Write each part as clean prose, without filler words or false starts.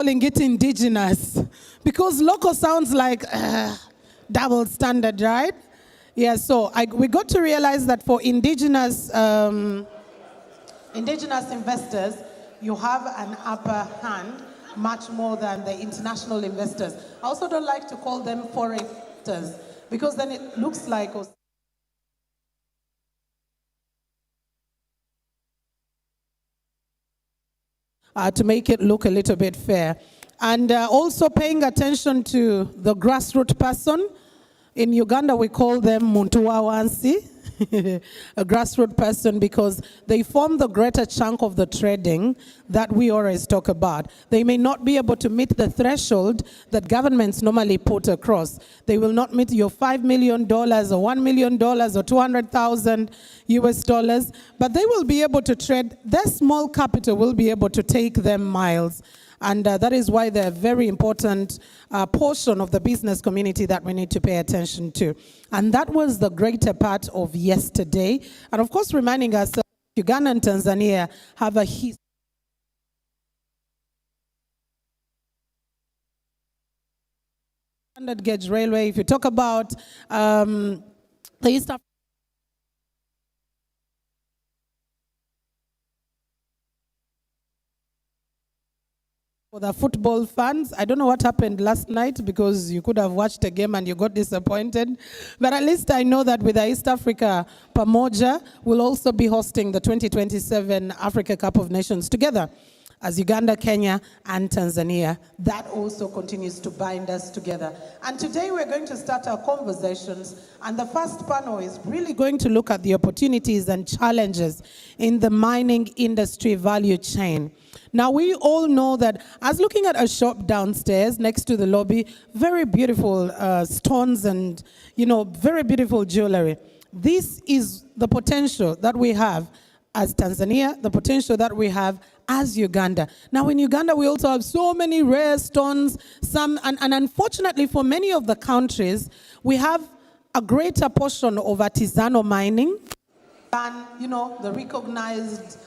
calling it indigenous because local sounds like double standard, right? Yeah, so we got to realize that for indigenous investors, you have an upper hand much more than the international investors. I also don't like to call them foreign investors because then it looks like to make it look a little bit fair. And also paying attention to the grassroots person. In Uganda, we call them muntu wa wansi, a grassroots person, because they form the greater chunk of the trading that we always talk about. They may not be able to meet the threshold that governments normally put across. They will not meet your $5 million or $1 million or 200,000 US dollars, but they will be able to trade. Their small capital will be able to take them miles. And that is why they're a very important portion of the business community that we need to pay attention to. And that was the greater part of yesterday. And of course, reminding us that Uganda and Tanzania have a history. Standard gauge railway, if you talk about the East African for the football fans, I don't know what happened last night because you could have watched a game and you got disappointed. But at least I know that with the East Africa Pamoja, we'll also be hosting the 2027 Africa Cup of Nations together as Uganda, Kenya, and Tanzania. That also continues to bind us together. And today we're going to start our conversations. And the first panel is really going to look at the opportunities and challenges in the mining industry value chain. Now, we all know that as looking at a shop downstairs next to the lobby, very beautiful stones and, very beautiful jewelry. This is the potential that we have as Tanzania, the potential that we have as Uganda. Now, in Uganda, we also have so many rare stones, and unfortunately for many of the countries, we have a greater portion of artisanal mining than, the recognized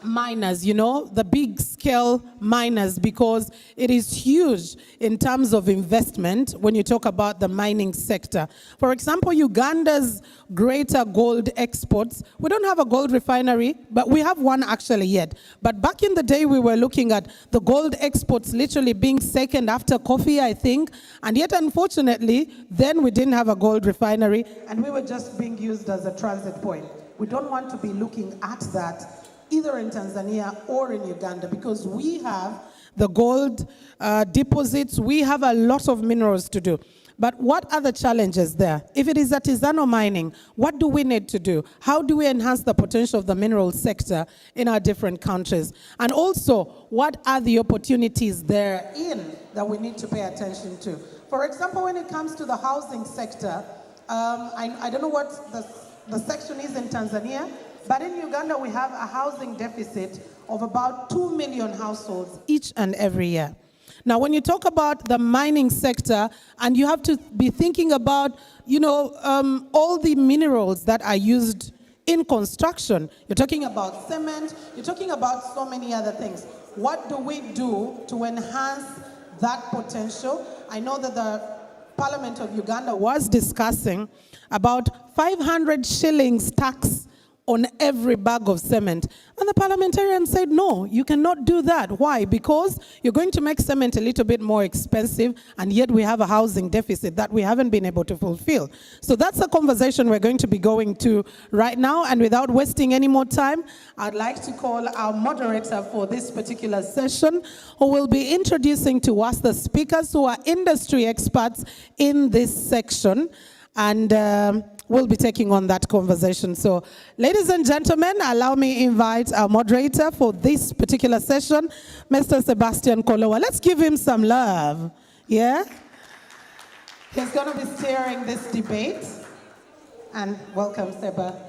miners, the big scale miners, because it is huge in terms of investment when you talk about the mining sector. For example, Uganda's greater gold exports, we don't have a gold refinery, but we have one actually yet. But back in the day, we were looking at the gold exports literally being second after coffee, I think. And yet, unfortunately, then we didn't have a gold refinery and we were just being used as a transit point. We don't want to be looking at that either in Tanzania or in Uganda, because we have the gold deposits, we have a lot of minerals to do. But what are the challenges there? If it is artisanal mining, what do we need to do? How do we enhance the potential of the mineral sector in our different countries? And also, what are the opportunities therein that we need to pay attention to? For example, when it comes to the housing sector, I don't know what the section is in Tanzania, but in Uganda, we have a housing deficit of about 2 million households each and every year. Now, when you talk about the mining sector, and you have to be thinking about, all the minerals that are used in construction, you're talking about cement, you're talking about so many other things. What do we do to enhance that potential? I know that the Parliament of Uganda was discussing about 500 shillings tax on every bag of cement. And the parliamentarian said, no, you cannot do that. Why? Because you're going to make cement a little bit more expensive, and yet we have a housing deficit that we haven't been able to fulfill. So that's a conversation we're going to be going to right now, and without wasting any more time, I'd like to call our moderator for this particular session, who will be introducing to us the speakers who are industry experts in this section. And we'll be taking on that conversation. So, ladies and gentlemen, allow me invite our moderator for this particular session, Mr. Sebastian Kolowa. Let's give him some love. Yeah? He's going to be steering this debate. And welcome, Seba.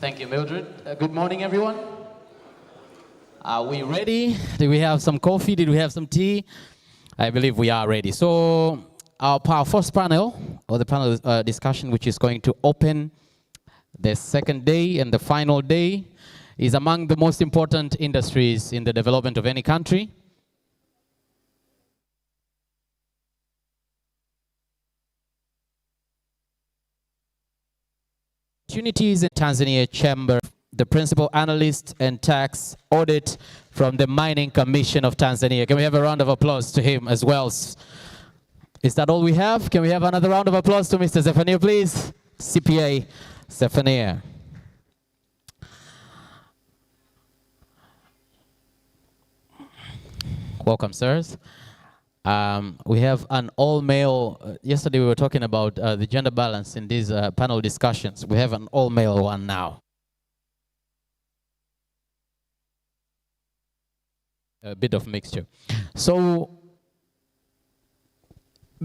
Thank you, Mildred. Good morning, everyone. Are we ready? Did we have some coffee? Did we have some tea? I believe we are ready. So our first panel, or the panel discussion, which is going to open the second day and the final day, is among the most important industries in the development of any country. Opportunities in Tanzania Chamber, the principal analyst and tax audit from the Mining Commission of Tanzania. Can we have a round of applause to him as well? Is that all we have? Can we have another round of applause to Mr. Zephaniah, please? CPA Zephaniah. Welcome, sirs. We have an all-male, yesterday we were talking about the gender balance in these panel discussions. We have an all-male one now. A bit of mixture. So,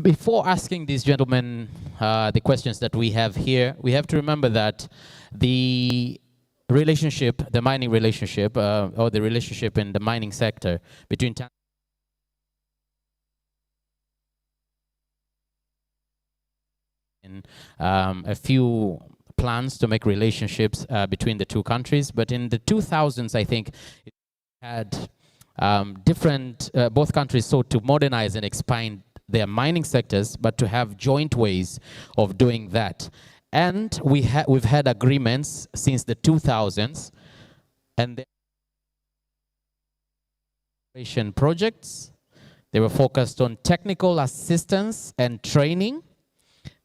before asking these gentlemen the questions that we have here, we have to remember that the relationship, the mining relationship, or the relationship in the mining sector between a few plans to make relationships between the two countries, but in the 2000s, I think, it had both countries sought to modernize and expand their mining sectors, but to have joint ways of doing that. And we've had agreements since the 2000s, and the projects, they were focused on technical assistance and training.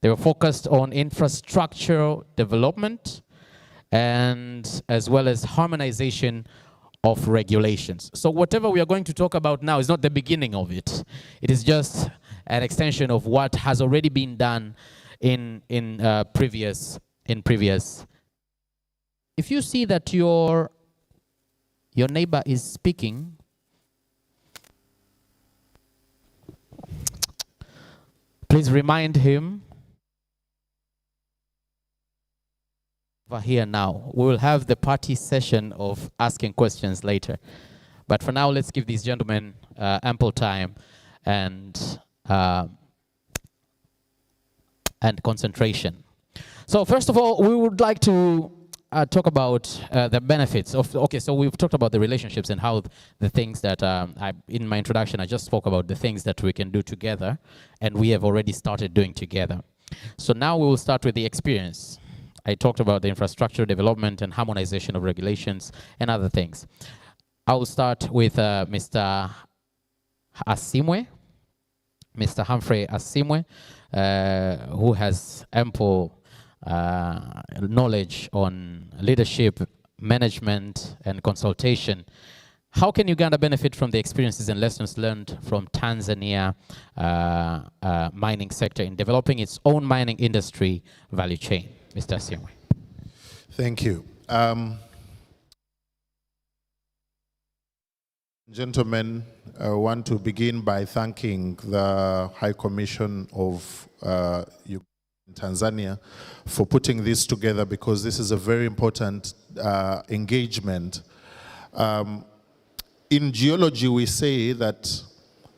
They were focused on infrastructural development and as well as harmonization of regulations. So whatever we are going to talk about now is not the beginning of it. It is just an extension of what has already been done in previous. If you see that your neighbor is speaking, please remind him. Over here now, we will have the party session of asking questions later. But for now, let's give these gentlemen ample time and concentration. So first of all, we would like to talk about the benefits of, okay, so we've talked about the relationships and how the things that, in my introduction, I just spoke about the things that we can do together, and we have already started doing together. So now we will start with the experience. I talked about the infrastructure development and harmonization of regulations and other things. I will start with Mr. Asimwe, Mr. Humphrey Asimwe, who has ample knowledge on leadership, management, and consultation. How can Uganda benefit from the experiences and lessons learned from Tanzania mining sector in developing its own mining industry value chain? Mr. Asimwe. Thank you. Gentlemen, I want to begin by thanking the High Commission of Tanzania for putting this together, because this is a very important engagement. In geology, we say that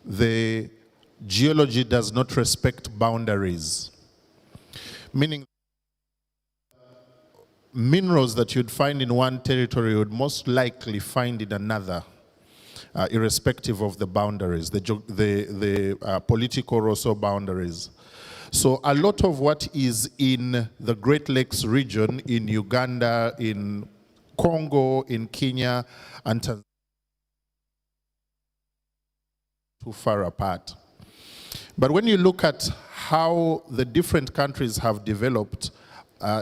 the geology does not respect boundaries, meaning minerals that you'd find in one territory would most likely find in another, irrespective of the boundaries, the political or so boundaries. So a lot of what is in the Great Lakes region, in Uganda, in Congo, in Kenya, and Tanzania, too far apart. But when you look at how the different countries have developed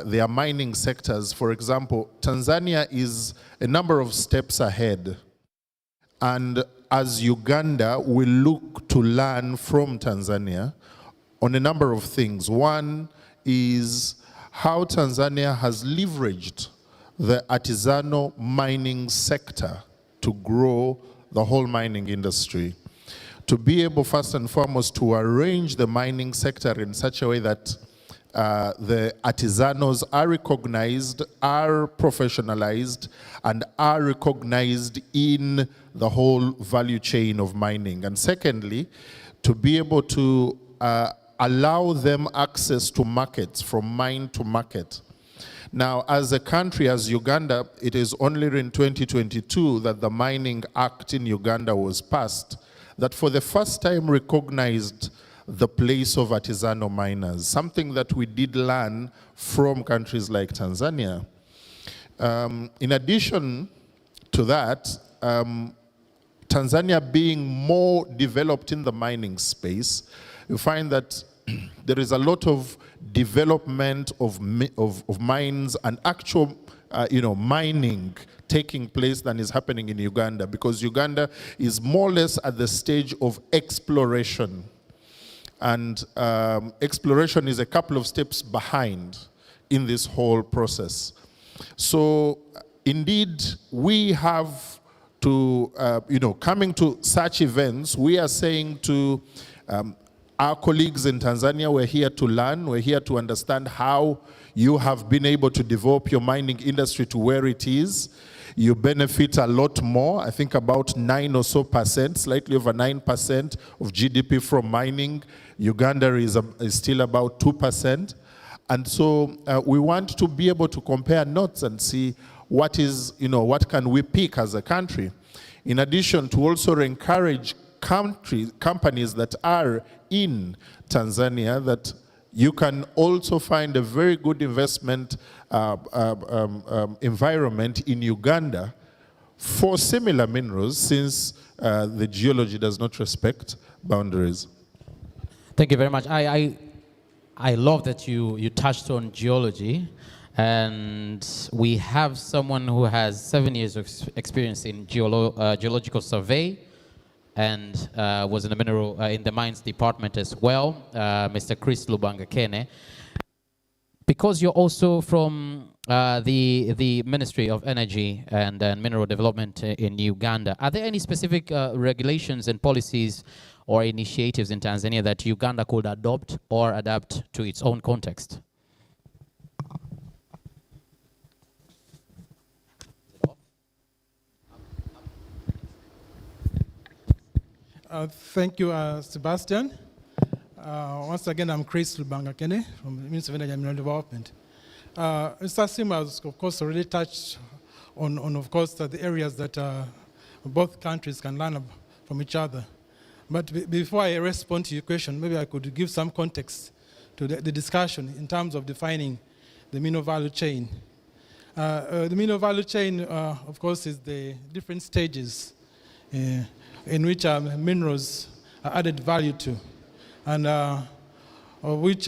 their mining sectors, for example, Tanzania is a number of steps ahead. And as Uganda, we look to learn from Tanzania on a number of things. One is how Tanzania has leveraged the artisanal mining sector to grow the whole mining industry. To be able, first and foremost, to arrange the mining sector in such a way that the artisanals are recognized, are professionalized, and are recognized in the whole value chain of mining. And secondly, to be able to allow them access to markets from mine to market. Now, as a country, as Uganda, it is only in 2022 that the Mining Act in Uganda was passed that for the first time recognized the place of artisanal miners, something that we did learn from countries like Tanzania. In addition to that, Tanzania being more developed in the mining space, you find that there is a lot of development of mines and actual mining taking place than is happening in Uganda, because Uganda is more or less at the stage of exploration. And exploration is a couple of steps behind in this whole process. So indeed, we have to, coming to such events, we are saying to our colleagues in Tanzania, we're here to learn, we're here to understand how you have been able to develop your mining industry to where it is. You benefit a lot more, I think about 9 or so percent, slightly over 9% of GDP from mining. Uganda is still about 2%. And so we want to be able to compare notes and see what is, what can we pick as a country. In addition to also encourage companies that are in Tanzania that you can also find a very good investment environment in Uganda for similar minerals, since the geology does not respect boundaries. Thank you very much. I love that you touched on geology, and we have someone who has 7 years of experience in geological survey, and was in the in the mines department as well, Mr. Chris Lubanga-Kene. Because you're also from the Ministry of Energy and Mineral Development in Uganda, are there any specific regulations and policies or initiatives in Tanzania that Uganda could adopt or adapt to its own context? Thank you, Sebastian. Once again, I'm Chris Lubanga-Kene from the Ministry of Energy and Mineral Development. Mr. Sim has, of course, already touched on of course, the areas that both countries can learn from each other. But before I respond to your question, maybe I could give some context to the discussion in terms of defining the mineral value chain. The mineral value chain, of course, is the different stages in which minerals are added value to, and which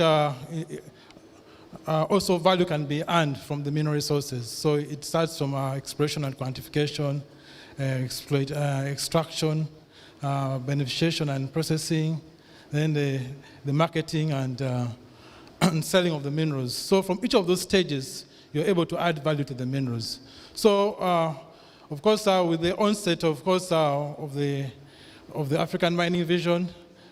also value can be earned from the mineral resources. So it starts from exploration and quantification, extraction, beneficiation and processing, then the marketing and selling of the minerals. So from each of those stages, you're able to add value to the minerals. So of course, with the onset, of course, of the African mining vision,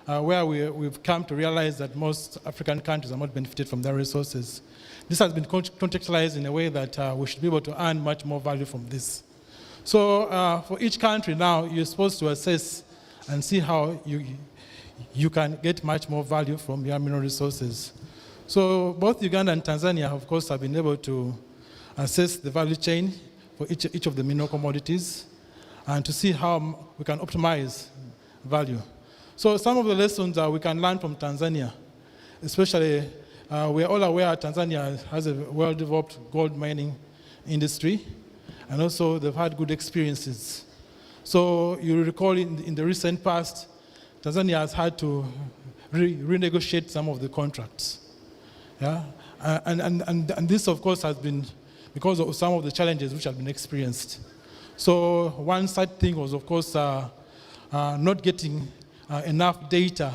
where we've come to realize that most African countries are not benefited from their resources. This has been contextualized in a way that we should be able to earn much more value from this. So for each country now, you're supposed to assess and see how you can get much more value from your mineral resources. So both Uganda and Tanzania, of course, have been able to assess the value chain for each of the mineral commodities and to see how we can optimize value. So some of the lessons we can learn from Tanzania, especially we're all aware Tanzania has a well-developed gold mining industry, and also they've had good experiences. So you recall in the recent past, Tanzania has had to renegotiate some of the contracts. Yeah? And this, of course, has been because of some of the challenges which have been experienced. So one side thing was, of course, not getting enough data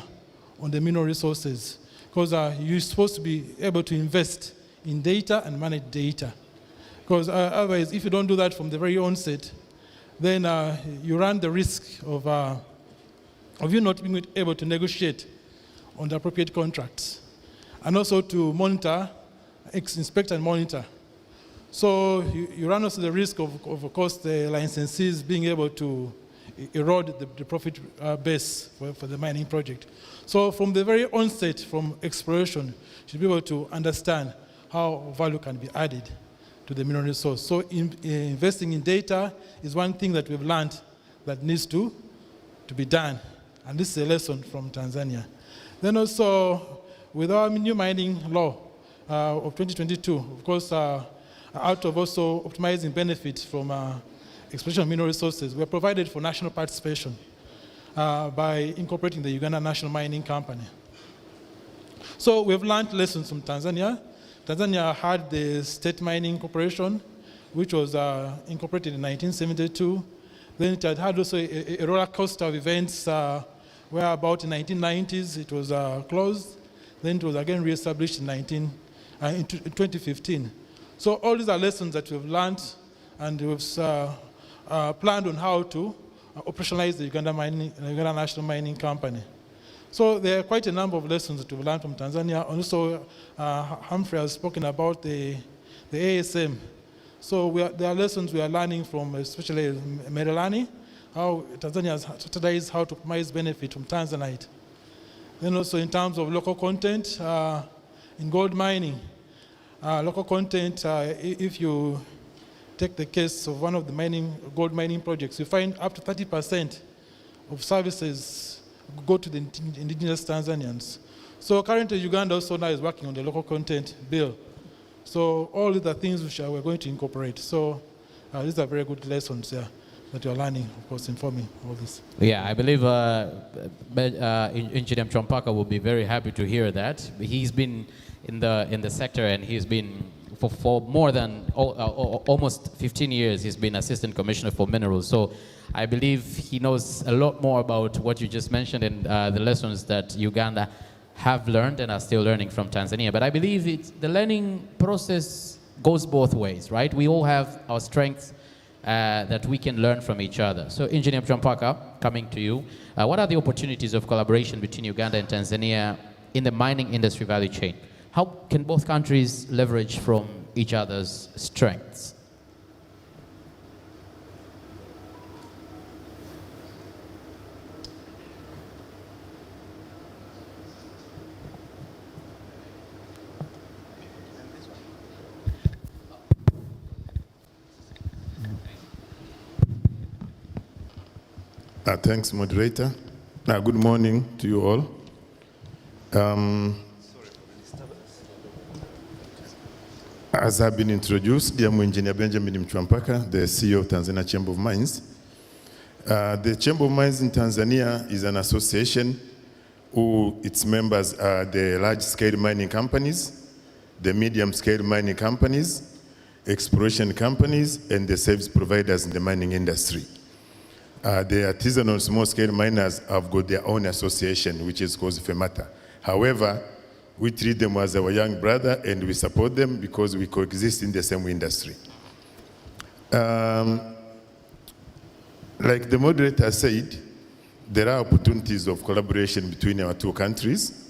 on the mineral resources, because you're supposed to be able to invest in data and manage data. Because otherwise, if you don't do that from the very onset, then you run the risk of you not being able to negotiate on the appropriate contracts. and also to monitor, inspect and monitor. So you run also the risk of course, the licensees being able to erode the profit base for the mining project. So from the very onset, from exploration, you should be able to understand how value can be added to the mineral resource. So investing in data is one thing that we've learned that needs to be done. And this is a lesson from Tanzania. Then also, with our new mining law of 2022, of course, out of also optimizing benefits from exploitation of mineral resources, we are provided for national participation by incorporating the Uganda National Mining Company. So we've learned lessons from Tanzania. Tanzania had the State Mining Corporation, which was incorporated in 1972. Then it had also a roller coaster of events where about in the 1990s it was closed. Then it was again reestablished in 2015. So all these are lessons that we've learned, and we've planned on how to operationalize the Uganda National Mining Company. So there are quite a number of lessons that we've learned from Tanzania. Also, Humphrey has spoken about the ASM. So there are lessons we are learning from, especially Merelani, how Tanzania has strategized how to optimize benefit from Tanzanite. Then also in terms of local content, in gold mining, local content, if you take the case of one of the gold mining projects, you find up to 30% of services go to the indigenous Tanzanians. So currently Uganda also now is working on the local content bill. So all of the things which we're going to incorporate. So these are very good lessons there that you're learning, of course, informing all this. Yeah, I believe Engineer Mchompaka will be very happy to hear that. He's been in the sector, and he's been for more than almost 15 years. He's been Assistant Commissioner for Minerals. So I believe he knows a lot more about what you just mentioned and the lessons that Uganda have learned and are still learning from Tanzania. But I believe the learning process goes both ways, right? We all have our strengths that we can learn from each other. So Engineer Mchompaka, coming to you, what are the opportunities of collaboration between Uganda and Tanzania in the mining industry value chain? How can both countries leverage from each other's strengths? Thanks, moderator. Good morning to you all. As I've been introduced, I'm Engineer Benjamin Mchompaka, the CEO of Tanzania Chamber of Mines. The Chamber of Mines in Tanzania is an association who its members are the large-scale mining companies, the medium-scale mining companies, exploration companies, and the service providers in the mining industry. The artisanal small-scale miners have got their own association, which is called FEMATA. However, we treat them as our young brother, and we support them because we coexist in the same industry. Like the moderator said, there are opportunities of collaboration between our two countries.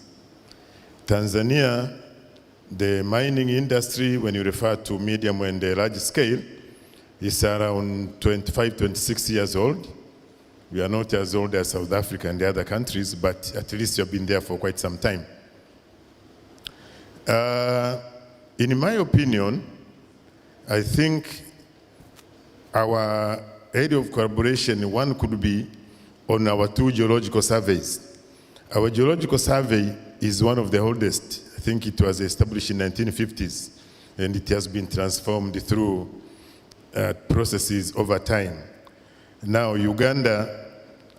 Tanzania, the mining industry, when you refer to medium and large scale, is around 25, 26 years old. We are not as old as South Africa and the other countries, but at least you've been there for quite some time. In my opinion, I think our area of collaboration, one could be on our two geological surveys. Our geological survey is one of the oldest. I think it was established in 1950s, and it has been transformed through processes over time. Now, Uganda,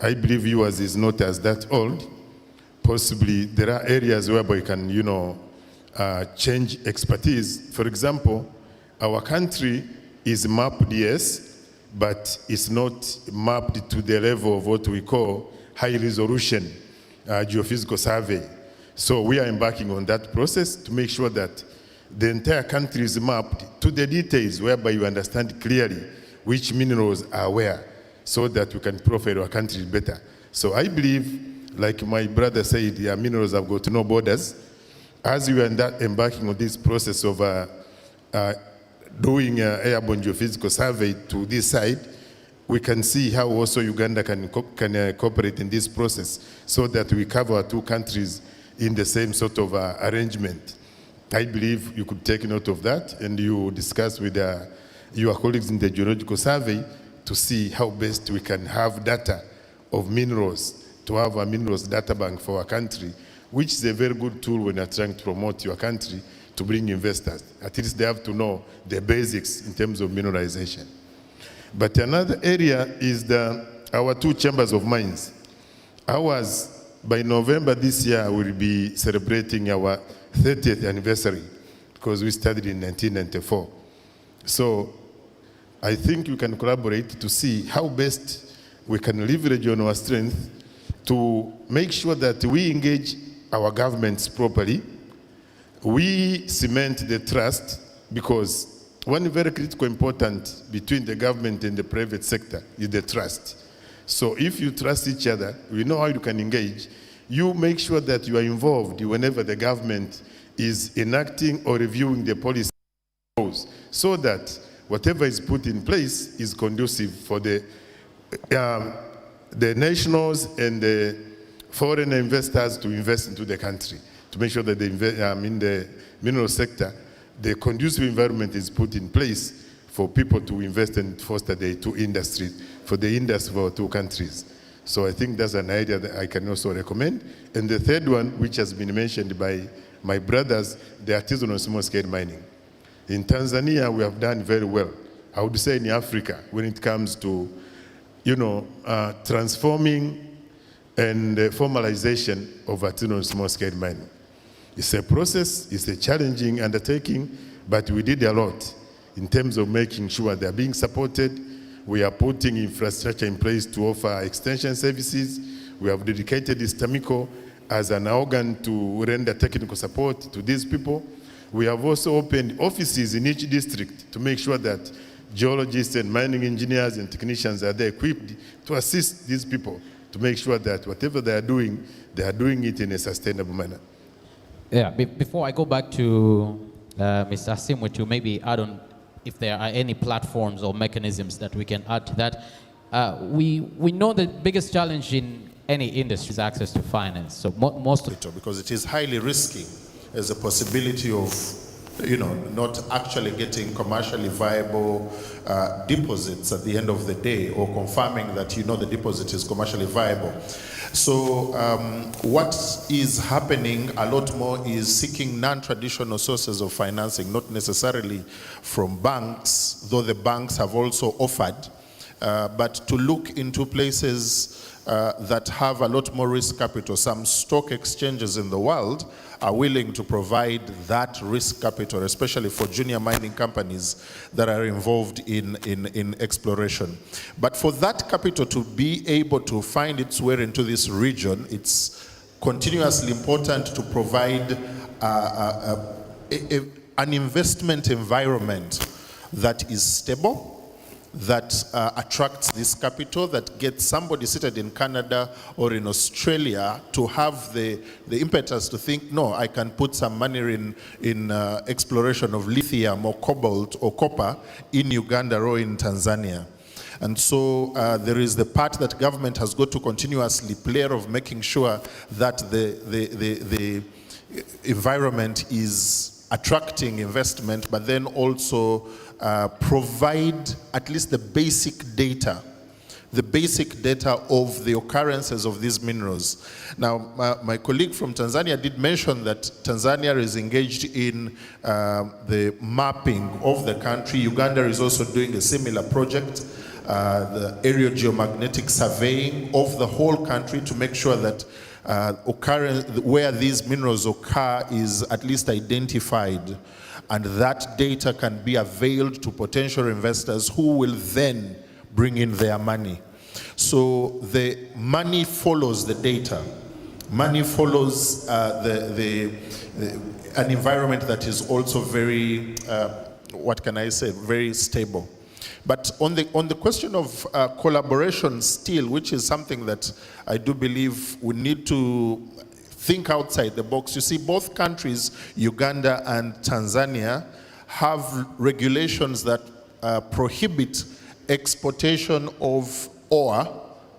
I believe yours is not as that old. Possibly there are areas whereby you can, change expertise. For example, our country is mapped, yes, but it's not mapped to the level of what we call high resolution geophysical survey. So we are embarking on that process to make sure that the entire country is mapped to the details whereby you understand clearly which minerals are where, so that we can profile our country better. So I believe, like my brother said, minerals have got no borders. as we are embarking on this process of doing an airborne geophysical survey to this side, we can see how also Uganda can cooperate in this process so that we cover our two countries in the same sort of arrangement. I believe you could take note of that and you discuss with your colleagues in the geological survey to see how best we can have data of minerals, to have a minerals data bank for our country, which is a very good tool when you're trying to promote your country to bring investors. At least they have to know the basics in terms of mineralization. But another area is our two chambers of mines. Ours, by November this year, will be celebrating our 30th anniversary because we started in 1994. So I think we can collaborate to see how best we can leverage on our strength to make sure that we engage our governments properly. We cement the trust, because one very critical important between the government and the private sector is the trust. So if you trust each other, we know how you can engage. You make sure that you are involved whenever the government is enacting or reviewing the policy, so that whatever is put in place is conducive for the nationals and the foreign investors to invest into the country, to make sure that in the mineral sector, the conducive environment is put in place for people to invest and foster the two industries, for the industry of our two countries. So I think that's an idea that I can also recommend. And the third one, which has been mentioned by my brothers, the artisanal small-scale mining. In Tanzania, we have done very well. I would say in Africa, when it comes to, transforming and formalization of artisanal small-scale mining. It's a process, it's a challenging undertaking, but we did a lot in terms of making sure they're being supported. We are putting infrastructure in place to offer extension services. We have dedicated Istamico as an organ to render technical support to these people. We have also opened offices in each district to make sure that geologists and mining engineers and technicians are there equipped to assist these people, to make sure that whatever they are doing it in a sustainable manner. Yeah, before I go back to Mr. Asimwe to maybe add on if there are any platforms or mechanisms that we can add to that. We know the biggest challenge in any industry is access to finance. So most of it, because it is highly risky, as a possibility of not actually getting commercially viable deposits at the end of the day, or confirming that the deposit is commercially viable. So what is happening a lot more is seeking non-traditional sources of financing, not necessarily from banks, though the banks have also offered, but to look into places that have a lot more risk capital. Some stock exchanges in the world are willing to provide that risk capital, especially for junior mining companies that are involved in exploration. But for that capital to be able to find its way into this region, it's continuously important to provide an investment environment that is stable, that attracts this capital, that gets somebody seated in Canada or in Australia to have the impetus to think, no, I can put some money in exploration of lithium or cobalt or copper in Uganda or in Tanzania. And so there is the part that government has got to continuously play of making sure that the environment is attracting investment, but then also provide at least the basic data of the occurrences of these minerals. Now, my colleague from Tanzania did mention that Tanzania is engaged in the mapping of the country. Uganda is also doing a similar project, the aerial geomagnetic surveying of the whole country to make sure that where these minerals occur is at least identified, and that data can be availed to potential investors who will then bring in their money. So the money follows the data. Money follows an environment that is also very, very stable. But on the question of collaboration still, which is something that I do believe we need to think outside the box. You see, both countries, Uganda and Tanzania, have regulations that prohibit exportation of ore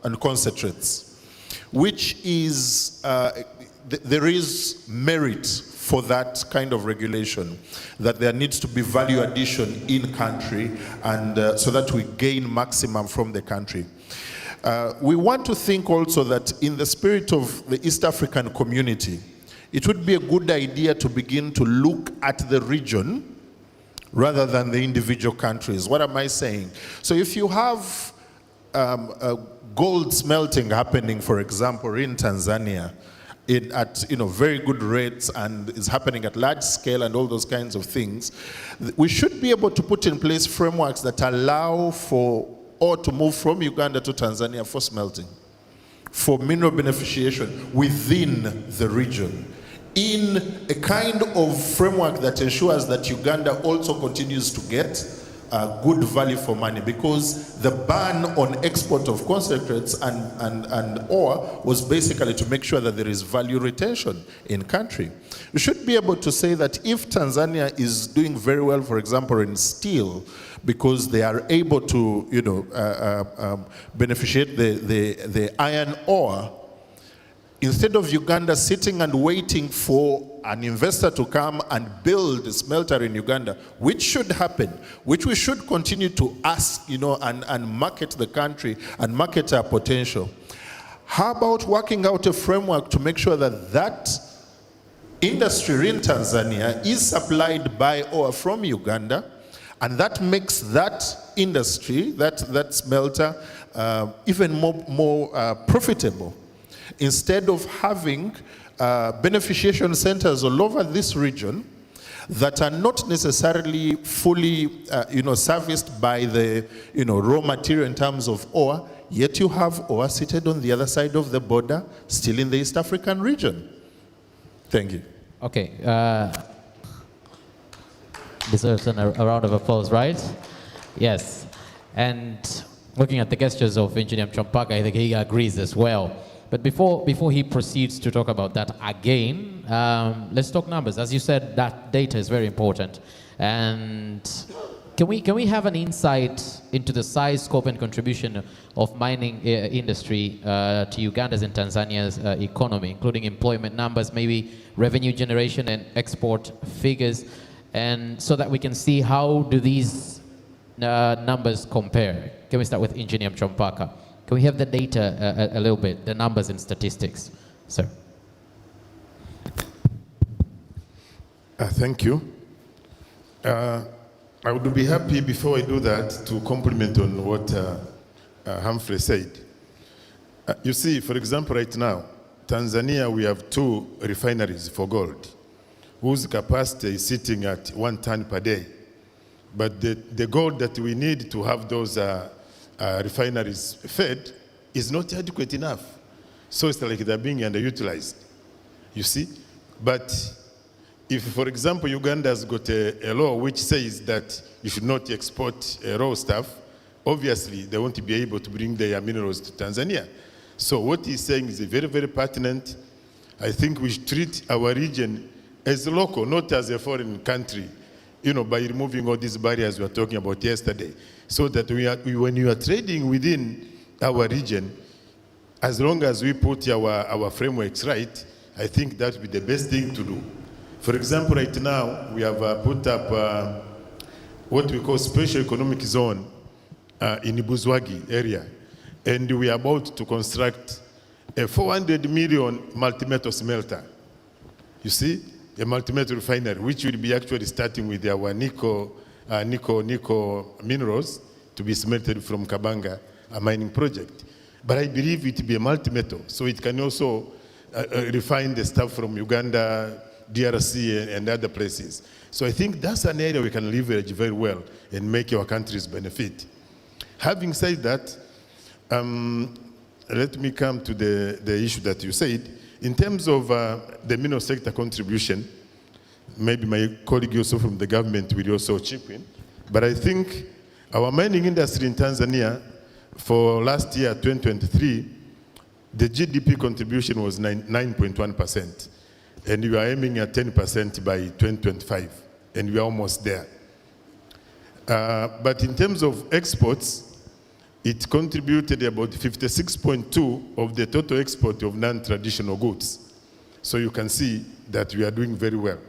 and concentrates, which is, there is merit for that kind of regulation, that there needs to be value addition in country, and so that we gain maximum from the country. We want to think also that in the spirit of the East African community, it would be a good idea to begin to look at the region rather than the individual countries. What am I saying? So if you have gold smelting happening, for example, in Tanzania, at very good rates, and is happening at large scale and all those kinds of things, we should be able to put in place frameworks that allow for ore to move from Uganda to Tanzania for smelting, for mineral beneficiation within the region, in a kind of framework that ensures that Uganda also continues to get good value for money, because the ban on export of concentrates and ore was basically to make sure that there is value retention in country. We should be able to say that if Tanzania is doing very well, for example, in steel, because they are able to beneficiate the iron ore, instead of Uganda sitting and waiting for an investor to come and build a smelter in Uganda, which should happen, which we should continue to ask, and market the country and market our potential. How about working out a framework to make sure that that industry in Tanzania is supplied by ore from Uganda, and that makes that industry, that smelter, even more profitable, instead of having beneficiation centers all over this region that are not necessarily fully serviced by the raw material in terms of ore, yet you have ore seated on the other side of the border, still in the East African region. Thank you. Okay. Deserves a round of applause, right? Yes. And looking at the gestures of Engineer Mchompaka, I think he agrees as well. But before he proceeds to talk about that again, let's talk numbers. As you said, that data is very important. And can we have an insight into the size, scope, and contribution of mining industry to Uganda's and Tanzania's economy, including employment numbers, maybe revenue generation and export figures, and so that we can see how do these numbers compare? Can we start with Engineer Mchompaka? Can we have the data a little bit, the numbers and statistics, sir? Thank you. I would be happy, before I do that, to compliment on what Humphrey said. You see, for example, right now, Tanzania, we have 2 refineries for gold, whose capacity is sitting at 1 ton per day. But the gold that we need to have those refineries fed is not adequate enough. So it's like they're being underutilized, you see. But if, for example, Uganda has got a law which says that you should not export raw stuff, obviously they won't be able to bring their minerals to Tanzania. So what he's saying is very, very pertinent. I think we should treat our region as local, not as a foreign country, by removing all these barriers we were talking about yesterday. So that when you are trading within our region, as long as we put our frameworks right, I think that would be the best thing to do. For example, right now, we have put up what we call special economic zone in Buzwagi area. And we are about to construct a 400 million multi-metal smelter. You see, a multi-metal refinery, which will be actually starting with our nickel minerals to be smelted from Kabanga, a mining project. But I believe it will be a multi-metal, so it can also refine the stuff from Uganda, DRC, and other places. So I think that's an area we can leverage very well and make our countries benefit. Having said that, let me come to the issue that you said. In terms of the mineral sector contribution, maybe my colleague also from the government will also chip in, but I think our mining industry in Tanzania for last year, 2023, the GDP contribution was 9.1%, and we are aiming at 10% by 2025, and we are almost there. But in terms of exports, it contributed about 56.2% of the total export of non-traditional goods. So you can see that we are doing very well.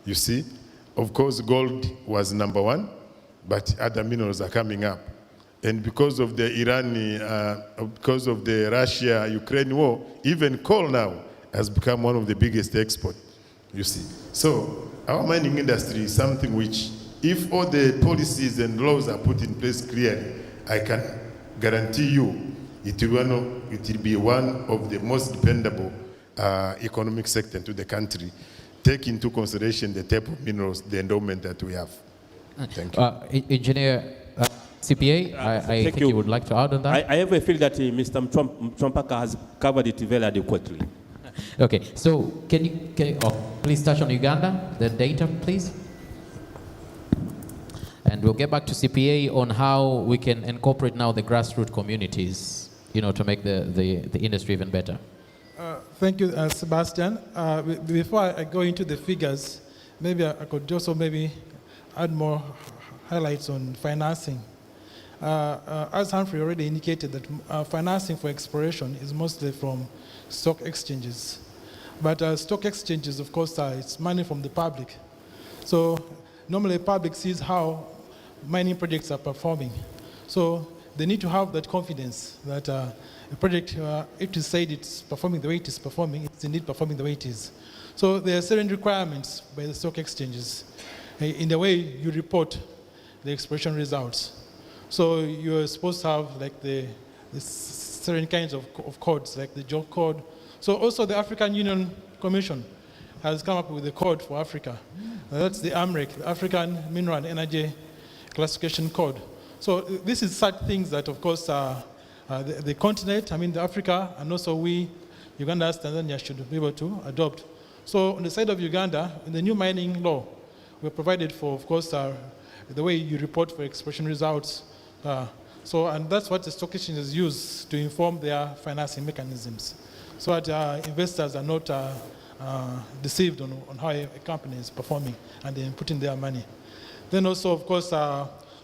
You see, of course, gold was number 1, but other minerals are coming up. And because of the because of the Russia-Ukraine war, even coal now has become one of the biggest exports, you see. So our mining industry is something which, if all the policies and laws are put in place clearly, I can guarantee you it will be one of the most dependable economic sector to the country. Take into consideration the type of minerals, the endowment that we have. Thank you. Engineer CPA, I think you would like to add on that? I have a feel that Mr. Mchompaka has covered it very adequately. Okay, so can you please touch on Uganda, the data, please? And we'll get back to CPA on how we can incorporate now the grassroots communities, to make the industry even better. Thank you, Sebastian. Before I go into the figures, maybe I could also add more highlights on financing. As Humphrey already indicated, that financing for exploration is mostly from stock exchanges. But stock exchanges, of course, it's money from the public. So normally the public sees how mining projects are performing. So they need to have that confidence that a project, if it is said it's performing the way it is performing, it's indeed performing the way it is. So there are certain requirements by the stock exchanges in the way you report the exploration results. So you're supposed to have like the certain kinds of codes, like the JOC code. So also the African Union Commission has come up with a code for Africa. That's the AMREC, the African Mineral and Energy Classification Code. So this is such things that, of course, the continent, the Africa, and also we, Uganda, Tanzania, should be able to adopt. So on the side of Uganda, in the new mining law, we're provided for, of course, the way you report for exploration results. And that's what the stock exchanges use to inform their financing mechanisms, so that investors are not deceived on how a company is performing and then putting their money. Then also, of course,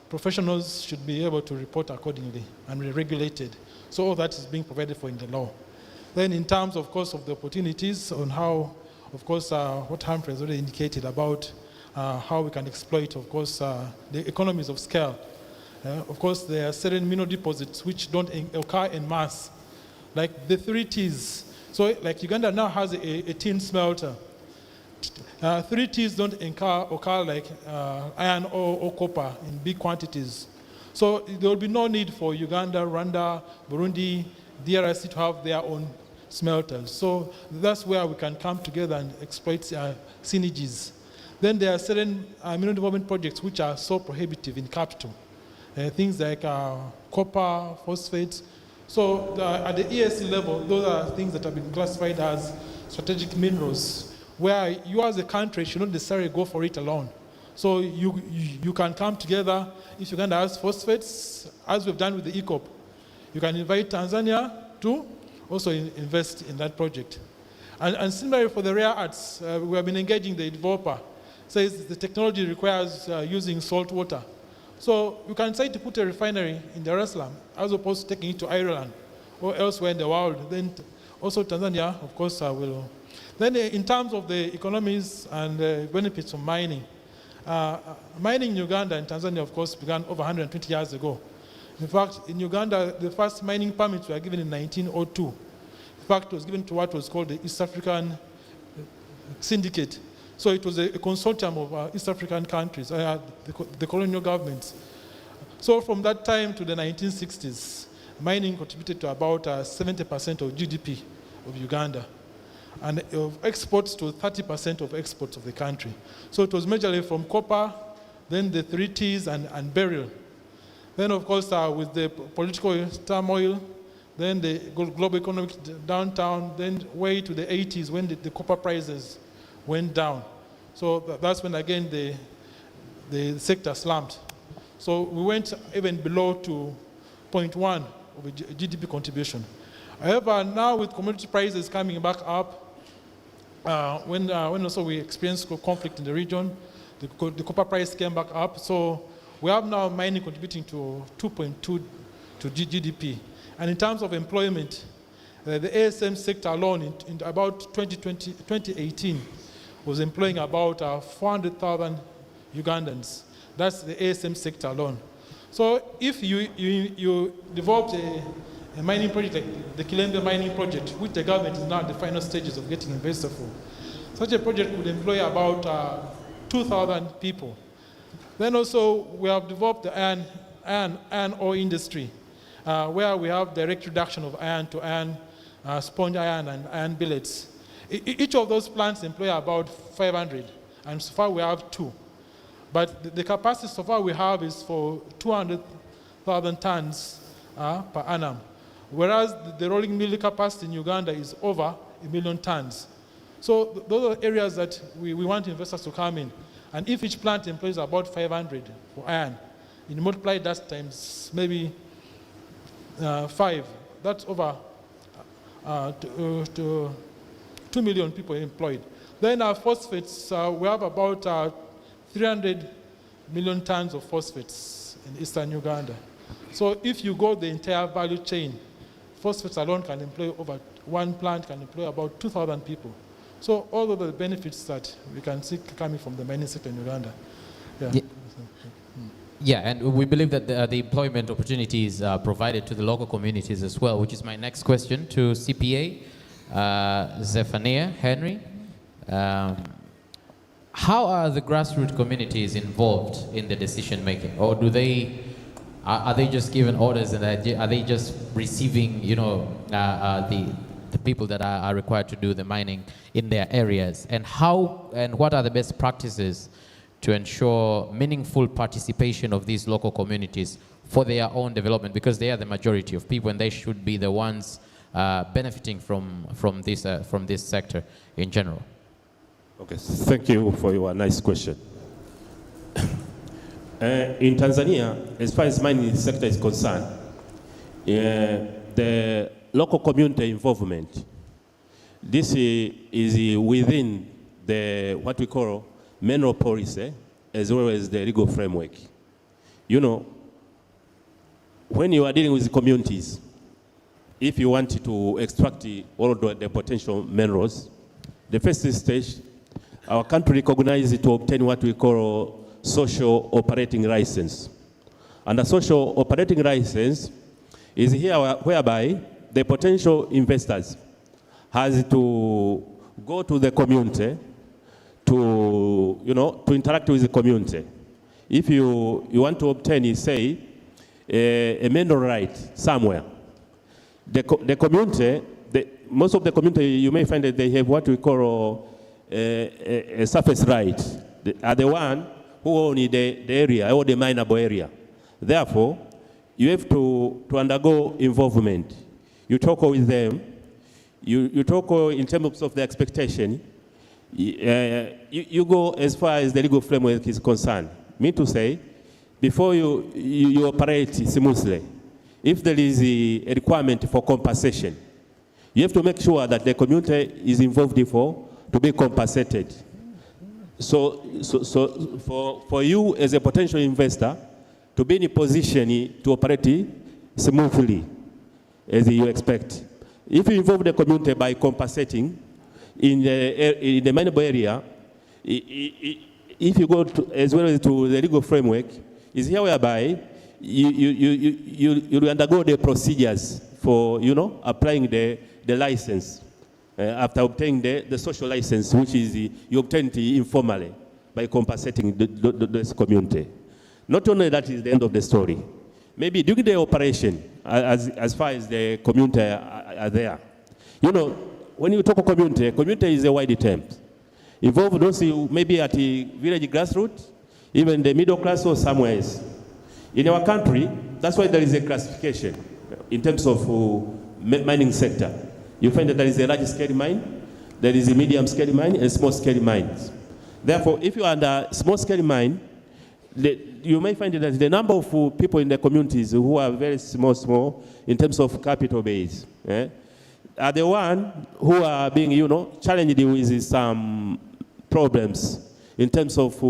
professionals should be able to report accordingly and be regulated. So all that is being provided for in the law. Then in terms, of course, of the opportunities on how, of course, what Humphrey has already indicated about how we can exploit, of course, the economies of scale. Of course, there are certain mineral deposits which don't occur in mass, like the 3 Ts. So like Uganda now has a tin smelter. 3 Ts don't occur like iron ore or copper in big quantities. So there will be no need for Uganda, Rwanda, Burundi, DRC to have their own smelters. So that's where we can come together and exploit synergies. Then there are certain mineral development projects which are so prohibitive in capital. Things like copper, phosphates. So at the ESC level, those are things that have been classified as strategic minerals, where you as a country should not necessarily go for it alone. So you can come together. If Uganda has phosphates, as we've done with the ECOP, you can invite Tanzania to also invest in that project. And similarly for the rare earths, we have been engaging the developer. Says the technology requires using salt water. So you can decide to put a refinery in Dar es Salaam as opposed to taking it to Ireland or elsewhere in the world. Then also Tanzania, of course, will. Then in terms of the economies and benefits of mining, mining in Uganda and Tanzania, of course, began over 120 years ago. In fact, in Uganda, the first mining permits were given in 1902. In fact, it was given to what was called the East African Syndicate. So it was a consortium of East African countries, the colonial governments. So from that time to the 1960s, mining contributed to about 70% of GDP of Uganda, and of exports to 30% of exports of the country. So it was majorly from copper, then the 3 Ts and beryl. Then of course with the political turmoil, then the global economic downturn, then way to the 80s when the copper prices went down. So that's when again the sector slumped. So we went even below to 0.1 of a GDP contribution. However, now with commodity prices coming back up, when also we experienced conflict in the region, the copper price came back up. So we have now mining contributing to 2.2 to GDP. And in terms of employment, the ASM sector alone in about 2018 was employing about 400,000 Ugandans. That's the ASM sector alone. So if you developed a mining project like the Kilembe mining project, which the government is now at the final stages of getting invested for, such a project would employ about 2,000 people. Then also we have developed the iron ore industry, where we have direct reduction of iron to iron, sponge iron and iron billets. Each of those plants employ about 500, and so far we have 2. But the capacity so far we have is for 200,000 tons per annum, whereas the rolling mill capacity in Uganda is over 1 million tons. So those are areas that we want investors to come in. And if each plant employs about 500 for iron, you multiply that times maybe 5, that's over 2 million people employed. Then our phosphates, we have about 300 million tons of phosphates in eastern Uganda. So if you go the entire value chain, phosphates alone can employ over, one plant can employ about 2,000 people. So all of the benefits that we can see coming from the mining sector in Uganda. Yeah. Yeah, and we believe that the employment opportunities are provided to the local communities as well, which is my next question to CPA, Zephaniah Henry. How are the grassroots communities involved in the decision making, or do they? Are they just given orders, and are they just receiving, the people that are required to do the mining in their areas? And how and what are the best practices to ensure meaningful participation of these local communities for their own development, because they are the majority of people and they should be the ones benefiting from this sector in general? Okay, thank you for your nice question. In Tanzania, as far as mining sector is concerned, the local community involvement, this is within the what we call mineral policy as well as the legal framework. You know, when you are dealing with the communities, if you want to extract all the potential minerals, the first stage, our country recognizes to obtain what we call social operating license. And the social operating license is here whereby the potential investors has to go to the community to interact with the community. If you want to obtain, say, a mineral right somewhere, the community, most of the community, you may find that they have what we call a surface right. They are the one who own the area or the mineable area. Therefore, you have to undergo involvement. You talk with them. You talk in terms of the expectation. You go as far as the legal framework is concerned. Mean to say, before you operate smoothly, if there is a requirement for compensation, you have to make sure that the community is involved to be compensated. So for you as a potential investor to be in a position to operate smoothly as you expect, if you involve the community by compensating in the mineable area, if you go as well as to the legal framework, is here whereby you undergo the procedures for applying the license after obtaining the social license, which is you obtain it informally by compensating this community. Not only that is the end of the story. Maybe during the operation, as far as the community are there, when you talk community is a wide term. Involve those maybe at the village grassroots, even the middle class or somewhere else. In our country, that's why there is a classification in terms of mining sector. You find that there is a large scale mine, there is a medium scale mine, and small scale mines. Therefore, if you are under small scale mine, you may find that the number of people in the communities who are very small in terms of capital base, are the one who are being, challenged with some problems in terms of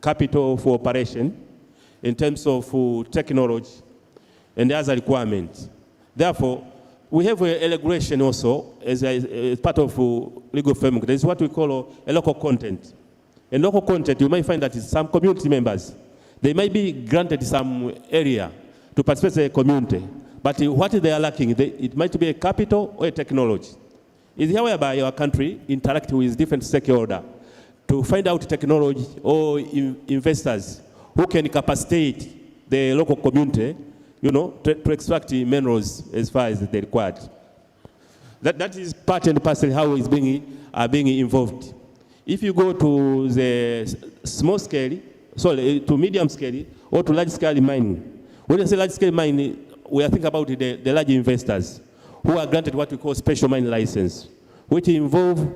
capital for operation, in terms of technology, and other requirements. Therefore, we have a regulation also as part of legal framework. There is what we call a local content. In local content, you might find that some community members, they might be granted some area to participate in a community, but what they are lacking, it might be a capital or a technology. It's whereby our country interact with different stakeholders to find out technology or investors who can capacitate the local community, to extract minerals as far as they're required. That is part and parcel how it's being involved. If you go to the small scale, to medium scale, or to large scale mining, when I say large scale mining, we are thinking about the large investors who are granted what we call special mining license, which involve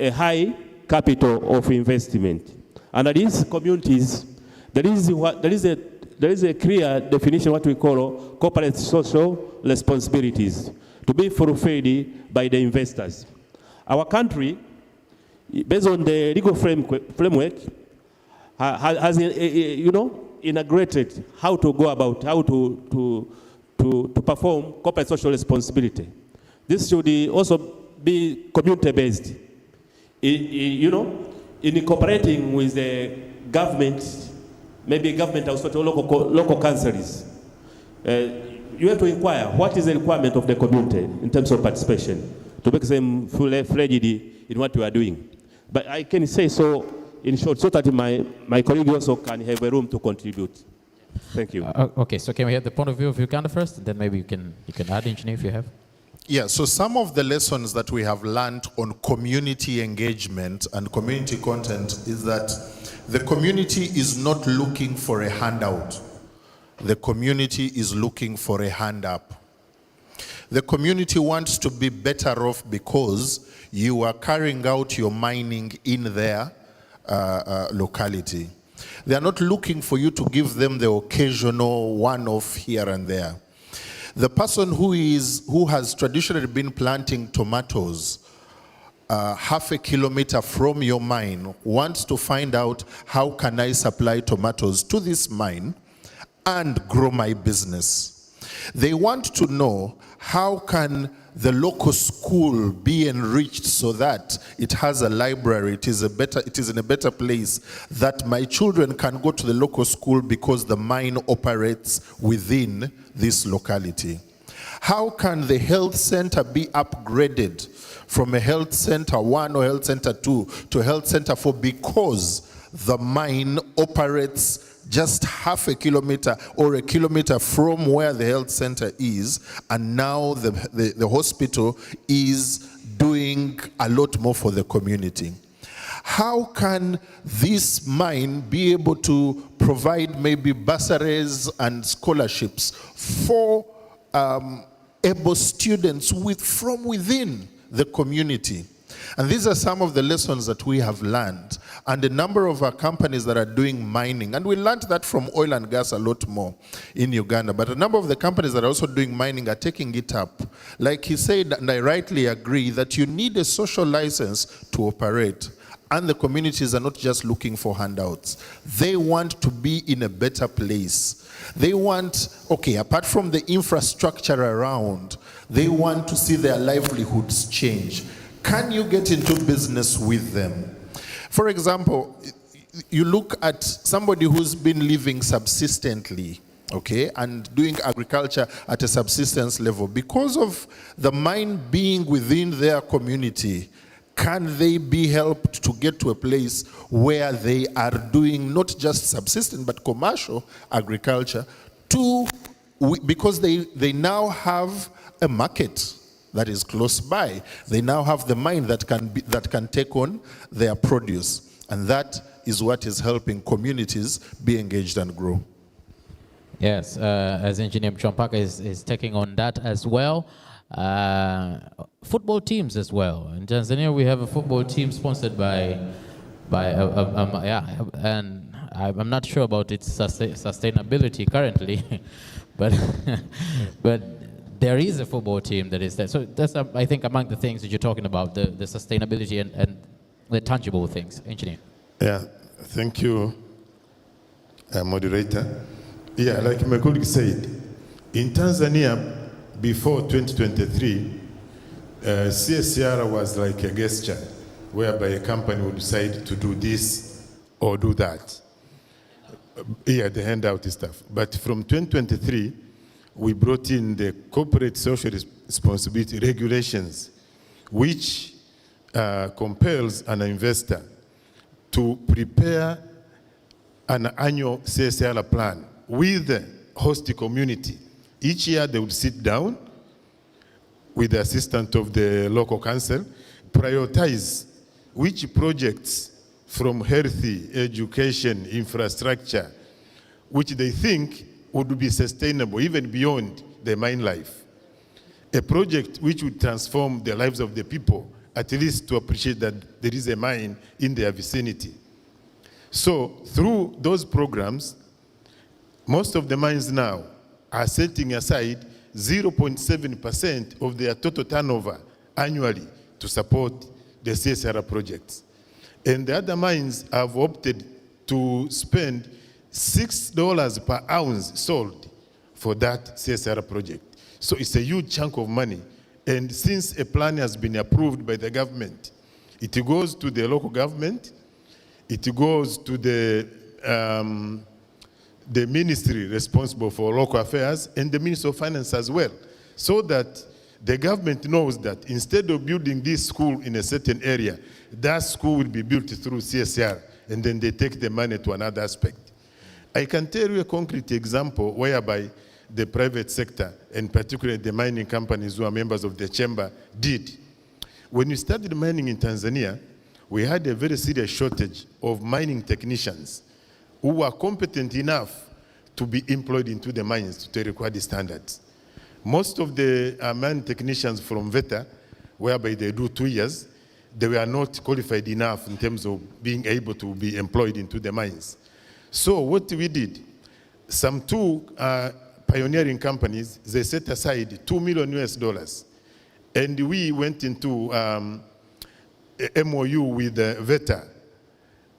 a high capital of investment. And at these communities, there is a clear definition of what we call corporate social responsibilities to be fulfilled by the investors. Our country, based on the legal framework, has integrated how to go about, how to perform corporate social responsibility. This should also be community-based. In cooperating with the government, maybe government also to local councils. You have to inquire what is the requirement of the community in terms of participation to make them fully-fledged in what we are doing. But I can say so in short, so that my colleague also can have a room to contribute. Thank you. Okay, so can we have the point of view of Uganda first? And then maybe you can add, engineer, if you have. Yeah, so some of the lessons that we have learned on community engagement and community content is that the community is not looking for a handout. The community is looking for a hand up. The community wants to be better off because you are carrying out your mining in their locality. They are not looking for you to give them the occasional one-off here and there. The person who has traditionally been planting tomatoes half a kilometer from your mine wants to find out, how can I supply tomatoes to this mine and grow my business? They want to know, how can the local school be enriched so that it has a library, it is in a better place, that my children can go to the local school because the mine operates within this locality? How can the health center be upgraded from a health center 1 or health center 2 to health center 4 because the mine operates just half a kilometer or a kilometer from where the health center is, and now the hospital is doing a lot more for the community? How can this mine be able to provide maybe bursaries and scholarships for able students from within the community? And these are some of the lessons that we have learned. And a number of our companies that are doing mining, and we learned that from oil and gas a lot more in Uganda, but a number of the companies that are also doing mining are taking it up. Like he said, and I rightly agree, that you need a social license to operate. And the communities are not just looking for handouts. They want to be in a better place. They want, apart from the infrastructure around, they want to see their livelihoods change. Can you get into business with them? For example, you look at somebody who's been living subsistently, and doing agriculture at a subsistence level. Because of the mine being within their community, can they be helped to get to a place where they are doing not just subsistence but commercial agriculture, because they now have a market that is close by. They now have the mine that can take on their produce, and that is what is helping communities be engaged and grow. Yes, as Engineer Mchompaka is taking on that as well. Football teams as well. In Tanzania, we have a football team sponsored by and I'm not sure about its sustainability currently, but there is a football team that is there. So that's, I think, among the things that you're talking about, the sustainability and the tangible things. Engineer. Yeah, thank you, moderator. Yeah, like my colleague said, in Tanzania, before 2023, CSR was like a gesture, whereby a company would decide to do this or do that. Yeah, the handout stuff. But from 2023, we brought in the corporate social responsibility regulations, which compels an investor to prepare an annual CSR plan with the host community. Each year they would sit down with the assistant of the local council, prioritize which projects from healthy, education, infrastructure, which they think would be sustainable even beyond the mine life. A project which would transform the lives of the people, at least to appreciate that there is a mine in their vicinity. So through those programs, most of the mines now are setting aside 0.7% of their total turnover annually to support the CSR projects. And the other mines have opted to spend $6 per ounce sold for that CSR project. So it's a huge chunk of money. And since a plan has been approved by the government, it goes to the local government, it goes to the ministry responsible for local affairs and the Ministry of Finance as well, so that the government knows that instead of building this school in a certain area, that school will be built through CSR, and then they take the money to another aspect. I can tell you a concrete example whereby the private sector, and particularly the mining companies who are members of the chamber, did. When we started mining in Tanzania, we had a very serious shortage of mining technicians who were competent enough to be employed into the mines to require the standards. Most of the mine technicians from VETA, whereby they do 2 years, they were not qualified enough in terms of being able to be employed into the mines. So what we did, some two pioneering companies, they set aside $2 million US, and we went into a MOU with VETA.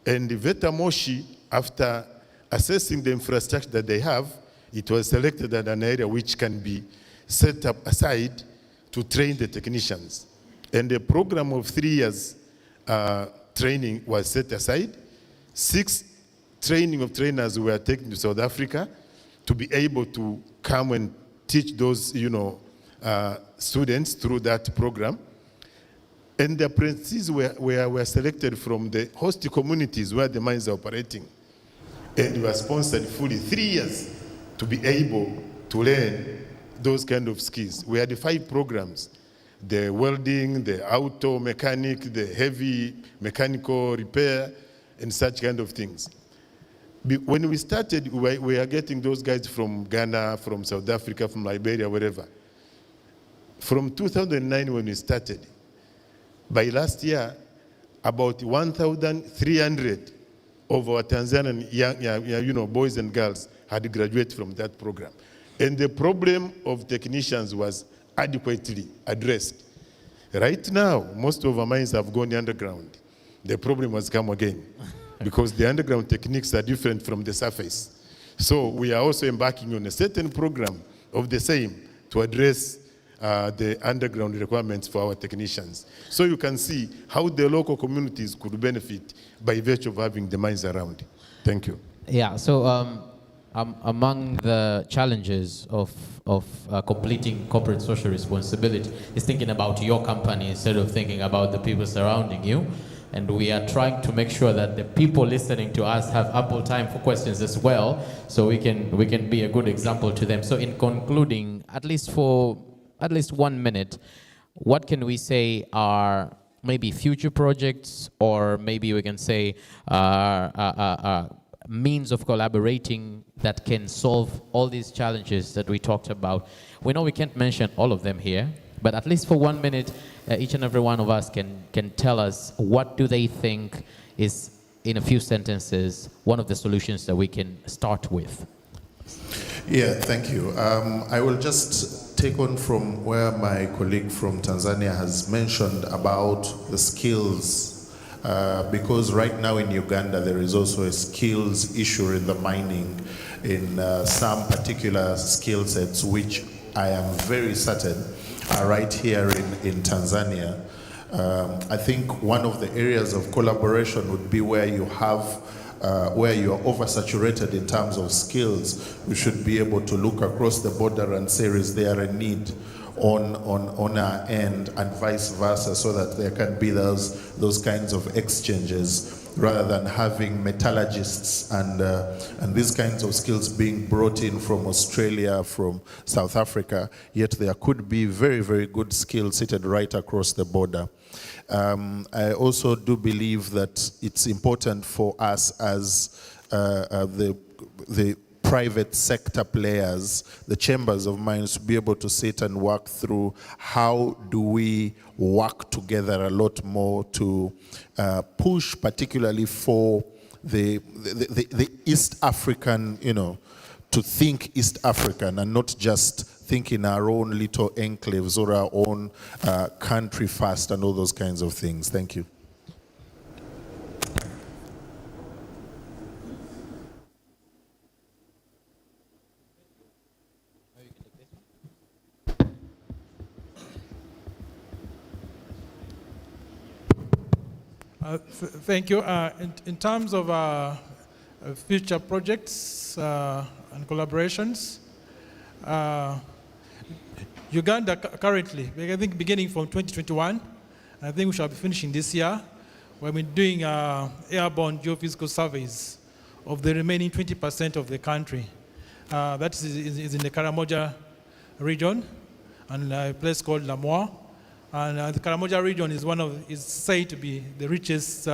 And VETA Moshi, after assessing the infrastructure that they have, it was selected as an area which can be set up aside to train the technicians. And a program of 3 years training was set aside. 6 training of trainers were taken to South Africa to be able to come and teach those, students through that program. And the apprentices were selected from the host communities where the mines are operating. And were sponsored fully 3 years to be able to learn those kind of skills. We had 5 programs: the welding, the auto mechanic, the heavy mechanical repair, and such kind of things. When we started, we were getting those guys from Ghana, from South Africa, from Liberia, wherever. From 2009 when we started, by last year, about 1,300 of our Tanzanian young boys and girls had graduated from that program. And the problem of technicians was adequately addressed. Right now, most of our mines have gone underground. The problem has come again because the underground techniques are different from the surface. So we are also embarking on a certain program of the same to address the underground requirements for our technicians. So you can see how the local communities could benefit by virtue of having the mines around. Thank you. Yeah, so among the challenges of completing corporate social responsibility is thinking about your company instead of thinking about the people surrounding you. And we are trying to make sure that the people listening to us have ample time for questions as well, so we can be a good example to them. So in concluding, at least 1 minute, what can we say are maybe future projects, or maybe we can say means of collaborating that can solve all these challenges that we talked about? We know we can't mention all of them here, but at least for 1 minute, each and every one of us can tell us what do they think is, in a few sentences, one of the solutions that we can start with. Yeah, thank you. I will just take on from where my colleague from Tanzania has mentioned about the skills, because right now in Uganda there is also a skills issue in the mining in some particular skill sets, which I am very certain are right here in Tanzania. I think one of the areas of collaboration would be where you have, where you are oversaturated in terms of skills. We should be able to look across the border and say, is there a need on our end, and vice versa, so that there can be those kinds of exchanges, rather than having metallurgists and these kinds of skills being brought in from Australia, from South Africa, yet there could be very, very good skills seated right across the border. I also do believe that it's important for us as the private sector players, the chambers of mines, to be able to sit and work through how do we work together a lot more to push particularly for the East African, to think East African and not just think in our own little enclaves or our own country first and all those kinds of things. Thank you. Thank you. In terms of future projects and collaborations, Uganda currently, I think beginning from 2021, I think we shall be finishing this year, we've been doing airborne geophysical surveys of the remaining 20% of the country. That is in the Karamoja region and a place called Lamoa. And the Karamoja region is said to be the richest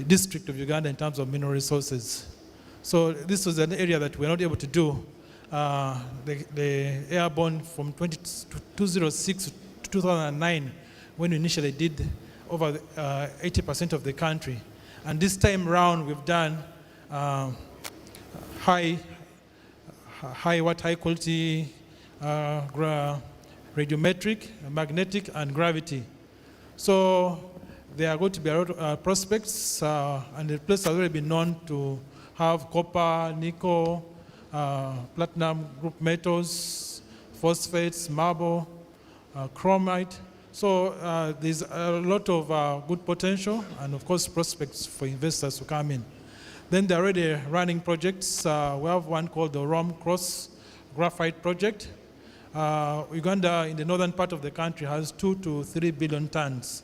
district of Uganda in terms of mineral resources. So this was an area that we're not able to do. The airborne from 2006 to 2009, when we initially did over 80% of the country. And this time around, we've done high quality radiometric, magnetic, and gravity. So there are going to be a lot of prospects, and the place has already been known to have copper, nickel, platinum group metals, phosphates, marble, chromite. So there's a lot of good potential and, of course, prospects for investors to come in. Then there are already running projects. We have one called the Rome Cross Graphite Project. Uganda, in the northern part of the country, has 2 to 3 billion tons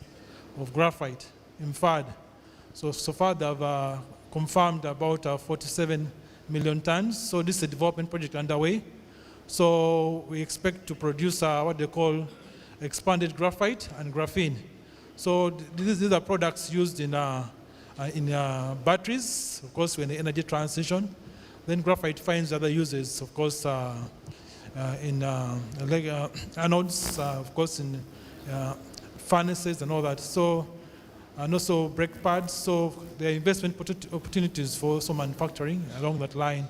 of graphite inferred. So far they've confirmed about 47 million tons. So this is a development project underway. So we expect to produce what they call expanded graphite and graphene. So these are products used in batteries, of course, when the energy transition. Then graphite finds other uses, of course, in anodes, of course, in furnaces and all that. So, and also brake pads. So there are investment opportunities for some manufacturing along that line.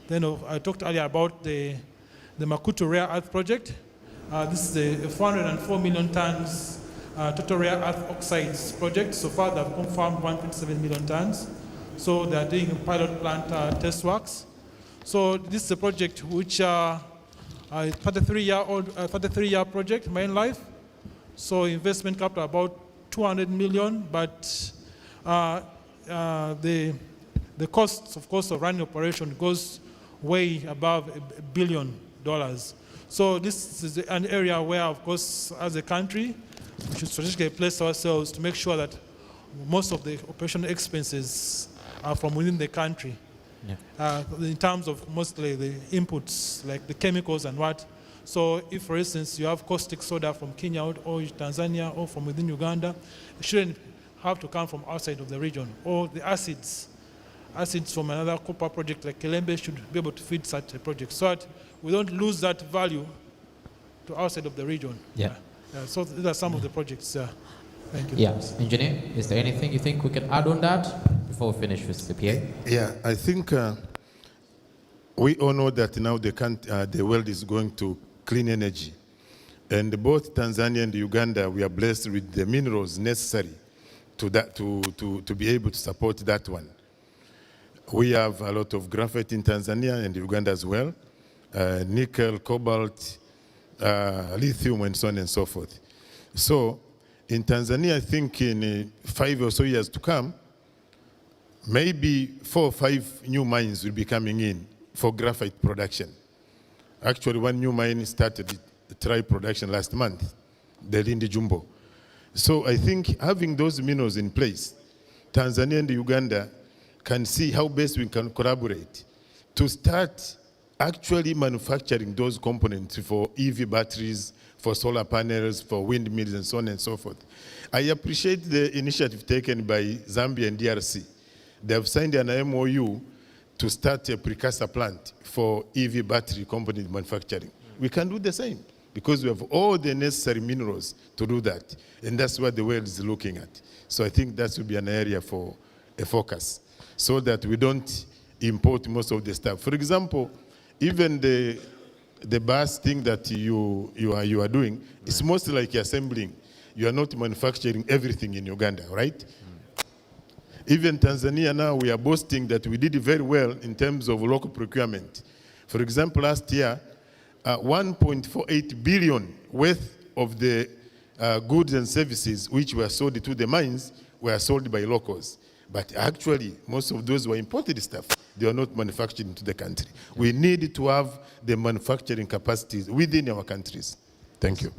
Then I talked earlier about the Makuto Rare Earth Project. This is a 404 million tons total rare earth oxides project. So far, they've confirmed 1.7 million tons. So they're doing pilot plant test works. So this is a project which is a 33-year project, mine life. So investment capital about 200 million, but the costs, of course, of running operation goes way above $1 billion. So this is an area where, of course, as a country, we should strategically place ourselves to make sure that most of the operational expenses are from within the country. Yeah. In terms of mostly the inputs, like the chemicals and what. So if, for instance, you have caustic soda from Kenya or Tanzania or from within Uganda, it shouldn't have to come from outside of the region. Or the acids from another copper project like Kelembe should be able to feed such a project so that we don't lose that value to outside of the region. Yeah. So these are some of the projects. Thank you. Yes. Engineer, is there anything you think we can add on that before we finish with the PA? Yeah, I think we all know that now the world is going to clean energy. And both Tanzania and Uganda, we are blessed with the minerals necessary to be able to support that one. We have a lot of graphite in Tanzania and Uganda as well, nickel, cobalt, lithium, and so on and so forth. So in Tanzania, I think in 5 or so years to come, maybe 4 or 5 new mines will be coming in for graphite production. Actually, one new mine started trial production last month, the Lindi Jumbo. So I think having those minerals in place, Tanzania and Uganda can see how best we can collaborate to start actually manufacturing those components for EV batteries, for solar panels, for windmills, and so on and so forth. I appreciate the initiative taken by Zambia and DRC. They have signed an MOU to start a precursor plant for EV battery component manufacturing. We can do the same because we have all the necessary minerals to do that. And that's what the world is looking at. So I think that will be an area for a focus so that we don't import most of the stuff. For example, even the bus thing that you are doing, it's mostly like assembling. You are not manufacturing everything in Uganda, right? Even Tanzania now, we are boasting that we did very well in terms of local procurement. For example, last year, 1.48 billion worth of the goods and services which were sold to the mines were sold by locals. But actually, most of those were imported stuff. They are not manufactured into the country. We need to have the manufacturing capacities within our countries. Thank you.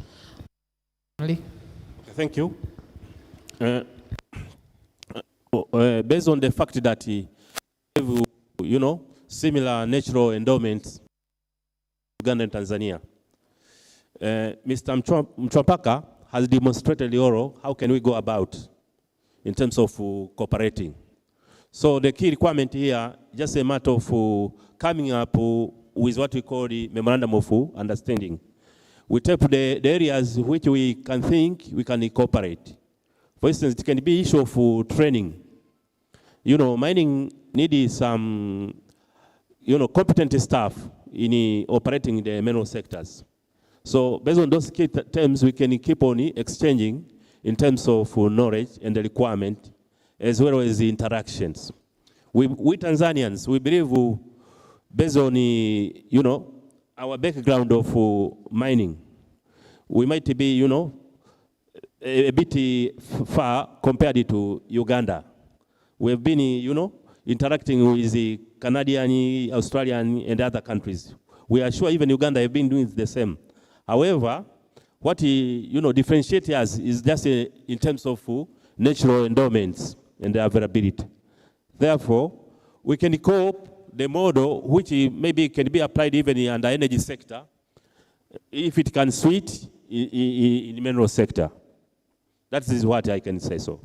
Thank you. Based on the fact that you know, similar natural endowments, Uganda and Tanzania, Mr. Mchwampaka has demonstrated how can we go about in terms of cooperating. So the key requirement here, just a matter of coming up with what we call the memorandum of understanding. We take the areas which we can think we can incorporate. For instance, it can be issue of training. You know, mining needs some, you know, competent staff in operating the mineral sectors. So based on those key terms, we can keep on exchanging in terms of knowledge and the requirement, as well as the interactions. We Tanzanians, we believe, based on, you know, our background of mining, we might be, you know, a bit far compared to Uganda. We have been, you know, interacting with the Canadian, Australian, and other countries. We are sure even Uganda have been doing the same. However, what you know differentiates us is just in terms of natural endowments and the availability. Therefore, we can cope the model which maybe can be applied even in the energy sector if it can suit in the mineral sector. That is what I can say so.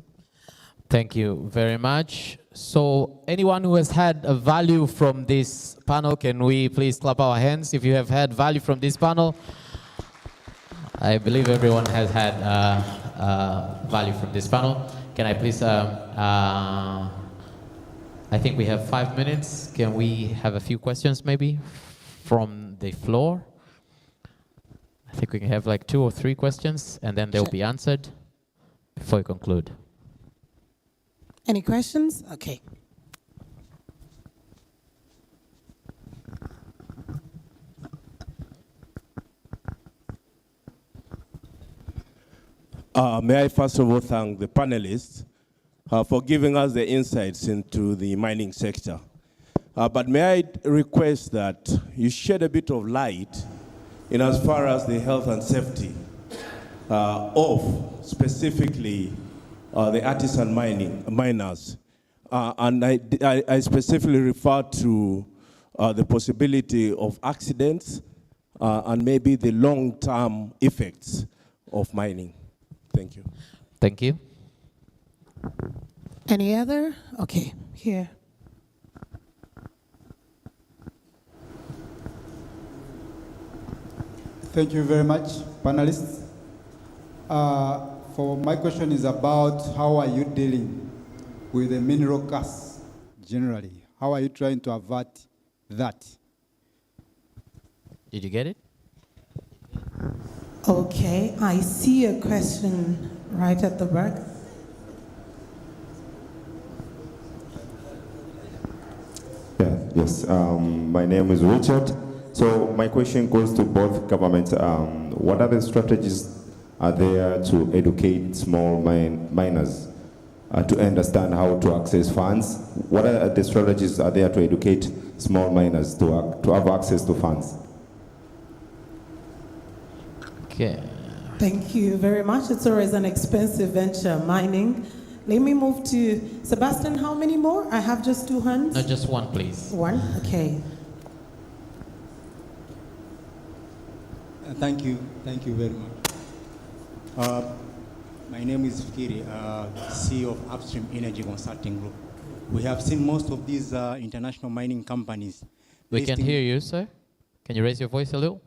Thank you very much. So anyone who has had a value from this panel, can we please clap our hands if you have had value from this panel? I believe everyone has had value from this panel. Can I please, I think we have 5 minutes. Can we have a few questions maybe from the floor? I think we can have like 2 or 3 questions and then they'll be answered before we conclude. Any questions? Okay. May I first of all thank the panelists for giving us the insights into the mining sector. But may I request that you shed a bit of light in as far as the health and safety of specifically the artisan miners. And I specifically refer to the possibility of accidents and maybe the long-term effects of mining. Thank you. Thank you. Any other? Okay, here. Thank you very much, panelists. For my question is about how are you dealing with the mineral costs generally? How are you trying to avert that? Did you get it? Okay, I see a question right at the back. Yes, my name is Richard. So my question goes to both governments. What are the strategies are there to educate small miners to understand how to access funds? What are the strategies are there to educate small miners to have access to funds? Okay. Thank you very much. It's always an expensive venture, mining. Let me move to Sebastian. How many more? I have just 2 hands. No, just one, please. One? Okay. Thank you very much. My name is Fikiri, CEO of Upstream Energy Consulting Group. We have seen most of these international mining companies. We can hear you, sir. Can you raise your voice a little?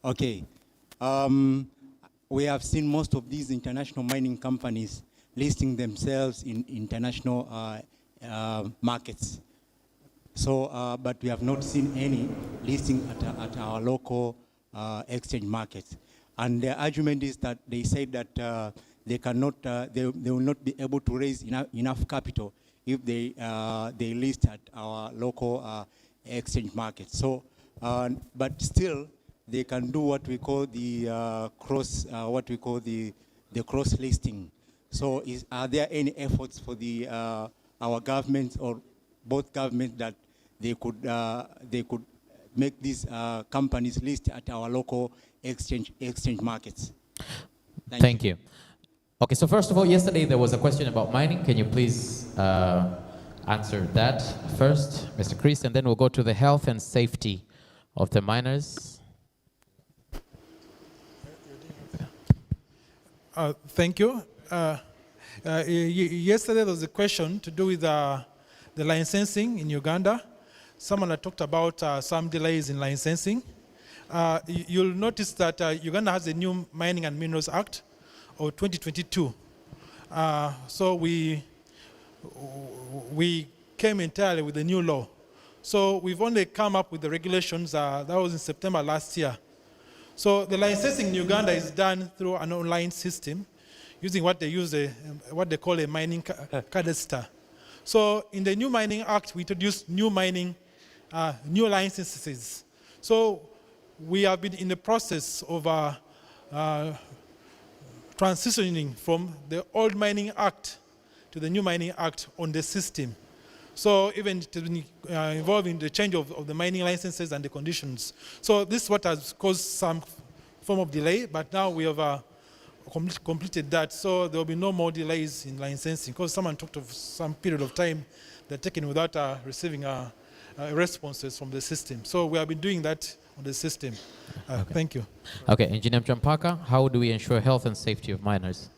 Okay. We have seen most of these international mining companies listing themselves in international markets. So, but we have not seen any listing at our local exchange markets. And their argument is that they say that they cannot, they will not be able to raise enough capital if they list at our local exchange markets. So, but still, they can do what we call the cross listing. So, are there any efforts for our government or both governments that they could make these companies list at our local exchange markets? Thank you. Okay, so first of all, yesterday there was a question about mining. Can you please answer that first, Mr. Chris, and then we'll go to the health and safety of the miners. Thank you. Yesterday there was a question to do with the licensing in Uganda. Someone had talked about some delays in licensing. You'll notice that Uganda has a new Mining and Minerals Act of 2022. So we came entirely with a new law. So we've only come up with the regulations, that was in September last year. So the licensing in Uganda is done through an online system using what they call a mining cadastre. So in the new Mining Act, we introduced new licenses. So we have been in the process of transitioning from the old Mining Act to the new Mining Act on the system. So even involving the change of the mining licenses and the conditions. So this is what has caused some form of delay, but now we have completed that. So there will be no more delays in licensing, because someone talked of some period of time they're taken without receiving responses from the system. So we have been doing that on the system. Okay. Thank you. Okay, Engineer Mchampaka, how do we ensure health and safety of miners?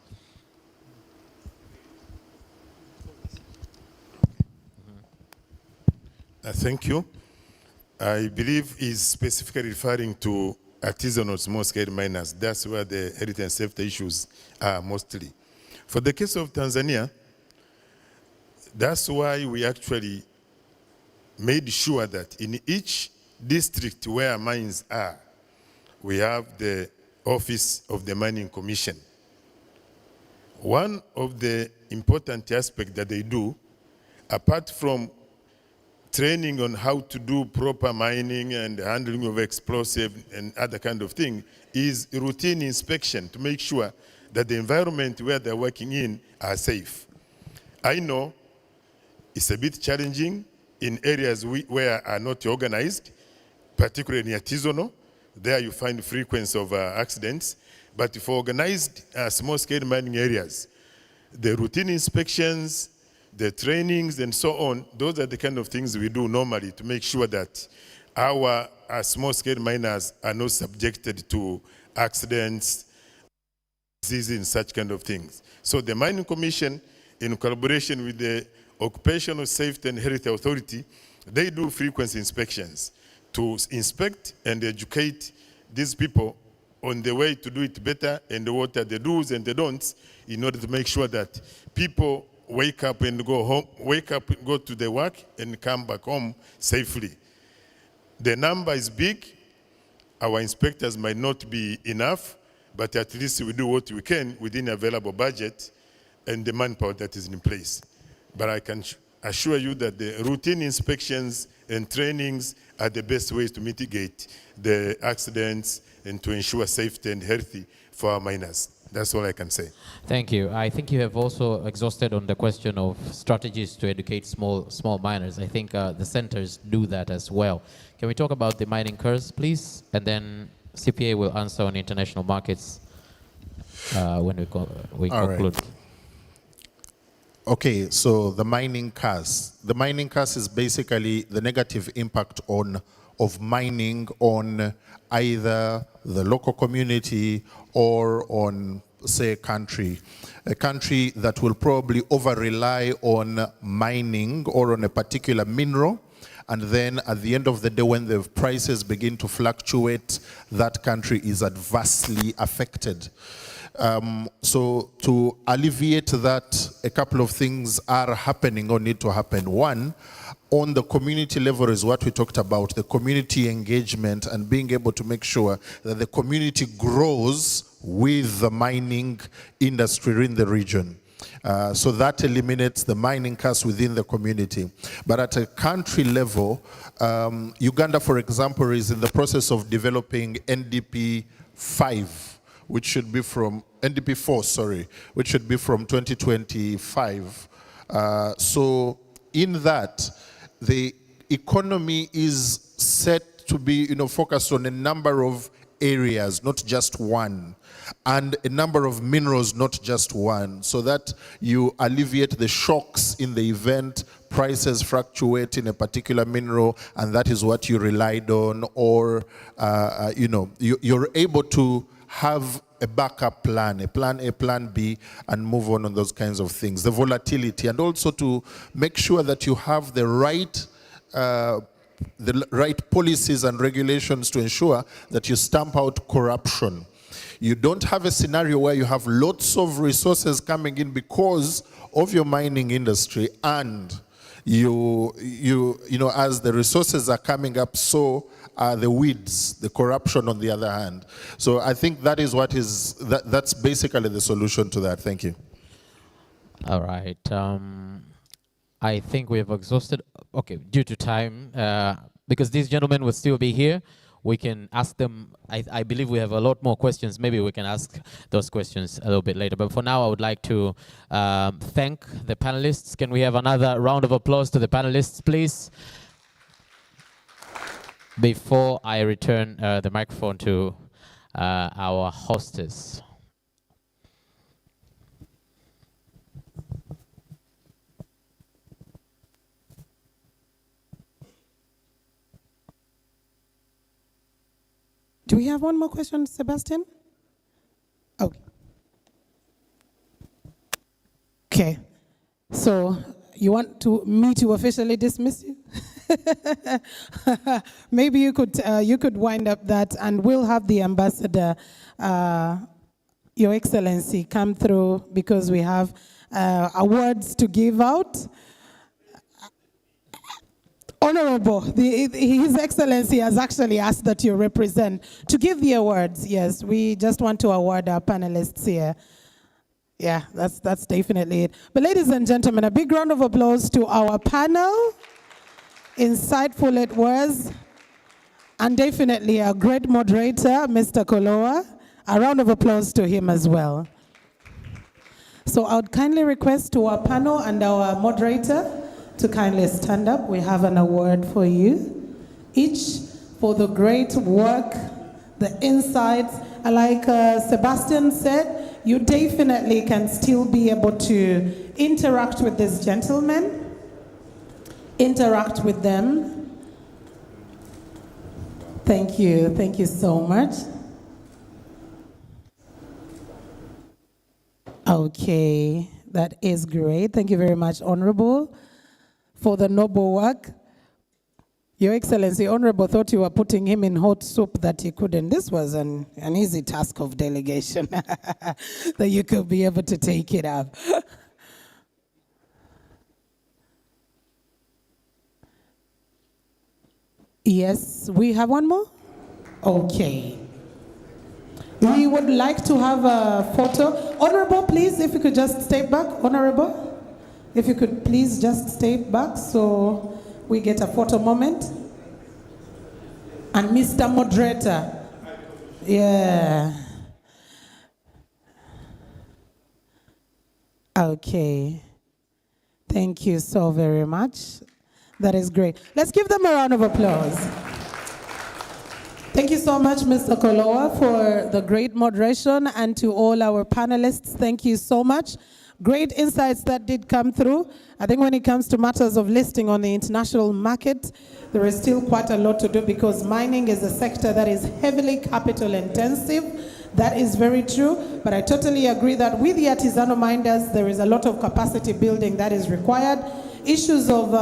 Thank you. I believe he's specifically referring to artisanal small-scale miners. That's where the health and safety issues are mostly. For the case of Tanzania, that's why we actually made sure that in each district where mines are, we have the Office of the Mining Commission. One of the important aspects that they do, apart from training on how to do proper mining and handling of explosive and other kind of thing, is routine inspection to make sure that the environment where they're working in are safe. I know it's a bit challenging in areas where are not organized, particularly in artisanal. There you find frequency of accidents. But for organized small-scale mining areas, the routine inspections, the trainings and so on, those are the kind of things we do normally to make sure that our small-scale miners are not subjected to accidents, diseases, and such kind of things. So the Mining Commission, in collaboration with the Occupational Safety and Health Authority, they do frequency inspections to inspect and educate these people on the way to do it better and what are the do's and the don'ts in order to make sure that people wake up and go home, wake up and go to their work and come back home safely. The number is big. Our inspectors might not be enough, but at least we do what we can within available budget and the manpower that is in place. But I can assure you that the routine inspections and trainings are the best ways to mitigate the accidents and to ensure safety and healthy for our miners. That's all I can say. Thank you. I think you have also exhausted on the question of strategies to educate small miners. I think the centers do that as well. Can we talk about the mining curves, please? And then CPA will answer on international markets when we conclude. Right. Okay, so the mining curse. The mining curse is basically the negative impact of mining on either the local community or on, say, a country that will probably over-rely on mining or on a particular mineral, and then at the end of the day, when the prices begin to fluctuate, that country is adversely affected. So to alleviate that, a couple of things are happening or need to happen. One, on the community level is what we talked about, the community engagement and being able to make sure that the community grows with the mining industry in the region. So that eliminates the mining costs within the community. But at a country level, Uganda, for example, is in the process of developing NDP 5, which should be from NDP 4, sorry, which should be from 2025. So in that, the economy is set to be, focused on a number of areas, not just one, and a number of minerals, not just one, so that you alleviate the shocks in the event prices fluctuate in a particular mineral, and that is what you relied on, or you're able to have a backup plan, a plan A, plan B, and move on those kinds of things. The volatility, and also to make sure that you have the right policies and regulations to ensure that you stamp out corruption. You don't have a scenario where you have lots of resources coming in because of your mining industry, and you know, as the resources are coming up, so are the weeds, the corruption on the other hand. So I think that is that's basically the solution to that. Thank you. All right. I think we have exhausted. Okay, due to time, because these gentlemen will still be here, we can ask them. I believe we have a lot more questions. Maybe we can ask those questions a little bit later. But for now, I would like to thank the panelists. Can we have another round of applause to the panelists, please? Before I return the microphone to our hostess. Do we have one more question, Sebastian? Oh. Okay. So you want me to officially dismiss you? Maybe you could wind up that, and we'll have the ambassador, Your Excellency, come through, because we have awards to give out. Honorable, His Excellency has actually asked that you represent to give the awards. Yes, we just want to award our panelists here. Yeah, that's definitely it. But ladies and gentlemen, a big round of applause to our panel. Insightful it was, and definitely a great moderator, Mr. Kolowa. A round of applause to him as well. So I would kindly request to our panel and our moderator to kindly stand up. We have an award for you, each for the great work, the insights. Like Sebastian said, you definitely can still be able to interact with these gentlemen, interact with them. Thank you so much. Okay, that is great. Thank you very much, Honorable, for the noble work. Your Excellency, Honorable thought you were putting him in hot soup that he couldn't. This was an easy task of delegation, that you could be able to take it up. Yes, we have one more? Okay. We would like to have a photo. Honorable, please, if you could just step back. Honorable, if you could please just step back so we get a photo moment. And Mr. Moderator. Yeah. Okay. Thank you so very much. That is great. Let's give them a round of applause. Thank you so much, Mr. Kolowa, for the great moderation, and to all our panelists, thank you so much. Great insights that did come through. I think when it comes to matters of listing on the international market, there is still quite a lot to do because mining is a sector that is heavily capital intensive. That is very true, but I totally agree that with the artisanal miners, there is a lot of capacity building that is required. Issues of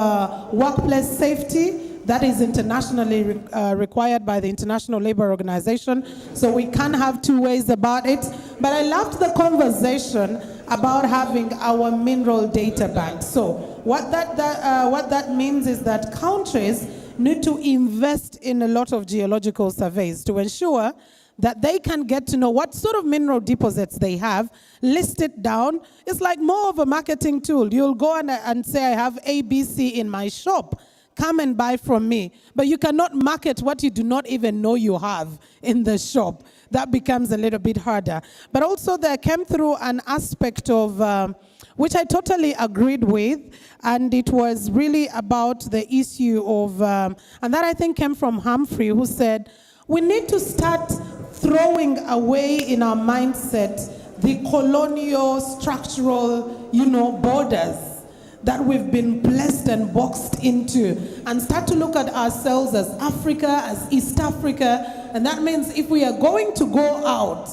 workplace safety, that is internationally required by the International Labour Organization, so we can't have two ways about it. But I loved the conversation about having our mineral data bank. So what that means is that countries need to invest in a lot of geological surveys to ensure that they can get to know what sort of mineral deposits they have, list it down. It's like more of a marketing tool. You'll go and say, I have ABC in my shop. Come and buy from me. But you cannot market what you do not even know you have in the shop. That becomes a little bit harder. But also there came through an aspect of, which I totally agreed with, and it was really about the issue of, and that I think came from Humphrey, who said, we need to start throwing away in our mindset the colonial structural, borders that we've been blessed and boxed into, and start to look at ourselves as Africa, as East Africa. And that means if we are going to go out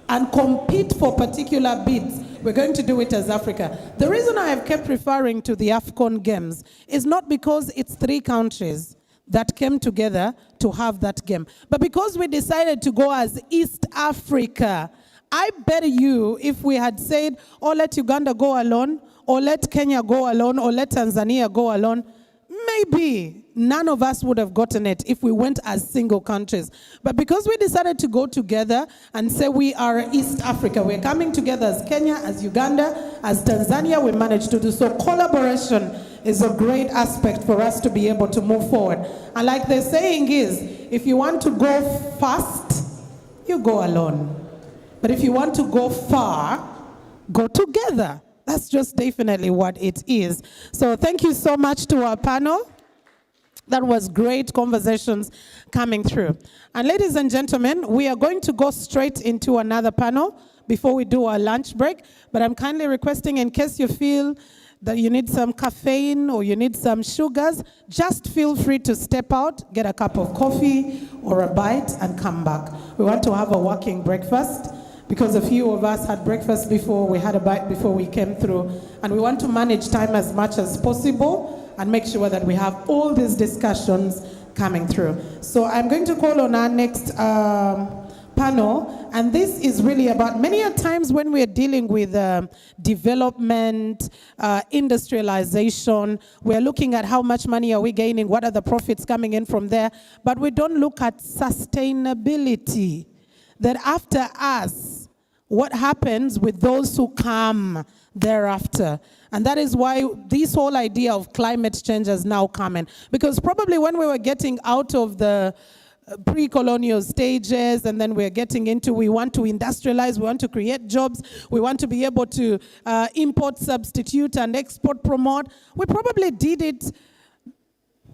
and compete for particular bids, we're going to do it as Africa. The reason I have kept referring to the AFCON Games is not because it's 3 countries that came together to have that game, but because we decided to go as East Africa. I bet you if we had said, oh, let Uganda go alone, or let Kenya go alone, or let Tanzania go alone, maybe none of us would have gotten it if we went as single countries. But because we decided to go together and say we are East Africa, we're coming together as Kenya, as Uganda, as Tanzania, we managed to do so. Collaboration is a great aspect for us to be able to move forward. And like the saying is, if you want to go fast, you go alone. But if you want to go far, go together. That's just definitely what it is. So thank you so much to our panel. That was great conversations coming through. And ladies and gentlemen, we are going to go straight into another panel before we do our lunch break. But I'm kindly requesting, in case you feel that you need some caffeine or you need some sugars, just feel free to step out, get a cup of coffee or a bite and come back. We want to have a working breakfast because a few of us had breakfast before, we had a bite before we came through, and we want to manage time as much as possible and make sure that we have all these discussions coming through. So I'm going to call on our next panel, and this is really about many a times when we're dealing with development, industrialization, we're looking at how much money are we gaining, what are the profits coming in from there, but we don't look at sustainability, that after us, what happens with those who come thereafter. And that is why this whole idea of climate change has now come in, because probably when we were getting out of the pre-colonial stages, and then we're getting into, we want to industrialize, we want to create jobs, we want to be able to import, substitute, and export, promote. We probably did it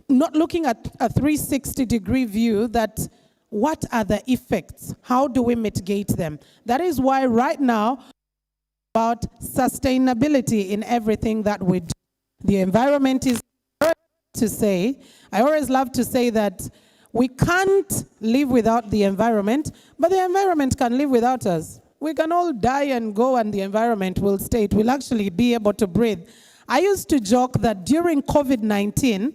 not looking at a 360-degree view that what are the effects? How do we mitigate them? That is why right now, about sustainability in everything that we do. The environment is to say, I always love to say that we can't live without the environment, but the environment can live without us. We can all die and go and the environment will stay. It will actually be able to breathe. I used to joke that during COVID-19,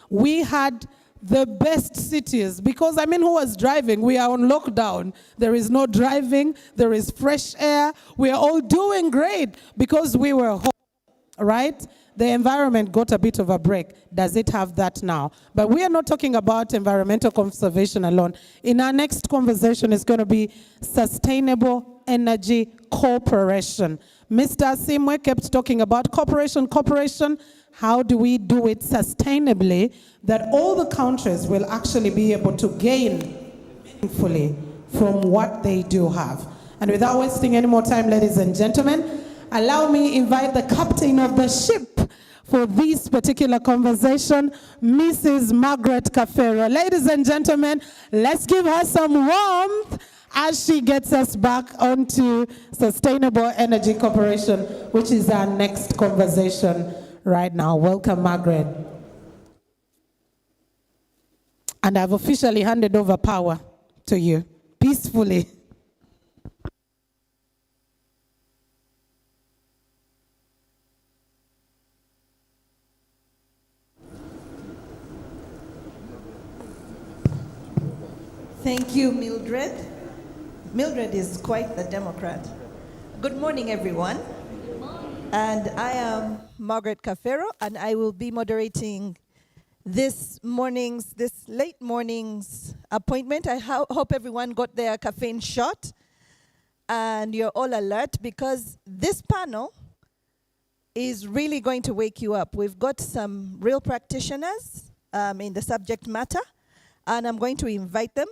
we had the best cities, because who was driving? We are on lockdown. There is no driving, there is fresh air. We are all doing great because we were home, right? the environment got a bit of a break. Does it have that now? But we are not talking about environmental conservation alone. In our next conversation, it's going to be sustainable energy cooperation. Mr. Simwe kept talking about cooperation. How do we do it sustainably that all the countries will actually be able to gain meaningfully from what they do have? And without wasting any more time, ladies and gentlemen, allow me invite the captain of the ship for this particular conversation, Mrs. Margaret Kafero. Ladies and gentlemen, let's give her some warmth as she gets us back onto Sustainable Energy Corporation, which is our next conversation right now. Welcome, Margaret. And I've officially handed over power to you, peacefully. Thank you, Mildred. Mildred is quite the Democrat. Good morning, everyone. And I am Margaret Kafero, and I will be moderating this late morning's appointment. I hope everyone got their caffeine shot and you're all alert, because this panel is really going to wake you up. We've got some real practitioners in the subject matter, and I'm going to invite them.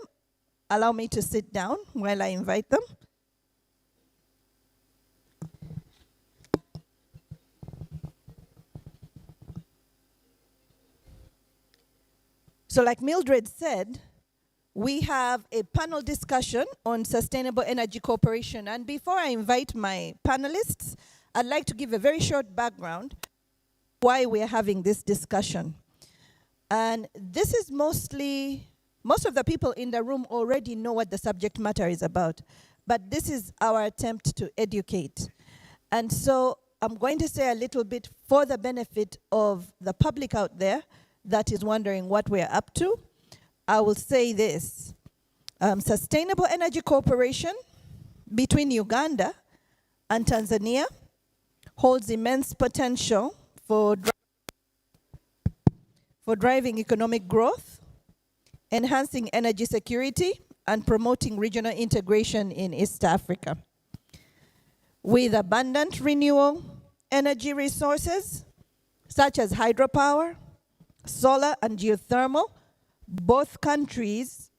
Allow me to sit down while I invite them. So like Mildred said, we have a panel discussion on Sustainable Energy Corporation. And before I invite my panelists, I'd like to give a very short background why we're having this discussion. And this is most of the people in the room already know what the subject matter is about, but this is our attempt to educate. And so I'm going to say a little bit for the benefit of the public out there that is wondering what we're up to. I will say this. Sustainable Energy Corporation between Uganda and Tanzania holds immense potential for driving economic growth, enhancing energy security, and promoting regional integration in East Africa. With abundant renewable energy resources, such as hydropower, solar, and geothermal, both countries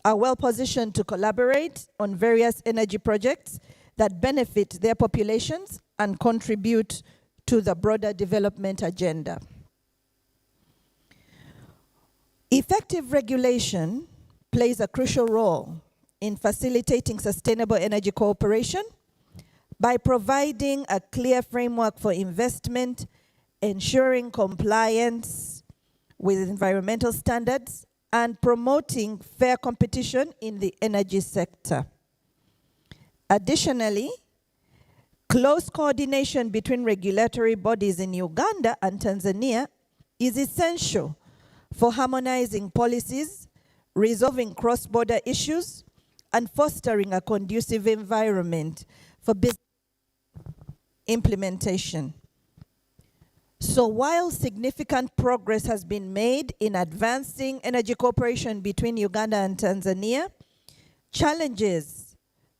are well positioned to collaborate on various energy projects that benefit their populations and contribute to the broader development agenda. Effective regulation plays a crucial role in facilitating sustainable energy cooperation by providing a clear framework for investment, ensuring compliance with environmental standards, and promoting fair competition in the energy sector. Additionally, close coordination between regulatory bodies in Uganda and Tanzania is essential for harmonizing policies, resolving cross-border issues, and fostering a conducive environment for business implementation. So while significant progress has been made in advancing energy cooperation between Uganda and Tanzania, challenges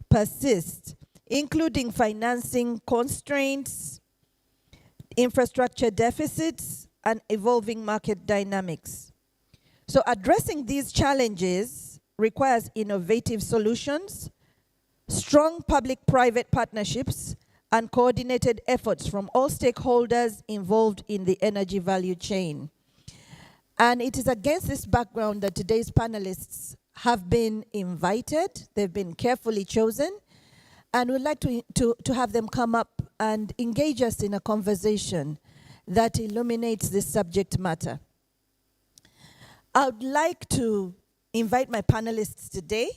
persist, including financing constraints, infrastructure deficits, and evolving market dynamics. So addressing these challenges requires innovative solutions, strong public-private partnerships, and coordinated efforts from all stakeholders involved in the energy value chain. And it is against this background that today's panelists have been invited. They've been carefully chosen, and we'd like to have them come up and engage us in a conversation that illuminates this subject matter. I would like to invite my panelists today,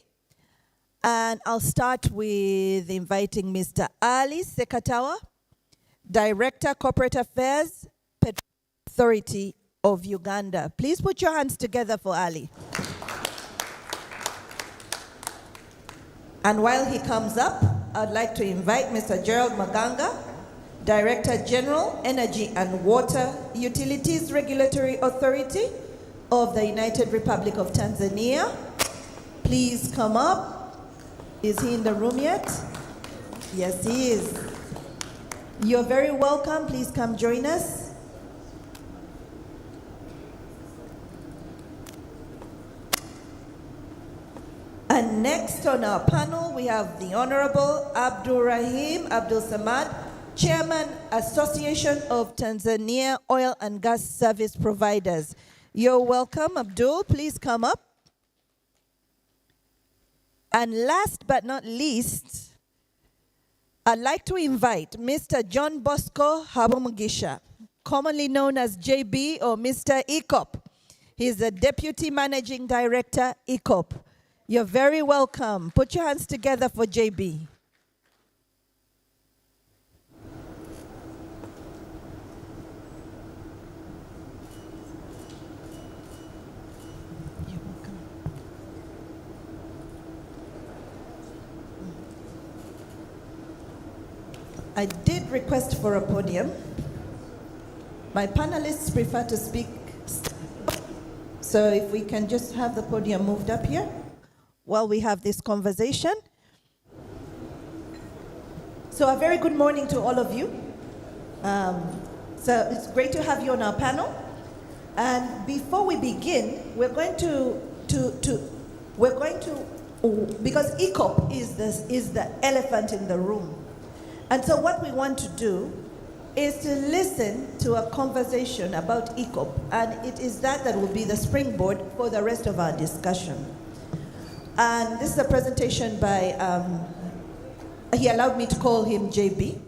and I'll start with inviting Mr. Ali Sekatawa, Director, Corporate Affairs, Petroleum Authority of Uganda. Please put your hands together for Ali. And while he comes up, I'd like to invite Mr. Gerald Maganga, Director General, Energy and Water Utilities Regulatory Authority of the United Republic of Tanzania. Please come up. Is he in the room yet? Yes, he is. You're very welcome. Please come join us. And next on our panel, we have the Honorable Abdul Rahim Abdul Samad, Chairman, Association of Tanzania Oil and Gas Service Providers. You're welcome, Abdul. Please come up. And last but not least, I'd like to invite Mr. John Bosco Habumugisha, commonly known as JB or Mr. ECOP. He's the Deputy Managing Director, ECOP. You're very welcome. Put your hands together for JB. I did request for a podium. My panelists prefer to speak, so if we can just have the podium moved up here while we have this conversation. So a very good morning to all of you. So it's great to have you on our panel. And before we begin, we're going to because ECOP is the elephant in the room. And so what we want to do is to listen to a conversation about ECOP, and it is that will be the springboard for the rest of our discussion. And this is a presentation by, he allowed me to call him JB.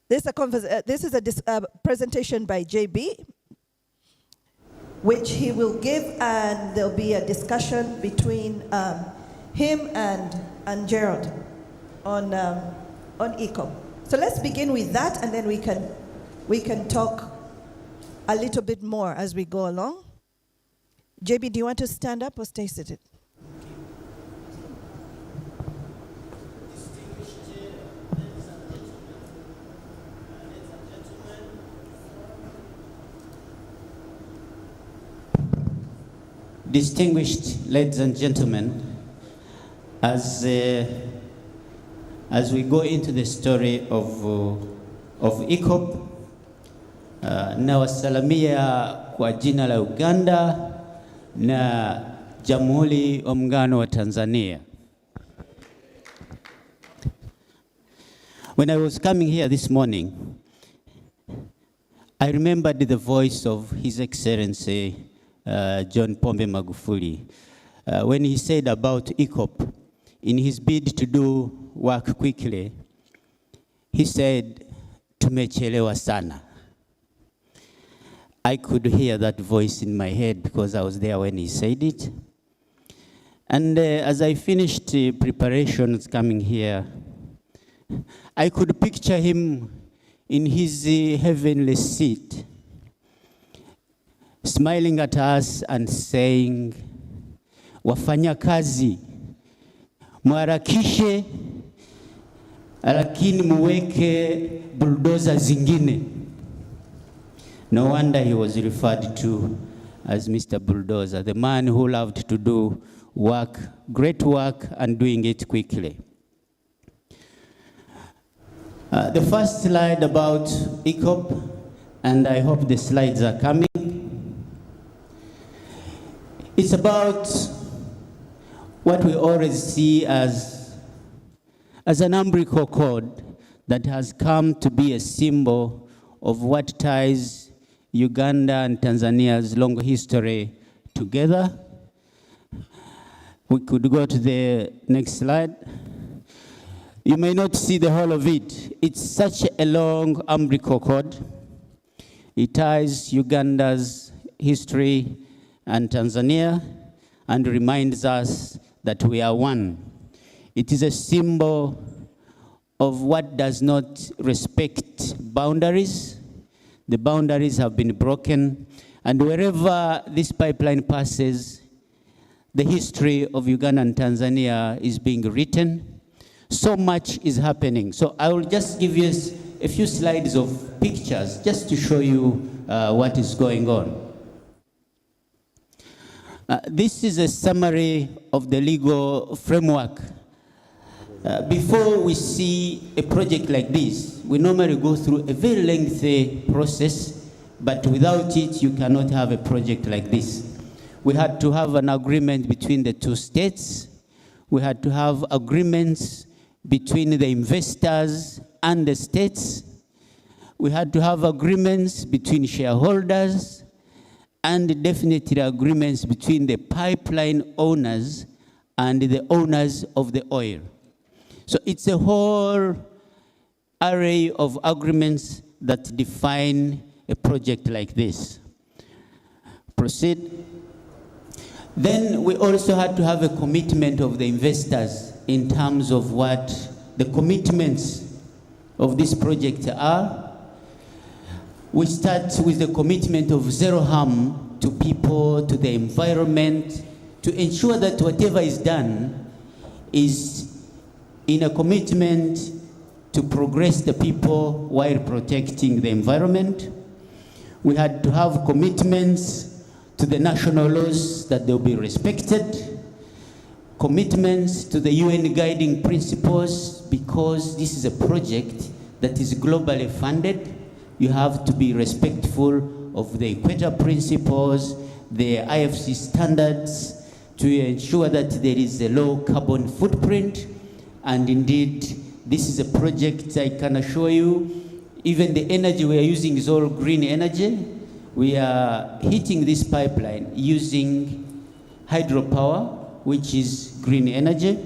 This is a presentation by JB, which he will give, and there'll be a discussion between him and Gerald on ECOP. So let's begin with that, and then we can talk a little bit more as we go along. JB, do you want to stand up or stay seated? Distinguished ladies and gentlemen, as we go into the story of ECOP, nawasalamia kwa jina la Uganda na Jamhuri ya Muungano wa Tanzania. When I was coming here this morning, I remembered the voice of His Excellency John Pombe Magufuli when he said about ECOP, in his bid to do work quickly, he said, "Tumechelewa sana." I could hear that voice in my head because I was there when he said it. And as I finished preparations coming here, I could picture him in his heavenly seat, smiling at us and saying, "Wafanyakazi, mwarakishe, lakini muweke bulldozer zingine." No wonder he was referred to as Mr. Bulldozer, the man who loved to do work, great work, and doing it quickly. The first slide about ECOP, and I hope the slides are coming. It's about what we always see as an umbilical cord that has come to be a symbol of what ties Uganda and Tanzania's long history together. We could go to the next slide. You may not see the whole of it. It's such a long umbilical cord. It ties Uganda's history and Tanzania and reminds us that we are one. It is a symbol of what does not respect boundaries. The boundaries have been broken, and wherever this pipeline passes, the history of Uganda and Tanzania is being written. So much is happening. So I will just give you a few slides of pictures just to show you what is going on. This is a summary of the legal framework. Before we see a project like this, we normally go through a very lengthy process, but without it, you cannot have a project like this. We had to have an agreement between the two states. We had to have agreements between the investors and the states. We had to have agreements between shareholders, and definitely agreements between the pipeline owners and the owners of the oil. So it's a whole array of agreements that define a project like this. Proceed. Then we also had to have a commitment of the investors in terms of what the commitments of this project are. We start with the commitment of zero harm to people, to the environment, to ensure that whatever is done is in a commitment to progress the people while protecting the environment. We had to have commitments to the national laws that they'll be respected, commitments to the UN guiding principles, because this is a project that is globally funded. You have to be respectful of the Equator Principles, the IFC standards, to ensure that there is a low carbon footprint. And indeed, this is a project I can assure you, even the energy we are using is all green energy. We are heating this pipeline using hydropower, which is green energy.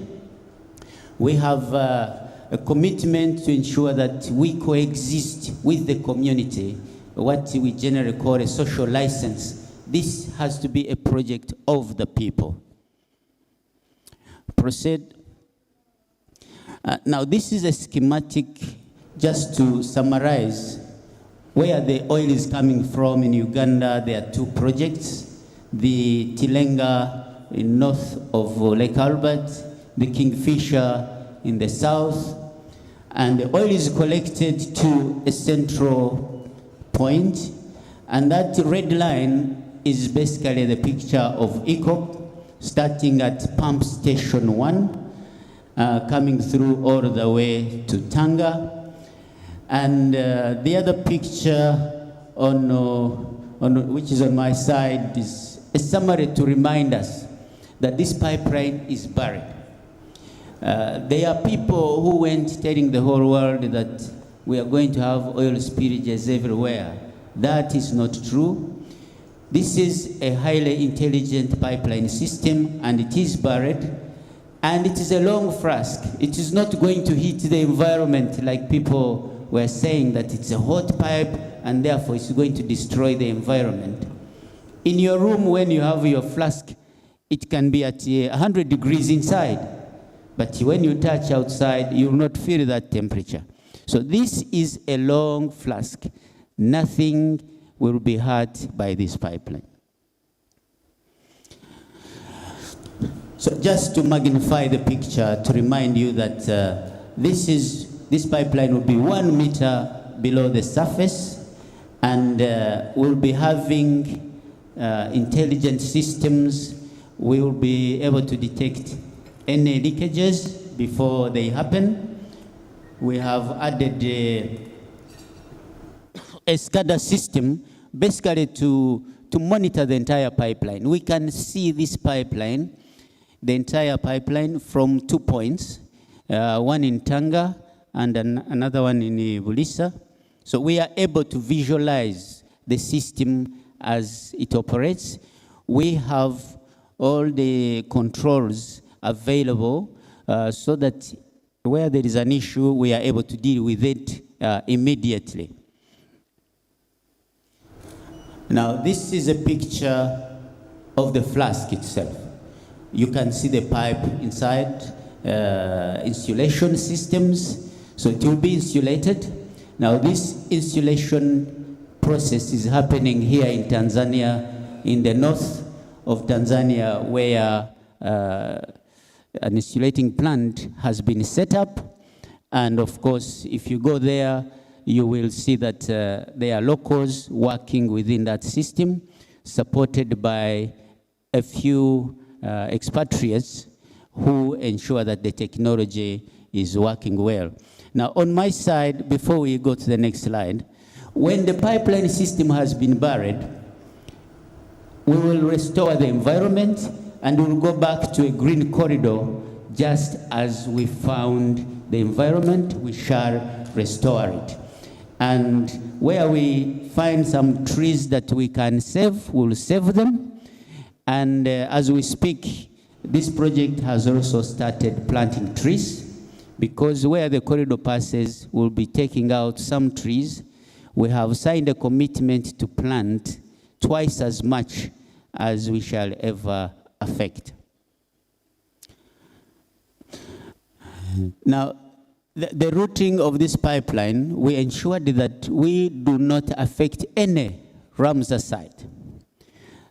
We have a commitment to ensure that we coexist with the community, what we generally call a social license. This has to be a project of the people. Proceed. Now, this is a schematic just to summarize where the oil is coming from in Uganda. There are two projects, the Tilenga in north of Lake Albert, the Kingfisher in the south, and the oil is collected to a central point, and that red line is basically the picture of ECOP, starting at pump station 1, coming through all the way to Tanga. And the other picture on which is on my side is a summary to remind us that this pipeline is buried. There are people who went telling the whole world that we are going to have oil spillages everywhere. That is not true. This is a highly intelligent pipeline system, and it is buried, and it is a long flask. It is not going to hit the environment like people were saying that it's a hot pipe and therefore it's going to destroy the environment. In your room, when you have your flask, it can be at 100 degrees inside. But when you touch outside, you will not feel that temperature. So this is a long flask. Nothing will be hurt by this pipeline. So just to magnify the picture, to remind you that this pipeline will be 1 meter below the surface, and we'll be having intelligent systems. We will be able to detect any leakages before they happen. We have added a SCADA system basically to monitor the entire pipeline. We can see this pipeline, the entire pipeline, from 2 points, one in Tanga and another one in Bulisa. So we are able to visualize the system as it operates. We have all the controls available so that where there is an issue, we are able to deal with it immediately. Now, this is a picture of the flask itself. You can see the pipe inside, insulation systems, so it will be insulated. Now, this insulation process is happening here in Tanzania, in the north of Tanzania, where an insulating plant has been set up. And of course, if you go there, you will see that there are locals working within that system, supported by a few expatriates who ensure that the technology is working well. Now, on my side, before we go to the next slide, when the pipeline system has been buried, we will restore the environment and we'll go back to a green corridor. Just as we found the environment, we shall restore it. And where we find some trees that we can save, we'll save them. And as we speak, this project has also started planting trees, because where the corridor passes, we'll be taking out some trees. We have signed a commitment to plant twice as much as we shall ever affect. Now, the routing of this pipeline, we ensured that we do not affect any Ramsar site.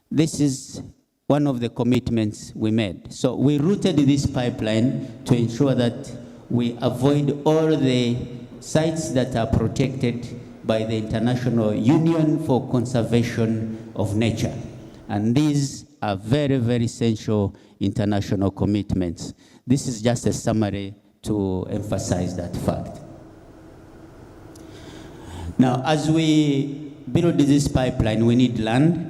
This is one of the commitments we made. So we routed this pipeline to ensure that we avoid all the sites that are protected by the International Union for Conservation of Nature. And these are very, very essential international commitments. This is just a summary to emphasize that fact. Now, as we build this pipeline, we need land.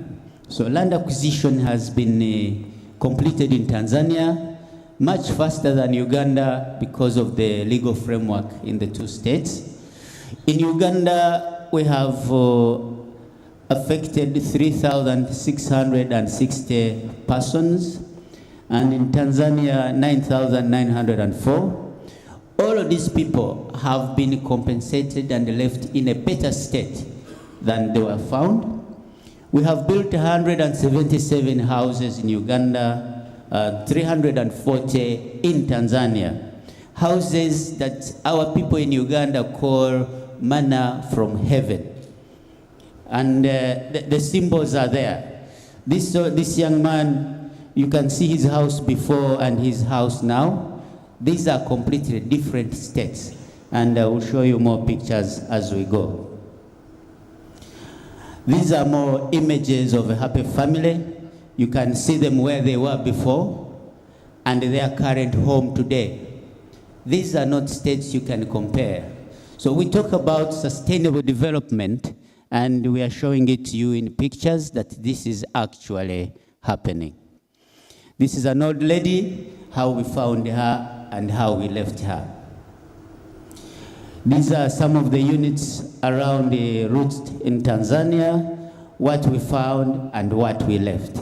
So land acquisition has been completed in Tanzania much faster than Uganda because of the legal framework in the two states. In Uganda, we have affected 3,660 persons, and in Tanzania, 9,904. All of these people have been compensated and left in a better state than they were found. We have built 177 houses in Uganda, 340 in Tanzania. Houses that our people in Uganda call manna from heaven. And the symbols are there. This young man, you can see his house before and his house now. These are completely different states. And I will show you more pictures as we go. These are more images of a happy family. You can see them where they were before and their current home today. These are not states you can compare. So we talk about sustainable development, and we are showing it to you in pictures that this is actually happening. This is an old lady, how we found her and how we left her. These are some of the units around the routes in Tanzania, what we found and what we left.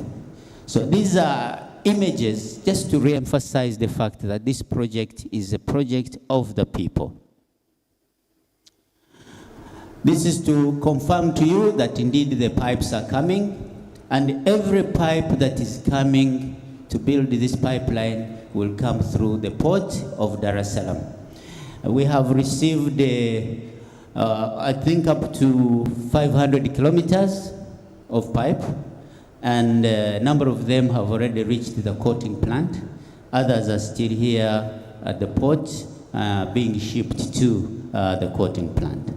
So these are images just to re-emphasize the fact that this project is a project of the people. This is to confirm to you that indeed the pipes are coming, and every pipe that is coming to build this pipeline will come through the port of Dar es Salaam. We have received, I think, up to 500 kilometers of pipe, and a number of them have already reached the coating plant. Others are still here at the port, being shipped to the coating plant.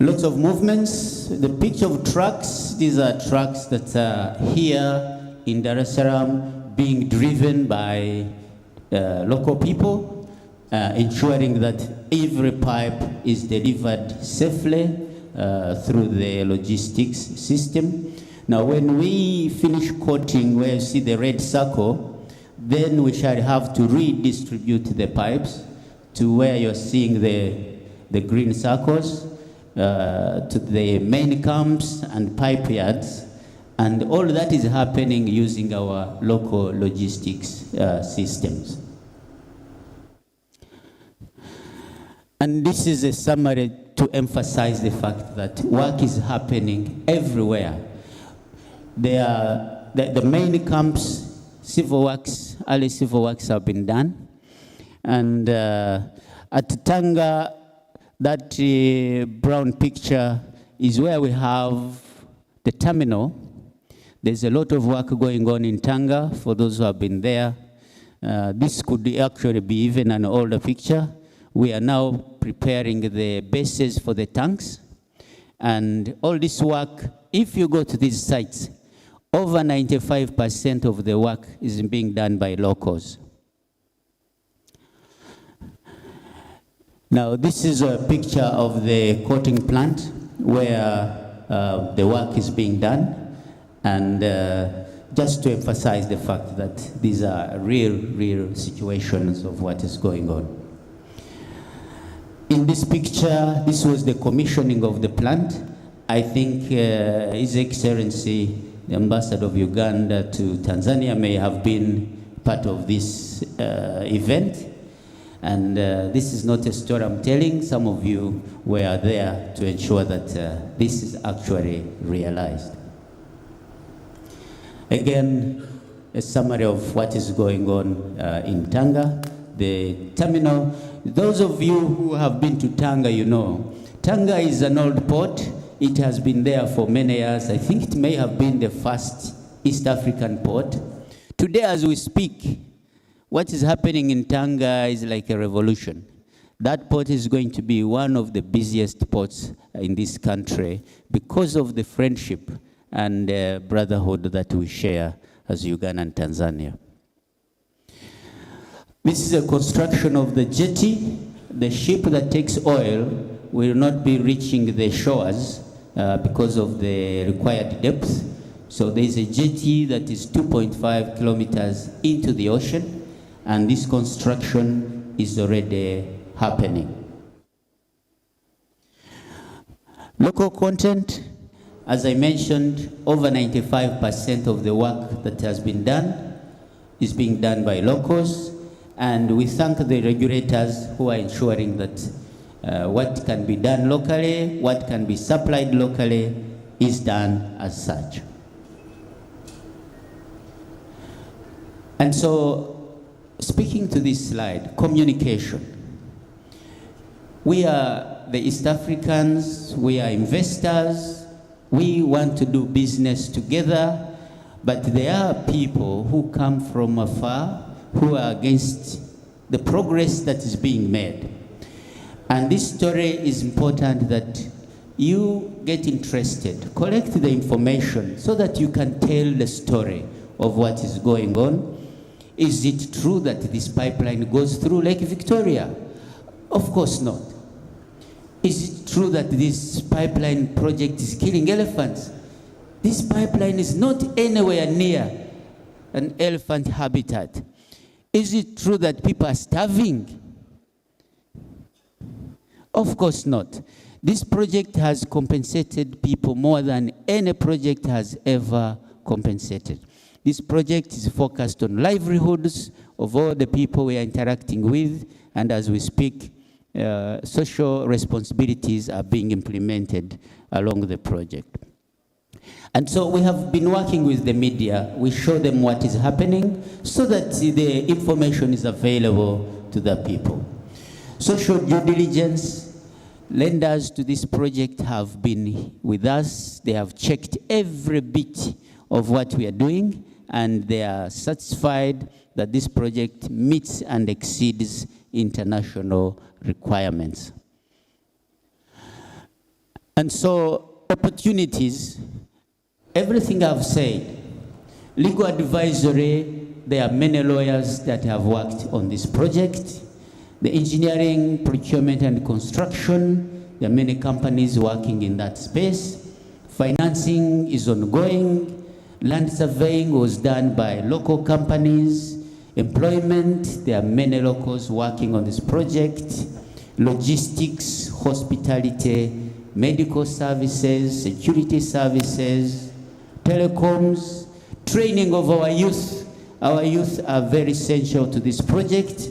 Lots of movements. The picture of trucks, these are trucks that are here in Dar es Salaam being driven by local people, ensuring that every pipe is delivered safely through the logistics system. Now, when we finish coating, where you see the red circle, then we shall have to redistribute the pipes to where you're seeing the green circles, to the main camps and pipe yards. And all that is happening using our local logistics systems. And this is a summary to emphasize the fact that work is happening everywhere. The main camps, civil works, early civil works have been done. And at Tanga, that brown picture is where we have the terminal. There's a lot of work going on in Tanga for those who have been there. This could actually be even an older picture We are now preparing the bases for the tanks. And all this work, if you go to these sites, over 95% of the work is being done by locals. Now, this is a picture of the coating plant where the work is being done. And just to emphasize the fact that these are real situations of what is going on. In this picture, this was the commissioning of the plant. I think His Excellency, the Ambassador of Uganda to Tanzania, may have been part of this event. And this is not a story I'm telling. Some of you were there to ensure that this is actually realized. Again, a summary of what is going on in Tanga. The terminal, those of you who have been to Tanga, you know, Tanga is an old port. It has been there for many years. I think it may have been the first East African port. Today, as we speak, what is happening in Tanga is like a revolution. That port is going to be one of the busiest ports in this country because of the friendship and brotherhood that we share as Uganda and Tanzania. This is a construction of the jetty. The ship that takes oil will not be reaching the shores because of the required depth. So there is a jetty that is 2.5 kilometers into the ocean, and this construction is already happening. Local content, as I mentioned, over 95% of the work that has been done is being done by locals, and we thank the regulators who are ensuring that what can be done locally, what can be supplied locally, is done as such. And so, speaking to this slide, communication. We are the East Africans, we are investors, we want to do business together, but there are people who come from afar who are against the progress that is being made. And this story is important that you get interested, collect the information so that you can tell the story of what is going on. Is it true that this pipeline goes through Lake Victoria? Of course not. Is it true that this pipeline project is killing elephants? This pipeline is not anywhere near an elephant habitat. Is it true that people are starving? Of course not. This project has compensated people more than any project has ever compensated. This project is focused on livelihoods of all the people we are interacting with, and as we speak, social responsibilities are being implemented along the project. And so we have been working with the media. We show them what is happening so that the information is available to the people. Social due diligence, lenders to this project have been with us. They have checked every bit of what we are doing, and they are satisfied that this project meets and exceeds international requirements. And so, opportunities, everything I've said, legal advisory, there are many lawyers that have worked on this project. The engineering, procurement, and construction, there are many companies working in that space. Financing is ongoing. Land surveying was done by local companies. Employment, there are many locals working on this project. Logistics, hospitality, medical services, security services, telecoms, training of our youth. Our youth are very essential to this project.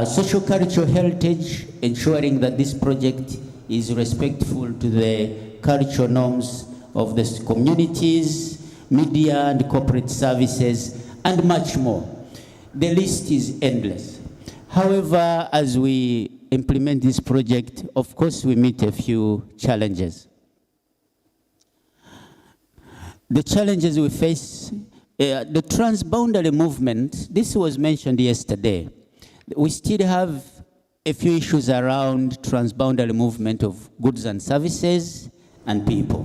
Social cultural heritage, ensuring that this project is respectful to the cultural norms of the communities, media and corporate services, and much more. The list is endless. However, as we implement this project, of course, we meet a few challenges. The challenges we face, the transboundary movement, this was mentioned yesterday. We still have a few issues around transboundary movement of goods and services and people.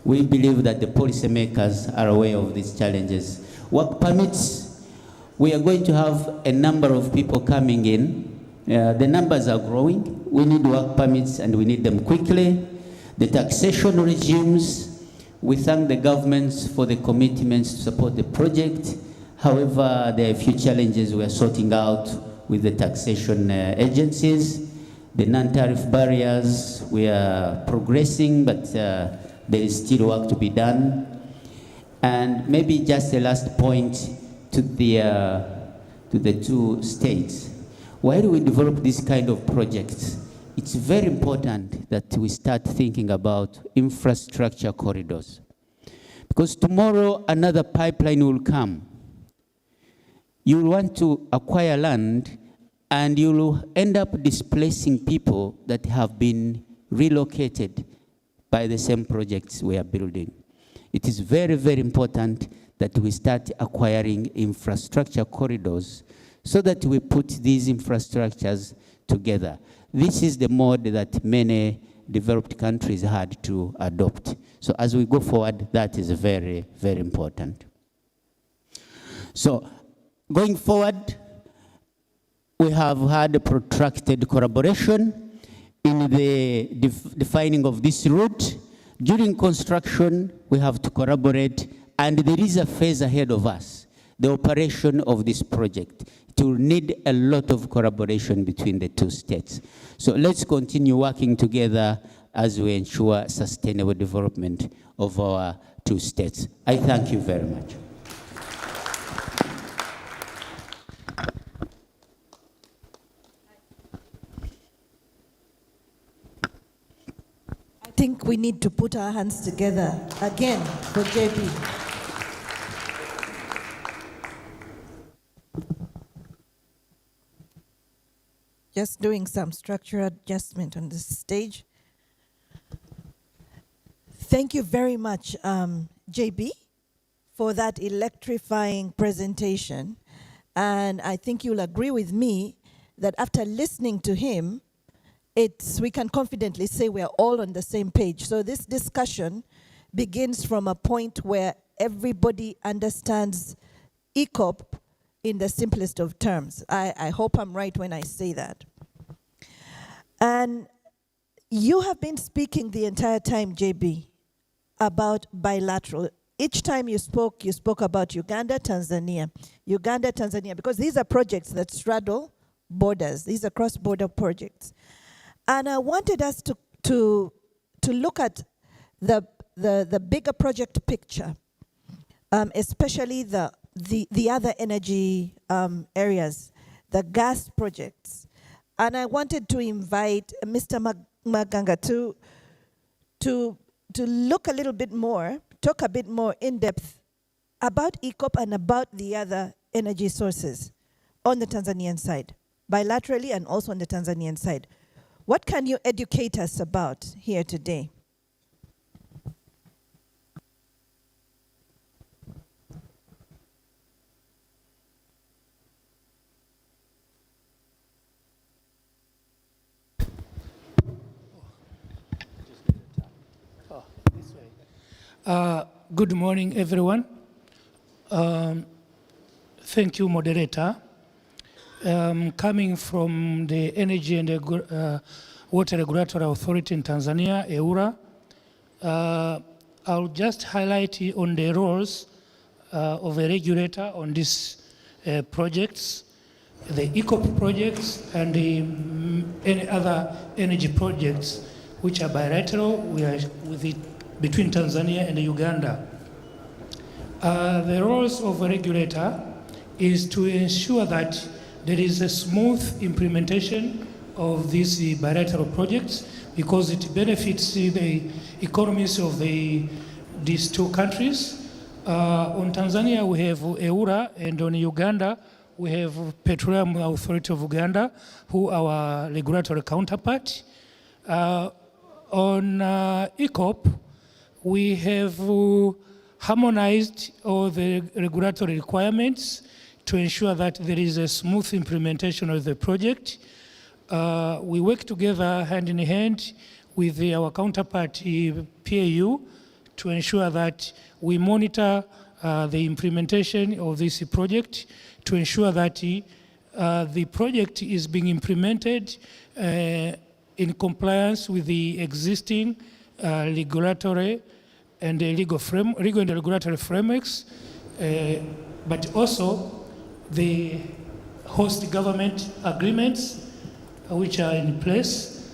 We believe that the policymakers are aware of these challenges. Work permits, we are going to have a number of people coming in. The numbers are growing. We need work permits and we need them quickly. The taxation regimes, we thank the governments for the commitments to support the project. However, there are a few challenges we are sorting out with the taxation agencies. The non-tariff barriers, we are progressing, but there is still work to be done. And maybe just a last point to the two states. Why do we develop this kind of projects? It's very important that we start thinking about infrastructure corridors. Because tomorrow another pipeline will come. You will want to acquire land and you will end up displacing people that have been relocated by the same projects we are building. It is very, very important that we start acquiring infrastructure corridors so that we put these infrastructures together. This is the mode that many developed countries had to adopt. So as we go forward, that is very, very important. So going forward, we have had a protracted collaboration in the defining of this route. During construction, we have to collaborate, and there is a phase ahead of us, the operation of this project. It will need a lot of collaboration between the two states. So let's continue working together as we ensure sustainable development of our two states. I thank you very much. I think we need to put our hands together again for JB. Just doing some structural adjustment on the stage. Thank you very much, JB, for that electrifying presentation. And I think you'll agree with me that after listening to him, we can confidently say we're all on the same page. So this discussion begins from a point where everybody understands ECOP in the simplest of terms. I hope I'm right when I say that. And you have been speaking the entire time, JB, about bilateral. Each time you spoke about Uganda, Tanzania, because these are projects that straddle borders. These are cross-border projects. And I wanted us to look at the bigger project picture, especially the other energy areas, the gas projects. And I wanted to invite Mr. Maganga to look a little bit more, talk a bit more in depth about ECOP and about the other energy sources on the Tanzanian side, bilaterally and also on the Tanzanian side. What can you educate us about here today? Good morning, everyone. Thank you, moderator. Coming from the Energy and Water Regulatory Authority in Tanzania, EWURA, I'll just highlight on the roles of a regulator on these projects, the ECOP projects and any other energy projects which are bilateral between Tanzania and Uganda. The roles of a regulator is to ensure that there is a smooth implementation of these bilateral projects because it benefits the economies of these two countries. On Tanzania, we have EWURA, and on Uganda, we have Petroleum Authority of Uganda, who are our regulatory counterpart. On ECOP, we have harmonized all the regulatory requirements to ensure that there is a smooth implementation of the project. We work together hand in hand with our counterpart PAU to ensure that we monitor the implementation of this project, to ensure that the project is being implemented in compliance with the existing regulatory and legal and regulatory frameworks, but also the host government agreements which are in place.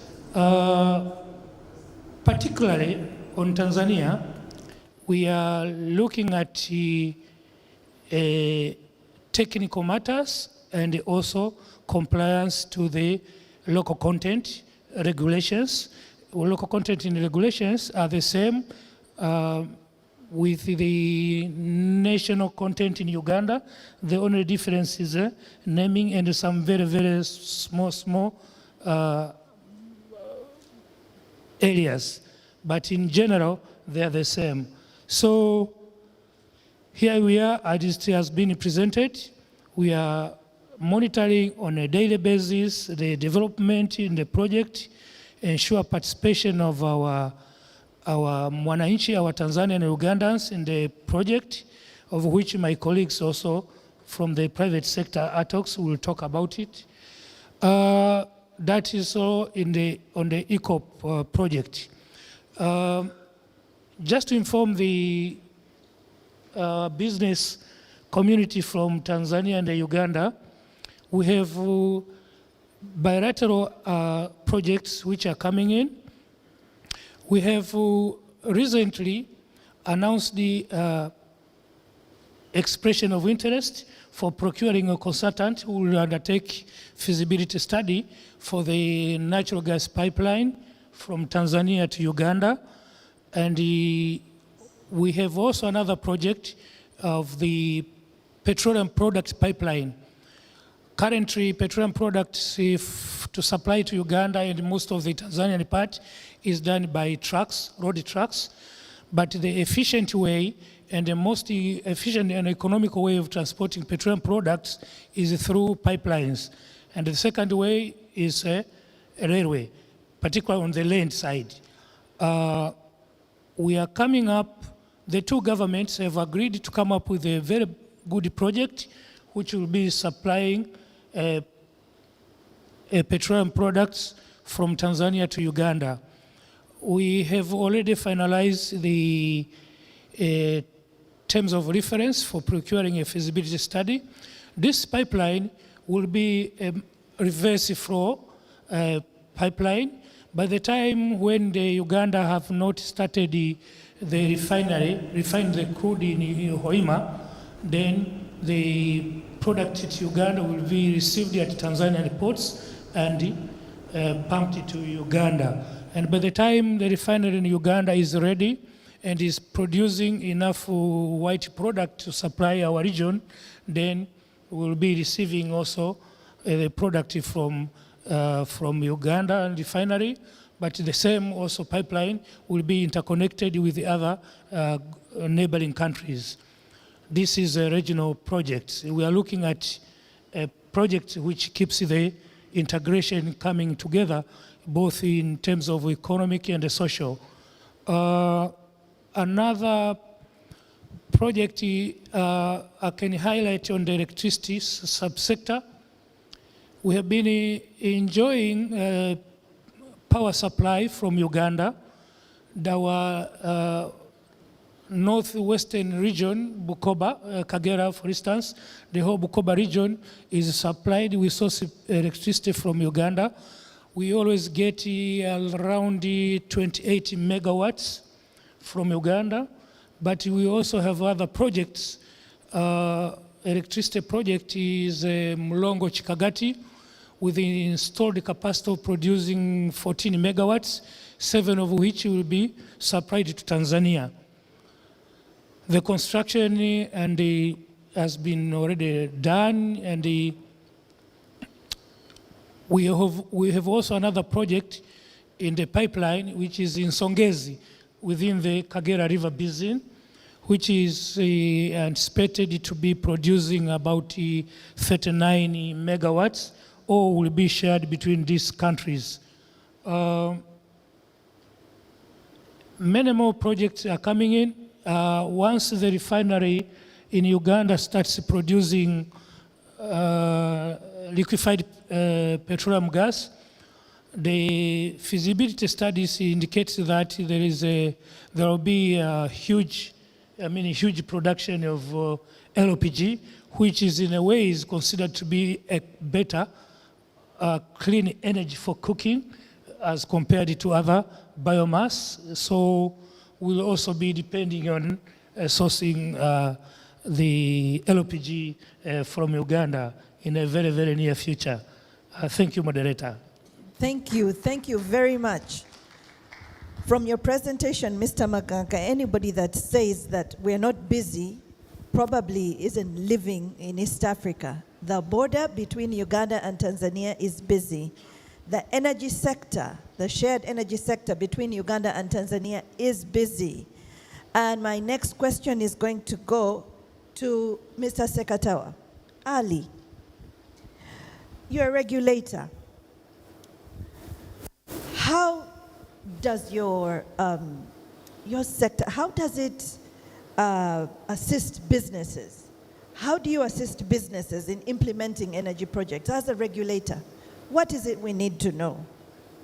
Particularly on Tanzania, we are looking at technical matters and also compliance to the local content regulations. Local content and regulations are the same with the national content in Uganda. The only difference is naming and some very, very small areas. But in general, they are the same. So here we are, as it has been presented. We are monitoring on a daily basis the development in the project, ensure participation of our mwananchi, our Tanzanian and Ugandans in the project, of which my colleagues also from the private sector, ATOX, will talk about it. That is all on the ECOP project. Just to inform the business community from Tanzania and Uganda, we have bilateral projects which are coming in. We have recently announced the expression of interest for procuring a consultant who will undertake feasibility study for the natural gas pipeline from Tanzania to Uganda. And we have also another project of the petroleum product pipeline. Currently, petroleum products to supply to Uganda and most of the Tanzanian part is done by trucks, road trucks. But the efficient way and the most efficient and economical way of transporting petroleum products is through pipelines. And the second way is a railway, particularly on the land side. We are coming up, the two governments have agreed to come up with a very good project which will be supplying petroleum products from Tanzania to Uganda. We have already finalized the terms of reference for procuring a feasibility study. This pipeline will be a reverse flow pipeline. By the time when the Uganda have not started the refinery, refine the crude in Hoima, then the product to Uganda will be received at Tanzanian ports and pumped to Uganda. And by the time the refinery in Uganda is ready and is producing enough white product to supply our region, then we'll be receiving also the product from Uganda refinery, but the same also pipeline will be interconnected with the other neighboring countries. This is a regional project. We are looking at a project which keeps the integration coming together, both in terms of economic and social. Another project I can highlight on the electricity subsector. We have been enjoying power supply from Uganda. Our northwestern region, Bukoba, Kagera, for instance, the whole Bukoba region is supplied with source electricity from Uganda. We always get around 28 megawatts from Uganda, but we also have other projects. Electricity project is Mlongo Chikagati, with the installed capacity of producing 14 megawatts, 7 of which will be supplied to Tanzania. The construction has been already done, and we have also another project in the pipeline, which is in Songezi, within the Kagera River Basin, which is anticipated to be producing about 39 megawatts or will be shared between these countries. Many more projects are coming in. Once the refinery in Uganda starts producing liquefied petroleum gas, the feasibility studies indicate that there will be a huge production of LPG, which is in a way is considered to be a better clean energy for cooking as compared to other biomass. So we'll also be depending on sourcing the LPG from Uganda in a very, very near future. Thank you, moderator. Thank you very much. From your presentation, Mr. Maganga, anybody that says that we're not busy probably isn't living in East Africa. The border between Uganda and Tanzania is busy. The energy sector, the shared energy sector between Uganda and Tanzania is busy. And my next question is going to go to Mr. Sekatawa. Ali, you're a regulator. How does your sector, how does it assist businesses? How do you assist businesses in implementing energy projects as a regulator? What is it we need to know?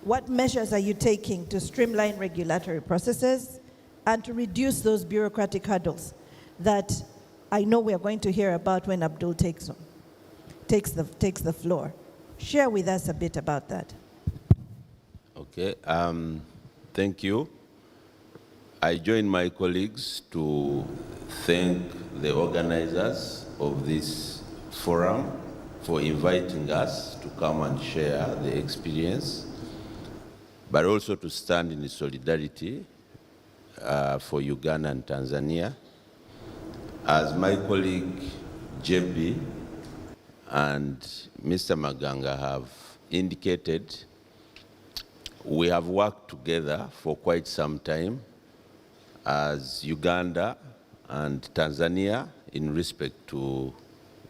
What measures are you taking to streamline regulatory processes and to reduce those bureaucratic hurdles that I know we are going to hear about when Abdul takes the floor? Share with us a bit about that. Okay, thank you. I join my colleagues to thank the organizers of this forum for inviting us to come and share the experience, but also to stand in solidarity for Uganda and Tanzania. As my colleague JB and Mr. Maganga have indicated, we have worked together for quite some time as Uganda and Tanzania in respect to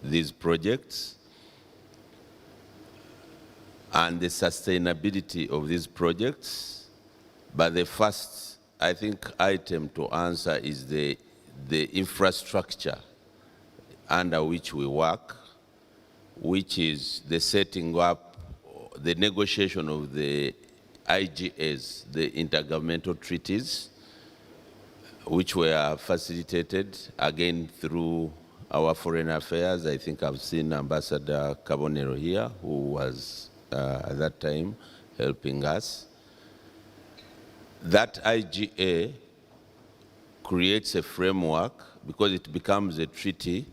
these projects and the sustainability of these projects. But the first, I think, item to answer is the infrastructure under which we work, which is the setting up, the negotiation of the IGAs, the intergovernmental treaties, which were facilitated again through our foreign affairs. I think I've seen Ambassador Cabonero here, who was at that time helping us. That IGA creates a framework because it becomes a treaty,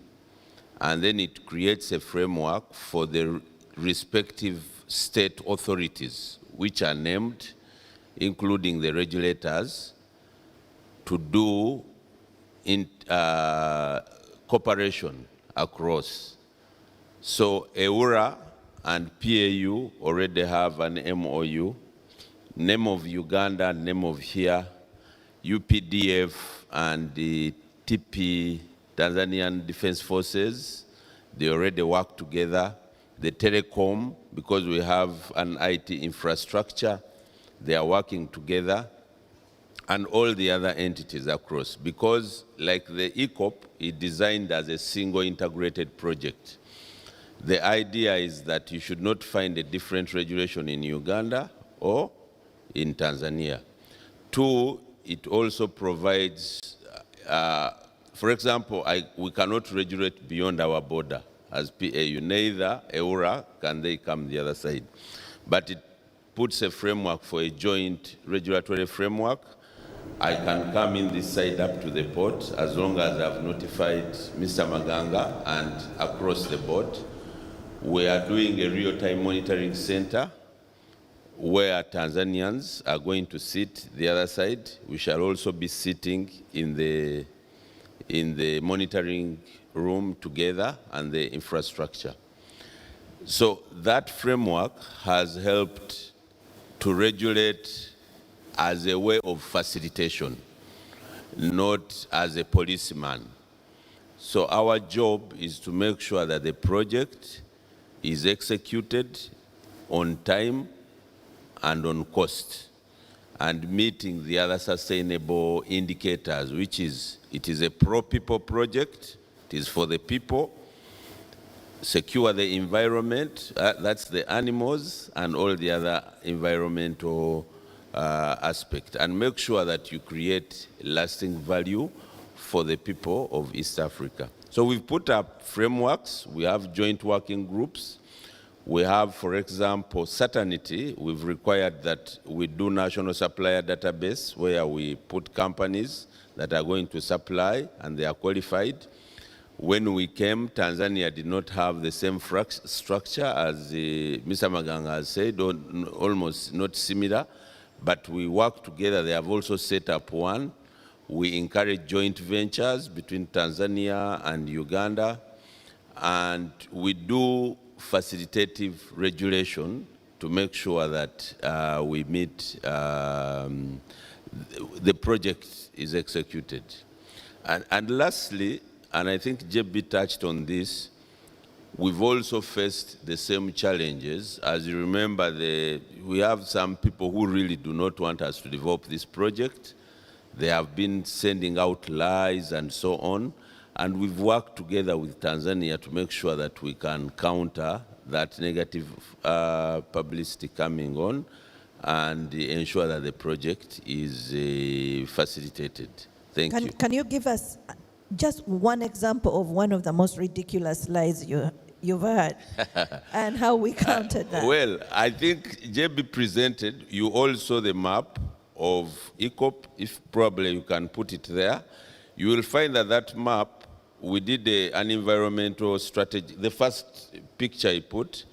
and then it creates a framework for the respective state authorities, which are named, including the regulators, to do cooperation across. So EURA and PAU already have an MOU, name of Uganda, name of here, UPDF and the TP, Tanzanian Defense Forces, they already work together. The telecom, because we have an IT infrastructure, they are working together, and all the other entities across. Because like the ECOP, it's designed as a single integrated project. The idea is that you should not find a different regulation in Uganda or in Tanzania. Two, it also provides, for example, we cannot regulate beyond our border as PAU, neither EURA can they come the other side. But it puts a framework for a joint regulatory framework. I can come in this side up to the port as long as I've notified Mr. Maganga and across the board. We are doing a real-time monitoring center where Tanzanians are going to sit the other side. We shall also be sitting in the monitoring room together and the infrastructure. So that framework has helped to regulate as a way of facilitation, not as a policeman. So our job is to make sure that the project is executed on time and on cost, and meeting the other sustainable indicators, which is, it is a pro-people project, it is for the people, secure the environment, that's the animals and all the other environmental aspect, and make sure that you create lasting value for the people of East Africa. So we've put up frameworks, we have joint working groups, we have, for example, certainty. We've required that we do national supplier database where we put companies that are going to supply and they are qualified. When we came, Tanzania did not have the same structure as Mr. Maganga has said, or almost not similar, but we work together. They have also set up one. We encourage joint ventures between Tanzania and Uganda, and we do facilitative regulation to make sure that we meet, the project is executed. And lastly, and I think JB touched on this, we've also faced the same challenges. As you remember, we have some people who really do not want us to develop this project. They have been sending out lies and so on. And we've worked together with Tanzania to make sure that we can counter that negative publicity coming on and ensure that the project is facilitated. Thank you. Can you give us just one example of one of the most ridiculous lies you've heard and how we countered that? Well, I think JB presented, you all saw the map of ECOP, if probably you can put it there. You will find that that map, we did an environmental strategy. The first picture I put,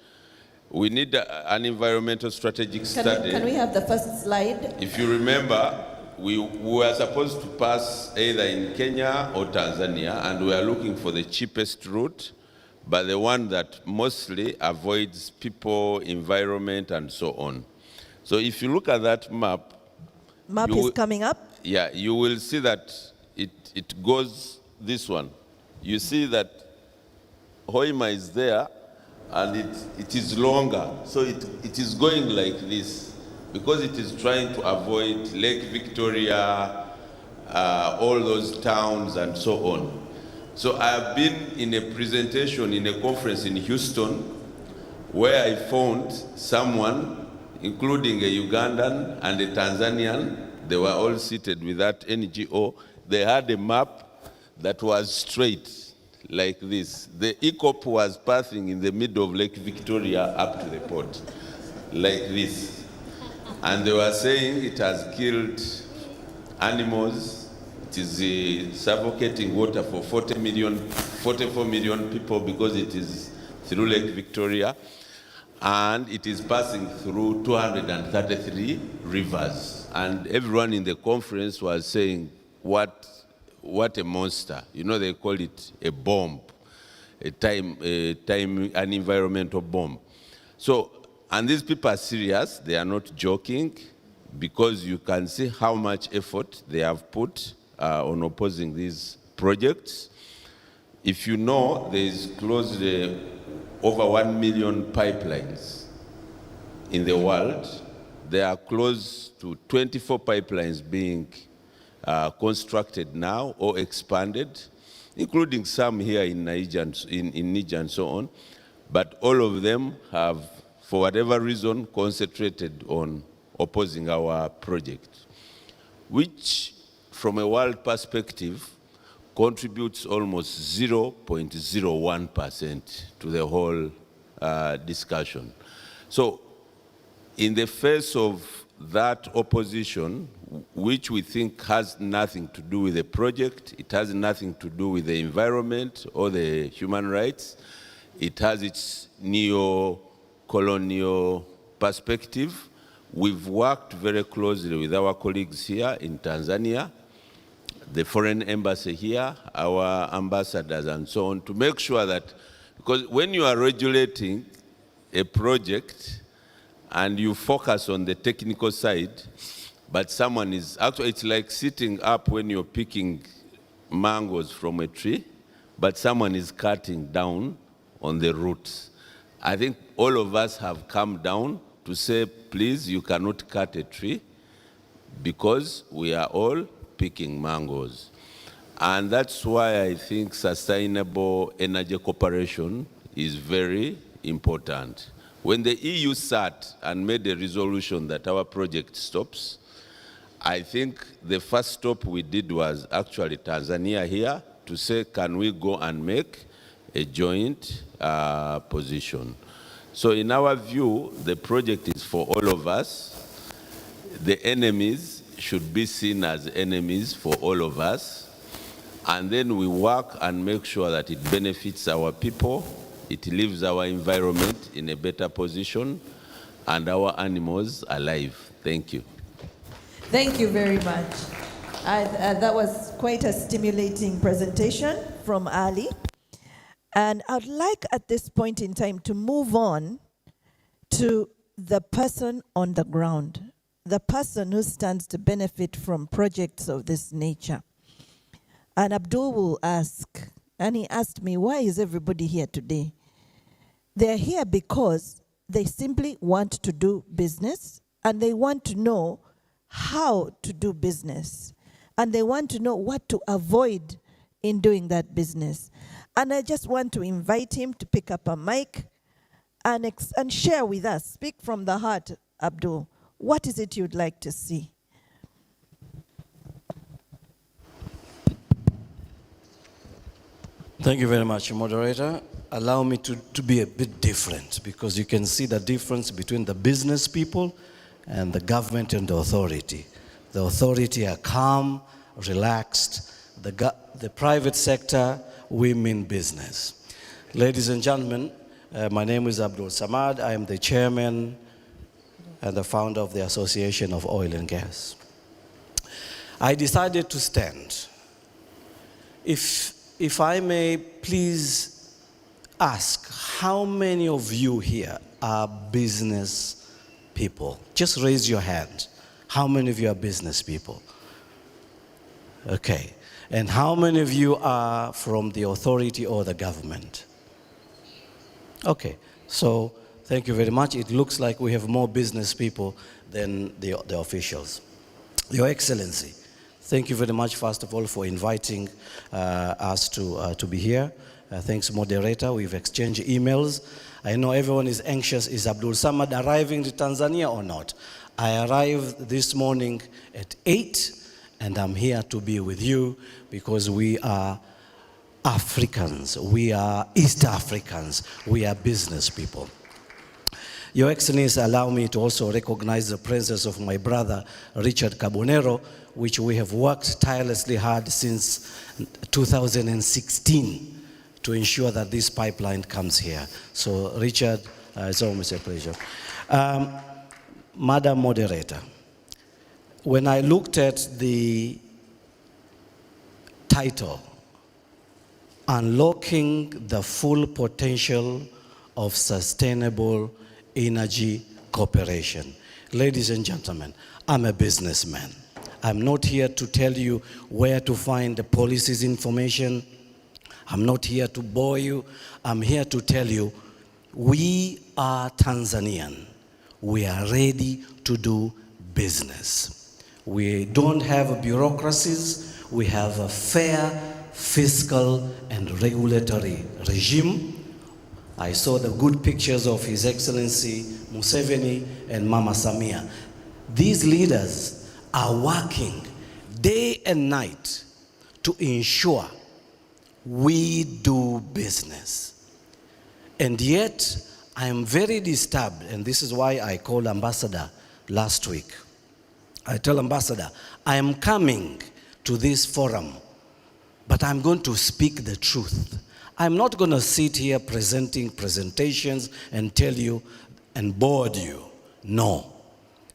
we need an environmental strategic study. Can we have the first slide? If you remember, we were supposed to pass either in Kenya or Tanzania, and we are looking for the cheapest route, but the one that mostly avoids people, environment, and so on. So if you look at that map, is coming up? Yeah, you will see that it goes this one. You see that Hoima is there, and it is longer. So it is going like this, because it is trying to avoid Lake Victoria, all those towns and so on. So I have been in a presentation in a conference in Houston where I found someone, including a Ugandan and a Tanzanian, they were all seated with that NGO. They had a map that was straight like this. The ECOP was passing in the middle of Lake Victoria up to the port, like this. And they were saying it has killed animals, it is suffocating water for 44 million people because it is through Lake Victoria, and it is passing through 233 rivers. And everyone in the conference was saying, what a monster. You know, they call it a bomb, an environmental bomb. So, and these people are serious, they are not joking, because you can see how much effort they have put on opposing these projects. If you know, there is close to over 1 million pipelines in the world. There are close to 24 pipelines being constructed now or expanded, including some here in Niger and so on. But all of them have, for whatever reason, concentrated on opposing our project, which, from a world perspective, contributes almost 0.01% to the whole discussion. So, in the face of that opposition, which we think has nothing to do with the project, it has nothing to do with the environment or the human rights, it has its neo-colonial perspective. We've worked very closely with our colleagues here in Tanzania, the foreign embassy here, our ambassadors and so on, to make sure that, because when you are regulating a project and you focus on the technical side, but someone is, actually it's like sitting up when you're picking mangoes from a tree, but someone is cutting down on the roots. I think all of us have come down to say, please, you cannot cut a tree because we are all picking mangoes. And that's why I think sustainable energy cooperation is very important. When the EU sat and made a resolution that our project stops, I think the first stop we did was actually Tanzania here to say, can we go and make a joint position? So in our view, the project is for all of us. The enemies should be seen as enemies for all of us. And then we work and make sure that it benefits our people, it leaves our environment in a better position, and our animals alive. Thank you. Thank you very much. That was quite a stimulating presentation from Ali. And I'd like at this point in time to move on to the person on the ground, the person who stands to benefit from projects of this nature. And Abdul will ask, and he asked me, why is everybody here today? They're here because they simply want to do business, and they want to know how to do business, and they want to know what to avoid in doing that business. And I just want to invite him to pick up a mic and share with us. Speak from the heart, Abdul. What is it you'd like to see? Thank you very much, moderator. Allow me to be a bit different, because you can see the difference between the business people and the government and the authority. The authority are calm, relaxed. The private sector, we mean business. Ladies and gentlemen, my name is Abdul Samad. I am the chairman and the founder of the Association of Oil and Gas. I decided to stand. If I may please ask, how many of you here are business people? Just raise your hand. How many of you are business people? Okay. And how many of you are from the authority or the government? Okay. So thank you very much. It looks like we have more business people than the officials. Your Excellency, thank you very much, first of all, for inviting us to be here. Thanks, moderator. We've exchanged emails. I know everyone is anxious. Is Abdul Samad arriving to Tanzania or not? I arrived this morning at 8, and I'm here to be with you because we are Africans. We are East Africans. We are business people. Your Excellency, allow me to also recognize the presence of my brother, Richard Cabonero, which we have worked tirelessly hard since 2016 to ensure that this pipeline comes here. So, Richard, it's always a pleasure. Madam Moderator, when I looked at the title, Unlocking the Full Potential of Sustainable Energy Cooperation. Ladies and gentlemen, I'm a businessman. I'm not here to tell you where to find the policies information. I'm not here to bore you. I'm here to tell you, we are Tanzanian. We are ready to do business. We don't have bureaucracies. We have a fair fiscal and regulatory regime. I saw the good pictures of His Excellency Museveni and Mama Samia. These leaders are working day and night to ensure we do business. And yet, I am very disturbed, and this is why I called Ambassador last week. I tell Ambassador, I am coming to this forum, but I'm going to speak the truth. I'm not going to sit here presenting presentations and tell you and bore you. No.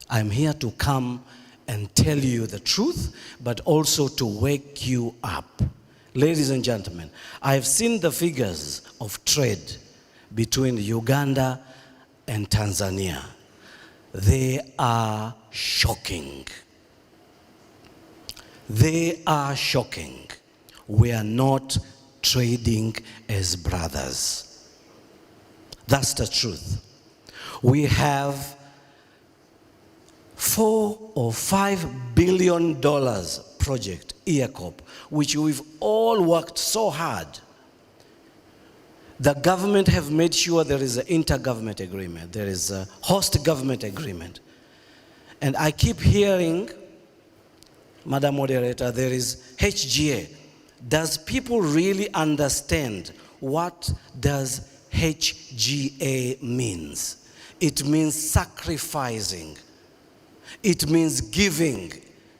I'm here to come and tell you the truth, but also to wake you up. Ladies and gentlemen, I've seen the figures of trade between Uganda and Tanzania. They are shocking. They are shocking. We are not trading as brothers. That's the truth. We have $4 or $5 billion project, EACOP, which we've all worked so hard. The government have made sure there is an intergovernment agreement, there is a host government agreement. And I keep hearing, Madam Moderator, there is HGA. Does people really understand what does HGA means? It means sacrificing. It means giving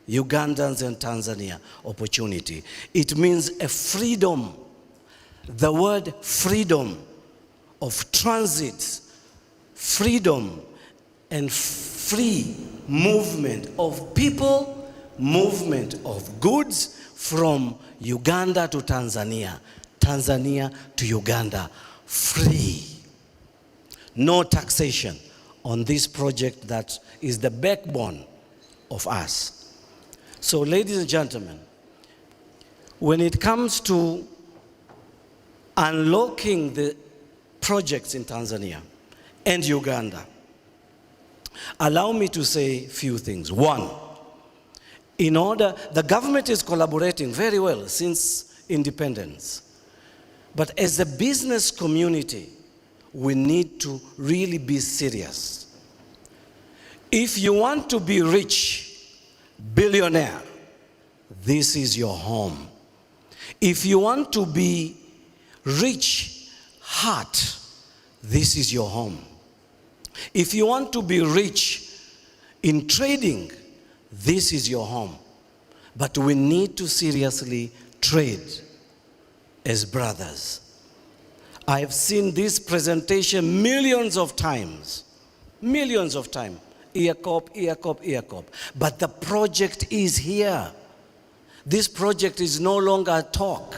Ugandans and Tanzania opportunity. It means a freedom. The word freedom of transit, freedom and free movement of people, movement of goods from Uganda to Tanzania, Tanzania to Uganda, free. No taxation on this project that is the backbone of us. So, ladies and gentlemen, when it comes to unlocking the projects in Tanzania and Uganda, allow me to say a few things. One, the government is collaborating very well since independence. But as a business community, we need to really be serious. If you want to be rich, billionaire, this is your home. If you want to be rich, heart, this is your home. If you want to be rich in trading, this is your home. But we need to seriously trade as brothers. I have seen this presentation millions of times. EACOP, EACOP, EACOP. But the project is here. This project is no longer a talk.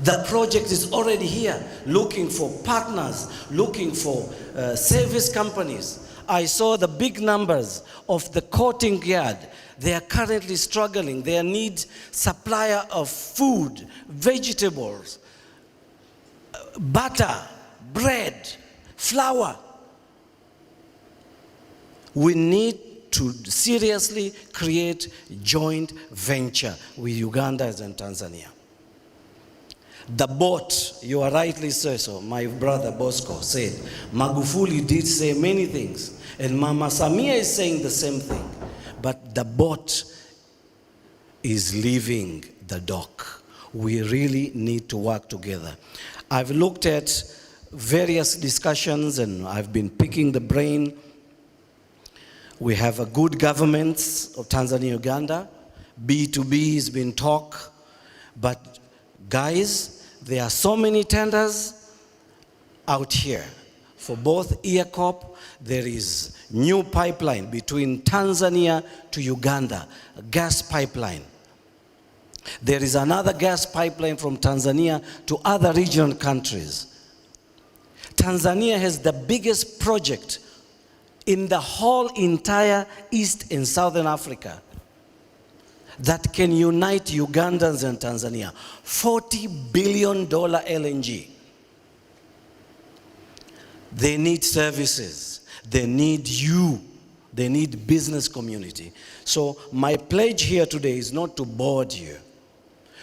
The project is already here, looking for partners, looking for service companies. I saw the big numbers of the coating yard. They are currently struggling. They need supplier of food, vegetables, butter, bread, flour. We need to seriously create joint venture with Uganda and Tanzania. The boat, you are rightly so, my brother Bosco said, Magufuli did say many things, and Mama Samia is saying the same thing, but the boat is leaving the dock. We really need to work together. I've looked at various discussions and I've been picking the brain. We have a good governments of Tanzania, Uganda. B2B has been talk, but guys, there are so many tenders out here. For both EACOP, there is new pipeline between Tanzania to Uganda, a gas pipeline. There is another gas pipeline from Tanzania to other regional countries. Tanzania has the biggest project in the whole entire East and Southern Africa that can unite Ugandans and Tanzania. $40 billion LNG. They need services. They need you. They need business community. So my pledge here today is not to board you.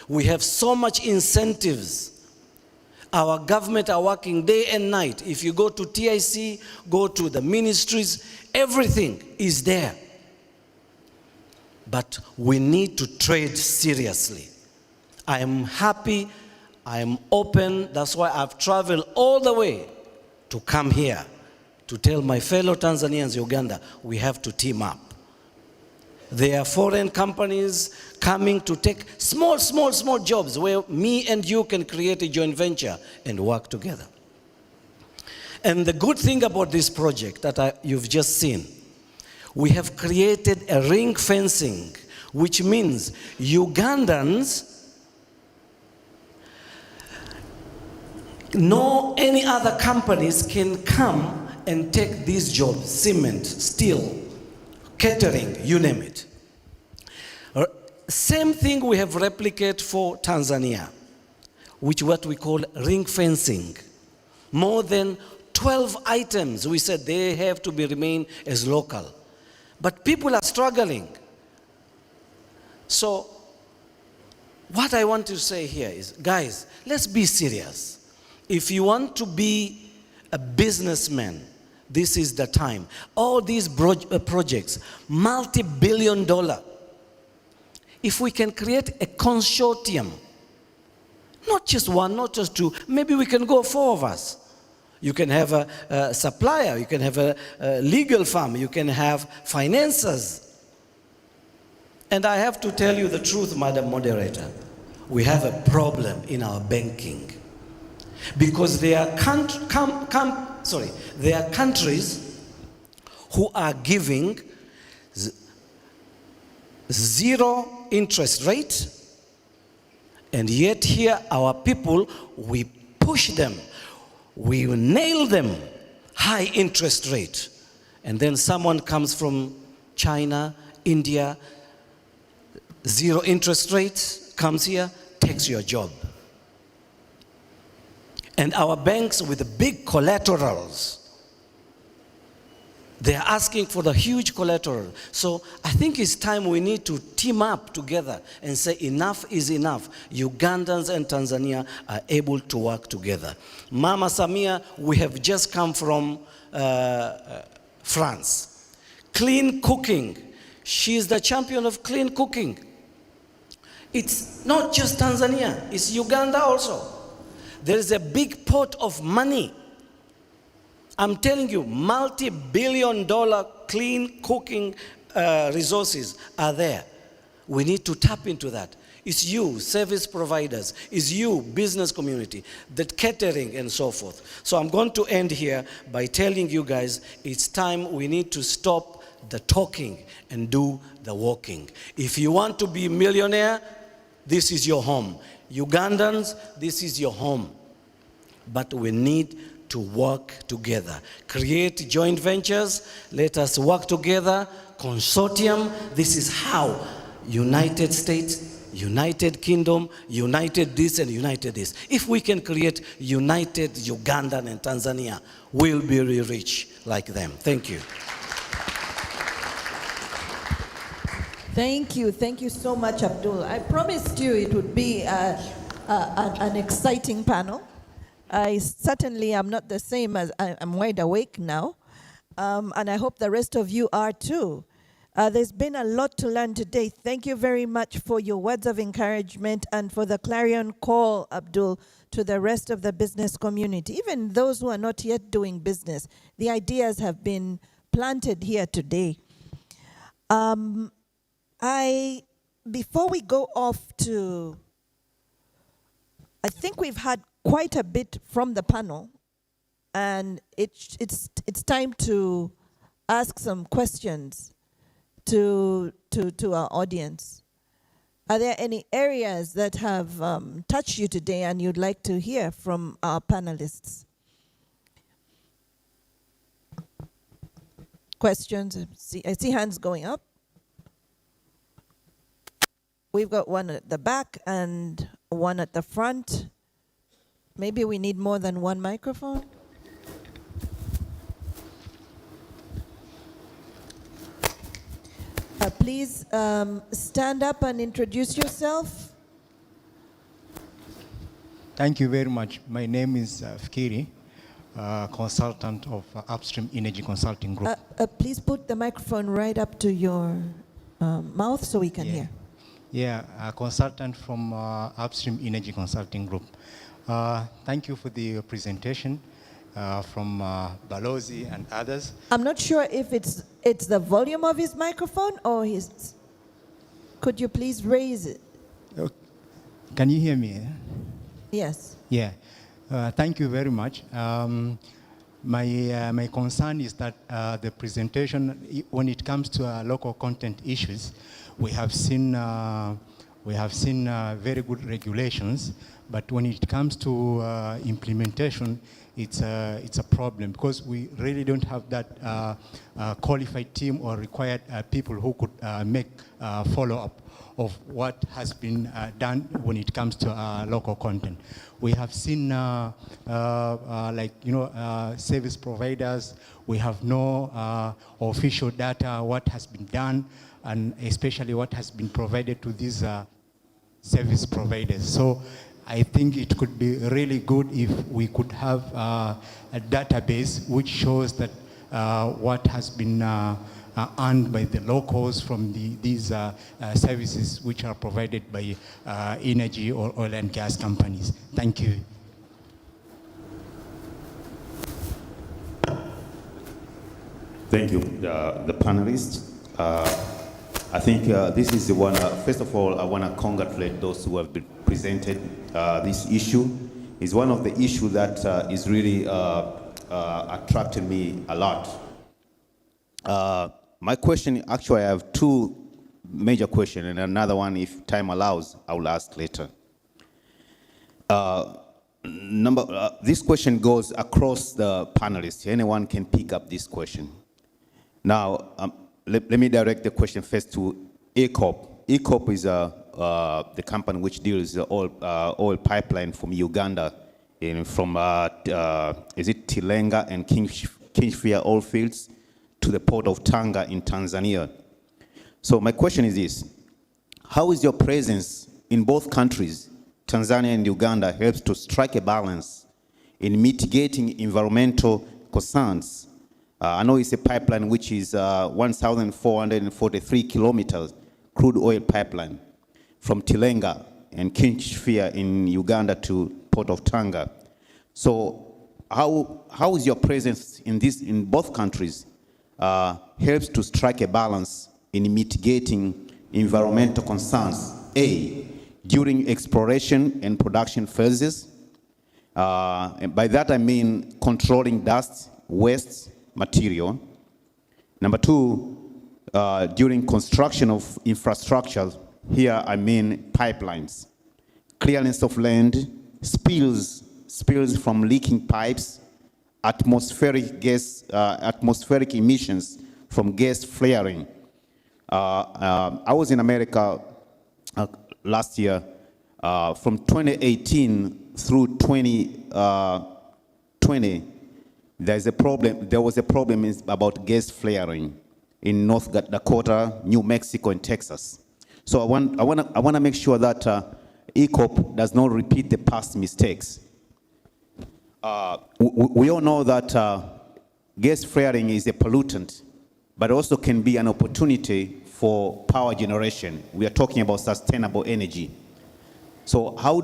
We have so much incentives. Our government are working day and night. If you go to TIC, go to the ministries, everything is there. But we need to trade seriously. I am happy, I am open, that's why I've traveled all the way to come here to tell my fellow Tanzanians, Uganda, we have to team up. There are foreign companies coming to take small jobs where me and you can create a joint venture and work together. And the good thing about this project that you've just seen, we have created a ring fencing, which means Ugandans, no any other companies can come and take these jobs, cement, steel, catering, you name it. Same thing we have replicated for Tanzania, which what we call ring fencing. More than 12 items, we said they have to be remain as local. But people are struggling. So what I want to say here is, guys, let's be serious. If you want to be a businessman, this is the time. All these projects, multi-billion dollar. If we can create a consortium, not just one, not just two, maybe we can go 4 of us. You can have a supplier, you can have a legal firm, you can have financiers. And I have to tell you the truth, Madam Moderator. We have a problem in our banking. Because there are countries who are giving 0 interest rate, and yet here our people, we push them, we nail them, high interest rate. And then someone comes from China, India, 0 interest rate, comes here, takes your job. And our banks with the big collaterals, they are asking for the huge collateral. So I think it's time we need to team up together and say enough is enough. Ugandans and Tanzania are able to work together. Mama Samia, we have just come from France. Clean cooking. She's the champion of clean cooking. It's not just Tanzania, it's Uganda also. There is a big pot of money. I'm telling you, multi-billion dollar clean cooking resources are there. We need to tap into that. It's you, service providers. It's you, business community, the catering and so forth. So I'm going to end here by telling you guys, it's time we need to stop the talking and do the walking. If you want to be a millionaire, this is your home. Ugandans, this is your home. But we need to work together. Create joint ventures. Let us work together. Consortium. This is how United States, United Kingdom, United this and United this. If we can create United Ugandan and Tanzania, we'll be really rich like them. Thank you. Thank you so much, Abdul. I promised you it would be an exciting panel. I certainly am not the same as I'm wide awake now, and I hope the rest of you are too. There's been a lot to learn today. Thank you very much for your words of encouragement and for the clarion call, Abdul, to the rest of the business community, even those who are not yet doing business. The ideas have been planted here today. Before we go off to, I think we've had quite a bit from the panel, and it's time to ask some questions to our audience. Are there any areas that have touched you today and you'd like to hear from our panelists? Questions? I see hands going up. We've got one at the back and one at the front. Maybe we need more than one microphone. Please stand up and introduce yourself. Thank you very much. My name is Fikiri, consultant of Upstream Energy Consulting Group. Please put the microphone right up to your mouth so we can hear. Yeah, a consultant from Upstream Energy Consulting Group. Thank you for the presentation from Balozi and others. I'm not sure if it's the volume of his microphone or his. Could you please raise it? Can you hear me? Yes. Yeah. Thank you very much. My concern is that the presentation, when it comes to local content issues, we have seen very good regulations, But when it comes to implementation, it's a problem because we really don't have that qualified team or required people who could make follow-up of what has been done when it comes to local content. We have seen service providers, we have no official data, what has been done, and especially what has been provided to these service providers. So I think it could be really good if we could have a database which shows that what has been earned by the locals from these services which are provided by energy or oil and gas companies. Thank you. Thank you, the panelists. I think this is the one, first of all, I want to congratulate those who have been presented. This issue is one of the issues that is really attracted me a lot. My question, actually I have two major questions and another one, if time allows, I will ask later. This question goes across the panelists. Anyone can pick up this question. Now, let me direct the question first to ECOP. ECOP is the company which deals with oil pipeline from Uganda, from is it Tilenga and Kingfisher oil fields to the port of Tanga in Tanzania. So my question is this: how is your presence in both countries, Tanzania and Uganda, helps to strike a balance in mitigating environmental concerns? I know it's a pipeline which is 1,443 kilometers, crude oil pipeline from Tilenga and Kingfisher in Uganda to port of Tanga. So how is your presence in both countries helps to strike a balance in mitigating environmental concerns, A, during exploration and production phases? And by that I mean controlling dust, waste, material. Number two, during construction of infrastructure, here I mean pipelines, clearance of land, spills from leaking pipes, atmospheric emissions from gas flaring. I was in America last year. From 2018 through 2020, there was a problem about gas flaring in North Dakota, New Mexico, and Texas. So I want to make sure that ECOP does not repeat the past mistakes. We all know that gas flaring is a pollutant, but also can be an opportunity for power generation. We are talking about sustainable energy. So how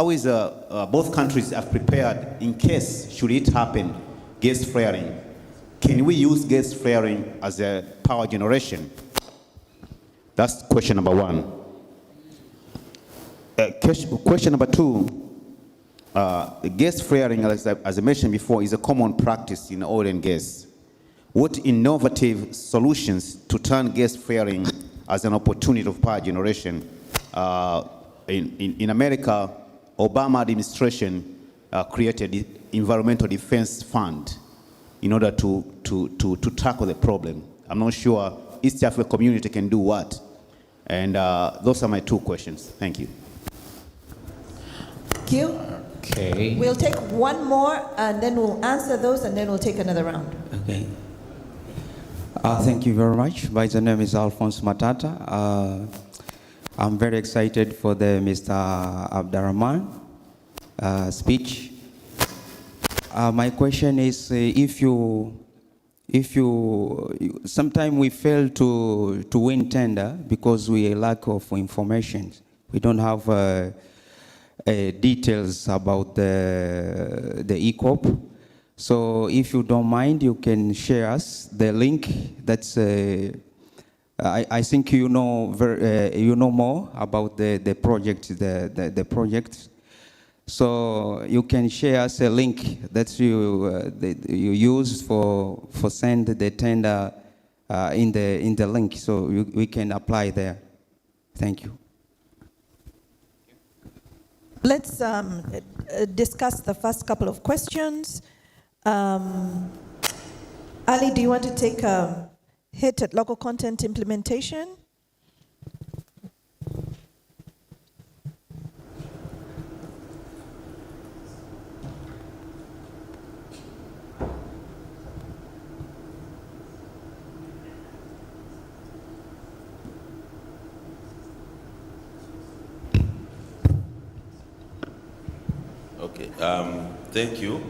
is both countries have prepared in case should it happen, gas flaring? Can we use gas flaring as a power generation? That's question number one. Question number two, gas flaring, as I mentioned before, is a common practice in oil and gas. What innovative solutions to turn gas flaring as an opportunity of power generation? In America, Obama administration created the Environmental Defense Fund in order to tackle the problem. I'm not sure East Africa community can do what. And those are my two questions. Thank you. Thank you. Okay. We'll take one more and then we'll answer those and then we'll take another round. Okay. Thank you very much. My name is Alphonse Matata. I'm very excited for the Mr. Abdurrahman speech. My question is, sometimes we fail to win tender because we lack of information. We don't have details about the ECOP. So if you don't mind, you can share us the link. That's I think you know more about the project, the project. So you can share us a link that you use for send the tender in the link, so we can apply there. Thank you. Let's discuss the first couple of questions. Ali, do you want to take a hit at local content implementation? Okay, thank you.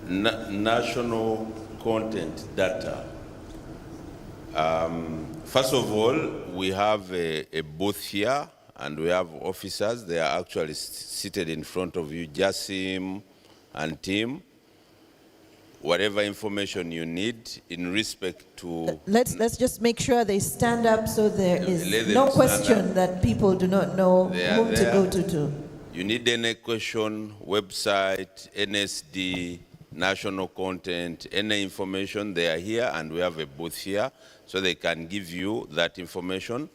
National content data. First of all, we have a booth here, and we have officers. They are actually seated in front of you, Jasim and team. Whatever information you need in respect to... Let's just make sure they stand up so there is no question that people do not know whom to go to. You need any question, website, NSD, national content, any information, they are here, and we have a booth here, so they can give you that information.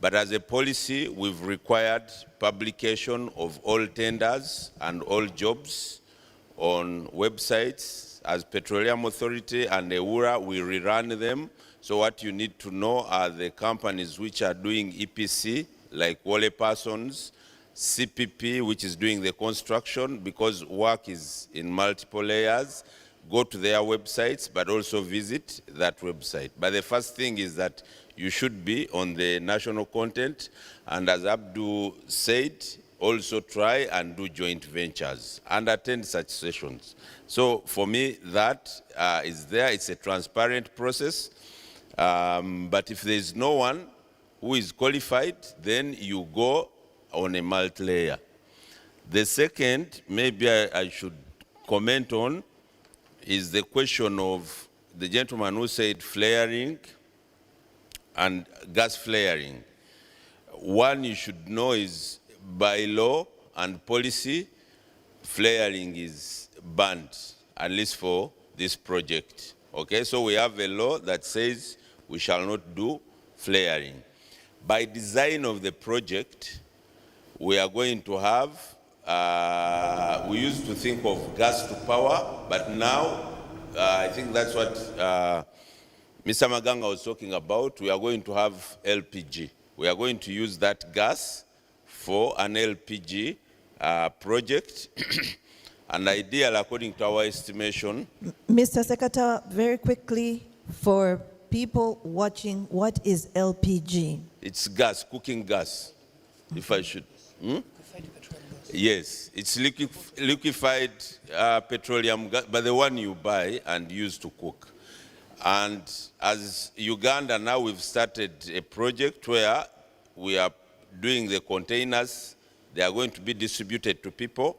But as a policy, we've required publication of all tenders and all jobs on websites. As Petroleum Authority and EWURA, we rerun them. So what you need to know are the companies which are doing EPC, like Wale Parsons, CPP, which is doing the construction, because work is in multiple layers. Go to their websites, but also visit that website. But the first thing is that you should be on the national content, and as Abdul said, also try and do joint ventures and attend such sessions. So for me, that is there. It's a transparent process. But if there is no one who is qualified, then you go on a multi-layer. The second, maybe I should comment on, is the question of the gentleman who said flaring and gas flaring. One you should know is by law and policy, flaring is banned, at least for this project. Okay, so we have a law that says we shall not do flaring. By design of the project, we are going to have, we used to think of gas to power, but now I think that's what Mr. Maganga was talking about. We are going to have LPG. We are going to use that gas for an LPG project. And ideal, according to our estimation. Mr. Secretary, very quickly, for people watching, what is LPG? It's gas, cooking gas, if I should. Yes, it's liquefied petroleum gas, but the one you buy and use to cook. And as Uganda now, we've started a project where we are doing the containers. They are going to be distributed to people,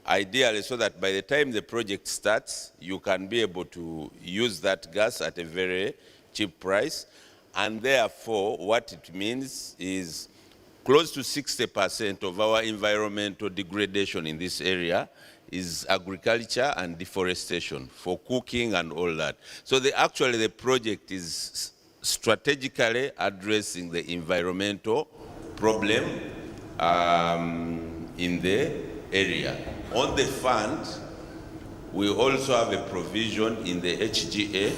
ideally so that by the time the project starts, you can be able to use that gas at a very cheap price. And therefore, what it means is close to 60% of our environmental degradation in this area is agriculture and deforestation for cooking and all that. So actually the project is strategically addressing the environmental problem in the area. On the fund, we also have a provision in the HGA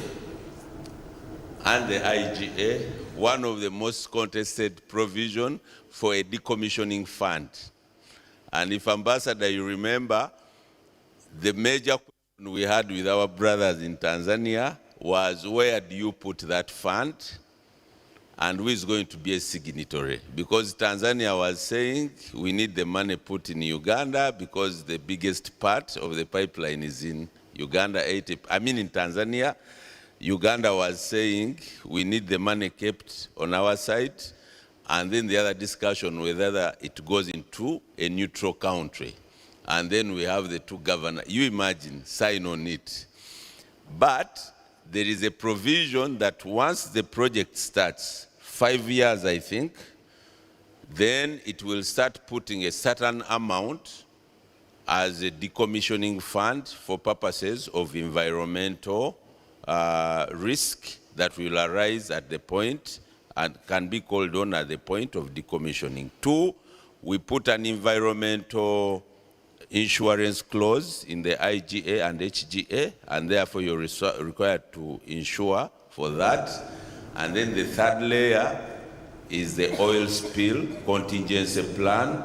and the IGA, one of the most contested provision for a decommissioning fund. And if Ambassador, you remember, the major question we had with our brothers in Tanzania was, where do you put that fund? And who is going to be a signatory? Because Tanzania was saying we need the money put in Uganda because the biggest part of the pipeline is in Uganda, in Tanzania. Uganda was saying we need the money kept on our side, and then the other discussion whether it goes into a neutral country. And then we have the two governors. You imagine, sign on it. But there is a provision that once the project starts, 5 years I think, then it will start putting a certain amount as a decommissioning fund for purposes of environmental risk that will arise at the point and can be called on at the point of decommissioning. Two, we put an environmental insurance clause in the IGA and HGA, and therefore you're required to insure for that. And then the third layer is the oil spill contingency plan,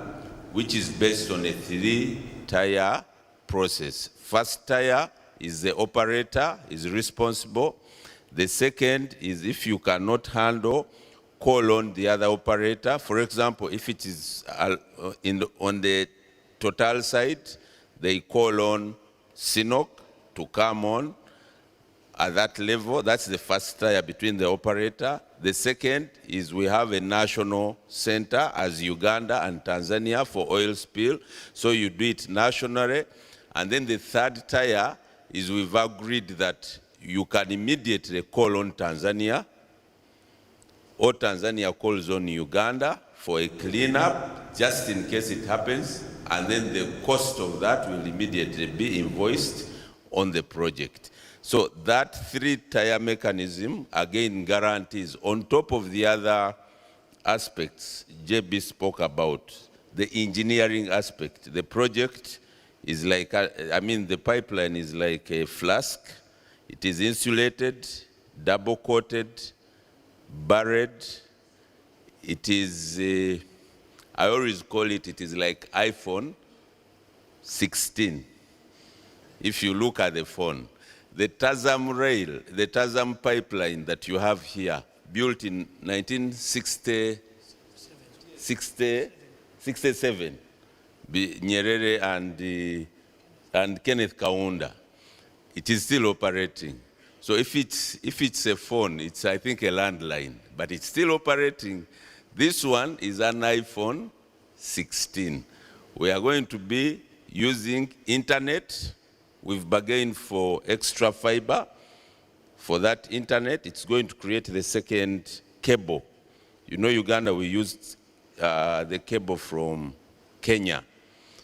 which is based on a 3-tier process. First tier is the operator is responsible. The second is if you cannot handle, call on the other operator. For example, if it is on the Total side, they call on CNOC to come on at that level. That's the first tier between the operator. The second is we have a national center as Uganda and Tanzania for oil spill. So you do it nationally. And then the third tier is we've agreed that you can immediately call on Tanzania, or Tanzania calls on Uganda for a cleanup, just in case it happens, and then the cost of that will immediately be invoiced on the project. So that 3-tier mechanism, again, guarantees, on top of the other aspects JB spoke about, the engineering aspect. The project is like, the pipeline is like a flask. It is insulated, double-coated, barred. It is, I always call it, it is like iPhone 16. If you look at the phone, the TAZAM rail, the TAZAM pipeline that you have here, built in 1967, Nyerere and Kenneth Kaunda, it is still operating. So if it's a phone, it's, I think, a landline, but it's still operating. This one is an iPhone 16. We are going to be using internet. We've bargained for extra fiber. For that internet, it's going to create the second cable. You know, Uganda, we used the cable from Kenya.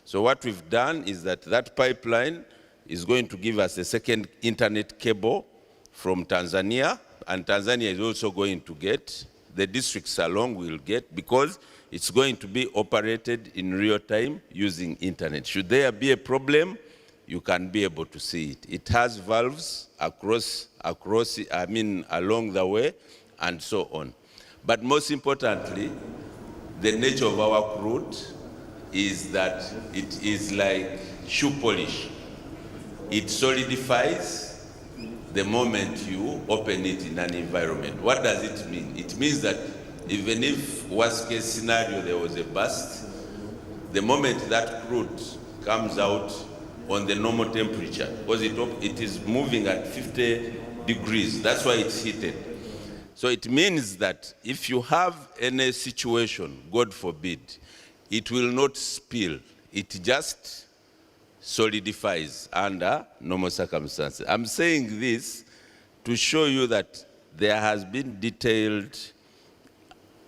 So what we've done is that pipeline is going to give us the second internet cable from Tanzania, and Tanzania is also going to get, the districts along will get, because it's going to be operated in real time using internet. Should there be a problem, you can be able to see it. It has valves along the way, and so on. But most importantly, the nature of our crude is that it is like shoe polish. It solidifies the moment you open it in an environment. What does it mean? It means that even if worst case scenario there was a burst, the moment that crude comes out on the normal temperature, because it is moving at 50 degrees, that's why it's heated. So it means that if you have any situation, God forbid, it will not spill. It just solidifies under normal circumstances. I'm saying this to show you that there has been detailed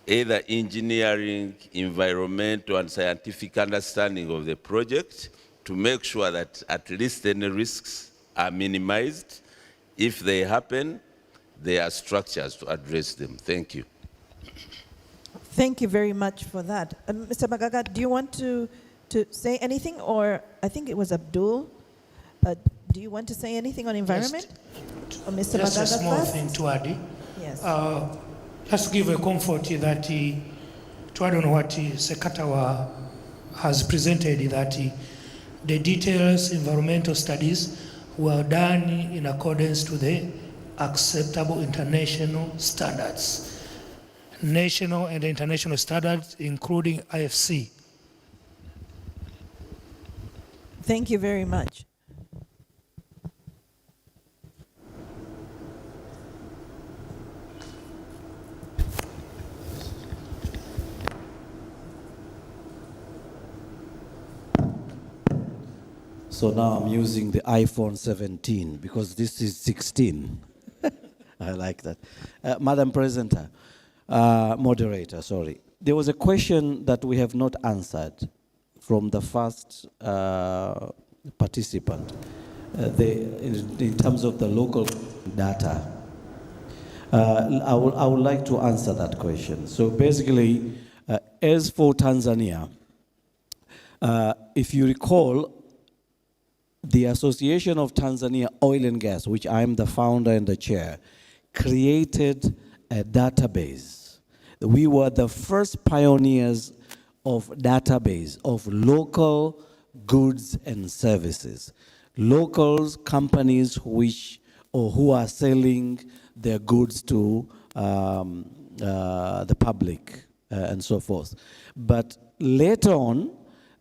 either engineering, environmental, and scientific understanding of the project to make sure that at least any risks are minimized. If they happen, there are structures to address them. Thank you. Thank you very much for that. Mr. Magaga, do you want to say anything? Or I think it was Abdul. Do you want to say anything on environment? Or Mr. Just Magaga a small first? thing to add. Yes. Just give a comfort that to add on what Sekatawa has presented, that the details environmental studies were done in accordance to the acceptable international standards, national and international standards, including IFC. Thank you very much. So now I'm using the iPhone 17 because this is 16. I like that. Madam Presenter, moderator, sorry. There was a question that we have not answered from the first participant, in terms of the local data. I would like to answer that question. So basically, as for Tanzania, If you recall, the Association of Tanzania Oil and Gas, which I am the founder and the chair, created a database. We were the first pioneers of database of local goods and services. Locals, companies who are selling their goods to the public and so forth. But later on,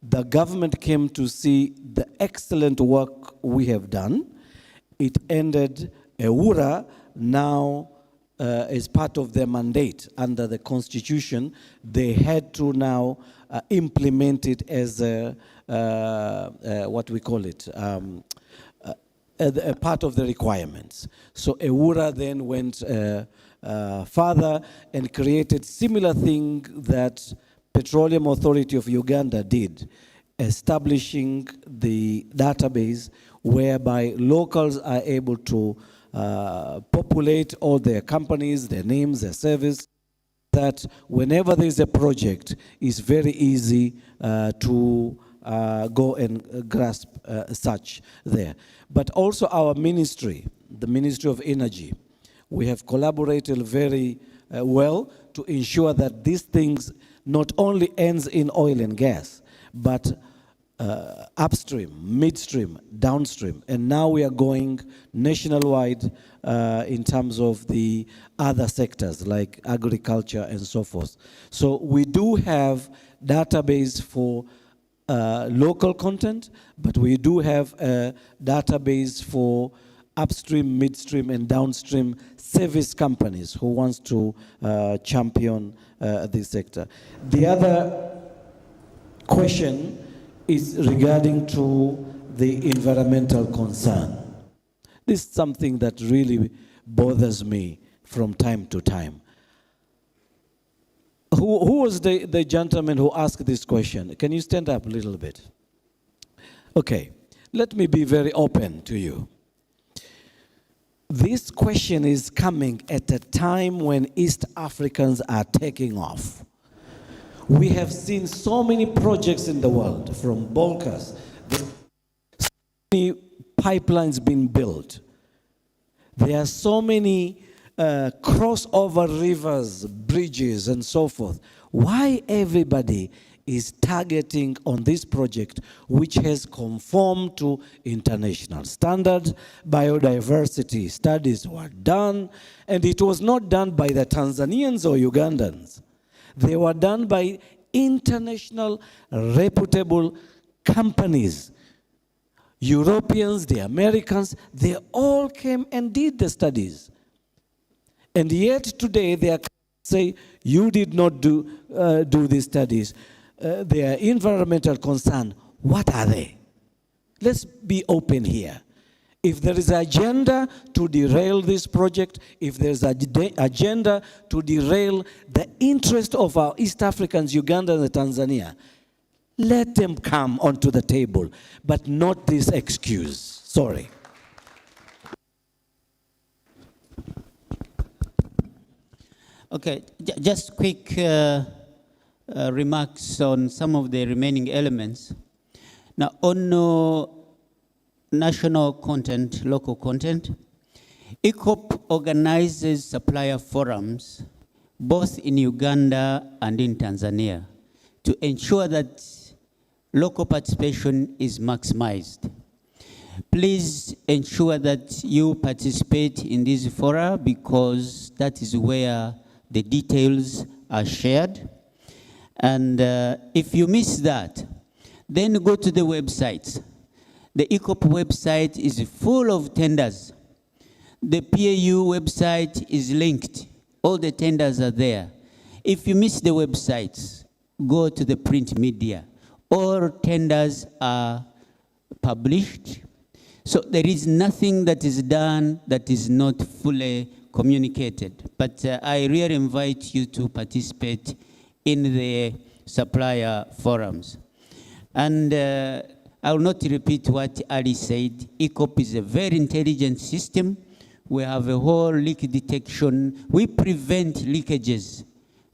the government came to see the excellent work we have done. It ended EWURA now as part of their mandate under the constitution. They had to now implement it as what we call it, a part of the requirements. So EWURA then went further and created similar thing that Petroleum Authority of Uganda did, establishing the database whereby locals are able to populate all their companies, their names, their service, that whenever there's a project, it's very easy to go and grasp such there. But also our ministry, the Ministry of Energy, we have collaborated very well to ensure that these things not only ends in oil and gas, but upstream, midstream, downstream. And now we are going nationwide in terms of the other sectors like agriculture and so forth. So we do have database for local content, but we do have a database for upstream, midstream, and downstream service companies who wants to champion this sector. The other question is regarding to the environmental concern. This is something that really bothers me from time to time. Who was the gentleman who asked this question? Can you stand up a little bit? Okay, let me be very open to you. This question is coming at a time when East Africans are taking off. We have seen so many projects in the world, from bulkers, so many pipelines being built. There are so many crossover rivers, bridges, and so forth. Why everybody is targeting on this project, which has conformed to international standards? Biodiversity studies were done, and it was not done by the Tanzanians or Ugandans. They were done by international reputable companies. Europeans, the Americans, they all came and did the studies. And yet today they are say, you did not do these studies. They are environmental concern. What are they? Let's be open here. If there is an agenda to derail this project, if there's an agenda to derail the interest of our East Africans, Uganda and Tanzania, let them come onto the table, but not this excuse. Sorry. Okay, just quick remarks on some of the remaining elements. Now, on national content, local content, ECOP organizes supplier forums both in Uganda and in Tanzania to ensure that local participation is maximized. Please ensure that you participate in these fora because that is where the details are shared. And if you miss that, then go to the websites. The ECOP website is full of tenders. The PAU website is linked. All the tenders are there. If you miss the websites, go to the print media. All tenders are published. So there is nothing that is done that is not fully communicated. But I really invite you to participate in the supplier forums. And I will not repeat what Ali said. ECOP is a very intelligent system. We have a whole leak detection. We prevent leakages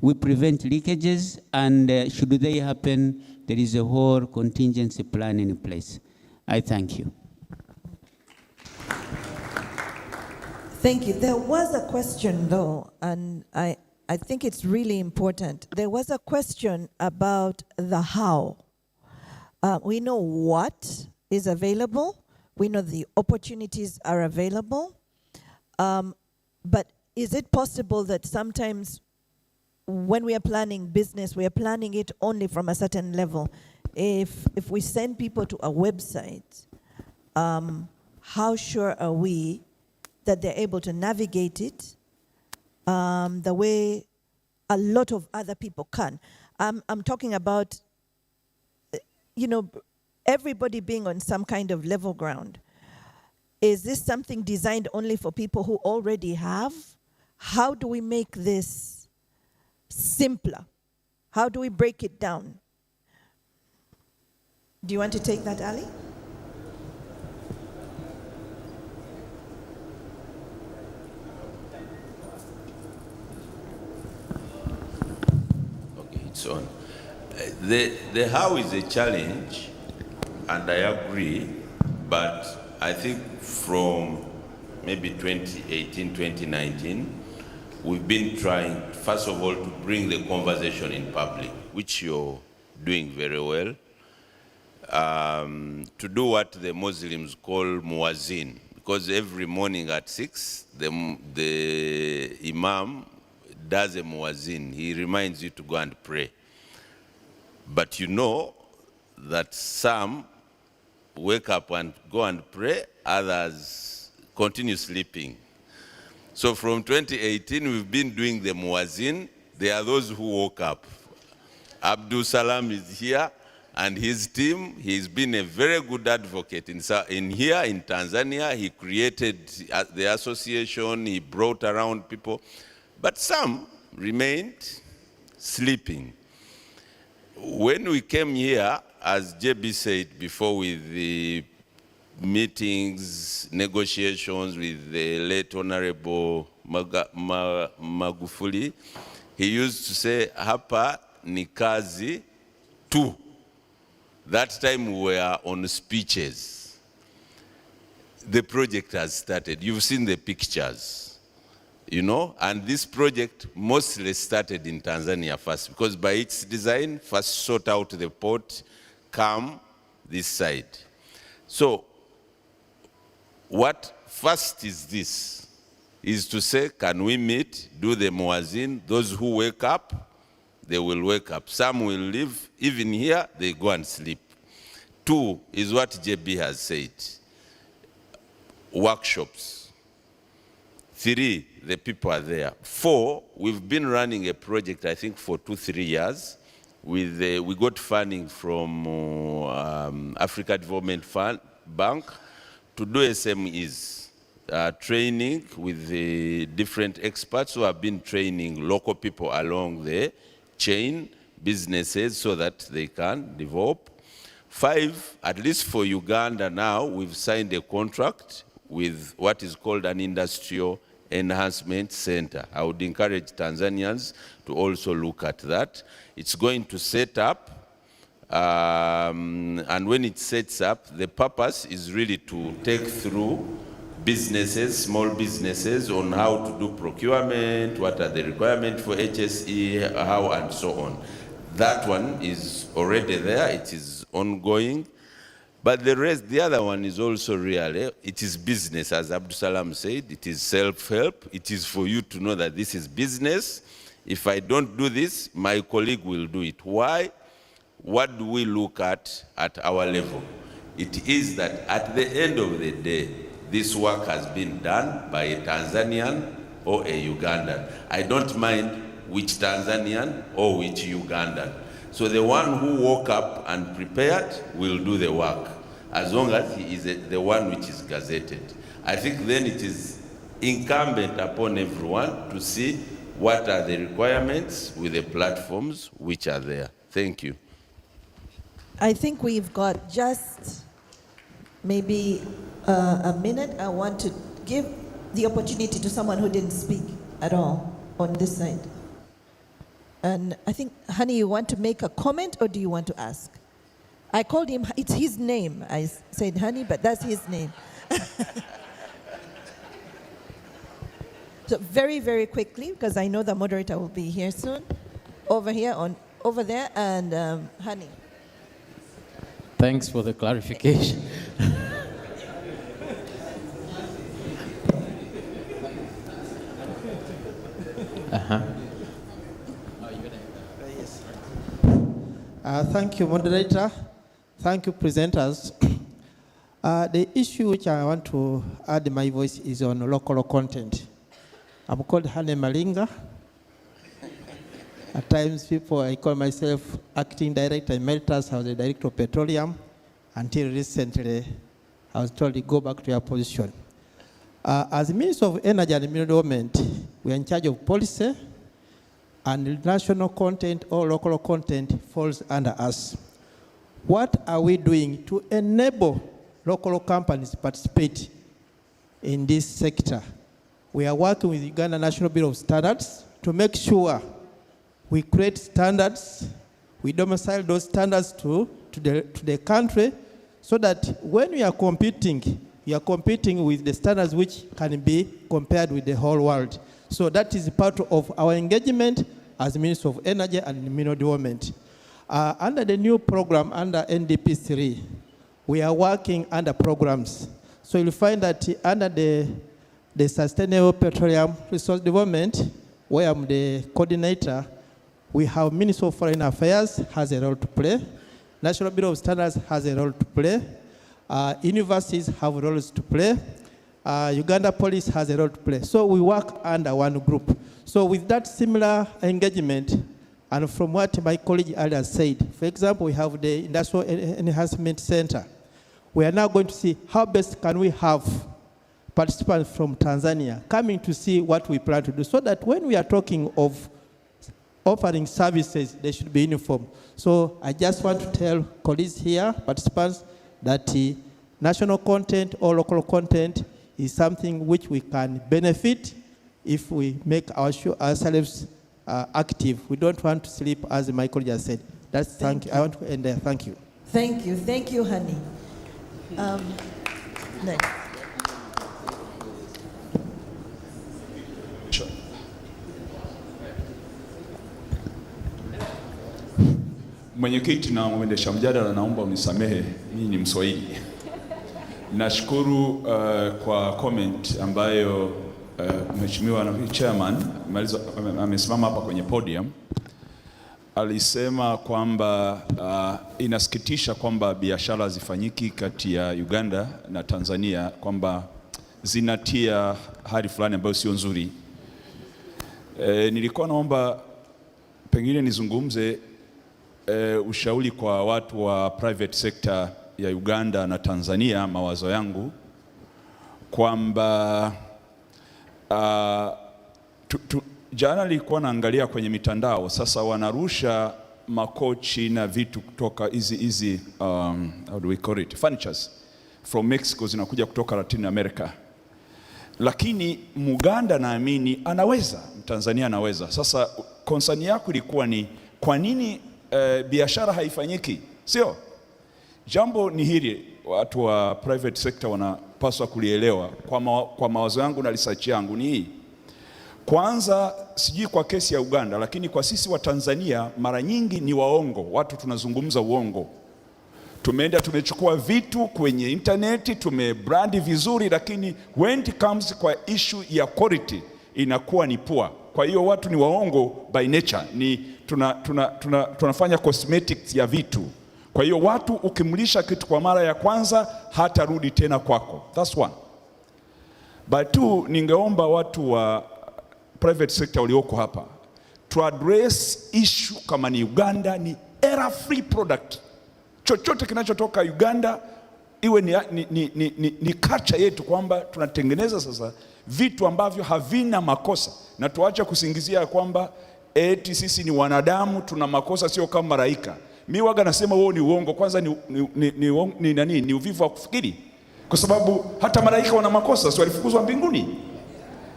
we prevent leakages, and should they happen, there is a whole contingency plan in place. I thank you. Thank you. There was a question, though, and I think it's really important. There was a question about the how. We know what is available. We know the opportunities are available. But is it possible that sometimes when we are planning business, we are planning it only from a certain level? If we send people to a website, how sure are we that they're able to navigate it the way a lot of other people can? I'm talking about, everybody being on some kind of level ground. Is this something designed only for people who already have? How do we make this simpler? How do we break it down? Do you want to take that, Ali? Okay, it's on. The how is a challenge, and I agree, but I think from maybe 2018, 2019, we've been trying, first of all, to bring the conversation in public, which you're doing very well, to do what the Muslims call muazzin, because every morning at 6, the imam does a muazzin. He reminds you to go and pray. But you know that some wake up and go and pray, others continue sleeping. So from 2018, we've been doing the muazzin. There are those who woke up. Abdul Salam is here, and his team, he's been a very good advocate in here in Tanzania. He created the association, he brought around people, but some remained sleeping. When we came here, as JB said before, with the meetings, negotiations with the late Honorable Magufuli, he used to say, hapa ni kazi tu. That time we were on speeches. The project has started. You've seen the pictures. And this project mostly started in Tanzania first, because by its design, first sort out the port, come this side. So what first is this, is to say, can we meet, do the muazzin? Those who wake up, they will wake up. Some will leave, even here, they go and sleep. 2 is what JB has said, workshops. 3, the people are there. 4, we've been running a project, I think, for 2-3 years. We got funding from Africa Development Bank to do SMEs, training with the different experts who have been training local people along the chain, businesses, so that they can develop. 5, at least for Uganda now, we've signed a contract with what is called an industrial enhancement center. I would encourage Tanzanians to also look at that. It's going to set up, and when it sets up, the purpose is really to take through businesses, small businesses, on how to do procurement, what are the requirements for HSE, how, and so on. That one is already there, it is ongoing. But the other one is also real. It is business, as Abdul Salam said. It is self-help. It is for you to know that this is business. If I don't do this, my colleague will do it. Why? What do we look at our level? It is that at the end of the day, this work has been done by a Tanzanian or a Ugandan. I don't mind which Tanzanian or which Ugandan. So the one who woke up and prepared will do the work, as long as he is the one which is gazetted. I think then it is incumbent upon everyone to see what are the requirements with the platforms which are there. Thank you. I think we've got just maybe a minute. I want to give the opportunity to someone who didn't speak at all on this side. And I think, Honey, you want to make a comment or do you want to ask? I called him, it's his name. I said Honey, but that's his name. So very, very quickly, because I know the moderator will be here soon. Over there, and Honey. Thanks for the clarification. Thank you, moderator. Thank you, presenters. The issue which I want to add my voice is on local content. I'm called Hane Malinga. At times, I call myself acting director in Emeritus. I was the director of petroleum until recently. I was told to go back to your position. As Minister of Energy and Environment, we are in charge of policy, and national content or local content falls under us. What are we doing to enable local companies to participate in this sector? We are working with Uganda National Bureau of Standards to make sure we create standards, we domicile those standards to the country, so that when we are competing with the standards which can be compared with the whole world. So that is part of our engagement as Minister of Energy and Mineral Development. Under the new program, under NDP 3, we are working under programs. So you'll find that under the Sustainable Petroleum Resource Development, where I'm the coordinator, we have Minister of Foreign Affairs has a role to play. National Bureau of Standards has a role to play. Universities have roles to play. Uganda Police has a role to play. So we work under one group. So with that similar engagement, and from what my colleague earlier said, for example, we have the Industrial Enhancement Center. We are now going to see how best can we have participants from Tanzania coming to see what we plan to do, so that when we are talking of offering services, they should be uniform. So I just want to tell colleagues here, participants, that national content or local content is something which we can benefit if we make ourselves active. We don't want to sleep, as my colleague has said. Thank you. I want to end there. Thank you. Thank you, Honey. Next. Mwenyekiti na mwendesha mjadala, naomba unisamehe, mimi ni Mswahili. Nashukuru kwa comment ambayo Mheshimiwa Chairman amesimama hapa kwenye podium. Alisema kwamba inasikitisha kwamba biashara zifanyiki kati ya Uganda na Tanzania, kwamba zinatia hali fulani ambayo sio nzuri. Nilikuwa naomba pengine nizungumze ushauri kwa watu wa private sector ya Uganda na Tanzania, mawazo yangu kwamba jana nilikuwa naangalia kwenye mitandao, sasa wanarusha makochi na vitu kutoka hizi how do we call it, furnitures from Mexico, zinakuja kutoka Latin America. Lakini Muganda naamini anaweza, Tanzania anaweza. Sasa concern yako ilikuwa ni kwa nini biashara haifanyiki? Sio? Jambo ni hili, watu wa private sector wanapaswa kulielewa. Kwa mawazo yangu na research yangu ni hii. Kwanza, sijui kwa kesi ya Uganda, lakini kwa sisi wa Tanzania mara nyingi ni waongo. Watu tunazungumza uongo. Tumeenda tumechukua vitu kwenye internet, tumebrandi vizuri, lakini when it comes kwa issue ya quality inakuwa ni poor. Kwa hiyo watu ni waongo by nature. Ni tunafanya cosmetics ya vitu. Kwa hiyo watu ukimlisha kitu kwa mara ya kwanza hatarudi tena kwako. That's one. But two, ningeomba watu wa private sector walioko hapa to address issue kama ni Uganda ni error free product. Chochote kinachotoka Uganda iwe ni culture yetu, kwamba tunatengeneza sasa vitu ambavyo havina makosa, na tuache kusingizia kwamba eti sisi ni wanadamu tuna makosa, sio kama malaika. Mimi waga nasema wao ni uongo. Kwanza ni uvivu wa kufikiri, kwa sababu hata malaika wana makosa, sio walifukuzwa mbinguni.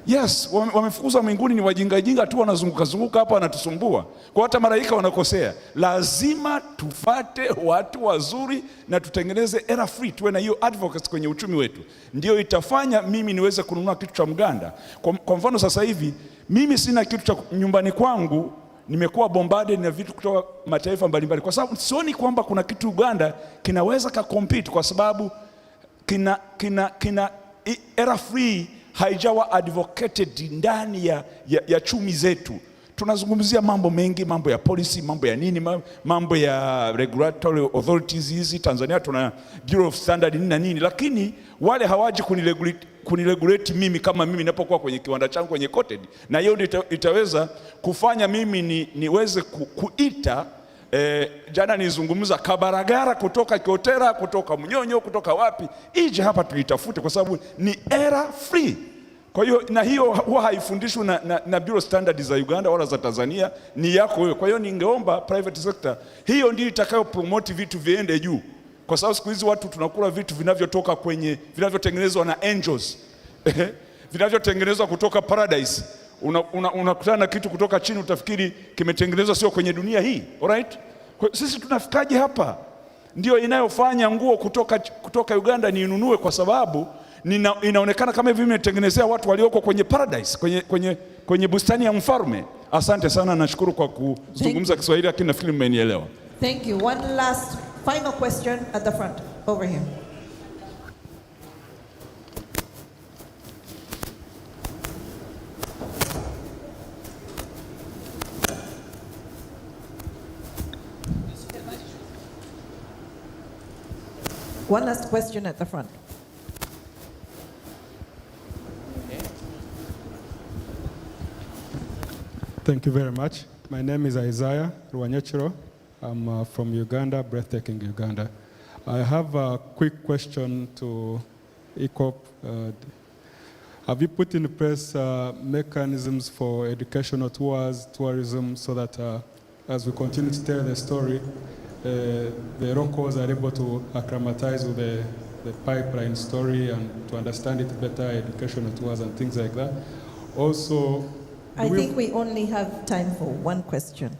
Yes, wamefukuza mbinguni, ni wajinga tu wanazunguka hapa wanatusumbua. Kwa hata malaika wanakosea. Lazima tufate watu wazuri na tutengeneze error free, tuwe na hiyo advocacy kwenye uchumi wetu. Ndio itafanya mimi niweze kununua kitu cha Mganda. Kwa mfano sasa hivi mimi sina kitu cha nyumbani kwangu, nimekuwa bombarded na vitu kutoka mataifa mbalimbali kwa sababu sioni kwamba kuna kitu Uganda kinaweza compete kwa sababu kina error free haijawa advocated ndani ya chumi zetu. Tunazungumzia mambo mengi, mambo ya policy, mambo ya nini, mambo ya regulatory authorities hizi. Tanzania tuna Bureau of Standard nini na nini, lakini wale hawaji kuniregulate mimi kama mimi ninapokuwa kwenye kiwanda changu kwenye coated, na hiyo ndio itaweza kufanya mimi niweze kuita jana nizungumza Kabaragara kutoka Kiotera, kutoka Mnyonyo, kutoka wapi, ije hapa tuitafute kwa sababu ni error free. Kwa hiyo na hiyo huwa haifundishwi na Bureau Standards za Uganda wala za Tanzania, ni yako wewe. Kwa hiyo ningeomba private sector hiyo ndio itakayo promote vitu viende juu, kwa sababu siku hizi watu tunakula vitu vinavyotoka vinavyotengenezwa na angels vinavyotengenezwa kutoka paradise. Unakutana na kitu kutoka chini utafikiri kimetengenezwa sio kwenye dunia hii. Alright? Sisi tunafikaje hapa? Ndio inayofanya nguo kutoka Uganda niinunue kwa sababu inaonekana kama hivi imetengenezea watu walioko kwenye paradise, kwenye bustani ya mfalme. Asante sana, nashukuru kwa kuzungumza Kiswahili lakini nafikiri mmenielewa. Thank you. One last final question at the front over here. One last question at the front. Thank you very much. My name is Isaiah Ruanyechiro. I'm from Uganda, breathtaking Uganda. I have a quick question to ECOP. Have you put in place mechanisms for educational tours, tourism, so that as we continue to tell the story, the locals are able to acclimatize with the pipeline story and to understand it better, educational tours and things like that? Also, I think we only have time for one question.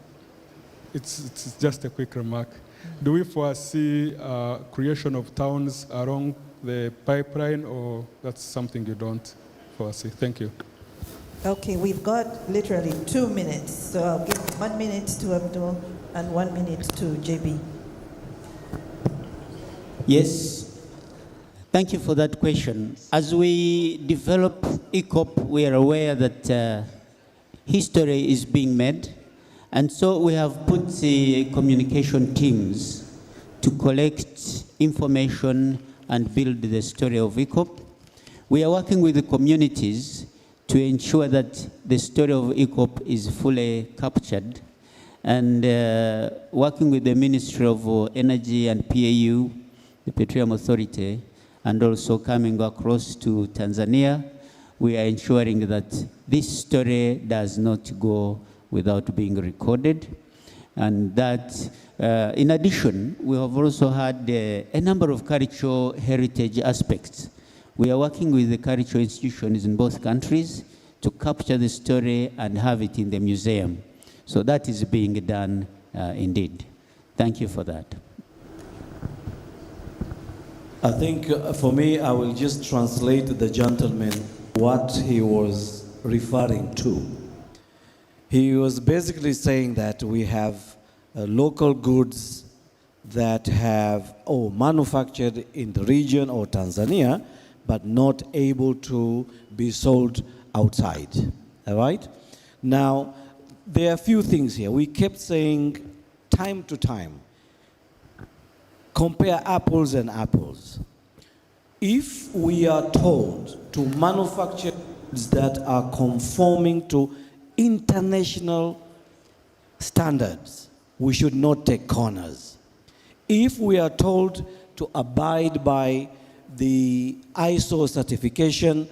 It's just a quick remark. Do we foresee creation of towns along the pipeline, or that's something you don't foresee? Thank you. Okay, we've got literally 2 minutes, so I'll give 1 minute to Abdul and 1 minute to JB. Yes, thank you for that question. As we develop ECOP, we are aware that history is being made, and so we have put the communication teams to collect information and build the story of ECOP. We are working with the communities to ensure that the story of ECOP is fully captured, and working with the Ministry of Energy and PAU, the Petroleum Authority, and also coming across to Tanzania, we are ensuring that this story does not go without being recorded. And that, in addition, we have also had a number of cultural heritage aspects. We are working with the cultural institutions in both countries to capture the story and have it in the museum. So that is being done indeed. Thank you for that. I think for me, I will just translate the gentleman what he was referring to. He was basically saying that we have local goods that have manufactured in the region or Tanzania, but not able to be sold outside. All right? Now, there are a few things here. We kept saying time to time, compare apples and apples. If we are told to manufacture goods that are conforming to international standards, we should not take corners. If we are told to abide by the ISO certification,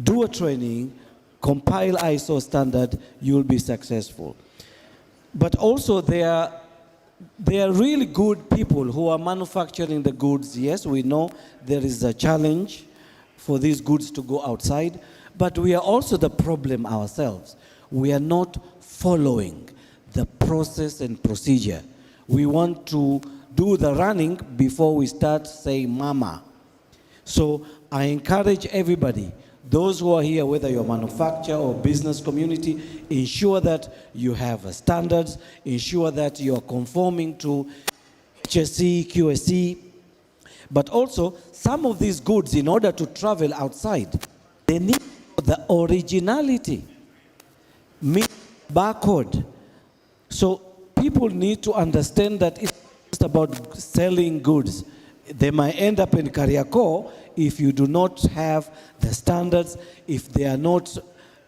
do a training, compile ISO standard, you'll be successful. But also there are really good people who are manufacturing the goods. Yes, we know there is a challenge for these goods to go outside, But we are also the problem ourselves. We are not following the process and procedure. We want to do the running before we start saying mama. So I encourage everybody, those who are here, whether you're a manufacturer or business community, ensure that you have standards, ensure that you're conforming to HSE, QSE, but also some of these goods, in order to travel outside, they need the originality, barcode. So people need to understand that it's just about selling goods. They might end up in Kariakoo if you do not have the standards, if they are not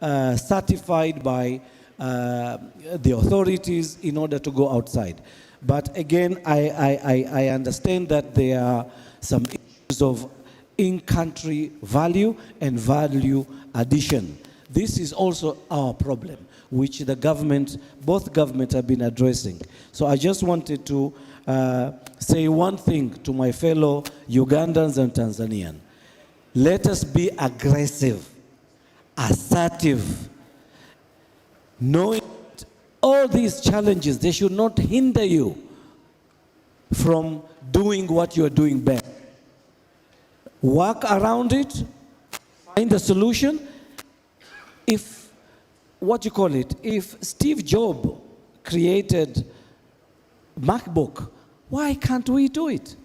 certified by the authorities in order to go outside. But again, I understand that there are some issues of in-country value and value addition. This is also our problem, which the government, both governments have been addressing. So I just wanted to say one thing to my fellow Ugandans and Tanzanians. Let us be aggressive, assertive, knowing all these challenges, they should not hinder you from doing what you are doing best. Work around it, find a solution. If, if Steve Jobs created MacBook, why can't we do it?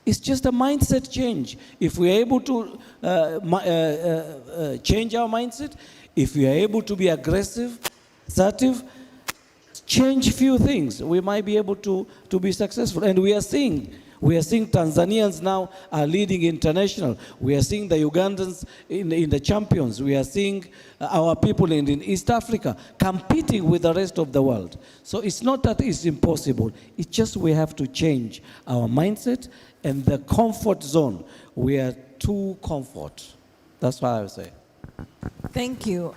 It's just a mindset change. If we're able to change our mindset, if we are able to be aggressive, assertive, change few things, we might be able to be successful. And we are seeing Tanzanians now are leading international. We are seeing the Ugandans in the champions. We are seeing our people in East Africa competing with the rest of the world. So it's not that it's impossible. It's just we have to change our mindset and the comfort zone. We are too comfort. That's what I would say. Thank you.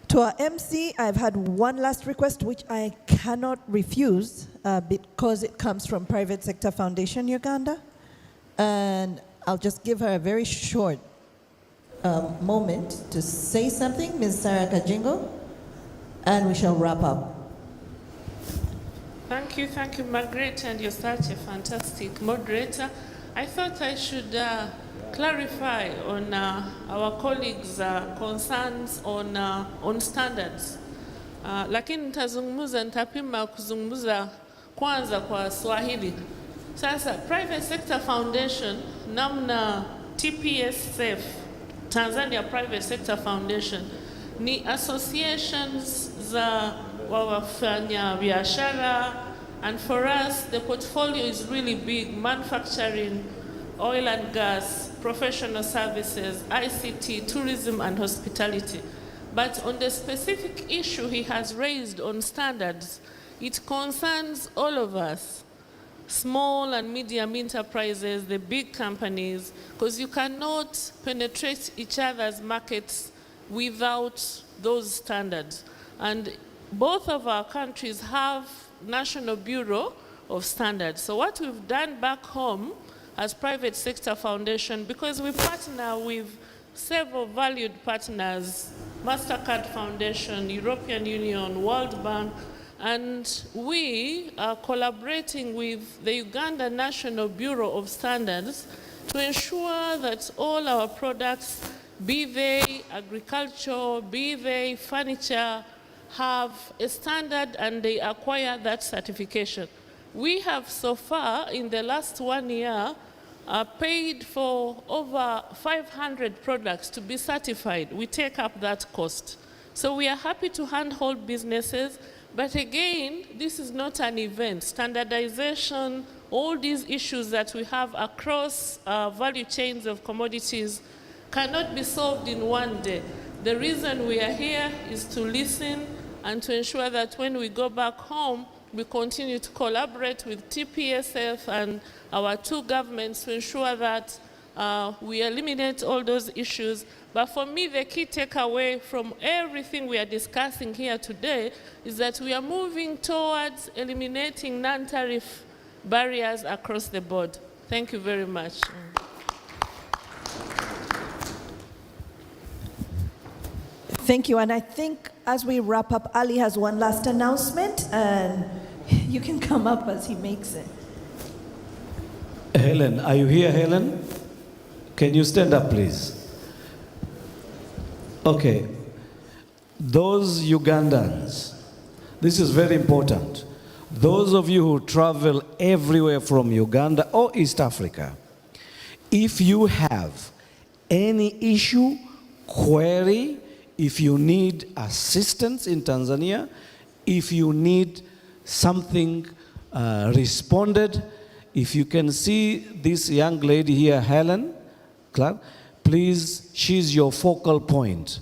To our MC, I've had one last request, which I cannot refuse because it comes from Private Sector Foundation Uganda. And I'll just give her a very short moment to say something, Ms. Sarah Kajingo, and we shall wrap up. Thank you, Margaret, and you're such a fantastic moderator. I thought I should clarify on our colleagues' concerns on standards. Lakini nitapima kuzungumza kwanza kwa Swahili. Sasa Private Sector Foundation namna TPSF, Tanzania Private Sector Foundation, ni associations za wafanya biashara, and for us the portfolio is really big: manufacturing, oil and gas, professional services, ICT, tourism and hospitality. But on the specific issue he has raised on standards, it concerns all of us, small and medium enterprises, the big companies, because you cannot penetrate each other's markets without those standards. And both of our countries have National Bureau of Standards. So what we've done back home as Private Sector Foundation, because we partner with several valued partners, MasterCard Foundation, European Union, World Bank, and we are collaborating with the Uganda National Bureau of Standards to ensure that all our products, be they agriculture, be they furniture, have a standard and they acquire that certification. We have so far, in the last 1 year, paid for over 500 products to be certified. We take up that cost. So we are happy to handhold businesses, but again, this is not an event. Standardization, all these issues that we have across value chains of commodities cannot be solved in one day. The reason we are here is to listen and to ensure that when we go back home, we continue to collaborate with TPSF and our two governments to ensure that we eliminate all those issues. But for me, the key takeaway from everything we are discussing here today is that we are moving towards eliminating non-tariff barriers across the board. Thank you very much. Thank you. And I think as we wrap up, Ali has one last announcement, and you can come up as he makes it. Helen, are you here, Helen? Can you stand up, please? Okay. Those Ugandans, this is very important. Those of you who travel everywhere from Uganda or East Africa, if you have any issue, query, if you need assistance in Tanzania, if you need something responded, if you can see this young lady here, Helen Clark, please, she's your focal point.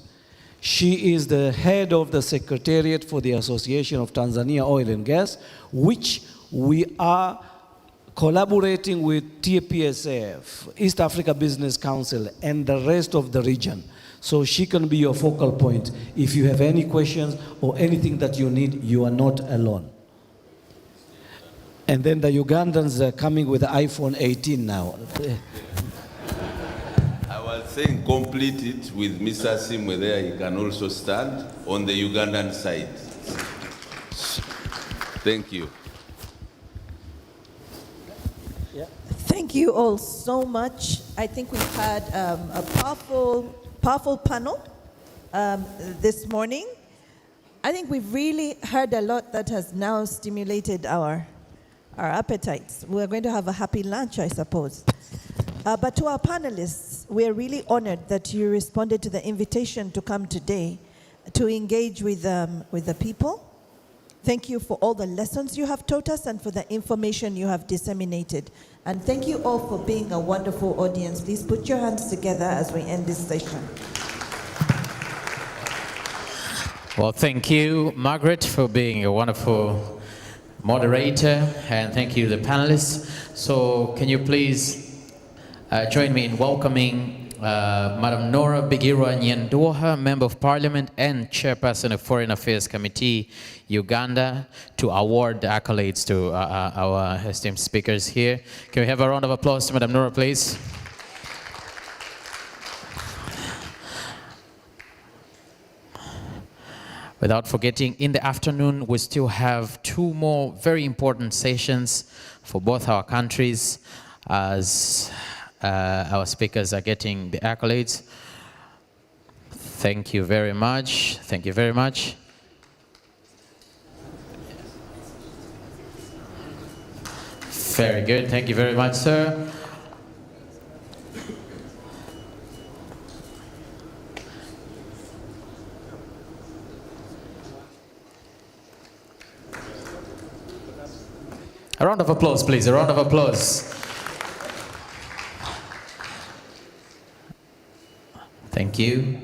She is the head of the Secretariat for the Association of Tanzania Oil and Gas, which we are collaborating with TPSF, East Africa Business Council, and the rest of the region. So she can be your focal point. If you have any questions or anything that you need, you are not alone. And then the Ugandans are coming with the iPhone 18 now. I was saying complete it with Mr. Simwe there. He can also stand on the Ugandan side. Thank you. Thank you all so much. I think we've had a powerful panel this morning. I think we've really heard a lot that has now stimulated our appetites. We're going to have a happy lunch, I suppose. But to our panelists, we're really honored that you responded to the invitation to come today to engage with the people. Thank you for all the lessons you have taught us and for the information you have disseminated. And thank you all for being a wonderful audience. Please put your hands together as we end this session. Well, thank you, Margaret, for being a wonderful moderator, and thank you, the panelists. So can you please join me in welcoming Madam Nora Bigirwa Nyendoha, Member of Parliament and Chairperson of Foreign Affairs Committee, Uganda, to award the accolades to our esteemed speakers here. Can we have a round of applause to Madam Nora, please? Without forgetting, in the afternoon, we still have 2 more very important sessions for both our countries as our speakers are getting the accolades. Thank you very much. Thank you very much. Very good. Thank you very much, sir. A round of applause, please. A round of applause. Thank you.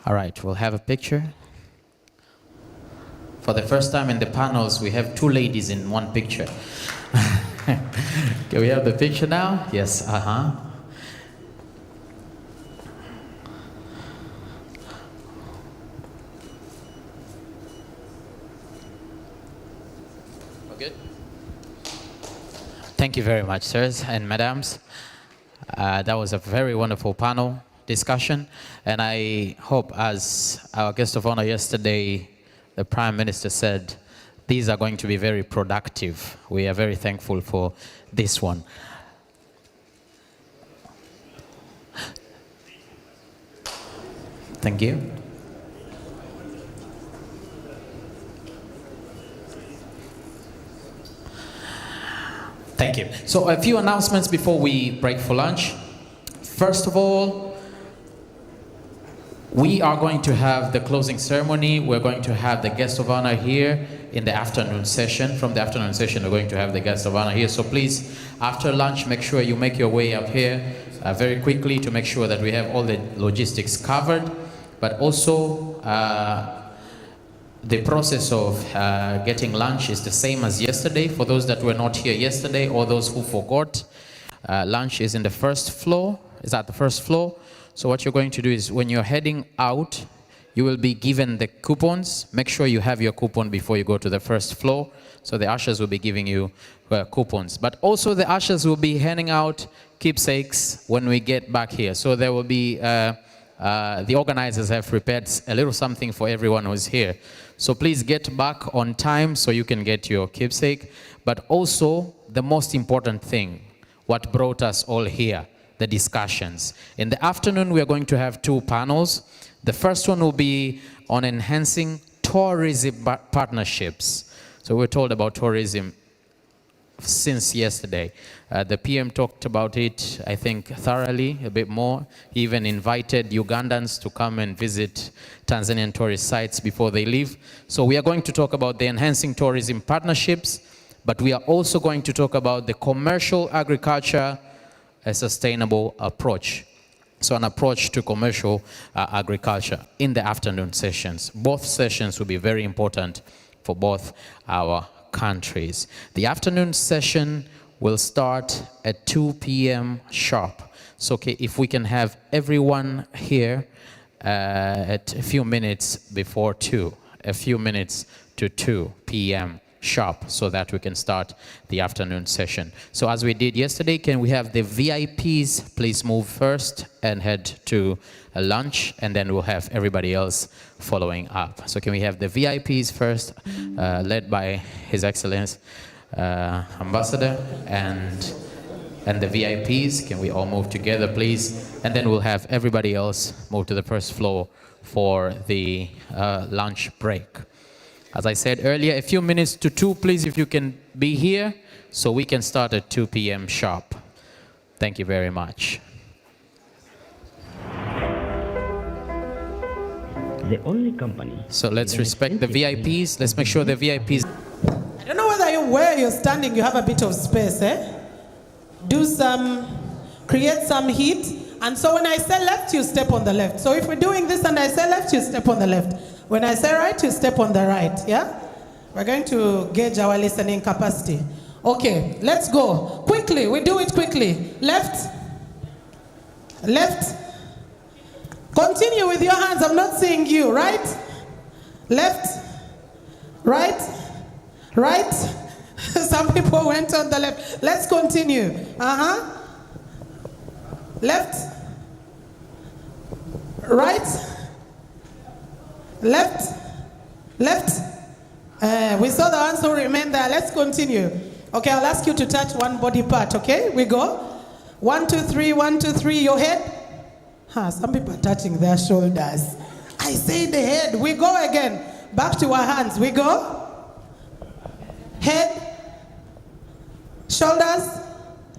All right, we'll have a picture. For the first time in the panels, we have 2 ladies in one picture. Can we have the picture now? Yes, Good. Thank you very much, sirs and madams. That was a very wonderful panel discussion, and I hope, as our guest of honor yesterday, the Prime Minister said, these are going to be very productive. We are very thankful for this one. Thank you. Thank you. So a few announcements before we break for lunch. First of all, we are going to have the closing ceremony. We're going to have the guest of honor here in the afternoon session. From the afternoon session, we're going to have the guest of honor here. So please, after lunch, make sure you make your way up here very quickly to make sure that we have all the logistics covered. But also, the process of getting lunch is the same as yesterday. For those that were not here yesterday or those who forgot, Lunch is in the first floor, is at the first floor. So what you're going to do is when you're heading out, you will be given the coupons. Make sure you have your coupon before you go to the first floor. So the ushers will be giving you coupons. But also the ushers will be handing out keepsakes when we get back here. So there will be, the organizers have prepared a little something for everyone who's here. So please get back on time so you can get your keepsake. But also the most important thing, what brought us all here, the discussions. In the afternoon, we are going to have 2 panels. The first one will be on enhancing tourism partnerships. So we're told about tourism since yesterday. The PM talked about it, I think, thoroughly, a bit more. He even invited Ugandans to come and visit Tanzanian tourist sites before they leave. So we are going to talk about the enhancing tourism partnerships, but we are also going to talk about the commercial agriculture, a sustainable approach. So an approach to commercial agriculture in the afternoon sessions. Both sessions will be very important for both our countries. The afternoon session will start at 2 p.m. sharp. So okay, if we can have everyone here at a few minutes before 2, a few minutes to 2 p.m. sharp, so that we can start the afternoon session. So as we did yesterday, can we have the VIPs please move first and head to a lunch, and then we'll have everybody else following up. So can we have the VIPs first, led by His Excellency Ambassador, and the VIPs, can we all move together please? And then we'll have everybody else move to the first floor for the lunch break. As I said earlier, a few minutes to 2, please, if you can be here, so we can start at 2 p.m. sharp. Thank you very much. The only company. So let's respect the VIPs. Let's make sure the VIPs. I don't know where you're standing, you have a bit of space, eh? Create some heat. And so when I say left, you step on the left. So if we're doing this and I say left, you step on the left. When I say right, you step on the right, yeah? We're going to gauge our listening capacity. Okay, let's go. Quickly, we do it quickly. Left. Left. Continue with your hands, I'm not seeing you. Right. Left. Right. Right. Some people went on the left. Let's continue. Left. Right. Left. Left. We saw the ones who remain there. Let's continue. Okay, I'll ask you to touch one body part, okay? We go. 1, 2, 3, 1, 2, 3, your head. Some people are touching their shoulders. I say the head. We go again. Back to our hands. We go. Head. Shoulders.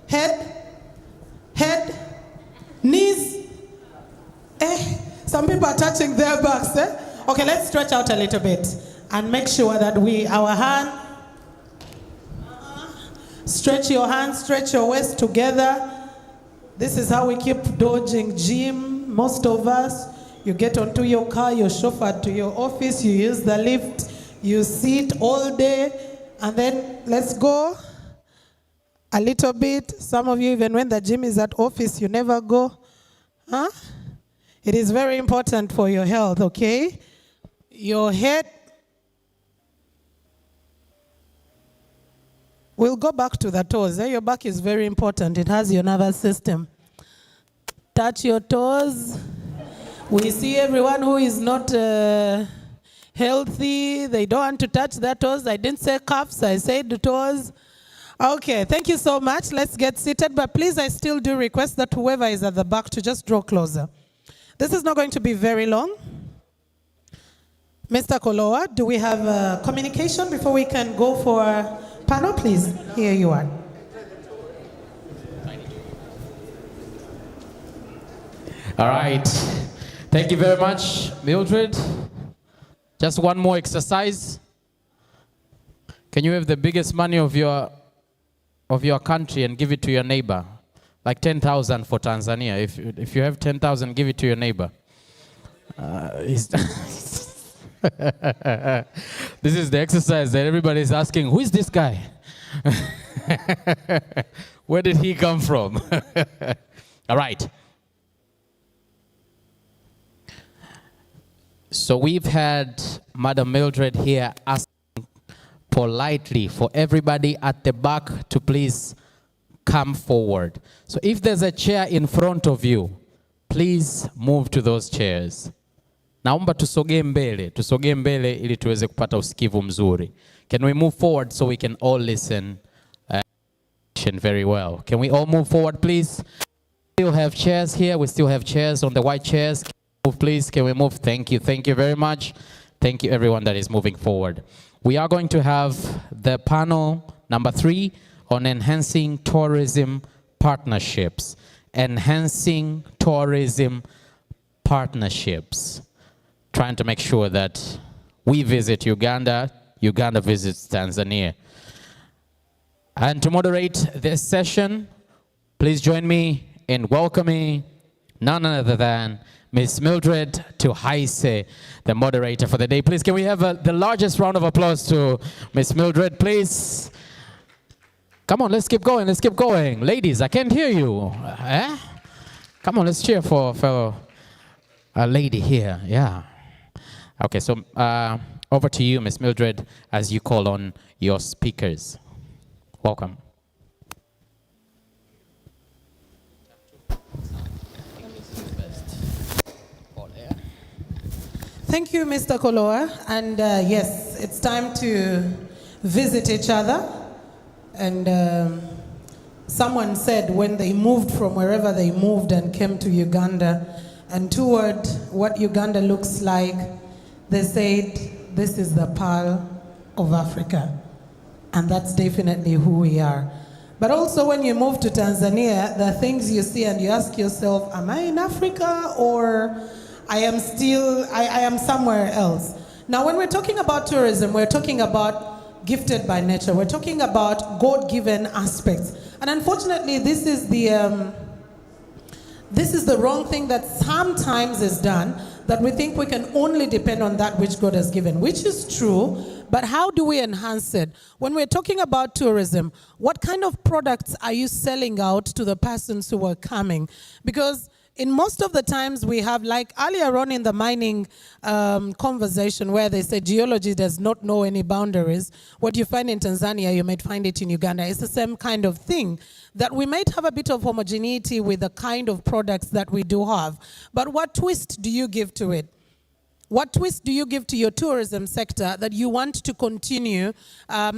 Head. Head. Knees. Some people are touching their backs, eh? Okay, let's stretch out a little bit and make sure that our hand, stretch your hands, stretch your waist together. This is how we keep dodging gym. Most of us, you get onto your car, you're chauffeured to your office, you use the lift, you sit all day, and then let's go a little bit. Some of you, even when the gym is at office, you never go. It is very important for your health, okay? Your head. We'll go back to the toes. Your back is very important. It has your nervous system. Touch your toes. We see everyone who is not healthy. They don't want to touch their toes. I didn't say cuffs. I said toes. Okay, thank you so much. Let's get seated. But please, I still do request that whoever is at the back to just draw closer. This is not going to be very long. Mr. Koloa, do we have communication before we can go for a panel? Please, here you are. All right. Thank you very much, Mildred. Just one more exercise. Can you have the biggest money of your country and give it to your neighbor? Like 10,000 for Tanzania. If you have 10,000, give it to your neighbor. This is the exercise that everybody is asking, who is this guy? Where did he come from? All right. So we've had Madam Mildred here asking politely for everybody at the back to please come forward. So if there's a chair in front of you, please move to those chairs. Naomba tusogee mbele ili tuweze kupata usikivu mzuri. Can we move forward so we can all listen very well? Can we all move forward, please? We still have chairs here. We still have chairs on the white chairs. Can we move, please? Can we move? Thank you. Thank you very much. Thank you, everyone that is moving forward. We are going to have the panel number 3 on enhancing tourism partnerships. Enhancing tourism partnerships. Trying to make sure that we visit Uganda, Uganda visits Tanzania. And to moderate this session, please join me in welcoming none other than Ms. Mildred Tuhaise, the moderator for the day. Please, can we have the largest round of applause to Ms. Mildred, please? Come on, let's keep going, let's keep going. Ladies, I can't hear you. Come on, let's cheer for a fellow lady here, yeah. Okay, so over to you, Ms. Mildred, as you call on your speakers. Welcome. Thank you, Mr. Koloa. And yes, it's time to visit each other. And someone said when they moved from wherever they moved and came to Uganda and toured what Uganda looks like, they said, this is the Pearl of Africa. And that's definitely who we are. But also when you move to Tanzania, there are things you see and you ask yourself, am I in Africa or I am somewhere else? Now when we're talking about tourism, we're talking about gifted by nature. We're talking about God-given aspects. And unfortunately, this is the wrong thing that sometimes is done, that we think we can only depend on that which God has given, which is true, but how do we enhance it? When we're talking about tourism, what kind of products are you selling out to the persons who are coming? Because in most of the times we have, like earlier on in the mining conversation where they say geology does not know any boundaries, what you find in Tanzania, you might find it in Uganda. It's the same kind of thing, that we might have a bit of homogeneity with the kind of products that we do have. But what twist do you give to it? What twist do you give to your tourism sector that you want to continue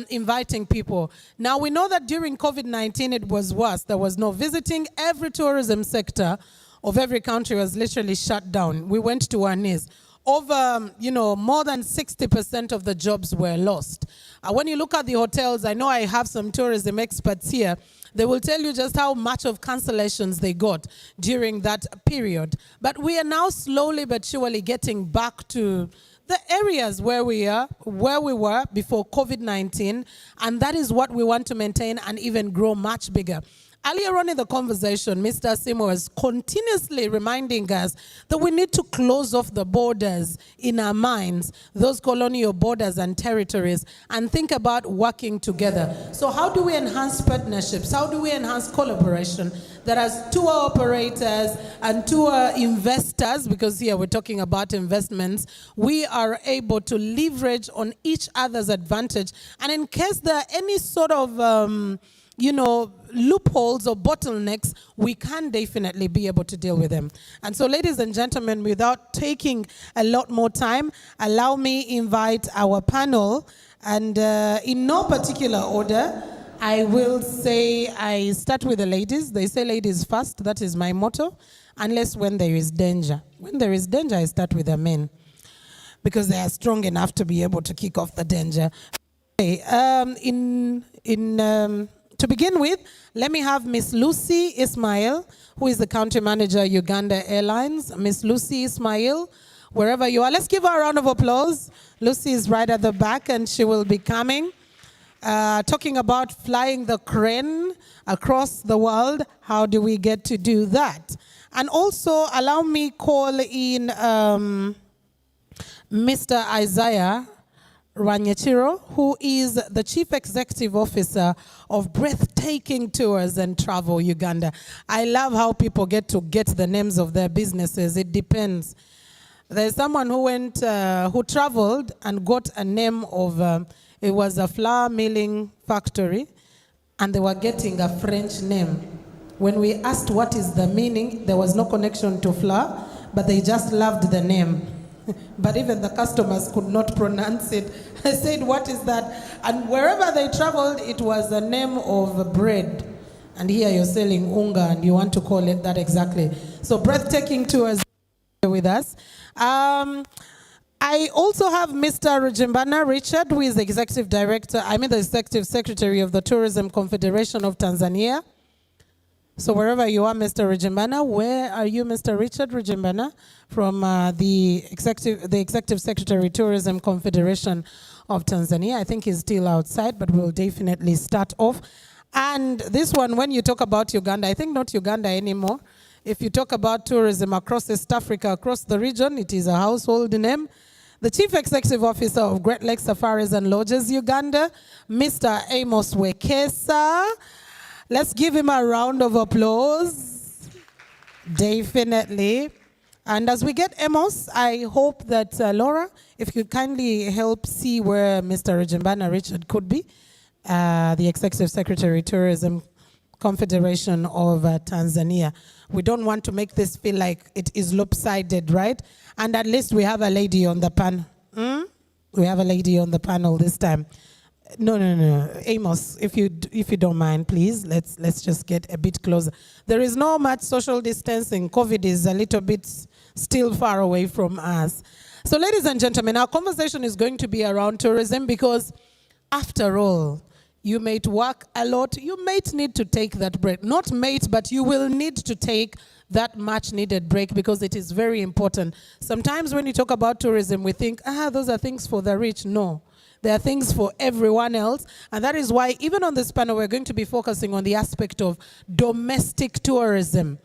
inviting people? Now, we know that during COVID-19, it was worse. There was no visiting. Every tourism sector of every country was literally shut down. We went to our knees. Over, more than 60% of the jobs were lost. When you look at the hotels, I know I have some tourism experts here. They will tell you just how much of cancellations they got during that period. But we are now slowly but surely getting back to the areas where we were before COVID-19, and that is what we want to maintain and even grow much bigger. Earlier on in the conversation, Mr. Simo was continuously reminding us that we need to close off the borders in our minds, those colonial borders and territories, and think about working together. So how do we enhance partnerships? How do we enhance collaboration that as tour operators and tour investors, because here we're talking about investments, we are able to leverage on each other's advantage. And in case there are any sort of loopholes or bottlenecks, we can definitely be able to deal with them. And so, ladies and gentlemen, without taking a lot more time, allow me invite our panel. And in no particular order, I will say I start with the ladies. They say ladies first. That is my motto. Unless when there is danger. When there is danger, I start with the men, because they are strong enough to be able to kick off the danger. Okay, to begin with, let me have Miss Lucy Ismail, who is the country manager at Uganda Airlines. Miss Lucy Ismail, wherever you are, let's give her a round of applause. Lucy is right at the back, and she will be coming, talking about flying the crane across the world. How do we get to do that? And also, allow me call in Mr. Isaiah Rwanyechiro, who is the Chief Executive Officer of Breathtaking Tours and Travel Uganda. I love how people get to get the names of their businesses. It depends. There's someone who went, who traveled and got a name of, it was a flour milling factory, and they were getting a French name. When we asked what is the meaning, there was no connection to flour, but they just loved the name. But even the customers could not pronounce it. I said, what is that? And wherever they traveled, it was the name of bread. And here you're selling unga, and you want to call it that exactly. So Breathtaking Tours with us. I also have Mr. Rujimbana Richard, who is the Executive Director, the Executive Secretary of the Tourism Confederation of Tanzania. So wherever you are, Mr. Rujimbana, where are you, Mr. Richard Rujimbana, from the Executive Secretary, Tourism Confederation of Tanzania? I think he's still outside, but we'll definitely start off. And this one, when you talk about Uganda, I think not Uganda anymore. If you talk about tourism across East Africa, across the region, it is a household name. The Chief Executive Officer of Great Lakes Safaris and Lodges Uganda, Mr. Amos Wekesa. Let's give him a round of applause. Definitely. And as we get Amos, I hope that Laura, if you kindly help see where Mr. Rujimbana Richard could be, the Executive Secretary, Tourism Confederation of Tanzania. We don't want to make this feel like it is lopsided, right? And at least we have a lady on the panel. We have a lady on the panel this time. No. Amos, if you don't mind, please, let's just get a bit closer. There is no much social distancing. COVID is a little bit still far away from us. So ladies and gentlemen, our conversation is going to be around tourism because after all, you might work a lot. You might need to take that break. Not might, but you will need to take that much needed break because it is very important. Sometimes when you talk about tourism, we think, those are things for the rich. No. There are things for everyone else. And that is why even on this panel, we're going to be focusing on the aspect of domestic tourism.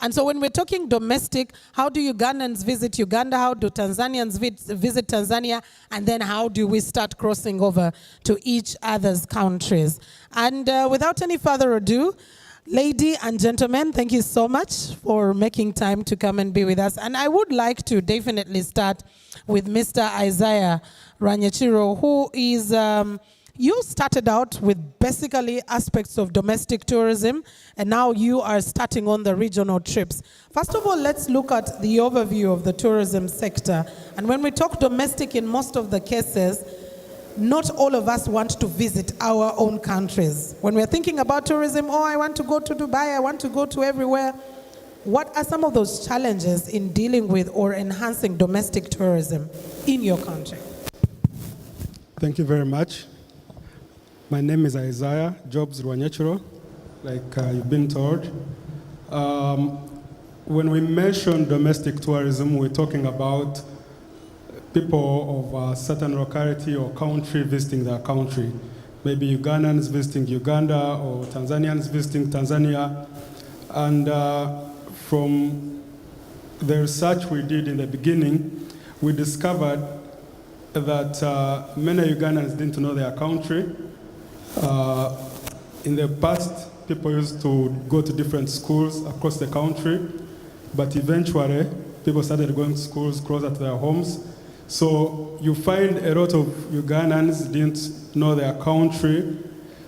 And so when we're talking domestic, how do Ugandans visit Uganda? How do Tanzanians visit Tanzania? And then how do we start crossing over to each other's countries? And without any further ado, ladies and gentlemen, thank you so much for making time to come and be with us. And I would like to definitely start with Mr. Isaiah Rwanyechiro, who is, you started out with basically aspects of domestic tourism, and now you are starting on the regional trips. First of all, let's look at the overview of the tourism sector. And when we talk domestic, in most of the cases, not all of us want to visit our own countries. When we're thinking about tourism, I want to go to Dubai, I want to go to everywhere. What are some of those challenges in dealing with or enhancing domestic tourism in your country? Thank you very much. My name is Isaiah Jobs Rwanyechiro, like you've been told. When we mention domestic tourism, we're talking about people of a certain locality or country visiting their country. Maybe Ugandans visiting Uganda or Tanzanians visiting Tanzania. And from the research we did in the beginning, we discovered that many Ugandans didn't know their country. In the past, people used to go to different schools across the country, but eventually, people started going to schools closer to their homes. So you find a lot of Ugandans didn't know their country.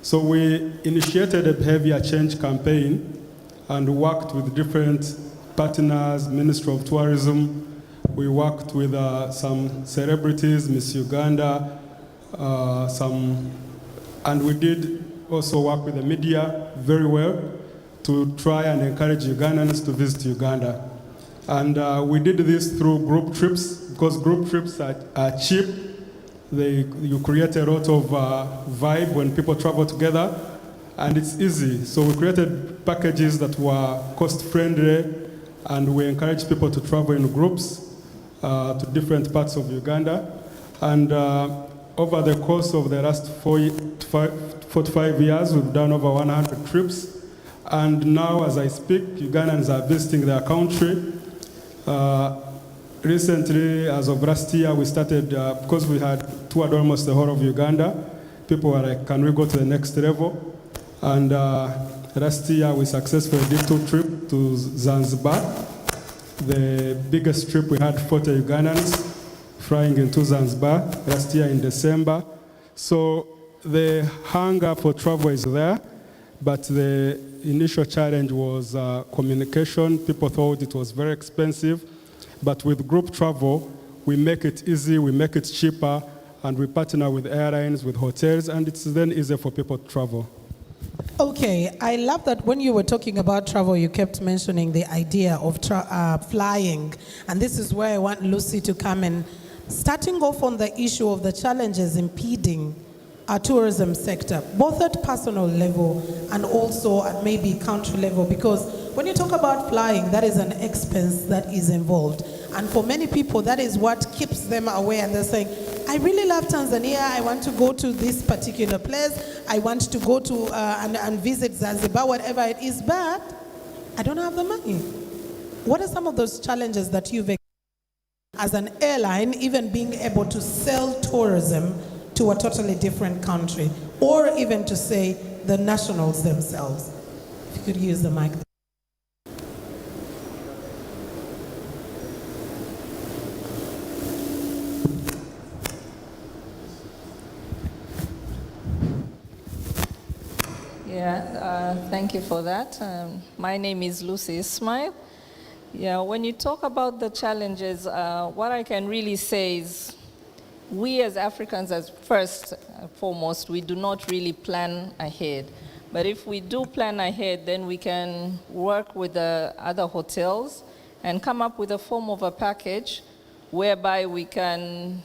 So we initiated a behavior change campaign and worked with different partners, Ministry of Tourism. We worked with some celebrities, Miss Uganda, and we did also work with the media very well to try and encourage Ugandans to visit Uganda. And we did this through group trips, because group trips are cheap. You create a lot of vibe when people travel together, and it's easy. So we created packages that were cost-friendly, and we encourage people to travel in groups to different parts of Uganda. And over the course of the last 4 to 5 years, we've done over 100 trips. And now, as I speak, Ugandans are visiting their country. recently, as of last year, we started, because we had toured almost the whole of Uganda, people were like, can we go to the next level? And last year, we successfully did 2 trips to Zanzibar. The biggest trip, we had 40 Ugandans flying into Zanzibar last year in December. So the hunger for travel is there, but the initial challenge was communication. People thought it was very expensive, but with group travel, we make it easy, we make it cheaper, and we partner with airlines, with hotels, and it's then easier for people to travel. Okay, I love that when you were talking about travel, you kept mentioning the idea of flying, and this is where I want Lucy to come in. Starting off on the issue of the challenges impeding our tourism sector, both at personal level and also at maybe country level, because when you talk about flying, that is an expense that is involved. And for many people, that is what keeps them away, and they're saying, I really love Tanzania, I want to go to this particular place, I want to go to and visit Zanzibar, whatever it is, but I don't have the money. What are some of those challenges that you've experienced as an airline, even being able to sell tourism to a totally different country, or even to say the nationals themselves? If you could use the mic. Thank you for that. My name is Lucy Ismail. Yeah, when you talk about the challenges, what I can really say is we as Africans, as first and foremost, we do not really plan ahead. But if we do plan ahead, then we can work with the other hotels and come up with a form of a package whereby we can,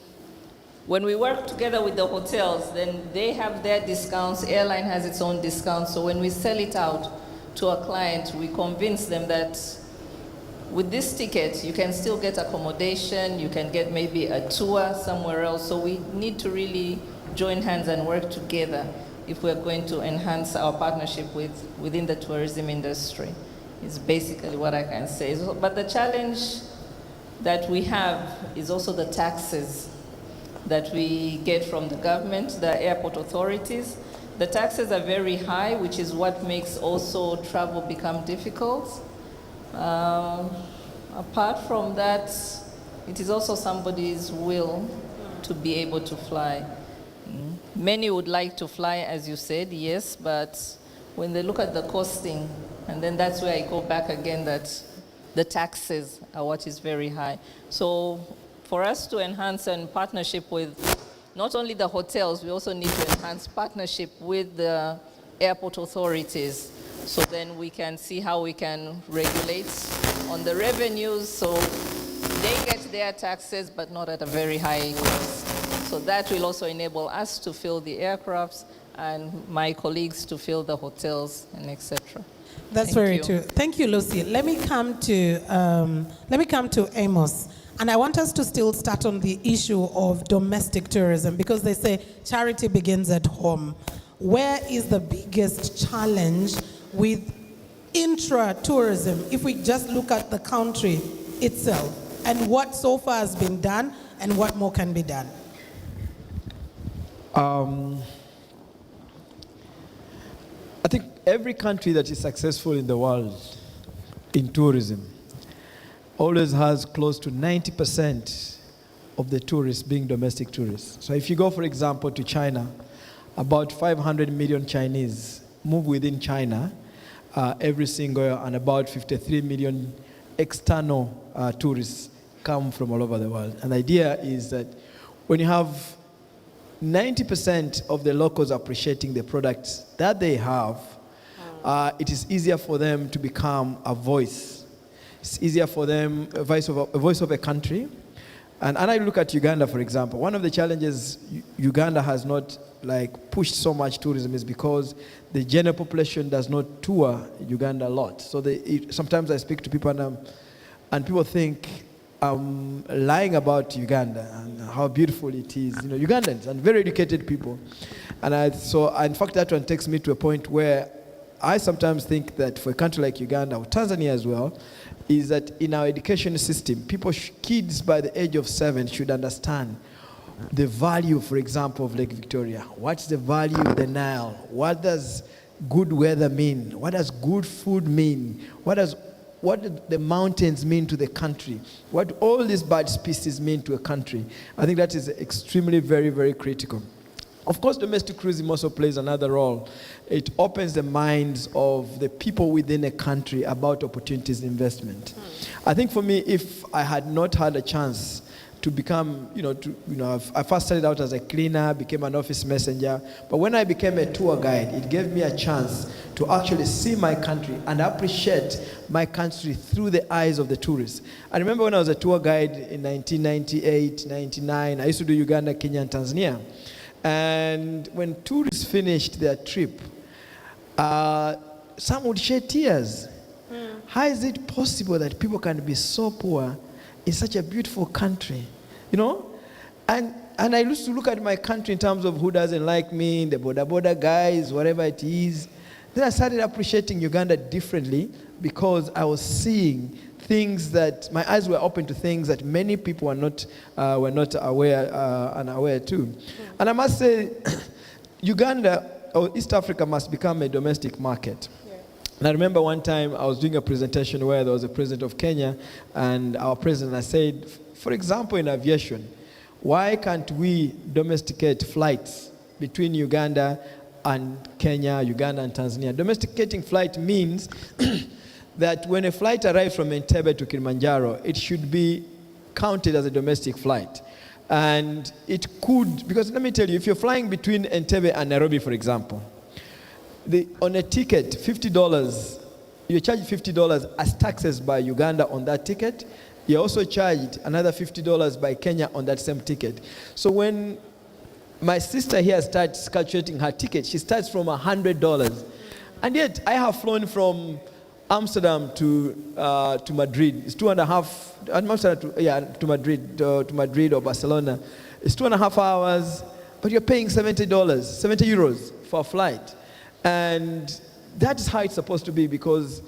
when we work together with the hotels, then they have their discounts, airline has its own discounts. So when we sell it out to a client, we convince them that with this ticket, you can still get accommodation, you can get maybe a tour somewhere else. So we need to really join hands and work together if we're going to enhance our partnership within the tourism industry, is basically what I can say. But the challenge that we have is also the taxes that we get from the government, the airport authorities. The taxes are very high, which is what makes also travel become difficult. Apart from that, it is also somebody's will to be able to fly. Many would like to fly, as you said, yes, but when they look at the costing, and then that's where I go back again, that the taxes are what is very high. So for us to enhance and partnership with not only the hotels, we also need to enhance partnership with the airport authorities. So then we can see how we can regulate on the revenues so they get their taxes but not at a very high cost. So that will also enable us to fill the aircrafts and my colleagues to fill the hotels and etc. That's very true. Thank you, Lucy. Let me come to Amos. And I want us to still start on the issue of domestic tourism, because they say charity begins at home. Where is the biggest challenge with intra-tourism, if we just look at the country itself, and what so far has been done and what more can be done? I think every country that is successful in the world in tourism always has close to 90% of the tourists being domestic tourists. So if you go, for example, to China, about 500 million Chinese move within China every single year, and about 53 million external tourists come from all over the world. And the idea is that when you have 90% of the locals appreciating the products that they have, it is easier for them to become a voice. It's easier for them, a voice of a country. And I look at Uganda, for example. One of the challenges Uganda has not pushed so much tourism is because the general population does not tour Uganda a lot. So sometimes I speak to people and people think I'm lying about Uganda and how beautiful it is. Ugandans and very educated people. And in fact, that one takes me to a point where I sometimes think that for a country like Uganda or Tanzania as well, is that in our education system, kids by the age of 7 should understand the value, for example, of Lake Victoria. What's the value of the Nile? What does good weather mean? What does good food mean? What do the mountains mean to the country? What all these bird species mean to a country? I think that is extremely very, very critical. Of course, domestic tourism also plays another role. It opens the minds of the people within a country about opportunities in investment. I think for me, if I had not had a chance to become, I first started out as a cleaner, became an office messenger, but when I became a tour guide, it gave me a chance to actually see my country and appreciate my country through the eyes of the tourists. I remember when I was a tour guide in 1998, 99, I used to do Uganda, Kenya, and Tanzania. And when tourists finished their trip, some would shed tears. How is it possible that people can be so poor in such a beautiful country? And I used to look at my country in terms of who doesn't like me, the border guys, whatever it is. Then I started appreciating Uganda differently because I was seeing things that my eyes were open to things that many people were not unaware too. And I must say, Uganda or East Africa must become a domestic market. And I remember one time I was doing a presentation where there was a president of Kenya and our president, I said, for example, in aviation, why can't we domesticate flights between Uganda and Kenya, Uganda and Tanzania? Domesticating flight means that when a flight arrives from Entebbe to Kilimanjaro, it should be counted as a domestic flight. And it could, because let me tell you, if you're flying between Entebbe and Nairobi, for example, on a ticket, $50, you're charged $50 as taxes by Uganda on that ticket. You're also charged another $50 by Kenya on that same ticket. So when my sister here starts calculating her ticket, she starts from $100. And yet I have flown from Amsterdam to Madrid. It's 2.5, Amsterdam to Madrid or Barcelona. It's 2.5 hours, but you're paying $70, €70 for a flight. And that's how it's supposed to be, because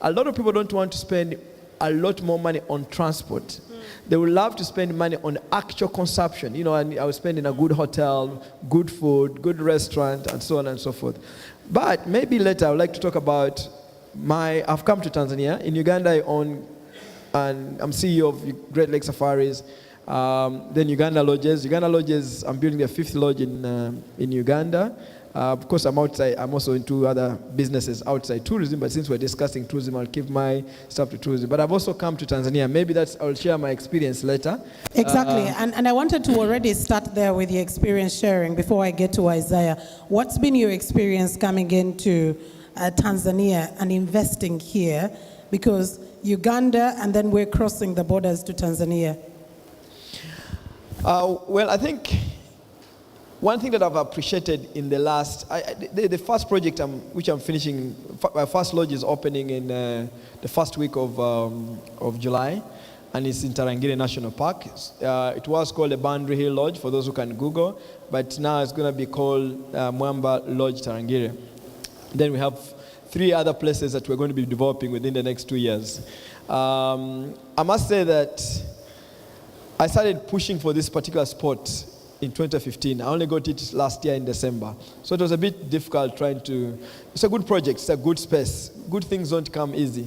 a lot of people don't want to spend a lot more money on transport. They would love to spend money on actual consumption. And I would spend in a good hotel, good food, good restaurant, and so on and so forth. But maybe later I would like to talk about I've come to Tanzania. In Uganda I own, and I'm CEO of Great Lake Safaris. Then Uganda Lodges. Uganda Lodges, I'm building a 5th lodge in Uganda. Of course, I'm outside. I'm also into other businesses outside tourism, but since we're discussing tourism, I'll keep my stuff to tourism. But I've also come to Tanzania. Maybe I'll share my experience later. Exactly, and I wanted to already start there with your experience sharing before I get to Isaiah. What's been your experience coming into Tanzania and investing here? Because Uganda, and then we're crossing the borders to Tanzania. Well, I think one thing that I've appreciated in the last, the first project which I'm finishing, my first lodge is opening in the first week of July, and it's in Tarangire National Park. It was called the Boundary Hill Lodge, for those who can Google, but now it's going to be called Mwamba Lodge Tarangire. Then we have 3 other places that we're going to be developing within the next 2 years. I must say that I started pushing for this particular spot in 2015. I only got it last year in December. So it was a bit difficult it's a good project, it's a good space. Good things don't come easy.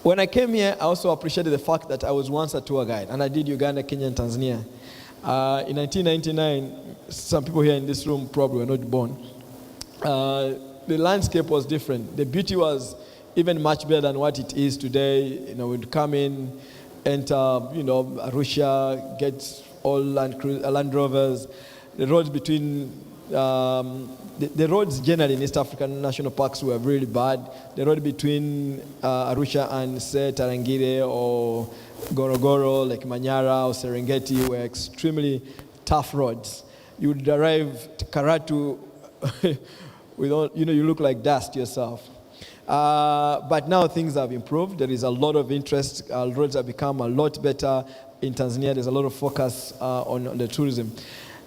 When I came here, I also appreciated the fact that I was once a tour guide, and I did Uganda, Kenya, and Tanzania. In 1999, some people here in this room probably were not born. The landscape was different. The beauty was even much better than what it is today. We'd come in, enter, Arusha, get all Land Rovers. The roads between, the roads generally in East African national parks were really bad. The road between Arusha and, say, Tarangire or Gorogoro, like Manyara or Serengeti, were extremely tough roads. You would arrive to Karatu with all, you look like dust yourself. But now things have improved. There is a lot of interest. Roads have become a lot better in Tanzania. There's a lot of focus on the tourism.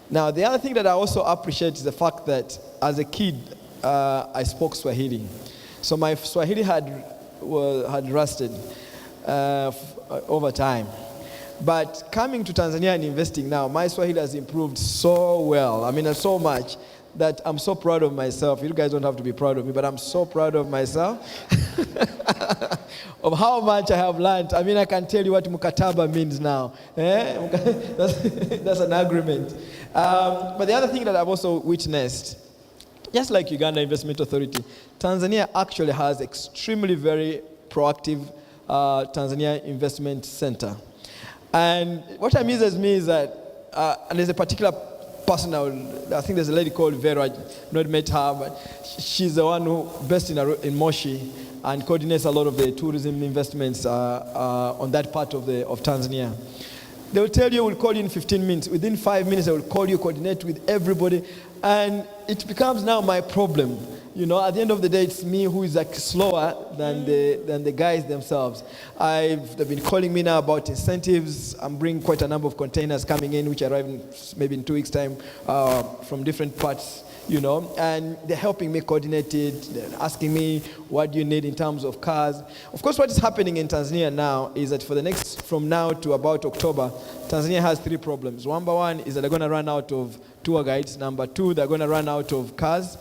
Now, the other thing that I also appreciate is the fact that as a kid, I spoke Swahili. So my Swahili had rusted over time. But coming to Tanzania and investing now, my Swahili has improved so well. I mean, so much that I'm so proud of myself. You guys don't have to be proud of me, but I'm so proud of myself of how much I have learned. I mean, I can tell you what mukataba means now. That's an agreement. But the other thing that I've also witnessed, just like Uganda Investment Authority, Tanzania actually has extremely very proactive Tanzania Investment Center. And what amuses me is that, and there's a particular person, I think there's a lady called Vera, I've not met her, but she's the one who based in Moshi and coordinates a lot of the tourism investments on that part of Tanzania. They will tell you, we'll call you in 15 minutes. Within 5 minutes, they will call you, coordinate with everybody. And it becomes now my problem. You know, at the end of the day, it's me who is like slower than the guys themselves. They've been calling me now about incentives. I'm bringing quite a number of containers coming in, which arrive maybe in 2 weeks' time from different parts, you know. And they're helping me coordinate it. They're asking me, what do you need in terms of cars? Of course, what is happening in Tanzania now is that from now to about October, Tanzania has 3 problems. Number one is that they're going to run out of tour guides. Number 2, they're going to run out of cars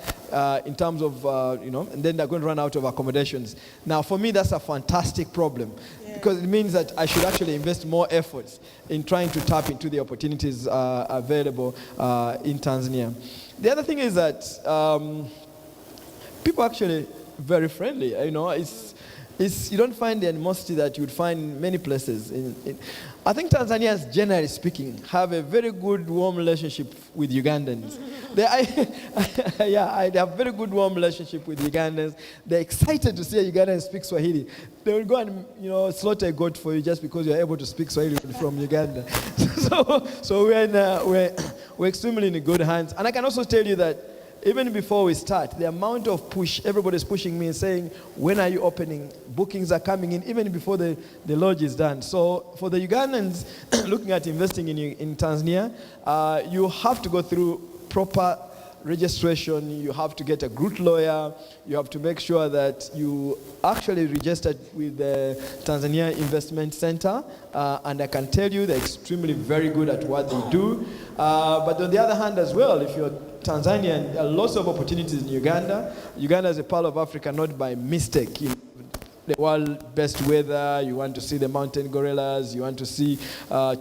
in terms of, and then they're going to run out of accommodations. Now, for me, that's a fantastic problem because it means that I should actually invest more efforts in trying to tap into the opportunities available in Tanzania. The other thing is that people are actually very friendly. You know, you don't find the animosity that you would find in many places. I think Tanzanians, generally speaking, have a very good, warm relationship with Ugandans. They have a very good, warm relationship with Ugandans. They're excited to see a Ugandan speak Swahili. They will go and slaughter a goat for you just because you're able to speak Swahili from Uganda. So we're extremely in good hands. And I can also tell you that even before we start, the amount of push, everybody's pushing me and saying, when are you opening? Bookings are coming in, even before the lodge is done. So for the Ugandans looking at investing in Tanzania, you have to go through proper registration. You have to get a good lawyer. You have to make sure that you actually registered with the Tanzania Investment Center. And I can tell you they're extremely very good at what they do. But on the other hand as well, if you're Tanzania, there are lots of opportunities in Uganda. Uganda is a part of Africa, not by mistake. You know, the world best weather, you want to see the mountain gorillas, you want to see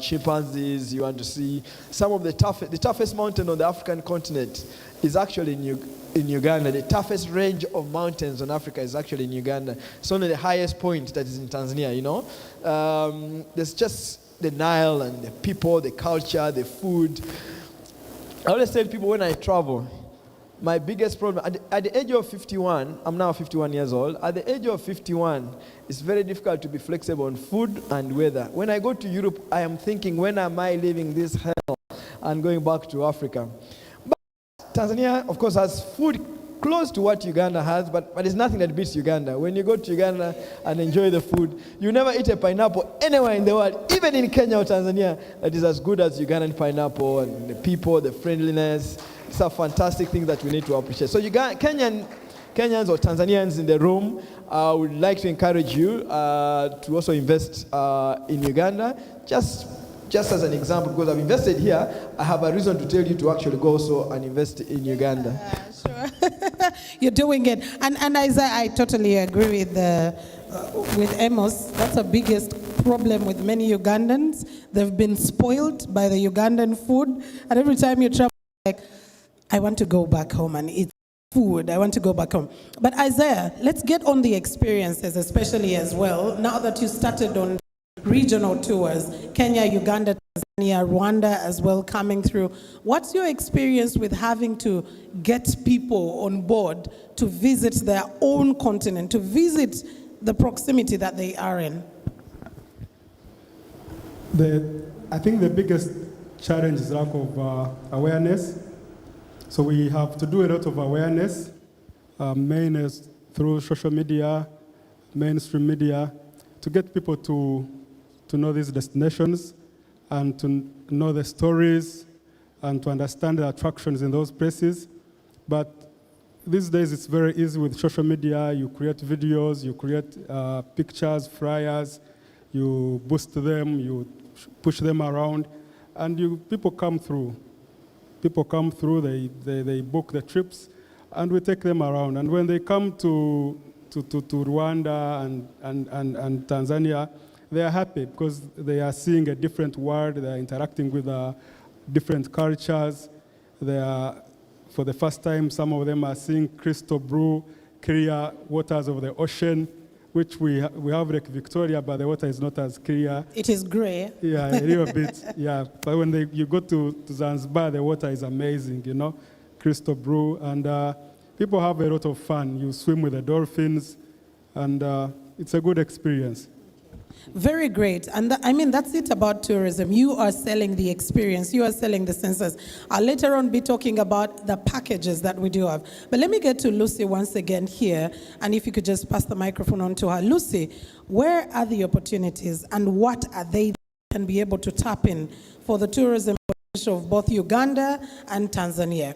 chimpanzees, you want to see some of the toughest mountain on the African continent is actually in Uganda. The toughest range of mountains on Africa is actually in Uganda. It's only the highest point that is in Tanzania, you know. There's just the Nile and the people, the culture, the food. I always tell people when I travel, my biggest problem, at the age of 51, I'm now 51 years old, at the age of 51, it's very difficult to be flexible on food and weather. When I go to Europe, I am thinking, when am I leaving this hell and going back to Africa? But Tanzania, of course, has food close to what Uganda has, but it's nothing that beats Uganda. When you go to Uganda and enjoy the food, you never eat a pineapple anywhere in the world, even in Kenya or Tanzania, that is as good as Ugandan pineapple, and the people, the friendliness. It's a fantastic thing that we need to appreciate. So Kenyans or Tanzanians in the room, I would like to encourage you to also invest in Uganda. Just as an example, because I've invested here, I have a reason to tell you to actually go also and invest in Uganda. Sure. You're doing it. And Isaiah, I totally agree with Amos. That's the biggest problem with many Ugandans. They've been spoiled by the Ugandan food. And every time you travel, like, I want to go back home and eat food. I want to go back home. But Isaiah, let's get on the experiences, especially as well, now that you started on regional tours, Kenya, Uganda, Tanzania, Rwanda as well coming through. What's your experience with having to get people on board to visit their own continent, to visit the proximity that they are in? I think the biggest challenge is lack of awareness. So we have to do a lot of awareness, mainly through social media, mainstream media, to get people to know these destinations and to know the stories and to understand the attractions in those places. But these days it's very easy with social media. You create videos, you create pictures, flyers, you boost them, you push them around, and people come through. People come through, they book the trips, and we take them around. And when they come to Rwanda and Tanzania, they are happy because they are seeing a different world, they are interacting with different cultures. They are, for the first time, some of them are seeing crystal blue, clear waters of the ocean, which we have Lake Victoria, but the water is not as clear. It is gray. Yeah, a little bit, yeah. But when you go to Zanzibar, the water is amazing, you know, crystal blue, and people have a lot of fun. You swim with the dolphins, and it's a good experience. Very great. And I mean, that's it about tourism. You are selling the experience. You are selling the senses. I'll later on be talking about the packages that we do have. But let me get to Lucy once again here. And if you could just pass the microphone on to her. Lucy, where are the opportunities and what are they that can be able to tap in for the tourism potential of both Uganda and Tanzania?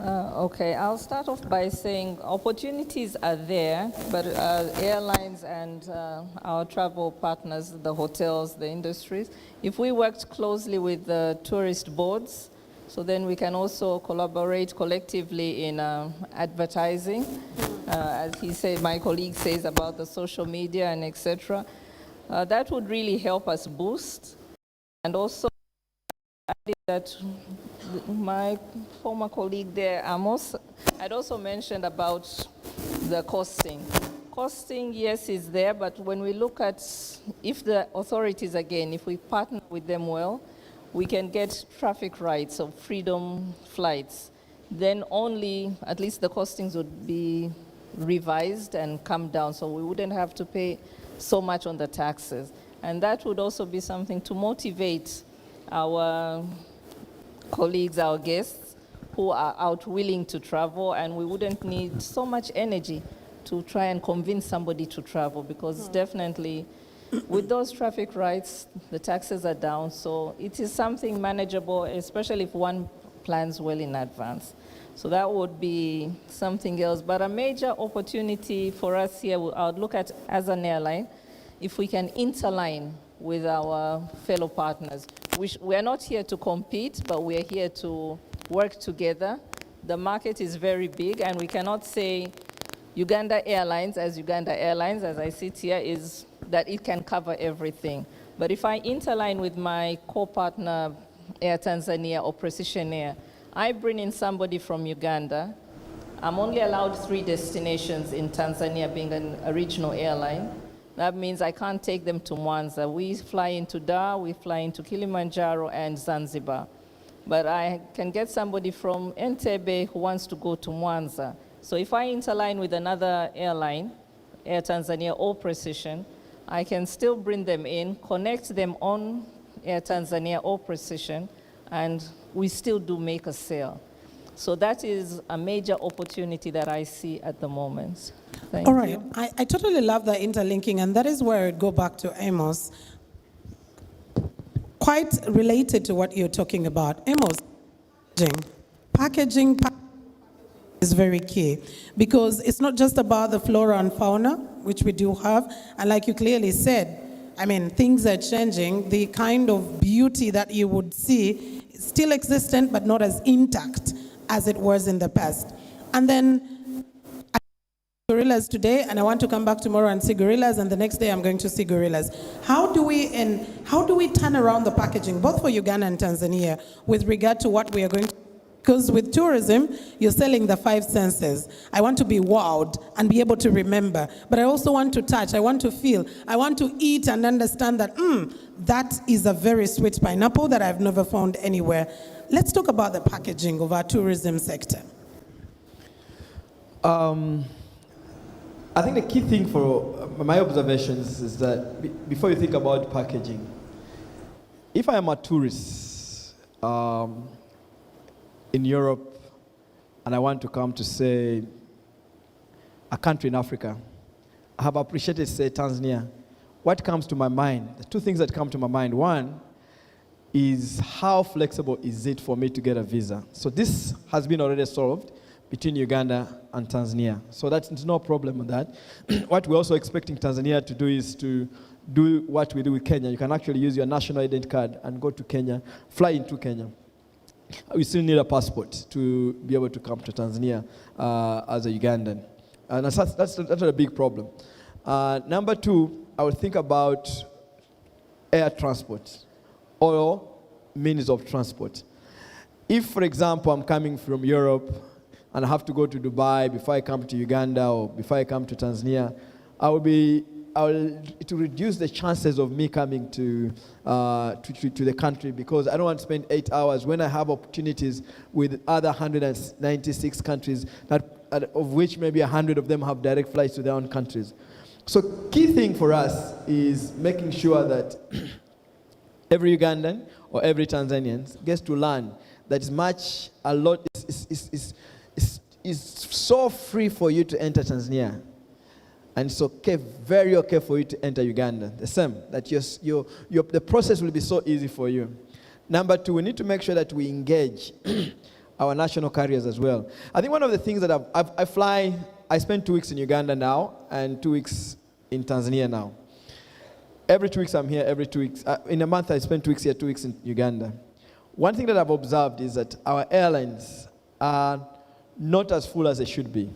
Okay, I'll start off by saying opportunities are there, but airlines and our travel partners, the hotels, the industries, if we worked closely with the tourist boards, so then we can also collaborate collectively in advertising, as he said, my colleague says about the social media and etc. That would really help us boost, and also that my former colleague there, Amos, had also mentioned about the costing. Costing, yes, is there, but when we look at, if the authorities, again, if we partner with them well, we can get traffic rights of freedom flights. Then only, at least the costings would be revised and come down, so we wouldn't have to pay so much on the taxes. And that would also be something to motivate our colleagues, our guests, who are out willing to travel, and we wouldn't need so much energy to try and convince somebody to travel, because definitely with those traffic rights, the taxes are down, so it is something manageable, especially if one plans well in advance. So that would be something else. But a major opportunity for us here, I would look at as an airline, if we can interline with our fellow partners. We are not here to compete, but we are here to work together. The market is very big, and we cannot say Uganda Airlines, as I sit here, is that it can cover everything. But if I interline with my co-partner, Air Tanzania or Precision Air, I bring in somebody from Uganda. I'm only allowed 3 destinations in Tanzania, being a regional airline. That means I can't take them to Mwanza. We fly into Dar, we fly into Kilimanjaro and Zanzibar. But I can get somebody from Entebbe who wants to go to Mwanza. So if I interline with another airline, Air Tanzania or Precision, I can still bring them in, connect them on Air Tanzania or Precision, and we still do make a sale. So that is a major opportunity that I see at the moment. Thank you. All right, I totally love the interlinking, and that is where I go back to Amos. Quite related to what you're talking about. Amos, packaging is very key, because it's not just about the flora and fauna, which we do have, and like you clearly said, I mean, things are changing. The kind of beauty that you would see is still existent, but not as intact as it was in the past. And then I see gorillas today, and I want to come back tomorrow and see gorillas, and the next day I'm going to see gorillas. How do we turn around the packaging, both for Uganda and Tanzania, with regard to what we are going to? Because with tourism, you're selling the 5 senses. I want to be wowed and be able to remember, but I also want to touch, I want to feel, I want to eat and understand that, that is a very sweet pineapple that I've never found anywhere. Let's talk about the packaging of our tourism sector. I think the key thing for my observations is that before you think about packaging, if I am a tourist in Europe and I want to come to, say, a country in Africa, I have appreciated, say, Tanzania. What comes to my mind? The 2 things that come to my mind. One is how flexible is it for me to get a visa? So this has been already solved between Uganda and Tanzania. So that's no problem with that. What we're also expecting Tanzania to do is to do what we do with Kenya. You can actually use your national identity card and go to Kenya, fly into Kenya. We still need a passport to be able to come to Tanzania as a Ugandan. And that's a big problem. Number two, I would think about air transport or means of transport. If, for example, I'm coming from Europe and I have to go to Dubai before I come to Uganda or before I come to Tanzania, to reduce the chances of me coming to the country, because I don't want to spend 8 hours when I have opportunities with other 196 countries, of which maybe 100 of them have direct flights to their own countries. So key thing for us is making sure that every Ugandan or every Tanzanian gets to learn that is so free for you to enter Tanzania. And it's okay, very okay for you to enter Uganda. The same, that the process will be so easy for you. Number two, we need to make sure that we engage our national carriers as well. I think one of the things that I spend 2 weeks in Uganda now and 2 weeks in Tanzania now. Every 2 weeks I'm here, every 2 weeks. In a month I spend 2 weeks here, 2 weeks in Uganda. One thing that I've observed is that our airlines are not as full as they should be.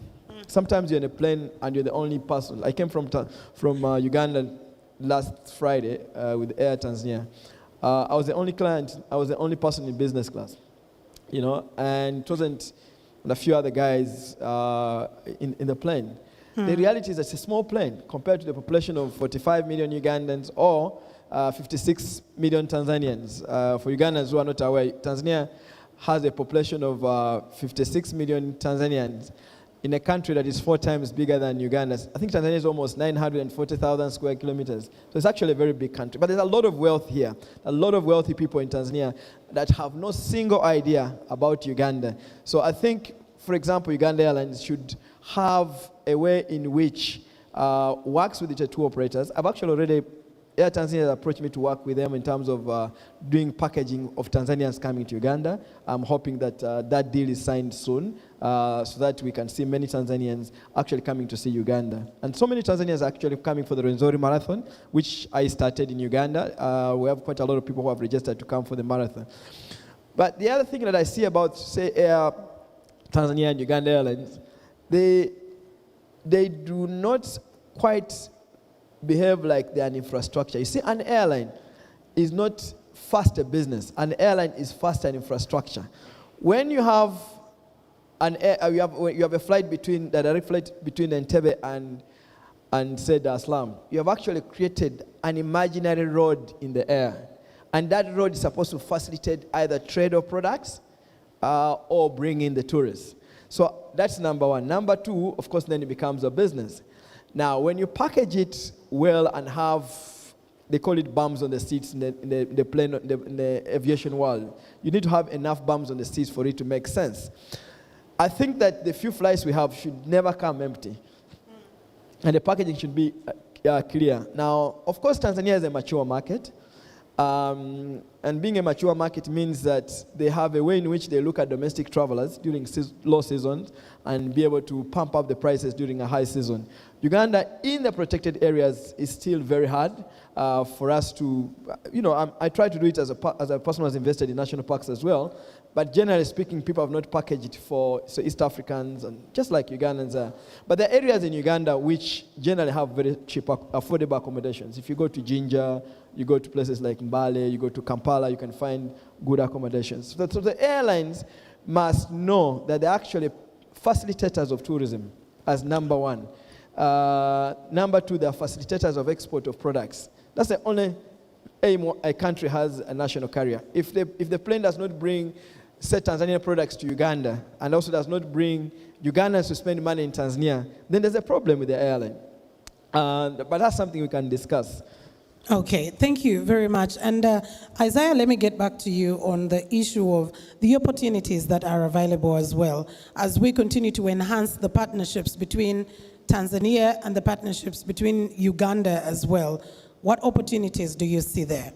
Sometimes you're in a plane and you're the only person. I came from Uganda last Friday with Air Tanzania. I was the only client. I was the only person in business class, and it wasn't a few other guys in the plane. The reality is that it's a small plane compared to the population of 45 million Ugandans or 56 million Tanzanians. For Ugandans who are not aware, Tanzania has a population of 56 million Tanzanians in a country that is 4 times bigger than Uganda. I think Tanzania is almost 940,000 square kilometers. So it's actually a very big country. But there's a lot of wealth here, a lot of wealthy people in Tanzania that have no single idea about Uganda. So I think, for example, Uganda Airlines should have a way in which works with the tour operators. I've actually already, Air Tanzania approached me to work with them in terms of doing packaging of Tanzanians coming to Uganda. I'm hoping that that deal is signed soon so that we can see many Tanzanians actually coming to see Uganda. And so many Tanzanians are actually coming for the Rwenzori Marathon, which I started in Uganda. We have quite a lot of people who have registered to come for the marathon. But the other thing that I see about, say, Air Tanzania and Uganda Airlines, they do not quite behave like they're an infrastructure. You see, an airline is not first a business. An airline is first an infrastructure. When you have you have a flight between the direct flight between Entebbe and say Dar es Salaam, you have actually created an imaginary road in the air, and that road is supposed to facilitate either trade of products or bring in the tourists. So that's number one. Number two, of course, then it becomes a business. Now, when you package it well and have, they call it bums on the seats in the plane, in the aviation world, you need to have enough bums on the seats for it to make sense. I think that the few flights we have should never come empty. And the packaging should be clear. Now, of course, Tanzania is a mature market. And being a mature market means that they have a way in which they look at domestic travelers during low seasons and be able to pump up the prices during a high season. Uganda, in the protected areas, is still very hard for us to, I try to do it as a person who has invested in national parks as well. But generally speaking, people have not packaged it for East Africans, and just like Ugandans are. But there are areas in Uganda which generally have very cheap, affordable accommodations. If you go to Jinja, you go to places like Mbale, you go to Kampala, you can find good accommodations. So the airlines must know that they're actually facilitators of tourism as number one. Number two, they're facilitators of export of products. That's the only aim a country has a national carrier. If the plane does not bring, say, Tanzanian products to Uganda, and also does not bring Ugandans to spend money in Tanzania, then there's a problem with the airline. But that's something we can discuss. Okay, thank you very much. And Isaiah, let me get back to you on the issue of the opportunities that are available as well, as we continue to enhance the partnerships between Tanzania and the partnerships between Uganda as well. What opportunities do you see there?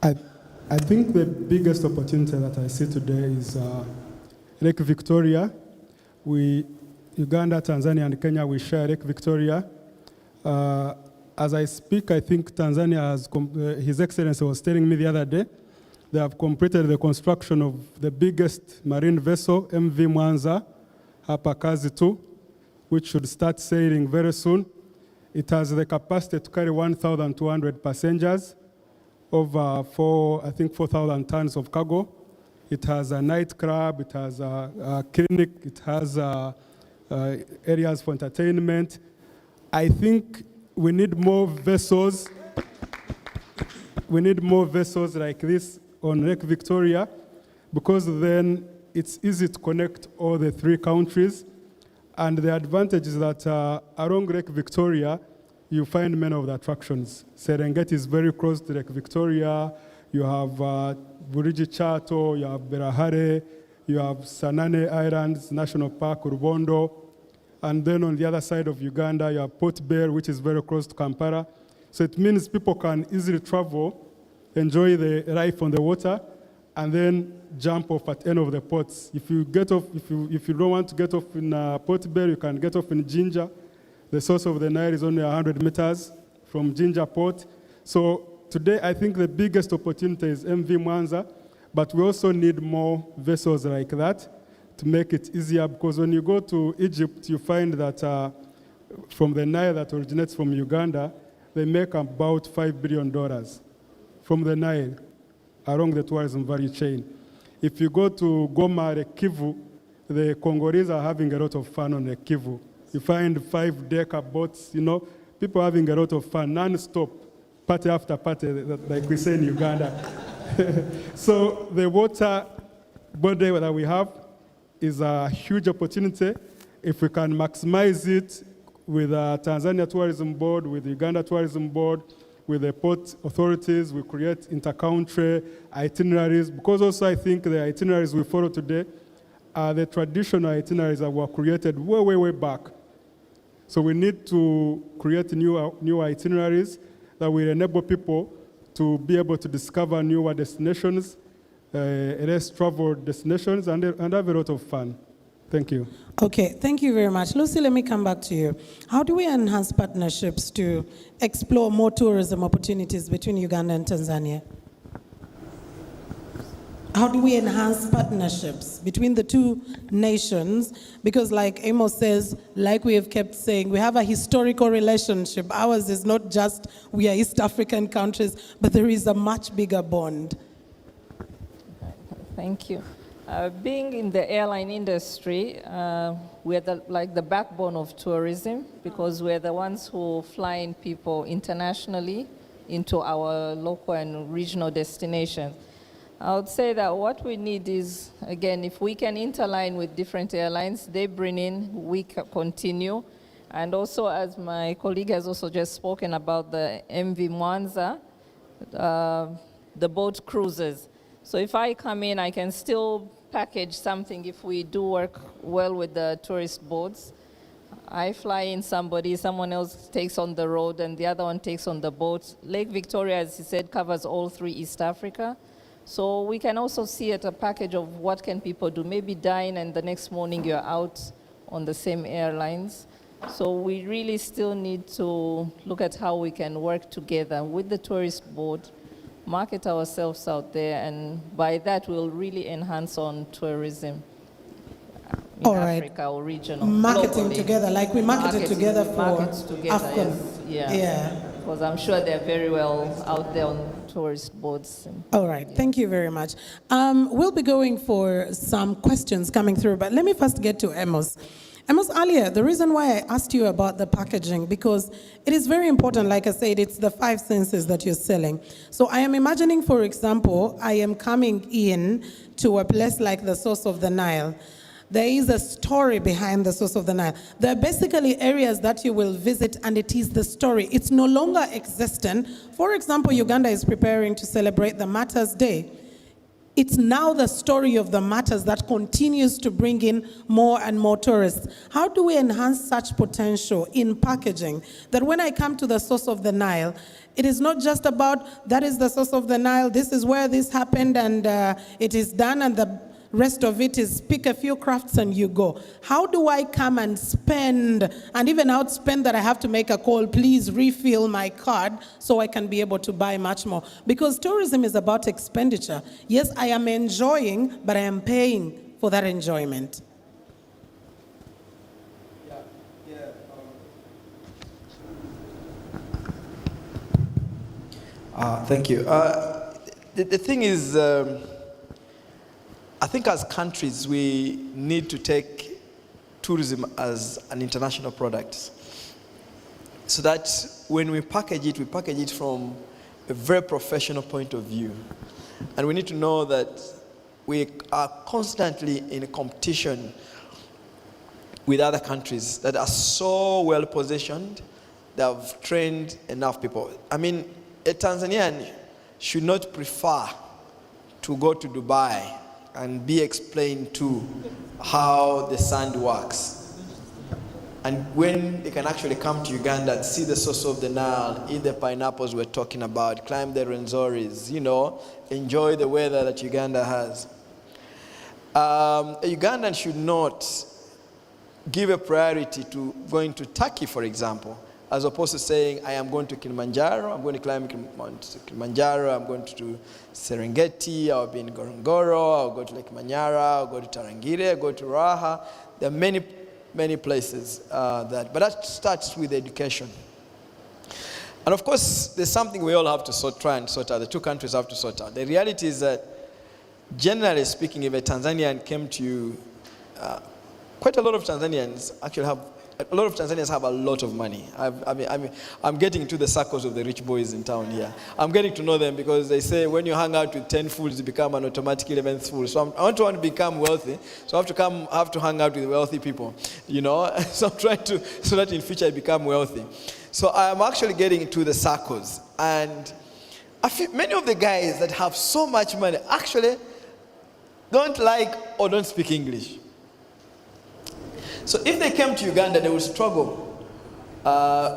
I think the biggest opportunity that I see today is Lake Victoria Uganda, Tanzania, and Kenya, we share Lake Victoria. As I speak, I think Tanzania has, His Excellency was telling me the other day, they have completed the construction of the biggest marine vessel, MV Mwanza, hapa Kazi 2, which should start sailing very soon. It has the capacity to carry 1,200 passengers, over 4,000 tons of cargo. It has a nightclub, it has a clinic, it has areas for entertainment. I think we need more vessels. We need more vessels like this on Lake Victoria, because then it's easy to connect all the three countries. And the advantage is that along Lake Victoria, you find many of the attractions. Serengeti is very close to Lake Victoria. You have Burigi Chato, you have Berahare, you have Sanane Islands National Park, Rubondo. And then on the other side of Uganda, you have Port Bell, which is very close to Kampala. So it means people can easily travel, enjoy the life on the water, and then jump off at any of the ports. If you get off, if you don't want to get off in Port Bell, you can get off in Jinja. The source of the Nile is only 100 meters from Jinja Port. So today, I think the biggest opportunity is MV Mwanza, but we also need more vessels like that to make it easier, because when you go to Egypt, you find that from the Nile that originates from Uganda, they make about $5 billion from the Nile along the tourism value chain. If you go to Goma, the Kivu, the Congolese are having a lot of fun on the Kivu. You find 5-decker boats, people having a lot of fun, non-stop, party after party, like we say in Uganda. So the water body that we have is a huge opportunity. If we can maximize it with Tanzania Tourism Board, with the Uganda Tourism Board, with the port authorities, we create inter-country itineraries, because also I think the itineraries we follow today are the traditional itineraries that were created way, way, way back. So we need to create new itineraries that will enable people to be able to discover newer destinations, less traveled destinations, and have a lot of fun. Thank you. Okay, thank you very much. Lucy, let me come back to you. How do we enhance partnerships to explore more tourism opportunities between Uganda and Tanzania? How do we enhance partnerships between the two nations? Because like Amos says, like we have kept saying, we have a historical relationship. Ours is not just we are East African countries, but there is a much bigger bond. Thank you. Being in the airline industry, we're like the backbone of tourism, because we're the ones who fly in people internationally into our local and regional destinations. I would say that what we need is, again, if we can interline with different airlines, they bring in, we continue. And also, as my colleague has also just spoken about the MV Mwanza, the boat cruises. So if I come in, I can still package something if we do work well with the tourist boats. I fly in somebody, someone else takes on the road, and the other one takes on the boat. Lake Victoria, as he said, covers all three East Africa. So we can also see it a package of what can people do. Maybe dine and the next morning you're out on the same airlines. So we really still need to look at how we can work together with the tourist board, market ourselves out there, and by that we'll really enhance on tourism in Africa or regional. Marketing globally. together, like we marketed together for Afghan. Yes. Yeah. Because I'm sure they're very well out there on tourist boards. All right, thank you very much. We'll be going for some questions coming through, but let me first get to Amos. Amos, earlier, the reason why I asked you about the packaging, because it is very important, like I said, it's the 5 senses that you're selling. So I am imagining, for example, I am coming in to a place like the source of the Nile. There is a story behind the source of the Nile. There are basically areas that you will visit, and it is the story. It's no longer existent. For example, Uganda is preparing to celebrate the Martyrs' Day. It's now the story of the martyrs that continues to bring in more and more tourists. How do we enhance such potential in packaging that when I come to the source of the Nile, it is not just about that is the source of the Nile, this is where this happened, and it is done, and the Rest of it is pick a few crafts and you go. How do I come and spend, and even outspend that I have to make a call, please refill my card so I can be able to buy much more? Because tourism is about expenditure. Yes, I am enjoying, but I am paying for that enjoyment. Thank you. The thing is, I think as countries, we need to take tourism as an international product. So that when we package it from a very professional point of view. And we need to know that we are constantly in a competition with other countries that are so well positioned, that have trained enough people. I mean, a Tanzanian should not prefer to go to Dubai and be explained to how the sand works. And when they can actually come to Uganda and see the source of the Nile, eat the pineapples we're talking about, climb the Rwenzoris, you know, enjoy the weather that Uganda has. A Ugandan should not give a priority to going to Turkey, for example, as opposed to saying, I am going to Kilimanjaro, I'm going to climb Mount Kilimanjaro, I'm going to do Serengeti, I'll be in Ngorongoro, I'll go to Lake Manyara, I'll go to Tarangire, I'll go to Raha. There are many places but that starts with education. And of course, there's something we all have to try and sort out. The two countries have to sort out. The reality is that, generally speaking, if a Tanzanian came to you, quite a lot of Tanzanians actually have a lot of money. I'm getting into the circles of the rich boys in town here. I'm getting to know them because they say when you hang out with 10 fools, you become an automatic 11th fool. So I want to become wealthy, so I have to hang out with wealthy people, you know. So I'm trying to, so that in future I become wealthy. So I'm actually getting into the circles. And I feel many of the guys that have so much money actually don't like or don't speak English. So if they came to Uganda, they would struggle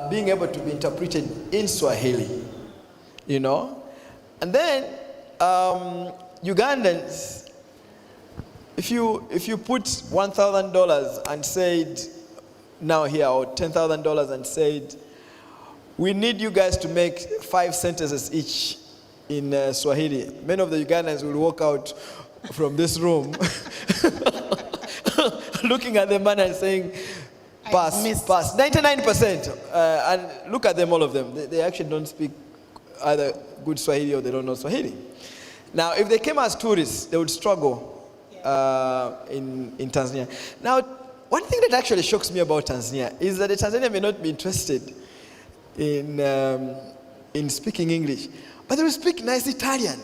being able to be interpreted in Swahili, you know. And then Ugandans, if you put $1,000 and said now here, or $10,000 and said, we need you guys to make 5 sentences each in Swahili, many of the Ugandans will walk out from this room looking at the man and saying, pass. 99%. And look at them, all of them. They actually don't speak either good Swahili or they don't know Swahili. Now, if they came as tourists, they would struggle in Tanzania. Now, one thing that actually shocks me about Tanzania is that the Tanzanian may not be interested in speaking English, but they will speak nice Italian.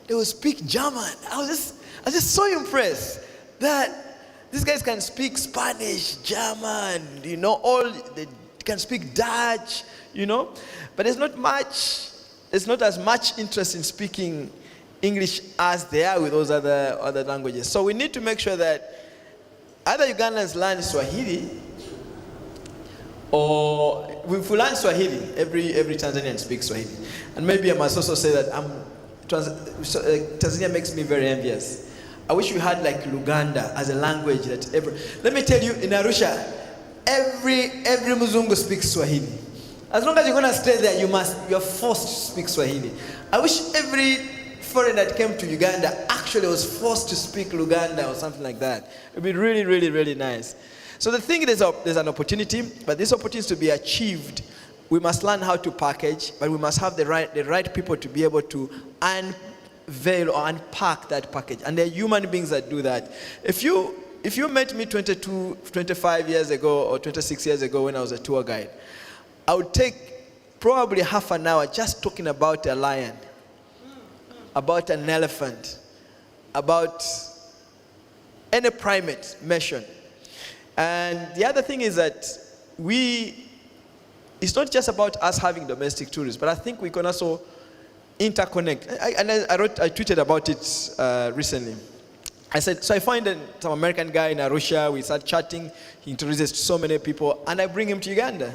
They will speak German. I was just so impressed that these guys can speak Spanish, German, you know, they can speak Dutch, you know. But there's not as much interest in speaking English as they are with those other languages. So we need to make sure that either Ugandans learn Swahili, or if we learn Swahili, every Tanzanian speaks Swahili. And maybe I must also say that Tanzania makes me very envious. I wish we had like Luganda as a language that let me tell you, in Arusha, every Muzungu speaks Swahili. As long as you're gonna stay there, you're forced to speak Swahili. I wish every foreigner that came to Uganda actually was forced to speak Luganda or something like that. It'd be really, really, really nice. So the thing is, there's an opportunity, but this opportunity is to be achieved. We must learn how to package, but we must have the right people to be able to unveil or unpack that package. And there are human beings that do that. If you met me 25 years ago or 26 years ago when I was a tour guide, I would take probably half an hour just talking about a lion, about an elephant, about any primate mentioned. And the other thing is that it's not just about us having domestic tourists, but I think we can also interconnect. I tweeted about it recently. I said, so I find some American guy in Arusha, we start chatting, he introduces so many people, and I bring him to Uganda.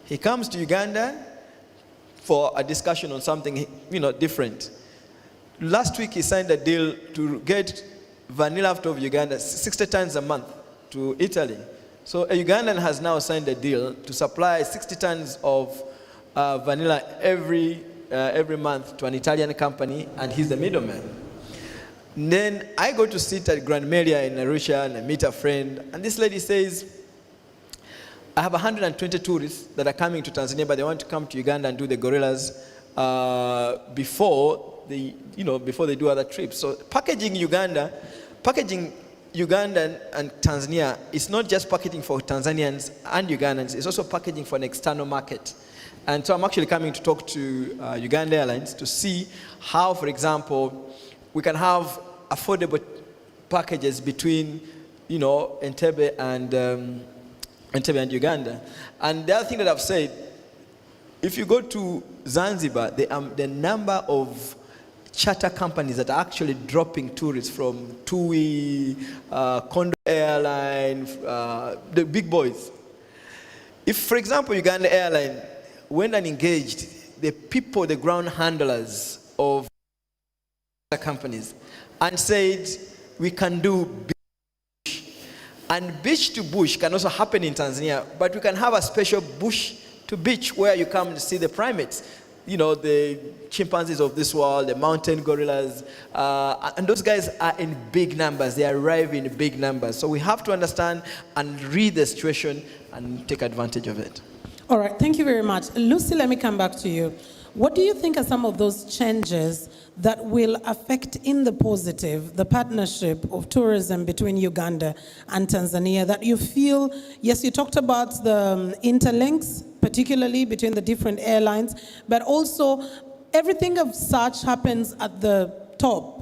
He comes to Uganda for a discussion on something, different. Last week he signed a deal to get vanilla out of Uganda 60 tons a month to Italy. So a Ugandan has now signed a deal to supply 60 tons of vanilla every month to an Italian company, and he's the middleman. Then I go to sit at Grand Melia in Arusha and I meet a friend, and this lady says, I have 120 tourists that are coming to Tanzania, but they want to come to Uganda and do the gorillas before they do other trips. So packaging Uganda and Tanzania is not just packaging for Tanzanians and Ugandans, it's also packaging for an external market. And so I'm actually coming to talk to Uganda Airlines to see how, for example, we can have affordable packages between, Entebbe and Uganda. And the other thing that I've said, if you go to Zanzibar, the number of charter companies that are actually dropping tourists from TUI, Condor Airline, the big boys. If, for example, Uganda Airline went and engaged the ground handlers of companies and said, we can do bush. And beach to bush can also happen in Tanzania, but we can have a special bush to beach where you come to see the primates, the chimpanzees of this world, the mountain gorillas, and those guys are in big numbers. They arrive in big numbers. So we have to understand and read the situation and take advantage of it. All right, thank you very much. Lucy, let me come back to you. What do you think are some of those changes that will affect in the positive the partnership of tourism between Uganda and Tanzania that you feel, yes, you talked about the interlinks, particularly between the different airlines, but also everything of such happens at the top,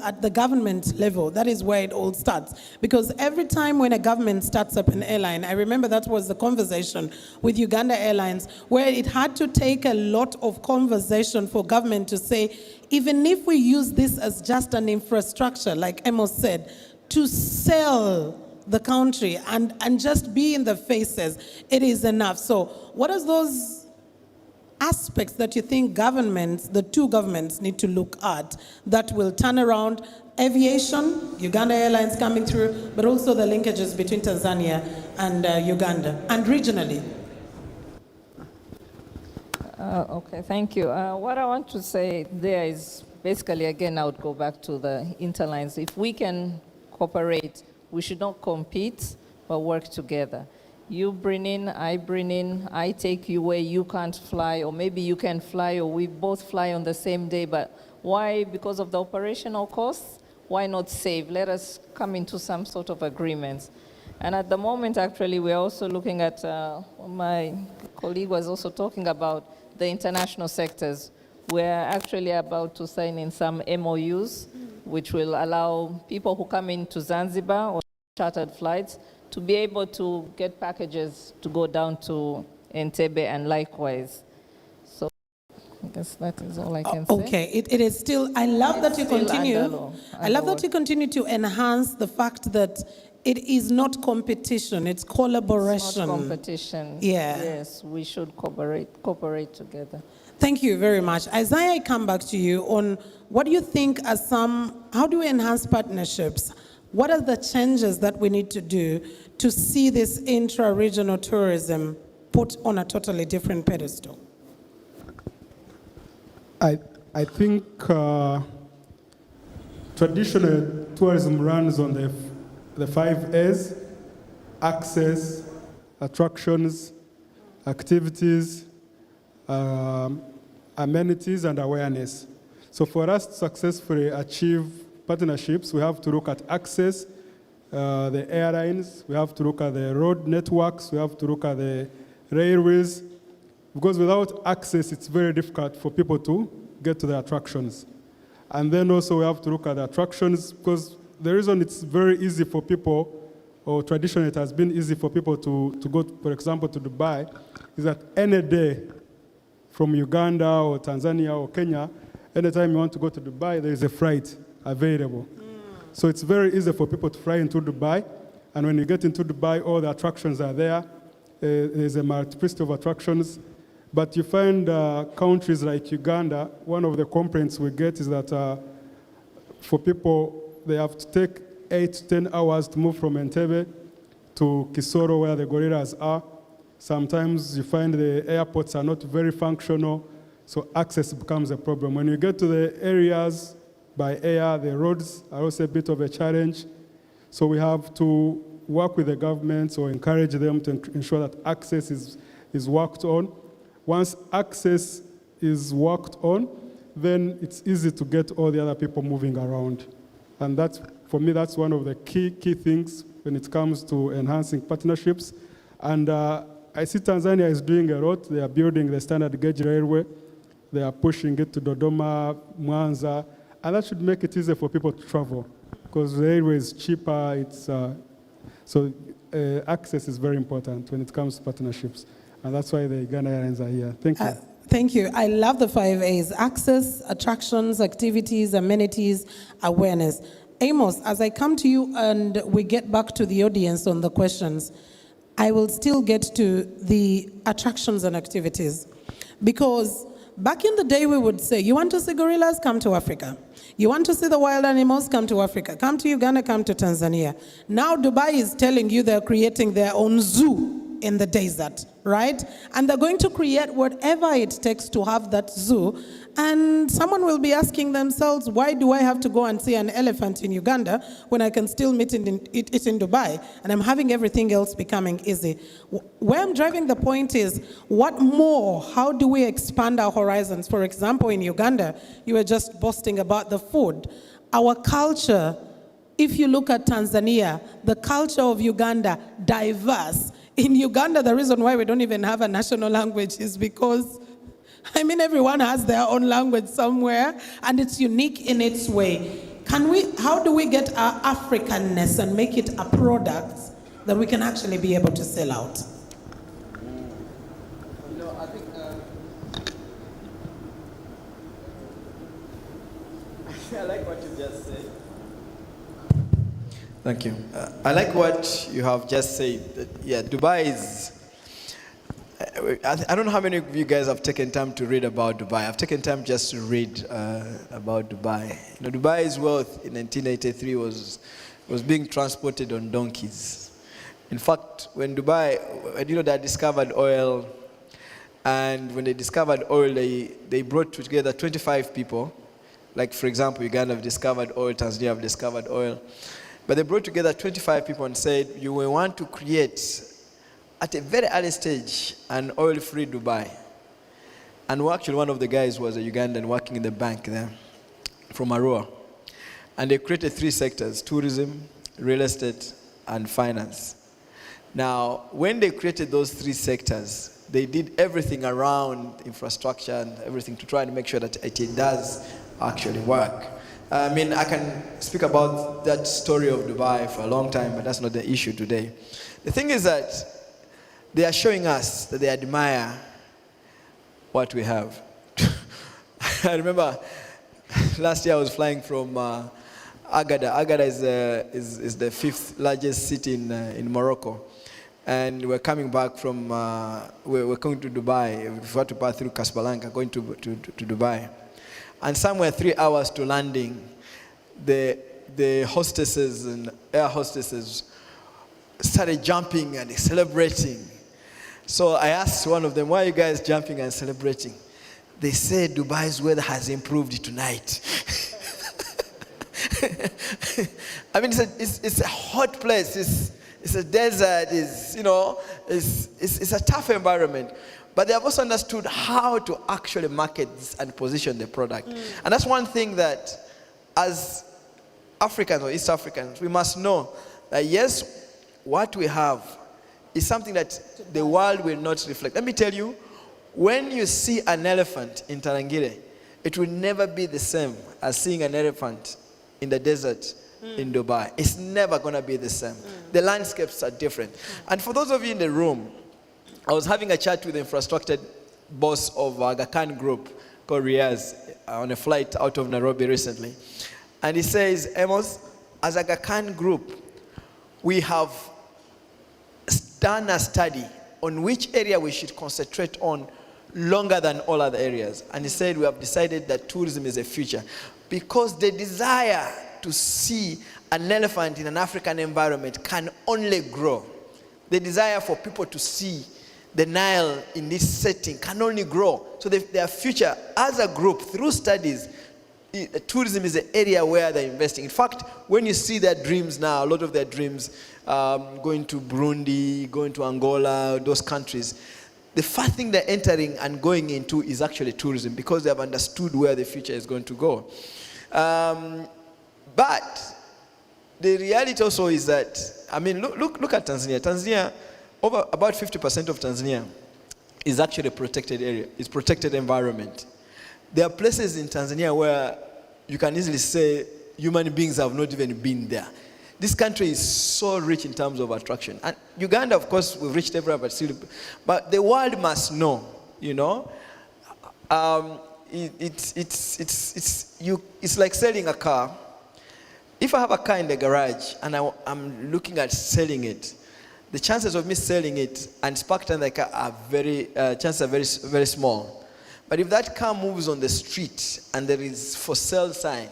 at the government level. That is where it all starts. Because every time when a government starts up an airline, I remember that was the conversation with Uganda Airlines, where it had to take a lot of conversation for government to say, even if we use this as just an infrastructure, like Amos said, to sell the country and just be in the faces, it is enough. So what are those aspects that you think the two governments need to look at that will turn around aviation, Uganda Airlines coming through, but also the linkages between Tanzania and Uganda, and regionally? Okay, thank you. What I want to say there is basically, again, I would go back to the interlines. If we can cooperate, we should not compete, but work together. You bring in, I take you where you can't fly, or maybe you can fly, or we both fly on the same day, but why? Because of the operational costs? Why not save? Let us come into some sort of agreements. And at the moment, actually, we're also looking at, my colleague was also talking about the international sectors. We're actually about to sign in some MOUs, which will allow people who come into Zanzibar or chartered flights to be able to get packages to go down to Entebbe and likewise. So I guess that is all I can say. Okay, it is still, I love that you continue. I love that you continue to enhance the fact that it is not competition, it's collaboration. It's not competition. Yeah. Yes, we should cooperate together. Thank you very much. Isaiah, I come back to you on what do you think are how do we enhance partnerships? What are the changes that we need to do to see this intra-regional tourism put on a totally different pedestal? I think traditional tourism runs on the 5 A's: access, attractions, activities, amenities, and awareness. So for us to successfully achieve partnerships, we have to look at access, the airlines, we have to look at the road networks, we have to look at the railways, because without access, it's very difficult for people to get to the attractions. And then also we have to look at the attractions, because the reason it's very easy for people, or traditionally it has been easy for people to go, for example, to Dubai, is that any day from Uganda or Tanzania or Kenya, anytime you want to go to Dubai, there is a flight available. So it's very easy for people to fly into Dubai, and when you get into Dubai, all the attractions are there. There's a multiplicity of attractions, but you find countries like Uganda, one of the complaints we get is that for people they have to take 8 to 10 hours to move from Entebbe to Kisoro, where the gorillas are. Sometimes you find the airports are not very functional, so access becomes a problem. When you get to the areas by air, the roads are also a bit of a challenge. So we have to work with the governments or encourage them to ensure that access is worked on. Once access is worked on, then it's easy to get all the other people moving around. And that's, for me, that's one of the key things when it comes to enhancing partnerships. And I see Tanzania is doing a lot. They are building the standard gauge railway. They are pushing it to Dodoma, Mwanza, and that should make it easier for people to travel because the railway is cheaper. So access is very important when it comes to partnerships. And that's why the Uganda Airlines are here. Thank you. Thank you. I love the 5 A's: access, attractions, activities, amenities, awareness. Amos, as I come to you and we get back to the audience on the questions, I will still get to the attractions and activities. Because back in the day we would say, you want to see gorillas? Come to Africa. You want to see the wild animals? Come to Africa. Come to Uganda, come to Tanzania. Now Dubai is telling you they're creating their own zoo in the desert, right? And they're going to create whatever it takes to have that zoo. And someone will be asking themselves, why do I have to go and see an elephant in Uganda when I can still meet it in Dubai, and I'm having everything else becoming easy? Where I'm driving the point is, what more? How do we expand our horizons? For example, in Uganda, you were just boasting about the food. Our culture, if you look at Tanzania, the culture of Uganda, diverse. In Uganda, the reason why we don't even have a national language is because everyone has their own language somewhere, and it's unique in its way. How do we get our Africanness and make it a product that we can actually be able to sell out? No, I think I like what you just said. Thank you. I like what you have just said. That, yeah, Dubai is. I don't know how many of you guys have taken time to read about Dubai. I've taken time just to read about Dubai. Dubai's wealth in 1983 was being transported on donkeys. In fact, when they discovered oil, and when they discovered oil, they brought together 25 people. Like, for example, Uganda have discovered oil, Tanzania have discovered oil. But they brought together 25 people and said, you will want to create, at a very early stage, an oil-free Dubai. And actually one of the guys was a Ugandan working in the bank there from Arua. And they created 3 sectors: tourism, real estate, and finance. Now, when they created those 3 sectors, they did everything around infrastructure and everything to try and make sure that it does actually work. I can speak about that story of Dubai for a long time, but that's not the issue today. The thing is that they are showing us that they admire what we have. I remember last year I was flying from Agada. Agada is the 5th largest city in Morocco. And we're coming back from, we're going to Dubai. We had to pass through Casablanca, going to Dubai. And somewhere 3 hours to landing, the hostesses and air hostesses started jumping and celebrating. So I asked one of them, why are you guys jumping and celebrating? They said Dubai's weather has improved tonight. It's a hot place. It's a desert. It's a tough environment. But they have also understood how to actually market this and position the product. And that's one thing that, as Africans or East Africans, we must know that yes, what we have is something that the world will not reflect. Let me tell you, when you see an elephant in Tarangire, it will never be the same as seeing an elephant in the desert in Dubai. It's never going to be the same. The landscapes are different. And for those of you in the room, I was having a chat with the infrastructure boss of Aga Khan Group called Riaz on a flight out of Nairobi recently. And he says, Amos, as Aga Khan Group, we have done a study on which area we should concentrate on longer than all other areas. And he said, we have decided that tourism is a future because the desire to see an elephant in an African environment can only grow. The desire for people to see the Nile in this setting can only grow. So their future as a group, through studies, tourism is an area where they're investing. In fact, when you see their dreams now, a lot of their dreams, going to Burundi, going to Angola, those countries, the first thing they're entering and going into is actually tourism, because they have understood where the future is going to go. But the reality also is that, I mean, look at Tanzania. Tanzania, over about 50% of Tanzania is actually a protected area. It's protected environment. There are places in Tanzania where you can easily say human beings have not even been there. This country is so rich in terms of attraction. And Uganda, of course, we've reached everywhere, but still, but the world must know, you know. It's like selling a car. If I have a car in the garage and I'm looking at selling it, the chances of me selling it and sparking the car are chances are very, very small. But if that car moves on the street and there is for sale sign,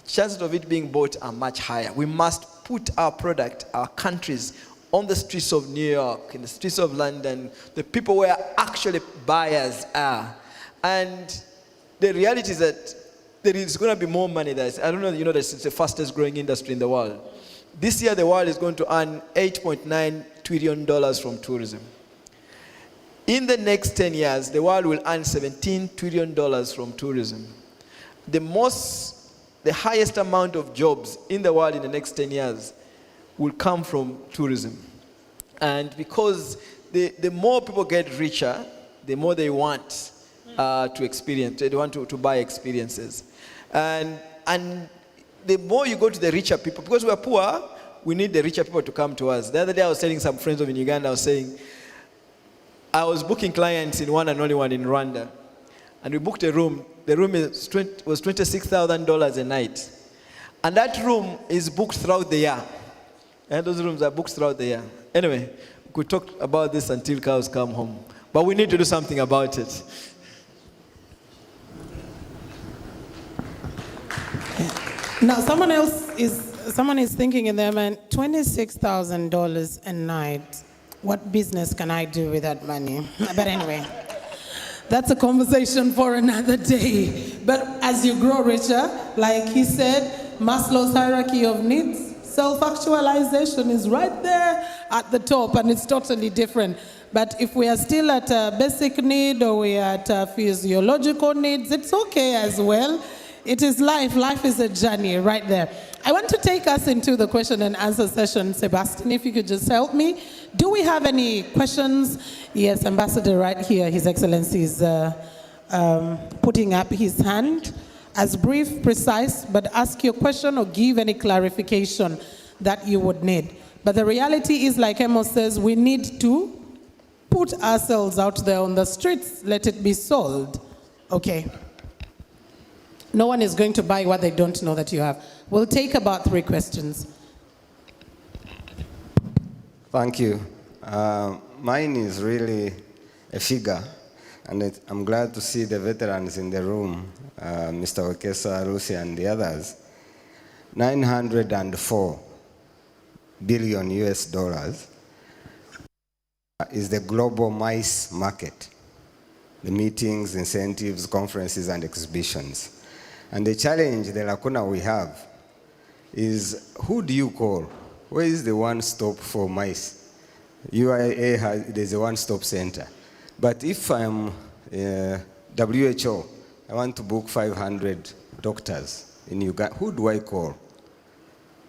chances of it being bought are much higher. We must put our product, our countries, on the streets of New York, in the streets of London, the people where actually buyers are. And the reality is that there is going to be more money there. I don't know, you know, that it's the fastest growing industry in the world. This year, the world is going to earn $8.9 trillion from tourism. In the next 10 years, the world will earn $17 trillion from tourism. The highest amount of jobs in the world in the next 10 years will come from tourism. And because the more people get richer, the more they want to experience, they want to buy experiences. And the more you go to the richer people, because we're poor, we need the richer people to come to us. The other day I was telling some friends of in Uganda, I was saying, I was booking clients in one and only one in Rwanda. And we booked a room. The room was $26,000 a night. And that room is booked throughout the year. And those rooms are booked throughout the year. Anyway, we could talk about this until cows come home. But we need to do something about it. Now, someone is thinking in their mind, $26,000 a night. What business can I do with that money? But anyway, that's a conversation for another day. But as you grow richer, like he said, Maslow's hierarchy of needs, self-actualization is right there at the top, and it's totally different. But if we are still at a basic need or we are at physiological needs, it's okay as well. It is life. Life is a journey right there. I want to take us into the question and answer session. Sebastian, if you could just help me. Do we have any questions? Yes, Ambassador right here, His Excellency is putting up his hand. As brief, precise, but ask your question or give any clarification that you would need. But the reality is, like Amos says, we need to put ourselves out there on the streets, let it be sold. Okay. No one is going to buy what they don't know that you have. We'll take about 3 questions. Thank you. Mine is really a figure, and I'm glad to see the veterans in the room, Mr. Wekesa, Lucy, and the others. 904 billion US dollars is the global MICE market, the meetings, incentives, conferences, and exhibitions. And the challenge, the lacuna we have, is who do you call? Where is the one-stop for MICE? UIA there's a one-stop center. But if I'm WHO, I want to book 500 doctors in Uganda, who do I call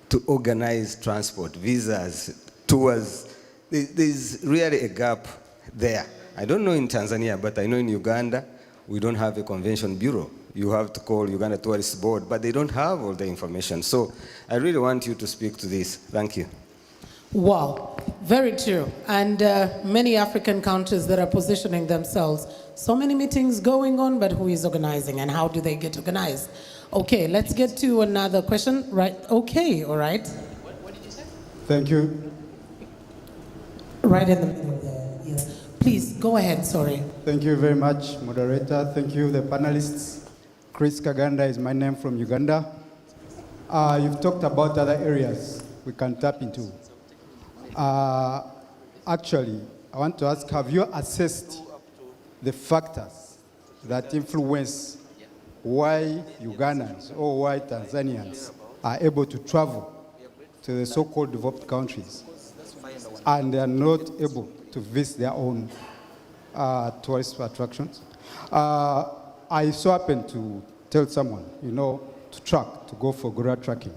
to organize transport, visas, tours? There's really a gap there. I don't know in Tanzania, but I know in Uganda, we don't have a convention bureau. You have to call Uganda Tourist Board, but they don't have all the information. So I really want you to speak to this. Thank you. Wow, very true. And many African countries that are positioning themselves. So many meetings going on, but who is organizing and how do they get organized? Okay, let's get to another question. Right, okay, all right. What did you say? Thank you. Right in the middle there, yes. Please, go ahead, sorry. Thank you very much, moderator. Thank you, the panelists. Chris Kaganda is my name from Uganda. You've talked about other areas we can tap into. Actually, I want to ask, have you assessed the factors that influence why Ugandans or why Tanzanians are able to travel to the so-called developed countries and they are not able to visit their own tourist attractions? I so happened to tell someone, to go for gorilla tracking,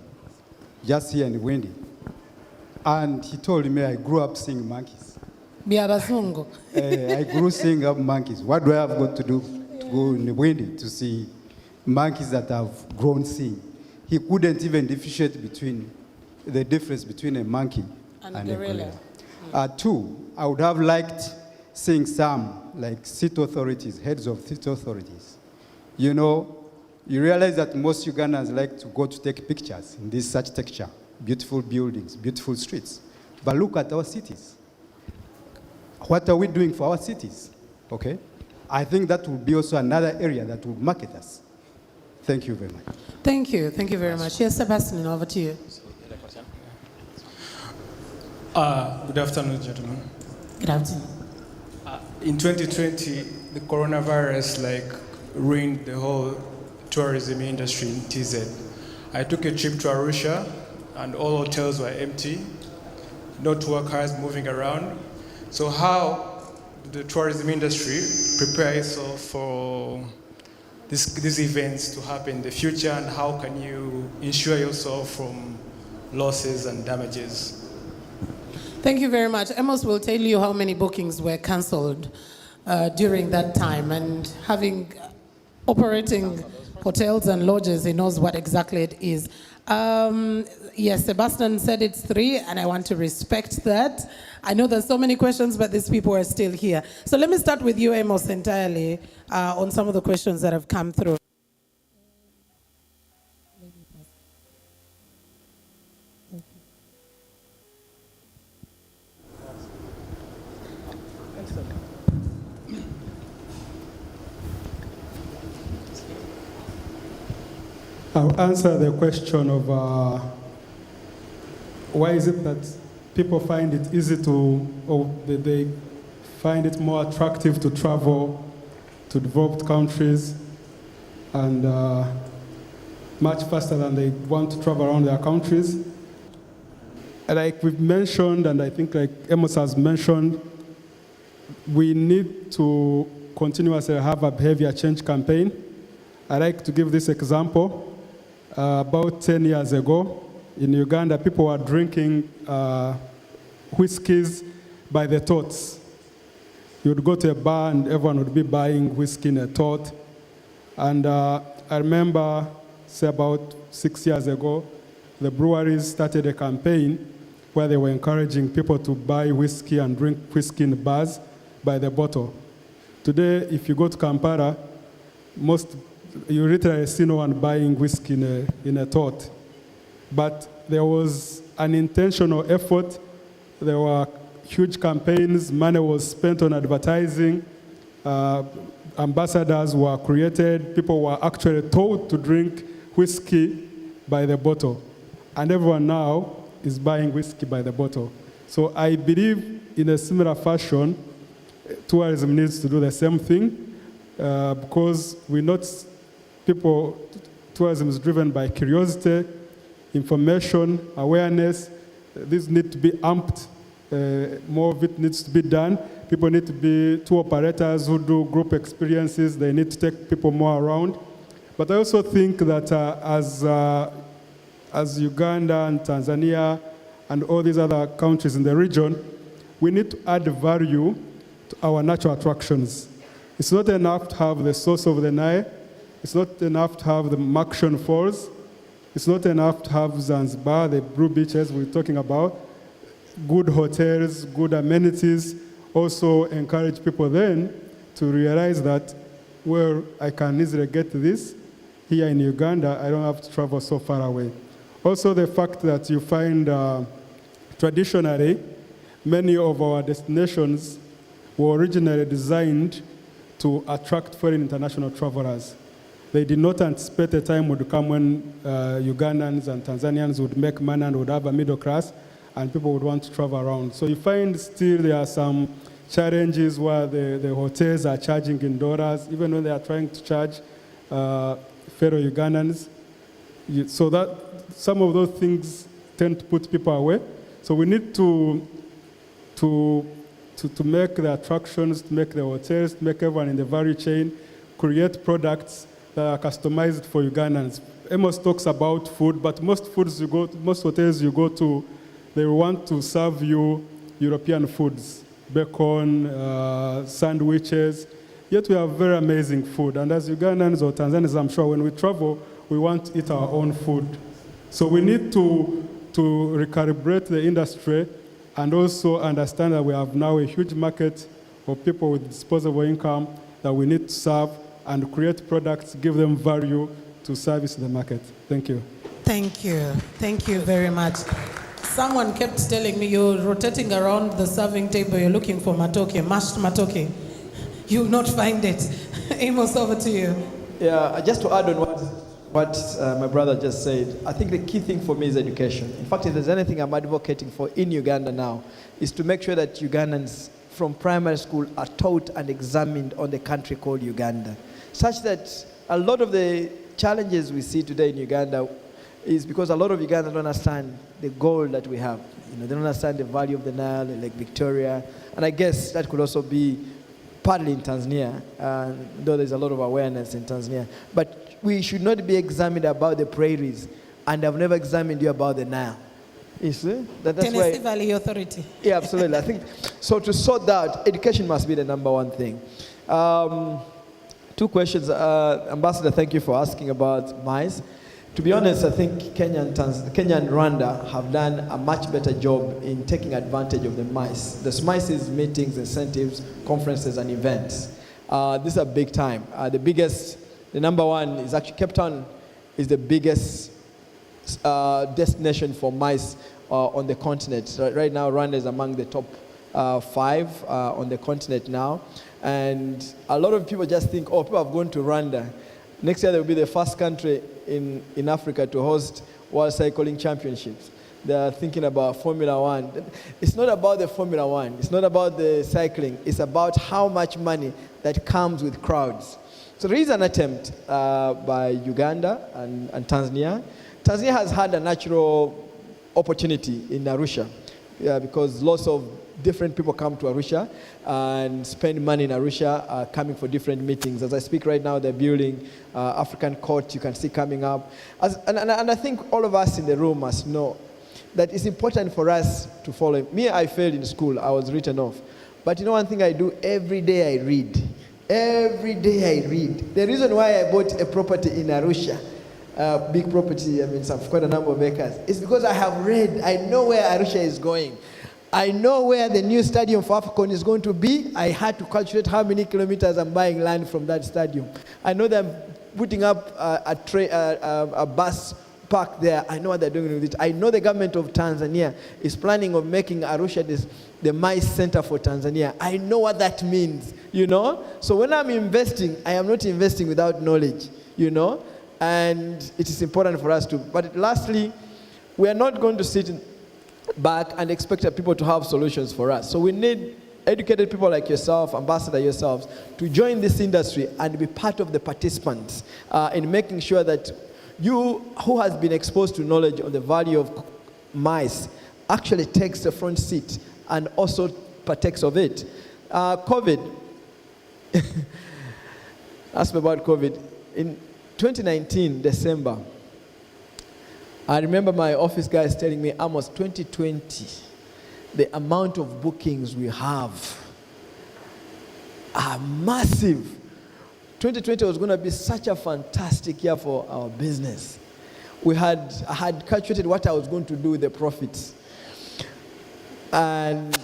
just here in Windy. And he told me I grew up seeing monkeys. I grew seeing up monkeys. What do I have got to do to go in Windy to see monkeys that I've grown seeing? He couldn't even differentiate between the difference between a monkey and a gorilla. Two, I would have liked seeing some, like city authorities, heads of city authorities. You realize that most Ugandans like to go to take pictures in this such texture, beautiful buildings, beautiful streets. But look at our cities. What are we doing for our cities? Okay? I think that will be also another area that will market us. Thank you very much. Thank you. Thank you very much. Yes, Sebastian, over to you. Good afternoon, gentlemen. Good afternoon. In 2020, the coronavirus ruined the whole tourism industry in TZ. I took a trip to Arusha, and all hotels were empty, no tour cars moving around. So how did the tourism industry prepare itself for these events to happen in the future, and how can you insure yourself from losses and damages? Thank you very much. Amos will tell you how many bookings were cancelled during that time, and operating hotels and lodges, he knows what exactly it is. Yes, Sebastian said it's 3, and I want to respect that. I know there's so many questions, but these people are still here. So let me start with you, Amos, entirely on some of the questions that have come through. I'll answer the question of why is it that people find it easy or they find it more attractive to travel to developed countries and much faster than they want to travel around their countries. Like we've mentioned, and I think like Amos has mentioned, we need to continuously have a behavior change campaign. I like to give this example. About 10 years ago, in Uganda, people were drinking whiskeys by the totes. You would go to a bar and everyone would be buying whiskey in a tot. And I remember, say about 6 years ago, the breweries started a campaign where they were encouraging people to buy whiskey and drink whiskey in bars by the bottle. Today, if you go to Kampala, you literally see no one buying whiskey in a tot. But there was an intentional effort. There were huge campaigns. Money was spent on advertising. Ambassadors were created. People were actually told to drink whiskey by the bottle. And everyone now is buying whiskey by the bottle. So I believe in a similar fashion, tourism needs to do the same thing because tourism is driven by curiosity, information, awareness. These need to be amped. More of it needs to be done. People need to be tour operators who do group experiences. They need to take people more around. But I also think that as Uganda and Tanzania and all these other countries in the region, we need to add value to our natural attractions. It's not enough to have the source of the Nile. It's not enough to have the Makshon Falls. It's not enough to have Zanzibar, the blue beaches we're talking about. Good hotels, good amenities. Also encourage people then to realize that, well, I can easily get this here in Uganda. I don't have to travel so far away. Also the fact that you find traditionally many of our destinations were originally designed to attract foreign international travelers. they did not anticipate a time would come when Ugandans and Tanzanians would make money and would have a middle class, and people would want to travel around. So you find still there are some challenges where the hotels are charging in dollars, even when they are trying to charge fellow Ugandans. So that some of those things tend to put people away. So we need to make the attractions, to make the hotels, to make everyone in the value chain, create products that are customized for Ugandans. Amos talks about food, but most hotels you go to, they want to serve you European foods, bacon, sandwiches. Yet we have very amazing food. And as Ugandans or Tanzanians, I'm sure when we travel, we want to eat our own food. So we need to recalibrate the industry and also understand that we have now a huge market of people with disposable income that we need to serve and create products, give them value to service the market. Thank you. Thank you. Thank you very much. Someone kept telling me you're rotating around the serving table, you're looking for matoke, mashed matoke. You will not find it. Amos, over to you. Yeah, just to add on what my brother just said, I think the key thing for me is education. In fact, if there's anything I'm advocating for in Uganda now, is to make sure that Ugandans from primary school are taught and examined on the country called Uganda, such that a lot of the challenges we see today in Uganda is because a lot of Ugandans don't understand the gold that we have. They don't understand the value of the Nile, like Victoria, and I guess that could also be partly in Tanzania, though there's a lot of awareness in Tanzania. But we should not be examined about the prairies, and I've never examined you about the Nile. You see? That's Tennessee Valley Authority. Yeah, absolutely. I think so. To sort that, education must be the number one thing. Two questions, Ambassador. Thank you for asking about maize. To be honest, I think Kenya and Rwanda have done a much better job in taking advantage of the maize. The maize is meetings, incentives, conferences, and events. These are big time. The number one is actually Cape Town is the biggest destination for maize on the continent. Right now, Rwanda is among the top 5 on the continent now. And a lot of people just think, oh, people have gone to Rwanda. Next year, they will be the first country in Africa to host World Cycling Championships. They are thinking about Formula One. It's not about the Formula One. It's not about the cycling. It's about how much money that comes with crowds. So there is an attempt by Uganda and Tanzania. Tanzania has had a natural opportunity in Arusha because lots of different people come to Arusha and spend money in Arusha, coming for different meetings. As I speak right now, they're building African court, you can see coming up. And I think all of us in the room must know that it's important for us to follow. Me, I failed in school. I was written off. But you know one thing I do? Every day I read. Every day I read. The reason why I bought a property in Arusha, big property, I mean, quite a number of acres, is because I have read. I know where Arusha is going. I know where the new stadium for AFCON is going to be. I had to calculate how many kilometers I'm buying land from that stadium. I know that I'm putting up a bus park there. I know what they're doing with it. I know the government of Tanzania is planning on making Arusha the maize center for Tanzania. I know what that means, you know? So when I'm investing, I am not investing without knowledge, you know? And it is important for us to. But lastly, we are not going to sit back and expect people to have solutions for us. So we need educated people like yourself, Ambassador yourselves, to join this industry and be part of the participants in making sure that you, who has been exposed to knowledge on the value of maize, actually takes the front seat and also partakes of it. COVID. Ask me about COVID. In 2019, December, I remember my office guys telling me, Amos, 2020, the amount of bookings we have are massive. 2020 was going to be such a fantastic year for our business. I had calculated what I was going to do with the profits. And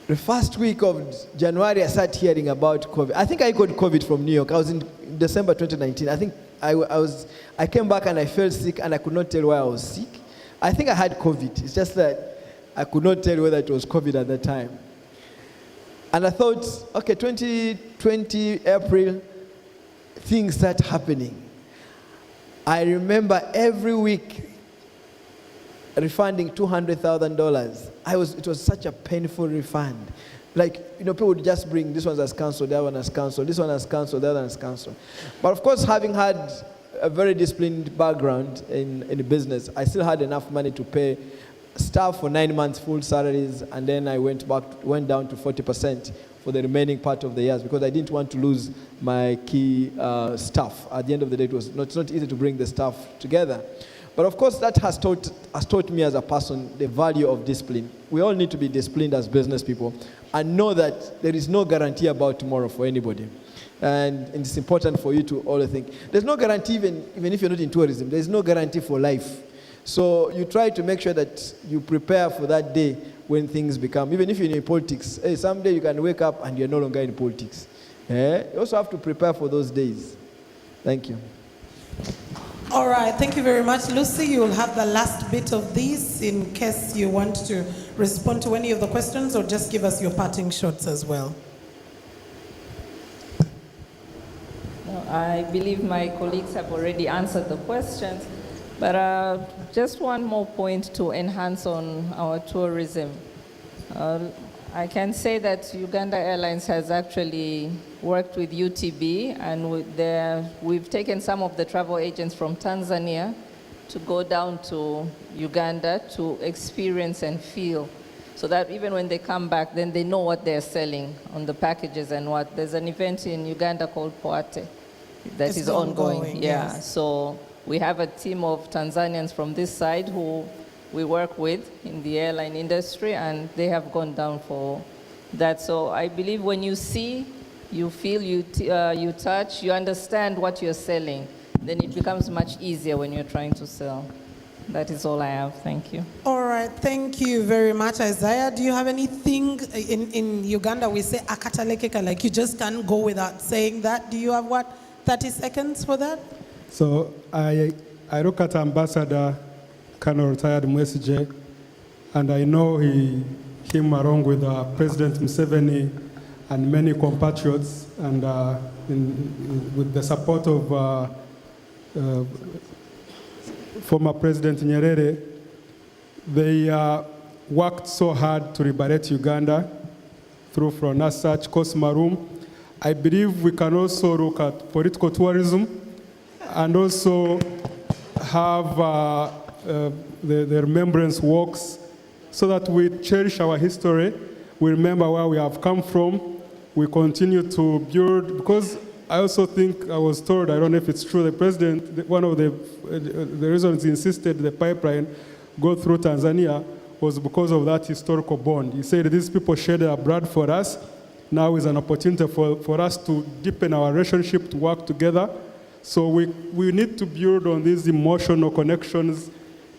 the first week of January, I started hearing about COVID. I think I got COVID from New York. I was in December 2019. I think I came back and I felt sick and I could not tell why I was sick. I think I had COVID. It's just that I could not tell whether it was COVID at that time. And I thought, okay, 2020, April, things start happening. I remember every week refunding $200,000. It was such a painful refund. Like, people would just bring, this one has cancelled, the other one has cancelled, this one has cancelled, the other one has cancelled. But of course, having had a very disciplined background in the business, I still had enough money to pay staff for 9 months full salaries, and then I went down to 40% for the remaining part of the years because I didn't want to lose my key staff. At the end of the day, it's not easy to bring the staff together. But of course, that has taught me as a person the value of discipline. We all need to be disciplined as business people and know that there is no guarantee about tomorrow for anybody. And it's important for you to always think. There's no guarantee, even if you're not in tourism, there's no guarantee for life. So you try to make sure that you prepare for that day when things become, even if you're in politics, someday you can wake up and you're no longer in politics. You also have to prepare for those days. Thank you. All right, thank you very much. Lucy, you will have the last bit of this in case you want to respond to any of the questions or just give us your parting shots as well. I believe my colleagues have already answered the questions, but just one more point to enhance on our tourism. I can say that Uganda Airlines has actually worked with UTB, and we've taken some of the travel agents from Tanzania to go down to Uganda to experience and feel, so that even when they come back, then they know what they're selling on the packages and what. There's an event in Uganda called Poate that is ongoing. Yeah, yes. So we have a team of Tanzanians from this side who we work with in the airline industry, and they have gone down for that. So I believe when you see, you feel, you touch, you understand what you're selling, then it becomes much easier when you're trying to sell. That is all I have. Thank you. All right, thank you very much. Isaiah, do you have anything? In Uganda, we say akatalekeka, like you just can't go without saying that. Do you have 30 seconds for that? So I look at Ambassador Colonel retired Mwesije, and I know him along with President Museveni and many compatriots, and with the support of former President Nyerere, they worked so hard to liberate Uganda through Fronasach, Kosmarum. I believe we can also look at political tourism and also have the remembrance walks so that we cherish our history, we remember where we have come from, we continue to build, because I also think I was told, I don't know if it's true, the president, one of the reasons he insisted the pipeline go through Tanzania was because of that historical bond. He said these people shed their blood for us, now is an opportunity for us to deepen our relationship, to work together. So we need to build on these emotional connections,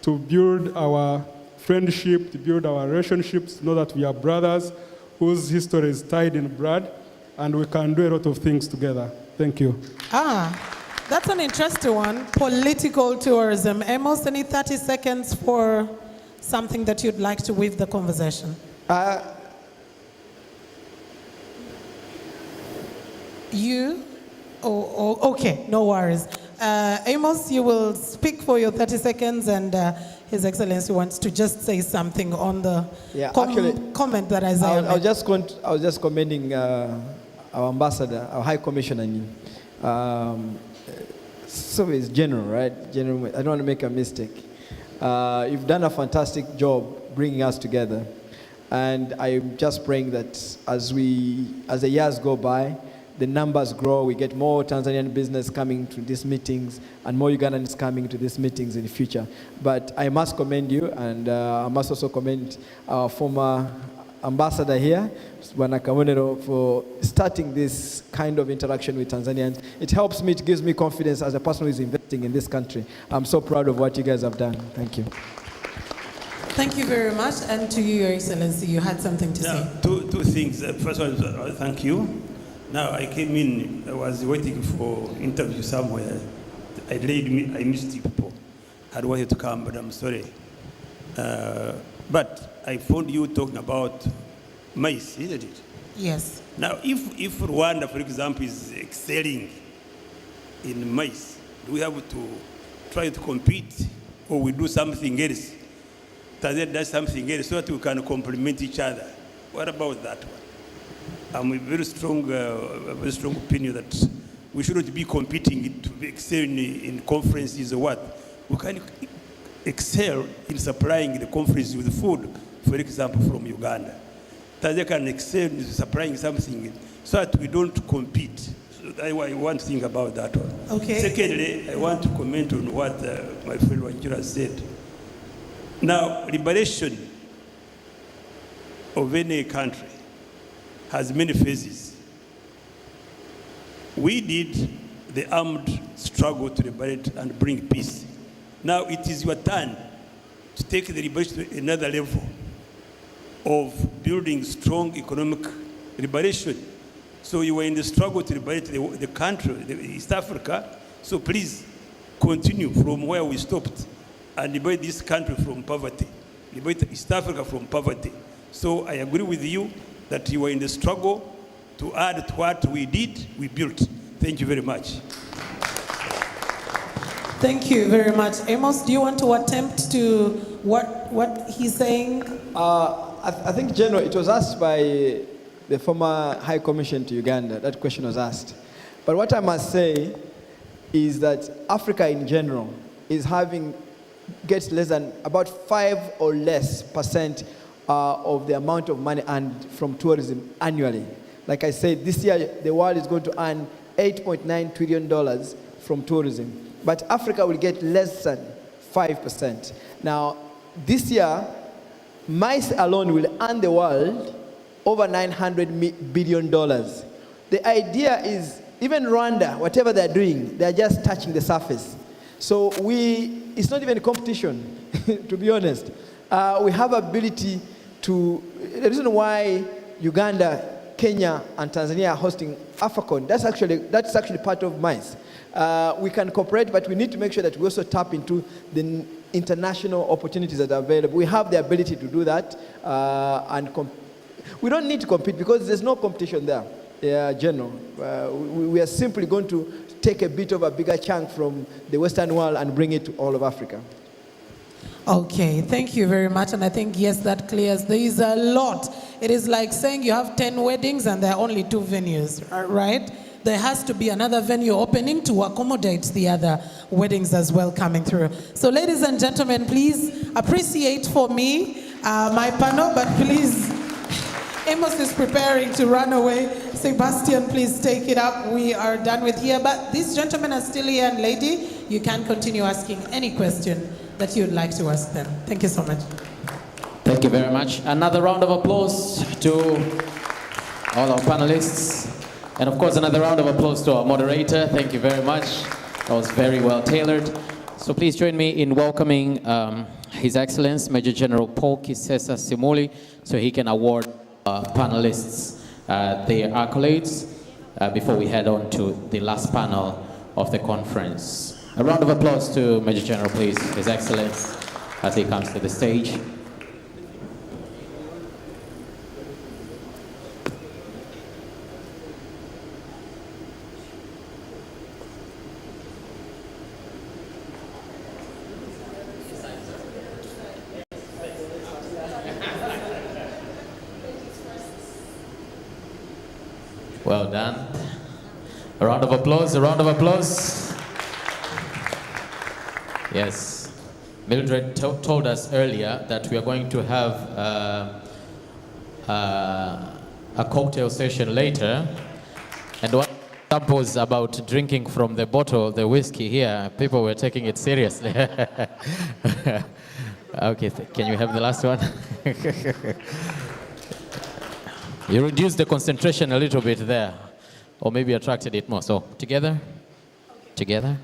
to build our friendship, to build our relationships, know that we are brothers whose history is tied in blood, and we can do a lot of things together. Thank you. That's an interesting one, political tourism. Amos, any 30 seconds for something that you'd like to weave the conversation? You? Okay, no worries. Amos, you will speak for your 30 seconds, and His Excellency wants to just say something on the comment that Isaiah made. I was just commending our ambassador, our High Commissioner. So it's general, right? General. I don't want to make a mistake. You've done a fantastic job bringing us together, and I'm just praying that as the years go by, the numbers grow, we get more Tanzanian business coming to these meetings and more Ugandans coming to these meetings in the future. But I must commend you, and I must also commend our former ambassador here, Bwana Kabonero, for starting this kind of interaction with Tanzanians. It helps me, it gives me confidence as a person who is investing in this country. I'm so proud of what you guys have done. Thank you. Thank you very much. And to you, Your Excellency, you had something to say. Two things. First one, thank you. Now, I came in, I was waiting for interview somewhere. I missed you people. I wanted to come, but I'm sorry. But I found you talking about maize, isn't it? Yes. Now, if Rwanda, for example, is excelling in maize? Do we have to try to compete, or we do something else? Tanzania does something else so that we can complement each other. What about that one? I'm a very strong opinion that we shouldn't be competing to excel in conferences or what. We can excel in supplying the conference with food, for example, from Uganda. Tanzania can excel in supplying something so that we don't compete. So I want to think about that one. Okay. Secondly, I want to comment on what my friend Wanjira said. Now, liberation of any country has many phases. We did the armed struggle to liberate and bring peace. Now it is your turn to take the liberation to another level of building strong economic liberation. So you were in the struggle to liberate the country, East Africa. So please continue from where we stopped and liberate this country from poverty, liberate East Africa from poverty. So I agree with you that you were in the struggle to add to what we did, we built. Thank you very much. Thank you very much. Amos, do you want to attempt to what he's saying? I think, General, it was asked by the former High Commission to Uganda. That question was asked. But what I must say is that Africa in general gets less than about 5 or less % of the amount of money earned from tourism annually. Like I said, this year the world is going to earn $8.9 trillion from tourism. But Africa will get less than 5%. Now, this year, mice alone will earn the world over $900 billion. The idea is, even Rwanda, whatever they're doing, they're just touching the surface. So it's not even a competition, to be honest. We have ability to, the reason why Uganda, Kenya, and Tanzania are hosting AFRICON, that's actually part of MICE. We can cooperate, but we need to make sure that we also tap into the international opportunities that are available. We have the ability to do that, we don't need to compete because there's no competition there. General. We are simply going to take a bit of a bigger chunk from the Western world and bring it to all of Africa. Okay, thank you very much. And I think, yes, that clears. There is a lot. It is like saying you have 10 weddings and there are only 2 venues, right? There has to be another venue opening to accommodate the other weddings as well coming through. So ladies and gentlemen, please appreciate for me my panel, but please, Amos is preparing to run away. Sebastian, please take it up. We are done with here, but these gentlemen are still here, and lady, you can continue asking any question that you'd like to ask them. Thank you so much. Thank you very much. Another round of applause to all our panelists. And of course, another round of applause to our moderator. Thank you very much. That was very well tailored. So please join me in welcoming His Excellency Major General Paul Kisesa Simuli, so he can award panelists their accolades before we head on to the last panel of the conference. A round of applause to Major General, please, His Excellency, as he comes to the stage. Well done. A round of applause, a round of applause. Yes. Mildred told us earlier that we are going to have a cocktail session later. And what samples about drinking from the bottle, the whiskey here, people were taking it seriously. Okay, can you have the last one? You reduced the concentration a little bit there, or maybe attracted it more. So, together? Together?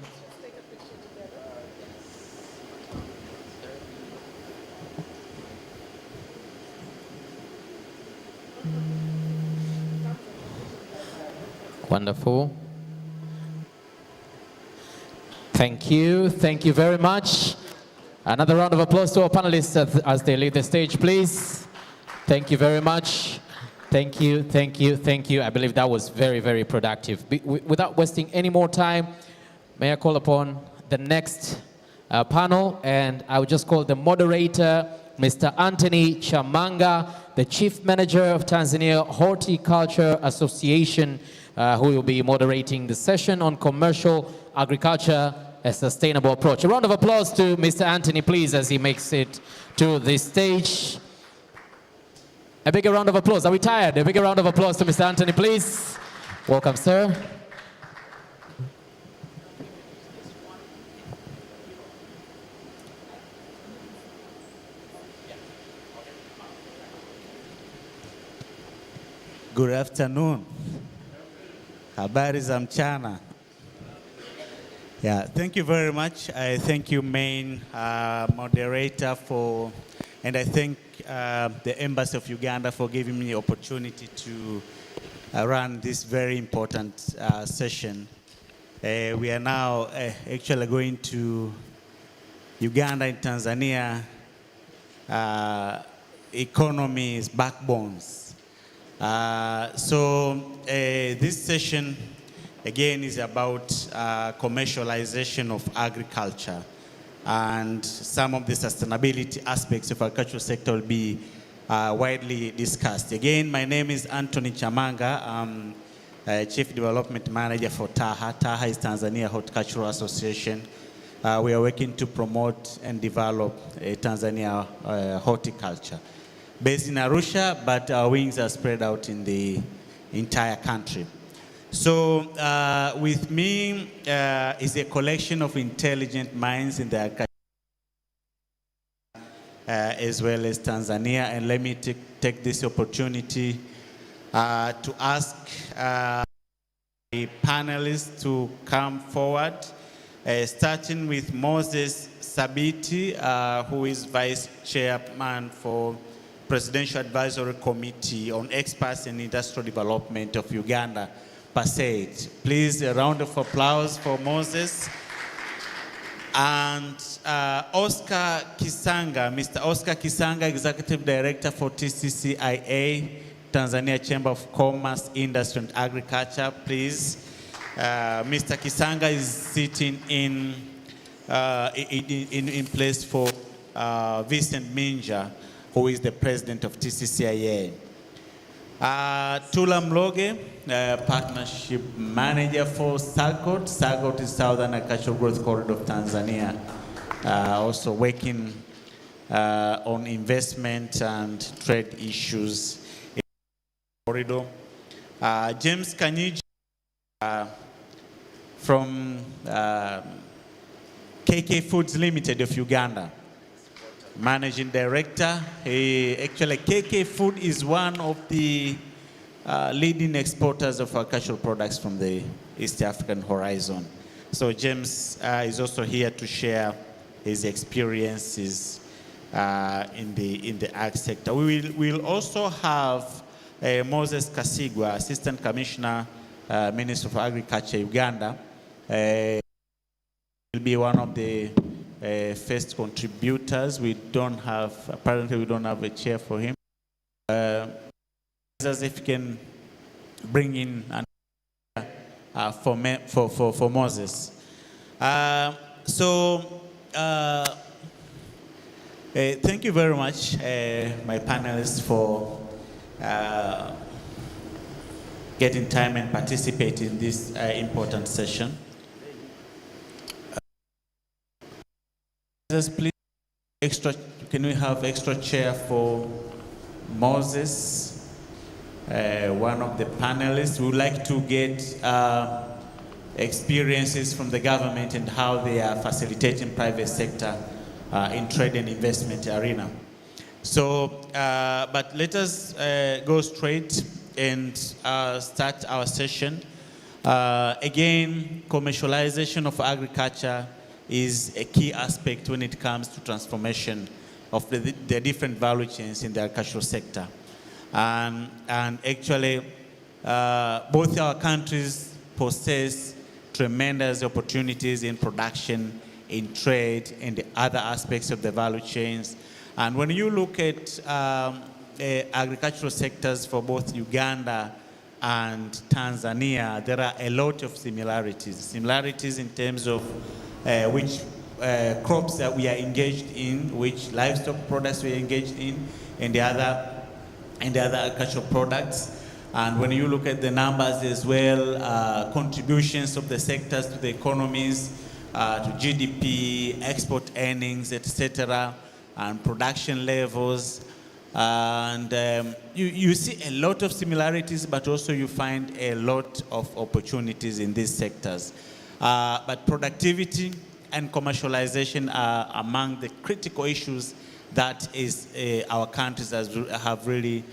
Wonderful. Thank you very much. Another round of applause to our panelists as they leave the stage, please. Thank you very much. Thank you. I believe that was very, very productive. Without wasting any more time, may I call upon the next panel, and I would just call the moderator, Mr. Anthony Chamanga, the Chief Manager of Tanzania Horticulture Association, who will be moderating the session on commercial agriculture, a sustainable approach. A round of applause to Mr. Anthony, please, as he makes it to the stage. A bigger round of applause. Are we tired? A bigger round of applause to Mr. Anthony, please. Welcome, sir. Good afternoon. Habari za mchana. Yeah, thank you very much. I thank you, main moderator, and I thank the Embassy of Uganda for giving me the opportunity to run this very important session. We are now actually going to Uganda and Tanzania economies backbones. This session again is about commercialization of agriculture, and some of the sustainability aspects of agricultural sector will be widely discussed. Again, my name is Anthony Chamanga. I'm Chief Development Manager for TAHA. TAHA is Tanzania Horticultural Association. We are working to promote and develop Tanzania horticulture. Based in Arusha, but our wings are spread out in the entire country. So with me is a collection of intelligent minds in the agriculture as well as Tanzania. And let me take this opportunity to ask the panelists to come forward, starting with Moses Sabiti, who is Vice Chairman for Presidential Advisory Committee on Experts in Industrial Development of Uganda, PASAID. Please, a round of applause for Moses. And Oscar Kisanga, Mr. Oscar Kisanga, Executive Director for TCCIA, Tanzania Chamber of Commerce, Industry and Agriculture. Please, Mr. Kisanga is sitting in place for Vincent Minja, who is the President of TCCIA. Tula Mloge, Partnership Manager for SAGOT. SAGOT is Southern Agricultural Growth Corridor of Tanzania, also working on investment and trade issues in the corridor. James Kanyiji from KK Foods Limited of Uganda, Managing Director. Actually, KK Food is one of the leading exporters of agricultural products from the East African horizon. So James is also here to share his experiences in the ag sector. We'll also have Moses Kasigwa, Assistant Commissioner, Minister for Agriculture, Uganda. Will be one of the first contributors. Apparently we don't have a chair for him. As if you can bring in for Moses. Thank you very much, my panelists, for getting time and participating in this important session. Please, can we have extra chair for Moses, one of the panelists? We would like to get experiences from the government and how they are facilitating private sector in trade and investment arena. So, but let us go straight and start our session. Again, commercialization of agriculture is a key aspect when it comes to transformation of the different value chains in the agricultural sector. And actually, both our countries possess tremendous opportunities in production, in trade, and the other aspects of the value chains. And when you look at agricultural sectors for both Uganda and Tanzania, there are a lot of similarities. Similarities in terms of which crops that we are engaged in, which livestock products we are engaged in, and the other agricultural products. And when you look at the numbers as well, contributions of the sectors to the economies, to GDP, export earnings, etc., and production levels. And you see a lot of similarities, but also you find a lot of opportunities in these sectors. But productivity and commercialization are among the critical issues that is our countries have really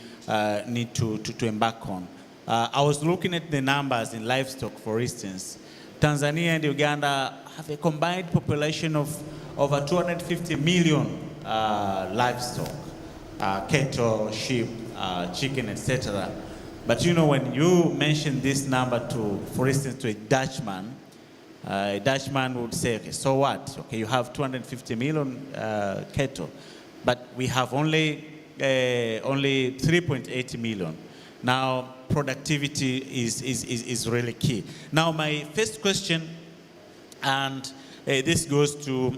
need to embark on. I was looking at the numbers in livestock, for instance. Tanzania and Uganda have a combined population of over 250 million livestock, cattle, sheep, chicken, etc. But you know, when you mention this number to, for instance, to a Dutchman would say, okay, so what? Okay, you have 250 million cattle, but we have only 3.8 million. Now, productivity is really key. Now, my first question, and this goes to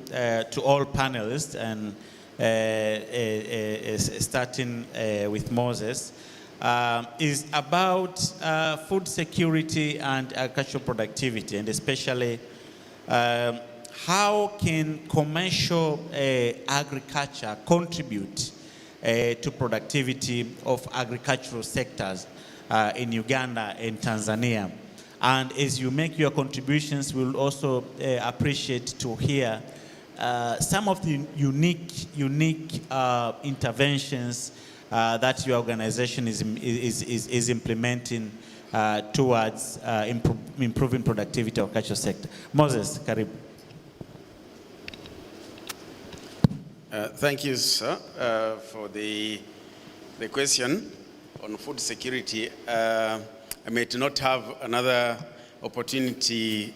all panelists, and starting with Moses, is about food security and agricultural productivity, and especially how can commercial agriculture contribute to productivity of agricultural sectors in Uganda and Tanzania. And as you make your contributions, we'll also appreciate to hear some of the unique interventions that your organization is implementing towards improving productivity of the agricultural sector. Moses, karibu. Thank you, sir, for the question on food security. I may not have another opportunity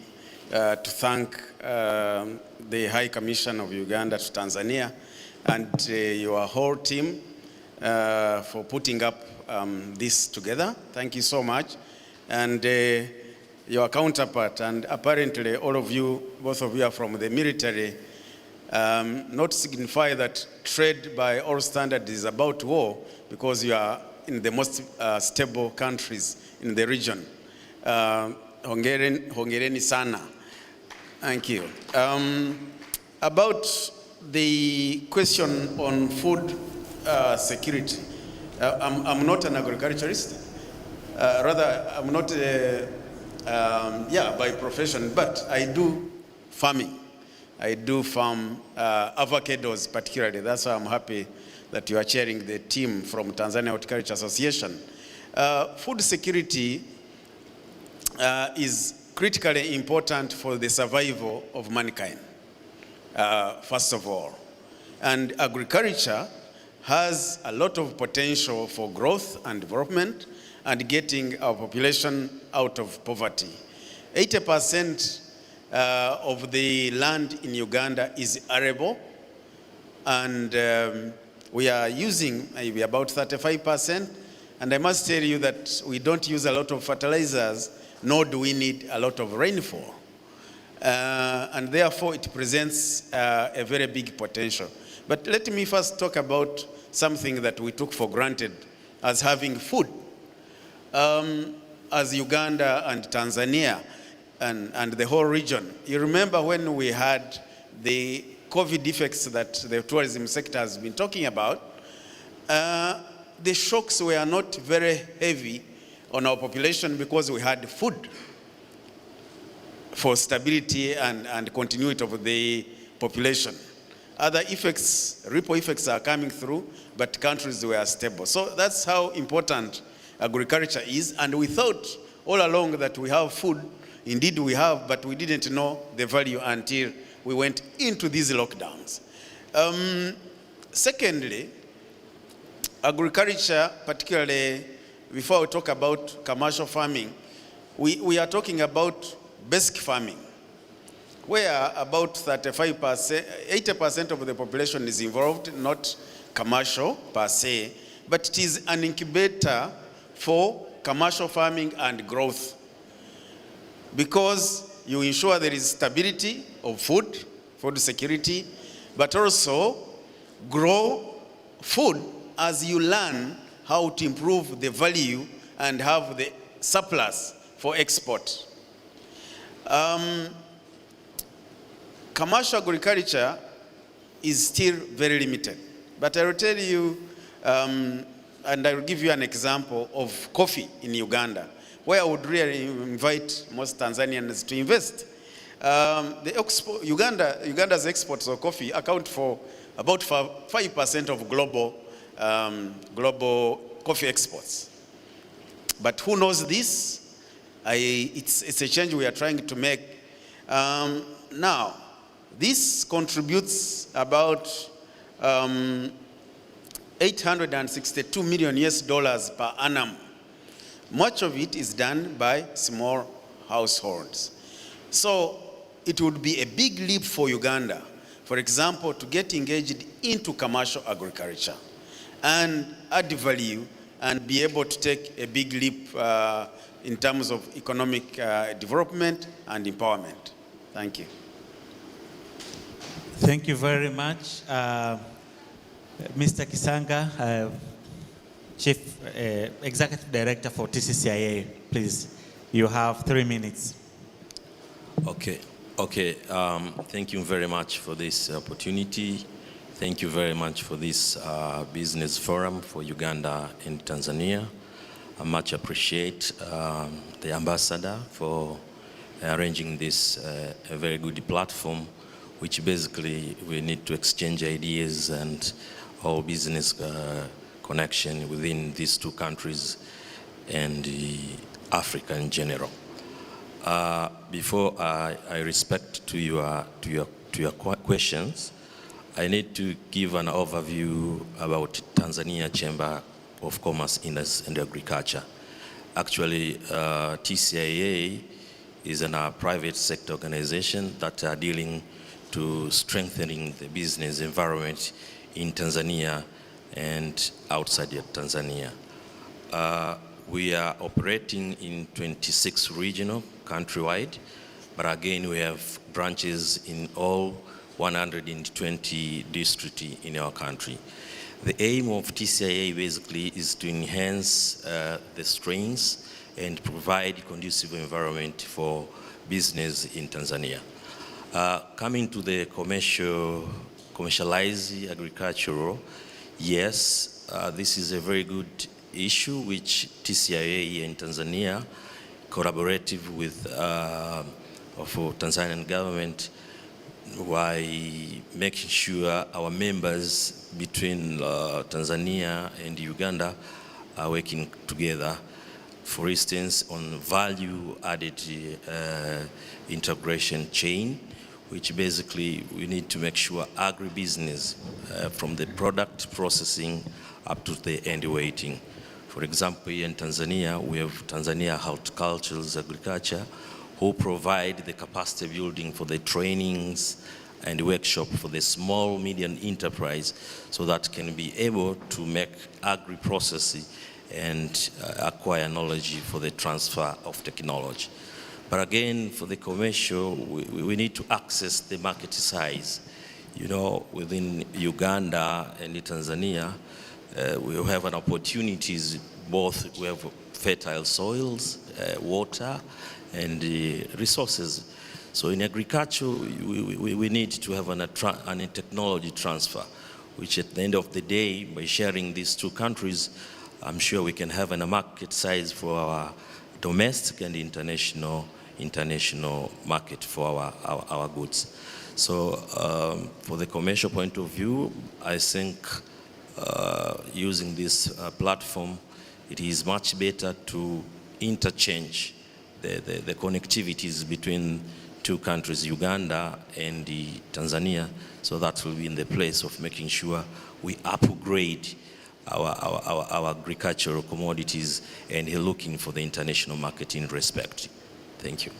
to thank the High Commission of Uganda to Tanzania and your whole team for putting up this together. Thank you so much. And your counterpart, and apparently all of you, both of you are from the military, not signify that trade by all standards is about war, because you are in the most stable countries in the region. Hongereni sana. Thank you. About the question on food security, I'm not an agriculturist. Rather, I'm not by profession, but I do farming. I do farm avocados particularly. That's why I'm happy that you are chairing the team from Tanzania Horticulture Association. Food security is critically important for the survival of mankind, first of all. And agriculture has a lot of potential for growth and development and getting our population out of poverty. 80% of the land in Uganda is arable, and we are using maybe about 35%. And I must tell you that we don't use a lot of fertilizers, nor do we need a lot of rainfall. And therefore, it presents a very big potential. But let me first talk about something that we took for granted as having food. As Uganda and Tanzania and the whole region. You remember when we had the COVID effects that the tourism sector has been talking about, the shocks were not very heavy on our population because we had food for stability and continuity of the population. Other effects, ripple effects are coming through, but countries were stable. So that's how important agriculture is. And we thought all along that we have food. Indeed we have, but we didn't know the value until we went into these lockdowns. Secondly, agriculture, particularly before we talk about commercial farming, we are talking about basic farming, where about 35%, 80% of the population is involved, not commercial per se, but it is an incubator for commercial farming and growth, because you ensure there is stability of food security, but also grow food as you learn how to improve the value and have the surplus for export. Commercial agriculture is still very limited, but I will tell you, and I will give you an example of coffee in Uganda, where I would really invite most Tanzanians to invest. Uganda's exports of coffee account for about 5% of global coffee exports. But who knows this? It's a change we are trying to make. Now, this contributes about $862 million per annum. Much of it is done by small households. So it would be a big leap for Uganda, for example, to get engaged into commercial agriculture and add value and be able to take a big leap in terms of economic development and empowerment. Thank you. Thank you very much. Mr. Kisanga, Chief Executive Director for TCCIA, please, you have 3 minutes. Okay. Thank you very much for this opportunity. Thank you very much for this business forum for Uganda and Tanzania. I much appreciate the ambassador for arranging this a very good platform, which basically we need to exchange ideas and all business connection within these two countries and Africa in general. Before I respect to your questions, I need to give an overview about Tanzania Chamber of Commerce, Industry and Agriculture. Actually, TCIA is a private sector organization that are dealing to strengthening the business environment in Tanzania and outside of Tanzania. We are operating in 26 regional, countrywide, but again we have branches in all 120 districts in our country. The aim of TCIA basically is to enhance the strengths and provide conducive environment for business in Tanzania. Coming to the commercialized agricultural, yes, this is a very good issue which TCIA in Tanzania collaborative with for Tanzanian government by making sure our members between Tanzania and Uganda are working together. For instance, on value-added integration chain, which basically we need to make sure agribusiness from the product processing up to the end waiting. For example, here in Tanzania, we have Tanzania Horticultural Agriculture, who provide the capacity building for the trainings and workshop for the small, medium enterprise so that can be able to make agri-processing and acquire knowledge for the transfer of technology. But again, for the commercial, we need to access the market size. You know, within Uganda and Tanzania, we have an opportunities, both we have fertile soils, water, and resources. So in agriculture, we need to have a technology transfer, which at the end of the day, by sharing these two countries, I'm sure we can have a market size for our domestic and international market for our goods. So for the commercial point of view, I think using this platform, it is much better to interchange the connectivities between two countries, Uganda and Tanzania, so that will be in the place of making sure we upgrade our agricultural commodities and looking for the international market in respect. Thank you.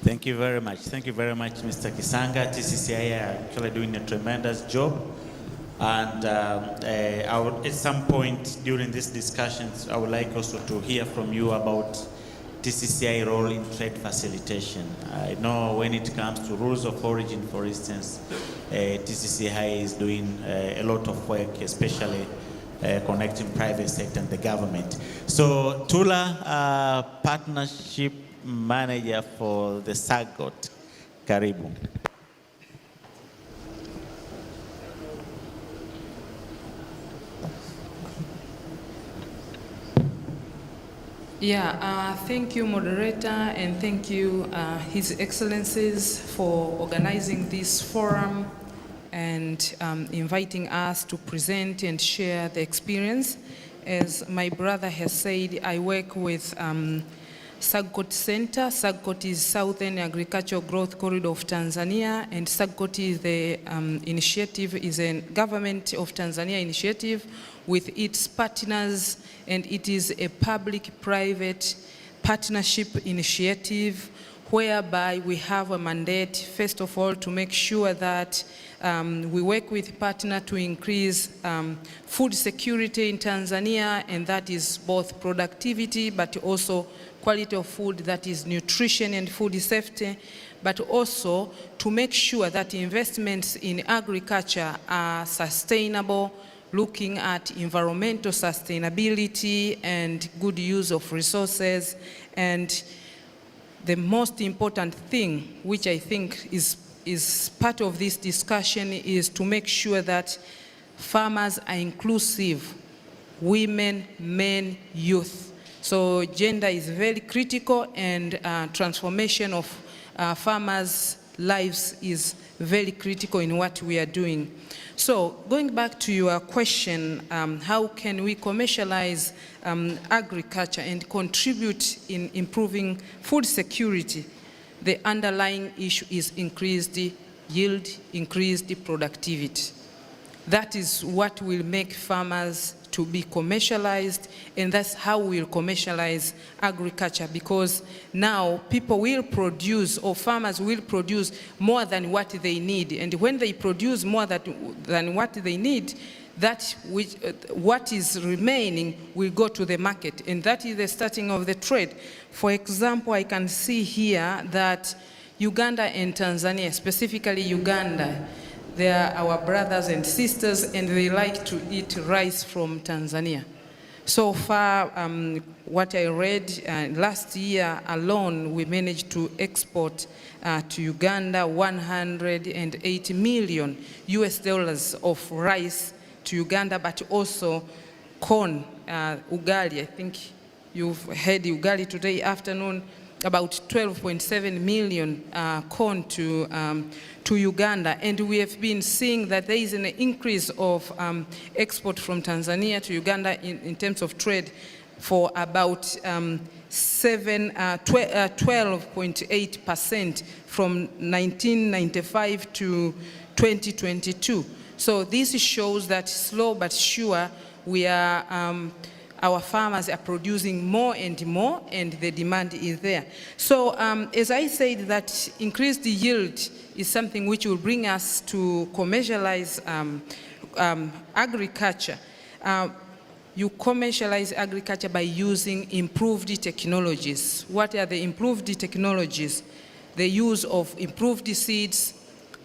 Thank you very much. Thank you very much, Mr. Kisanga. TCCIA are actually doing a tremendous job. And at some point during these discussions, I would like also to hear from you about TCCI role in trade facilitation. I know when it comes to rules of origin, for instance, TCCI is doing a lot of work, especially connecting private sector and the government. So Tula, partnership manager for the SAGOT, karibu. Yeah, thank you, moderator, and thank you, His Excellencies, for organizing this forum and inviting us to present and share the experience. As my brother has said, I work with SAGOT Center. SAGOT is Southern Agricultural Growth Corridor of Tanzania, and SAGOT is the initiative, is a government of Tanzania initiative with its partners, and it is a public-private partnership initiative whereby we have a mandate, first of all, to make sure that we work with partners to increase food security in Tanzania, and that is both productivity but also quality of food, that is nutrition and food safety, but also to make sure that investments in agriculture are sustainable, looking at environmental sustainability and good use of resources. And the most important thing, which I think is part of this discussion, is to make sure that farmers are inclusive, women, men, youth. So gender is very critical, and transformation of farmers' lives is very critical in what we are doing. So going back to your question, how can we commercialize agriculture and contribute in improving food security? The underlying issue is increased yield, increased productivity. That is what will make farmers to be commercialized, and that's how we'll commercialize agriculture, because now people will produce, or farmers will produce more than what they need, and when they produce more than what they need, what is remaining will go to the market, and that is the starting of the trade. For example, I can see here that Uganda and Tanzania, specifically Uganda, they are our brothers and sisters, and they like to eat rice from Tanzania. So far, what I read, last year alone, we managed to export to Uganda $180 million of rice to Uganda, but also corn, ugali. I think you've had ugali today afternoon, about 12.7 million corn to Uganda. And we have been seeing that there is an increase of export from Tanzania to Uganda in terms of trade for about 12.8% from 1995 to 2022. So this shows that slow but sure we are our farmers are producing more and more, and the demand is there. So as I said, that increased yield is something which will bring us to commercialize agriculture. You commercialize agriculture by using improved technologies. What are the improved technologies? The use of improved seeds,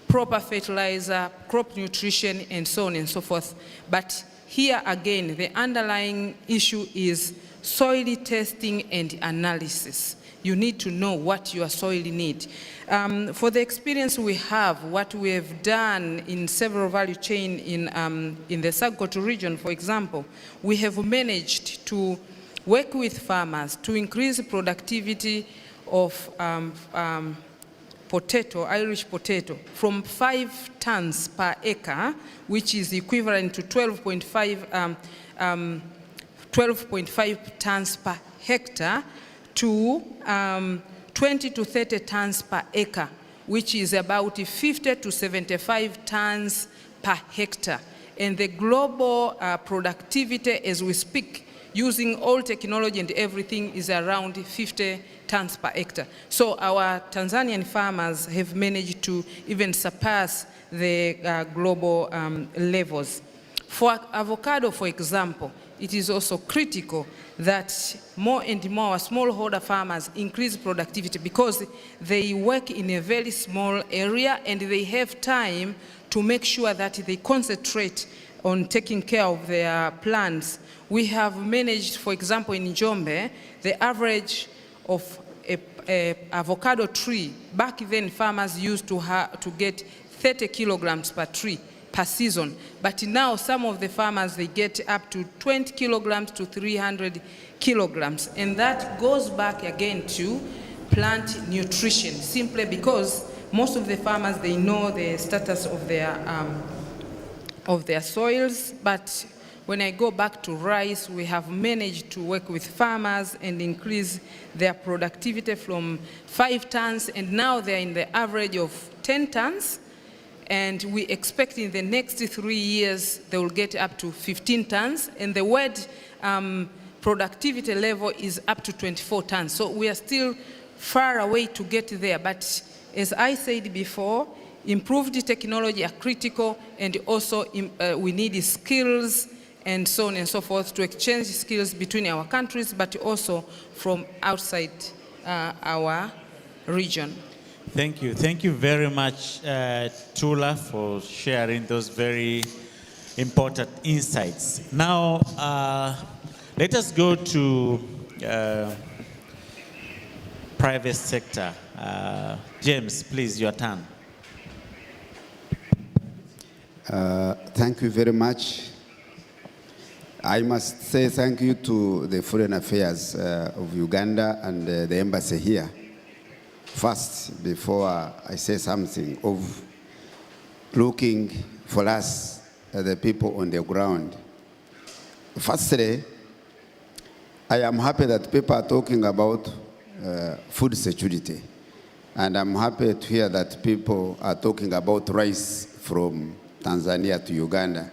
proper fertilizer, crop nutrition, and so on and so forth. But here again, the underlying issue is soil testing and analysis. You need to know what your soil needs. For the experience we have, what we have done in several value chain in the SAGOT region, for example, we have managed to work with farmers to increase productivity of potato, Irish potato, from 5 tons per acre, which is equivalent to 12.5 tons per hectare, to 20 to 30 tons per acre, which is about 50 to 75 tons per hectare. And the global productivity as we speak, using all technology and everything, is around 50 tons per hectare. So our Tanzanian farmers have managed to even surpass the global levels. For avocado, for example, it is also critical that more and more smallholder farmers increase productivity because they work in a very small area and they have time to make sure that they concentrate on taking care of their plants. We have managed, for example, in Njombe, the average of a avocado tree. Back then, farmers used to get 30 kilograms per tree per season. But now some of the farmers, they get up to 20 kilograms to 300 kilograms. And that goes back again to plant nutrition, simply because most of the farmers, they know the status of their soils. But when I go back to rice, we have managed to work with farmers and increase their productivity from 5 tons, and now they're in the average of 10 tons. And we expect in the next 3 years, they will get up to 15 tons. And the wet productivity level is up to 24 tons. So we are still far away to get there. But as I said before, improved technology are critical, and also we need skills and so on and so forth to exchange skills between our countries, but also from outside our region. Thank you. Thank you very much, Tula, for sharing those very important insights. Now, let us go to private sector. James, please, your turn. Thank you very much. I must say thank you to the Foreign Affairs of Uganda and the embassy here. First, before I say something, of looking for us, the people on the ground. Firstly, I am happy that people are talking about food security. And I'm happy to hear that people are talking about rice from Tanzania to Uganda.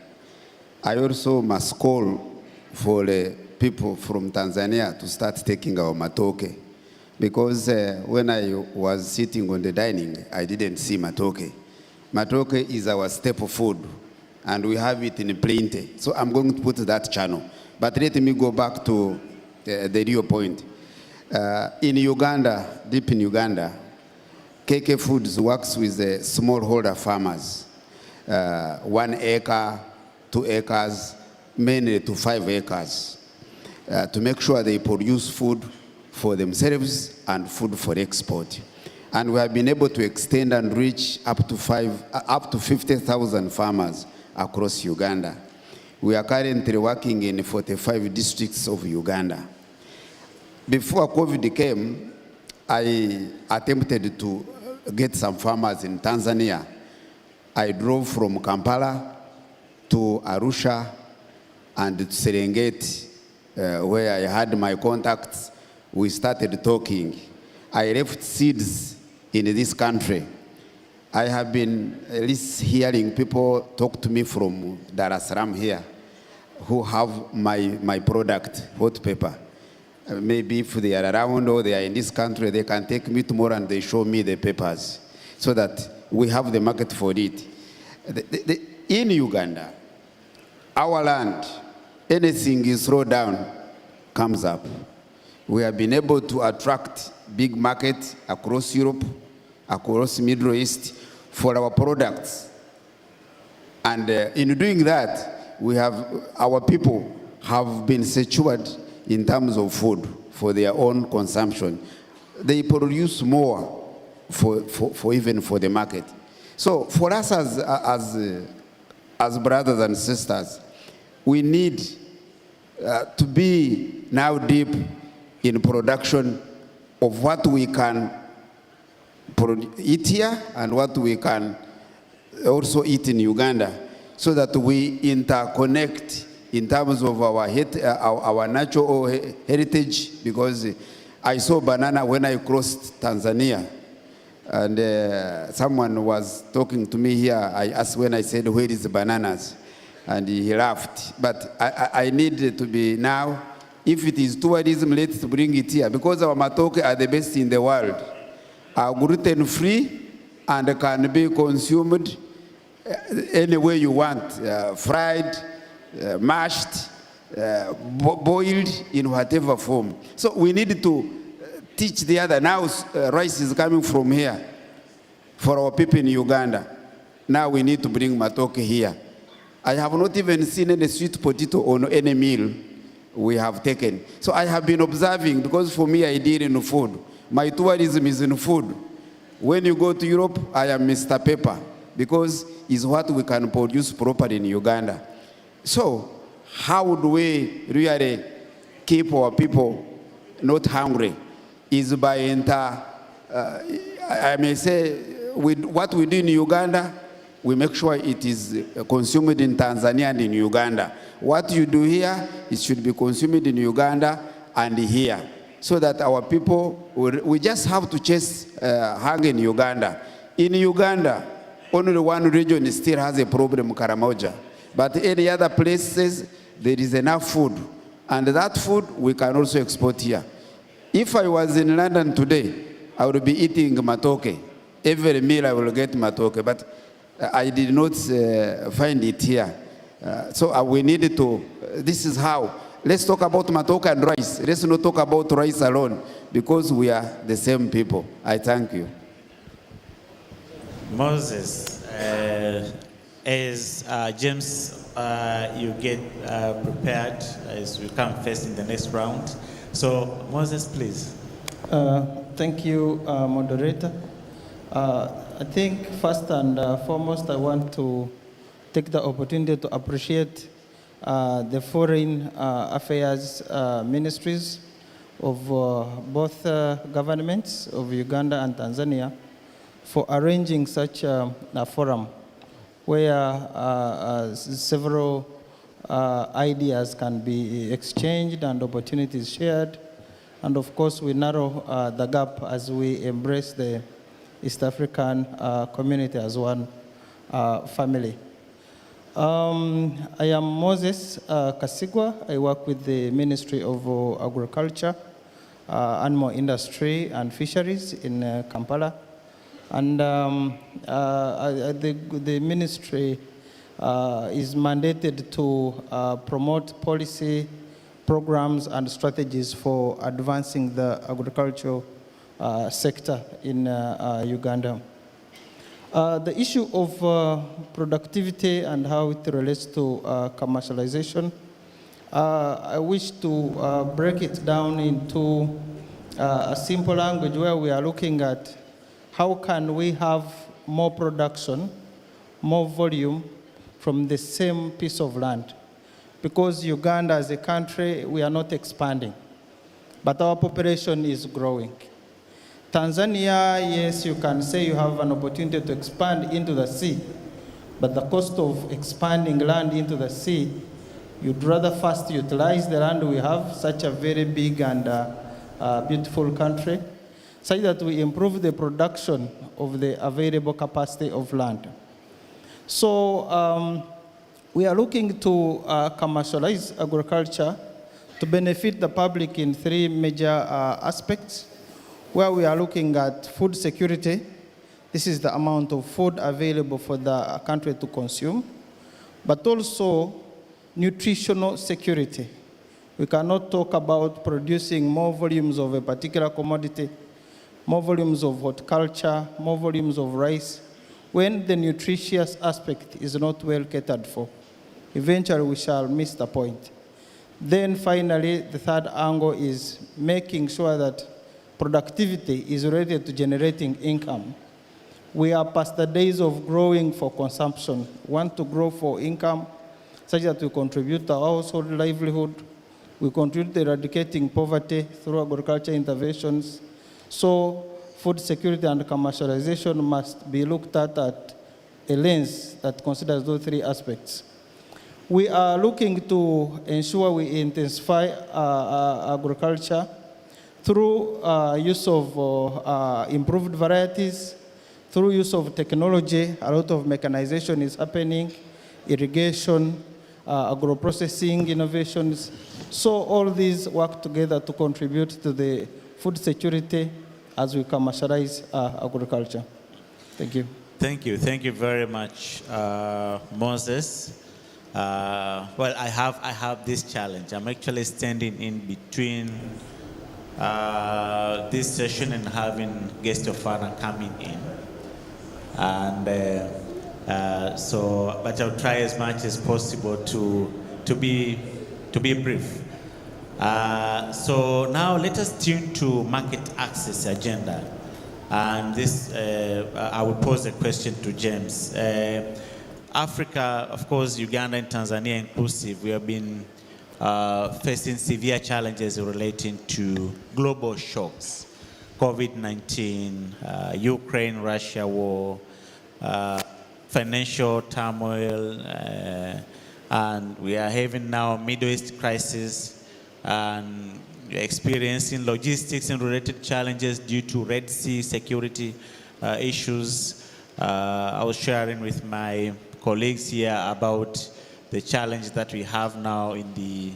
I also must call for the people from Tanzania to start taking our matoke. Because when I was sitting on the dining, I didn't see matoke. Matoke is our staple food, and we have it in plenty. So I'm going to put that channel. But let me go back to the real point. In Uganda, deep in Uganda, KK Foods works with the smallholder farmers. 1 acre, 2 acres, mainly to 5 acres, to make sure they produce food for themselves and food for export. And we have been able to extend and reach up to 50,000 farmers across Uganda. We are currently working in 45 districts of Uganda. Before COVID came, I attempted to get some farmers in Tanzania. I drove from Kampala to Arusha and to Serengeti, where I had my contacts. We started talking. I left seeds in this country. I have been at least hearing people talk to me from Dar es Salaam here who have my product, hot pepper. Maybe if they are around or they are in this country, they can take me tomorrow and they show me the papers so that we have the market for it. In Uganda, our land, anything is slowed down, comes up. We have been able to attract big market across Europe, across Middle East for our products. And in doing that, our people have been secured in terms of food for their own consumption. They produce more even for the market. So for us as brothers and sisters, we need to be now deep in production of what we can eat here and what we can also eat in Uganda, so that we interconnect in terms of our natural heritage. Because I saw banana when I crossed Tanzania, and someone was talking to me here. I asked when I said, "Where is the bananas?" And he laughed. But I need to be now If it is tourism, let's bring it here, because our matoke are the best in the world. Are gluten-free and can be consumed any way you want, fried, mashed, boiled, in whatever form. So we need to teach the other. Now rice is coming from here for our people in Uganda. Now we need to bring matoke here. I have not even seen any sweet potato on any meal we have taken. So I have been observing, because for me I deal in food. My tourism is in food. When you go to Europe, I am Mr. Pepper, because it's what we can produce properly in Uganda. So how do we really keep our people not hungry? Is by I may say, with what we do in Uganda, we make sure it is consumed in Tanzania and in Uganda. What you do here, it should be consumed in Uganda and here, so that our people, we just have to chase hunger in Uganda. In Uganda, only one region still has a problem, Karamoja. But any other places, there is enough food. And that food, we can also export here. If I was in London today, I would be eating matoke. Every meal I will get matoke, but I did not find it here. So we need to, this is how. Let's talk about matoke and rice. Let's not talk about rice alone, because we are the same people. I thank you. Moses, as James, you get prepared as we come first in the next round. So Moses, please. Thank you, moderator. I think first and foremost, I want to take the opportunity to appreciate the foreign affairs ministries of both governments of Uganda and Tanzania for arranging such a forum where several ideas can be exchanged and opportunities shared. And of course, we narrow the gap as we embrace the East African community as one family. I am Moses Kasigwa. I work with the Ministry of Agriculture, Animal Industry and Fisheries in Kampala. And the ministry is mandated to promote policy, programs and strategies for advancing the agricultural sector in Uganda. The issue of productivity and how it relates to commercialization, I wish to break it down into a simple language where we are looking at how can we have more production, more volume from the same piece of land. Because Uganda as a country, we are not expanding, but our population is growing. Tanzania, yes, you can say you have an opportunity to expand into the sea, but the cost of expanding land into the sea, you'd rather first utilize the land we have, such a very big and beautiful country, such that we improve the production of the available capacity of land. So we are looking to commercialize agriculture to benefit the public in three major aspects, where we are looking at food security. This is the amount of food available for the country to consume, but also nutritional security. We cannot talk about producing more volumes of a particular commodity, more volumes of horticulture, more volumes of rice, when the nutritious aspect is not well catered for. Eventually, we shall miss the point. Then finally, the third angle is making sure that productivity is related to generating income. We are past the days of growing for consumption. We want to grow for income, such that we contribute to our household livelihood. We contribute to eradicating poverty through agriculture interventions. So food security and commercialization must be looked at a lens that considers those three aspects. We are looking to ensure we intensify agriculture through use of improved varieties, through use of technology. A lot of mechanization is happening, irrigation, agro-processing innovations. So all these work together to contribute to the food security as we commercialize agriculture. Thank you. Thank you. Thank you very much, Moses. Well, I have this challenge. I'm actually standing in between this session and having guest of honor coming in. And but I'll try as much as possible to be brief. So now let us tune to market access agenda. And this, I will pose a question to James. Africa, of course, Uganda and Tanzania inclusive, we have been facing severe challenges relating to global shocks. COVID-19, Ukraine-Russia war, financial turmoil, and we are having now Middle East crisis, and experiencing logistics and related challenges due to Red Sea security issues. I was sharing with my colleagues here about the challenge that we have now in the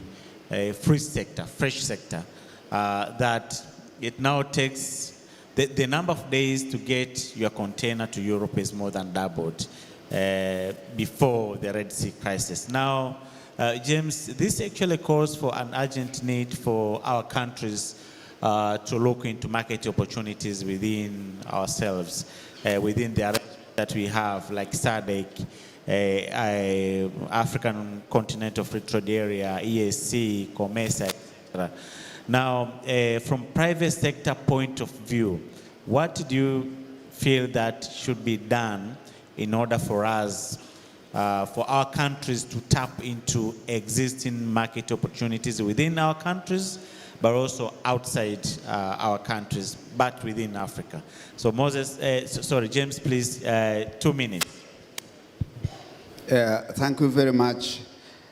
fresh sector, that it now takes, the number of days to get your container to Europe is more than doubled before the Red Sea crisis. Now, James, this actually calls for an urgent need for our countries to look into market opportunities within ourselves, within the arrangement that we have, like SADC, African Continental Free Trade Area, EAC, COMESA, etc. Now, from private sector point of view, what do you feel that should be done in order for us, for our countries to tap into existing market opportunities within our countries, but also outside our countries, but within Africa? So Moses, sorry, James, please, 2 minutes. Thank you very much.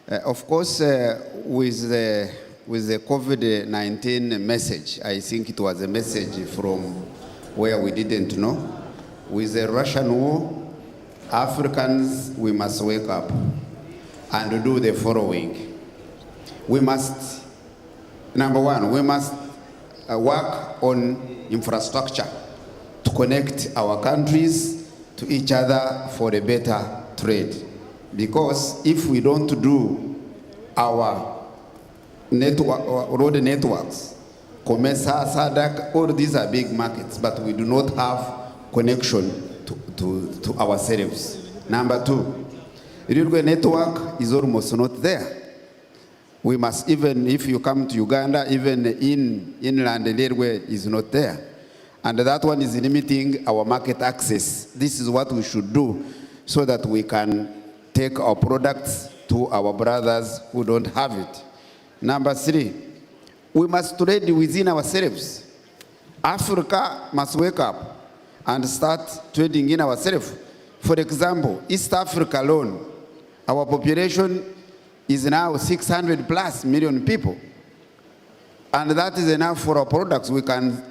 Of course, with the COVID-19 message, I think it was a message from where we didn't know. With the Russian war, Africans, we must wake up and do the following. We must, number one, we must work on infrastructure to connect our countries to each other for a better trade. Because if we don't do our road networks, COMESA, SADC, all these are big markets, but we do not have connection to ourselves. Number two, railway network is almost not there. We must, even if you come to Uganda, even inland railway is not there. And that one is limiting our market access. This is what we should do so that we can take our products to our brothers who don't have it. Number three, we must trade within ourselves. Africa must wake up and start trading in ourselves. For example, East Africa alone, our population is now 600 plus million people. And that is enough for our products. We can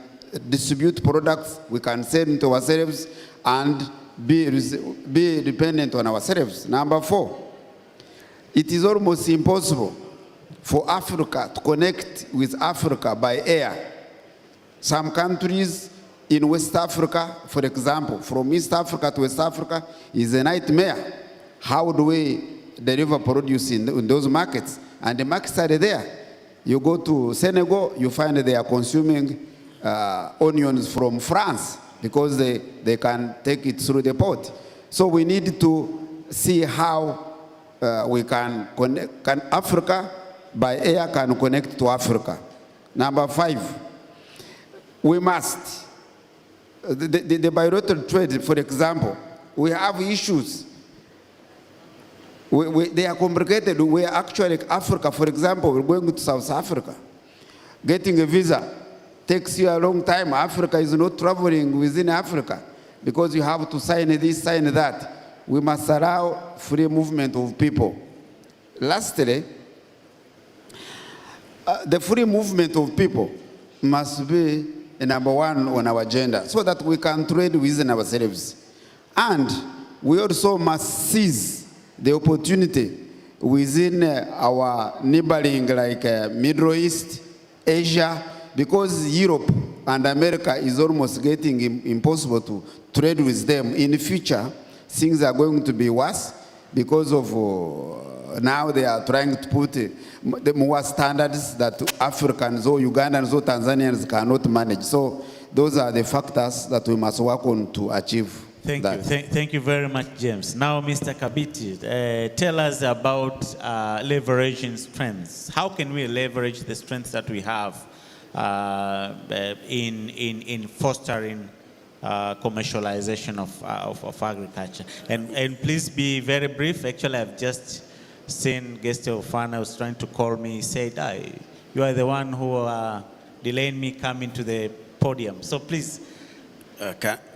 distribute products, we can sell them to ourselves and be dependent on ourselves. Number four, it is almost impossible for Africa to connect with Africa by air. Some countries in West Africa, for example, from East Africa to West Africa is a nightmare. How do we deliver produce in those markets? And the markets are there. You go to Senegal, you find they are consuming onions from France because they can take it through the port. So we need to see how we can connect, Africa by air can connect to Africa. Number five, we must, the bilateral trade, for example, we have issues. They are complicated. We are actually, Africa, for example, we're going to South Africa. Getting a visa takes you a long time. Africa is not traveling within Africa because you have to sign this, sign that. We must allow free movement of people. Lastly, the free movement of people must be number one on our agenda so that we can trade within ourselves. And we also must seize the opportunity within our neighboring like Middle East, Asia, because Europe and America is almost getting impossible to trade with them. In the future, things are going to be worse because of now they are trying to put the more standards that Africans or Ugandans or Tanzanians cannot manage. So those are the factors that we must work on to achieve. Thank that. you. Thank you very much, James. Now, Mr. Kabiti, tell us about leveraging strengths. How can we leverage the strengths that we have in fostering commercialization of agriculture? And please be very brief. Actually, I've just seen Guest Ofana was trying to call me. He said, you are the one who delayed me coming to the podium. So please.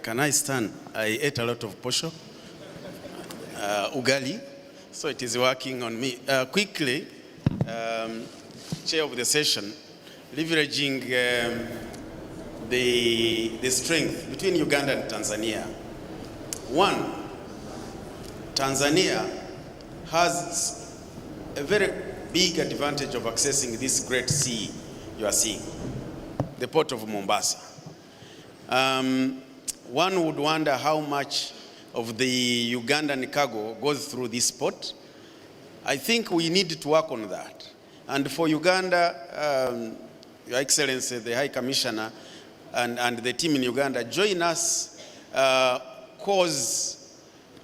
Can I stand? I ate a lot of posho, ugali, so it is working on me. Quickly, chair of the session, leveraging the strength between Uganda and Tanzania. One, Tanzania has a very big advantage of accessing this great sea you are seeing, the port of Mombasa. One would wonder how much of the Ugandan cargo goes through this port. I think we need to work on that. And for Uganda, Your Excellency, the High Commissioner, and the team in Uganda, join us cause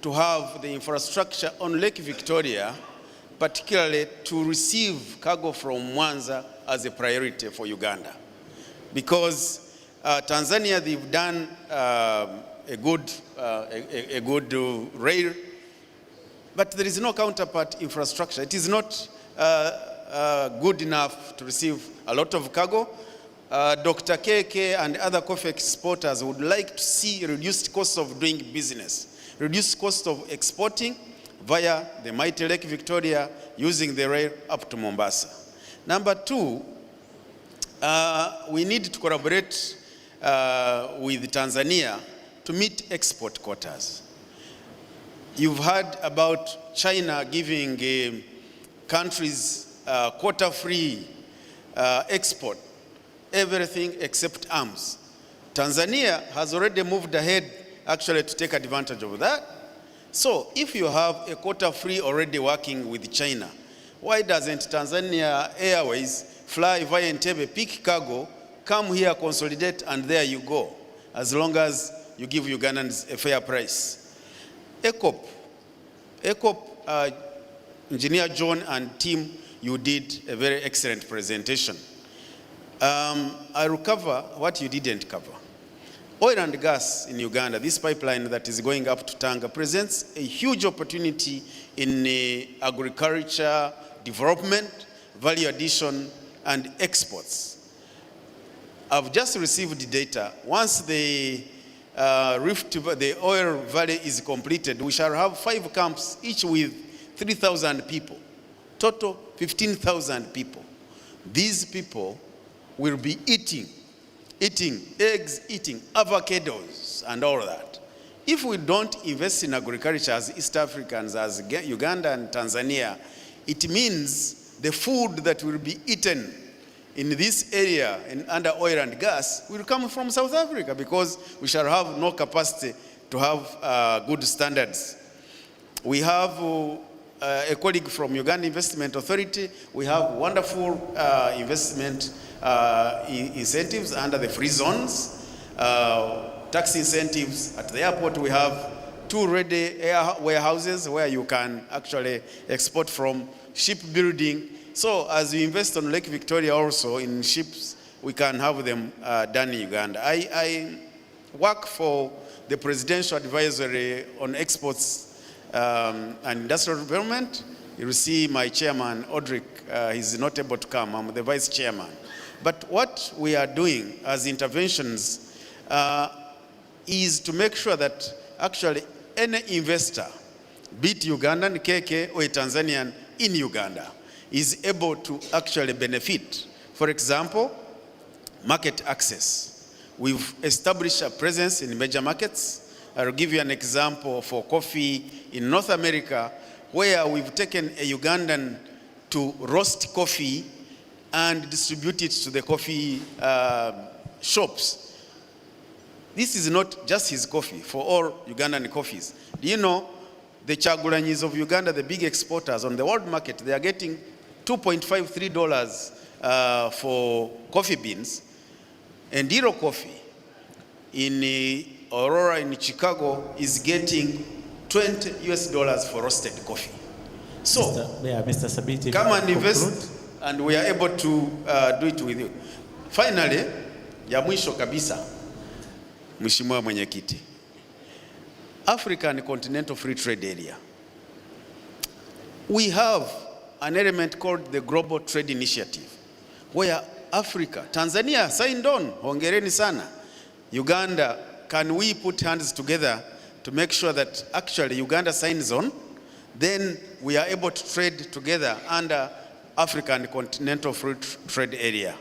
to have the infrastructure on Lake Victoria, particularly to receive cargo from Mwanza as a priority for Uganda. Because Tanzania, they've done a good rail, but there is no counterpart infrastructure. It is not good enough to receive a lot of cargo. Dr. KK and other coffee exporters would like to see reduced cost of doing business, reduced cost of exporting via the mighty Lake Victoria using the rail up to Mombasa. Number two, we need to collaborate with Tanzania to meet export quotas. You've heard about China giving countries quota-free export, everything except arms. Tanzania has already moved ahead actually to take advantage of that. So if you have a quota-free already working with China, why doesn't Tanzania Airways fly via Entebbe, pick cargo, come here, consolidate, and there you go, as long as you give Ugandans a fair price. ECOP, Engineer John and team, you did a very excellent presentation. I will cover what you didn't cover. Oil and gas in Uganda, this pipeline that is going up to Tanga, presents a huge opportunity in agriculture, development, value addition, and exports. I've just received data. Once the the oil valley is completed, we shall have 5 camps, each with 3,000 people. Total 15,000 people. These people will be eating eggs, eating avocados, and all that. If we don't invest in agriculture as East Africans, as Uganda and Tanzania, it means the food that will be eaten in this area and under oil and gas will come from South Africa, because we shall have no capacity to have good standards. We have a colleague from Uganda Investment Authority. We have wonderful investment incentives under the free zones, tax incentives. At the airport, we have 2 ready air warehouses where you can actually export from, shipbuilding. So as we invest on Lake Victoria also in ships, we can have them done in Uganda. I work for the Presidential Advisory on Exports and Industrial Development. You will see my chairman, Audric, he's not able to come. I'm the vice chairman. But what we are doing as interventions is to make sure that actually any investor, be it Ugandan, KK, or a Tanzanian in Uganda, is able to actually benefit. For example, market access. We've established a presence in major markets. I'll give you an example for coffee in North America. where we've taken a Ugandan to roast coffee and distribute it to the coffee shops. This is not just his coffee, for all Ugandan coffees. Do you know the Chagulanyis of Uganda, the big exporters on the world market, they are getting $2.53 for coffee beans, and Hero Coffee in Aurora in Chicago is getting $20 for roasted coffee. So, Mr. Sabiti, come and invest, and we are able to do it with you. Finally, ya mwisho kabisa, Mheshimiwa Mwenyekiti, African Continental Free Trade Area, we have an element called the Global Trade Initiative, where Africa, Tanzania signed on, hongereni sana. Uganda, can we put hands together to make sure that actually Uganda signs on, then we are able to trade together under African Continental Free Trade Area.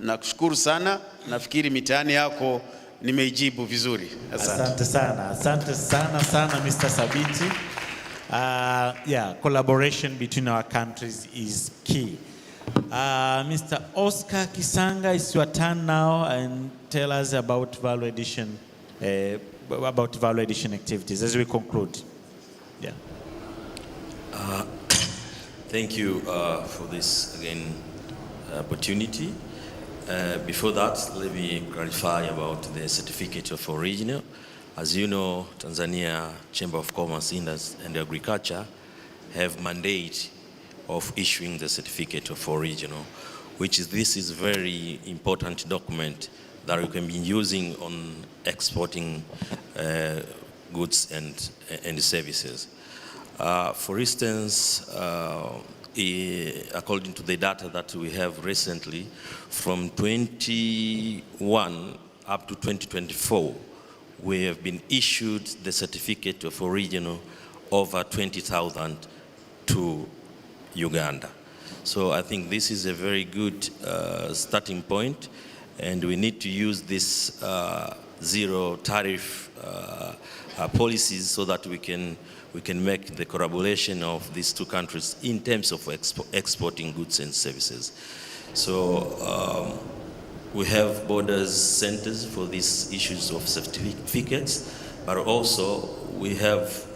Nakushukuru sana, nafikiri mitaani yako nimeijibu vizuri. Asante sana Mr. Sabiti. Yeah, collaboration between our countries is key. Mr. Oscar Kisanga, it's your turn now, and tell us about value addition activities as we conclude. Yeah. Thank you for this again opportunity. Before that, let me clarify about the certificate of origin. As you know, Tanzania Chamber of Commerce, Industry and Agriculture have mandate of issuing the certificate of origin, this is very important document that you can be using on exporting goods and services. For instance, according to the data that we have recently, from 21 up to 2024, we have been issued the certificate of origin over 20,000 to Uganda. So I think this is a very good starting point, and we need to use this zero tariff policies so that we can make the collaboration of these two countries in terms of exporting goods and services. So we have borders centers for these issues of certificates, but also we have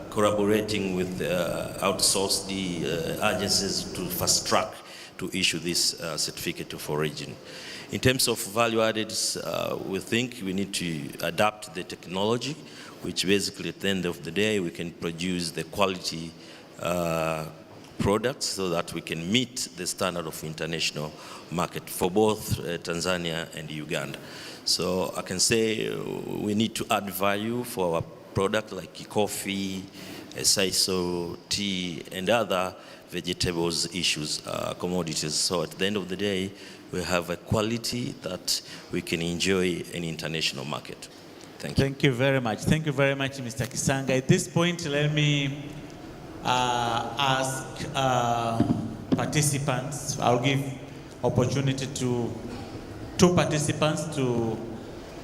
collaborating with outsourced agencies to fast track to issue this certificate of origin. In terms of value added, we think we need to adapt the technology, which basically at the end of the day, we can produce the quality products so that we can meet the standard of international market for both Tanzania and Uganda. So I can say we need to add value for our product like coffee, sisal, tea, and other vegetables issues, commodities. So at the end of the day, we have a quality that we can enjoy in international market. Thank you. Thank you very much. Thank you very much, Mr. Kisanga. At this point, let me ask participants. I'll give opportunity to two participants to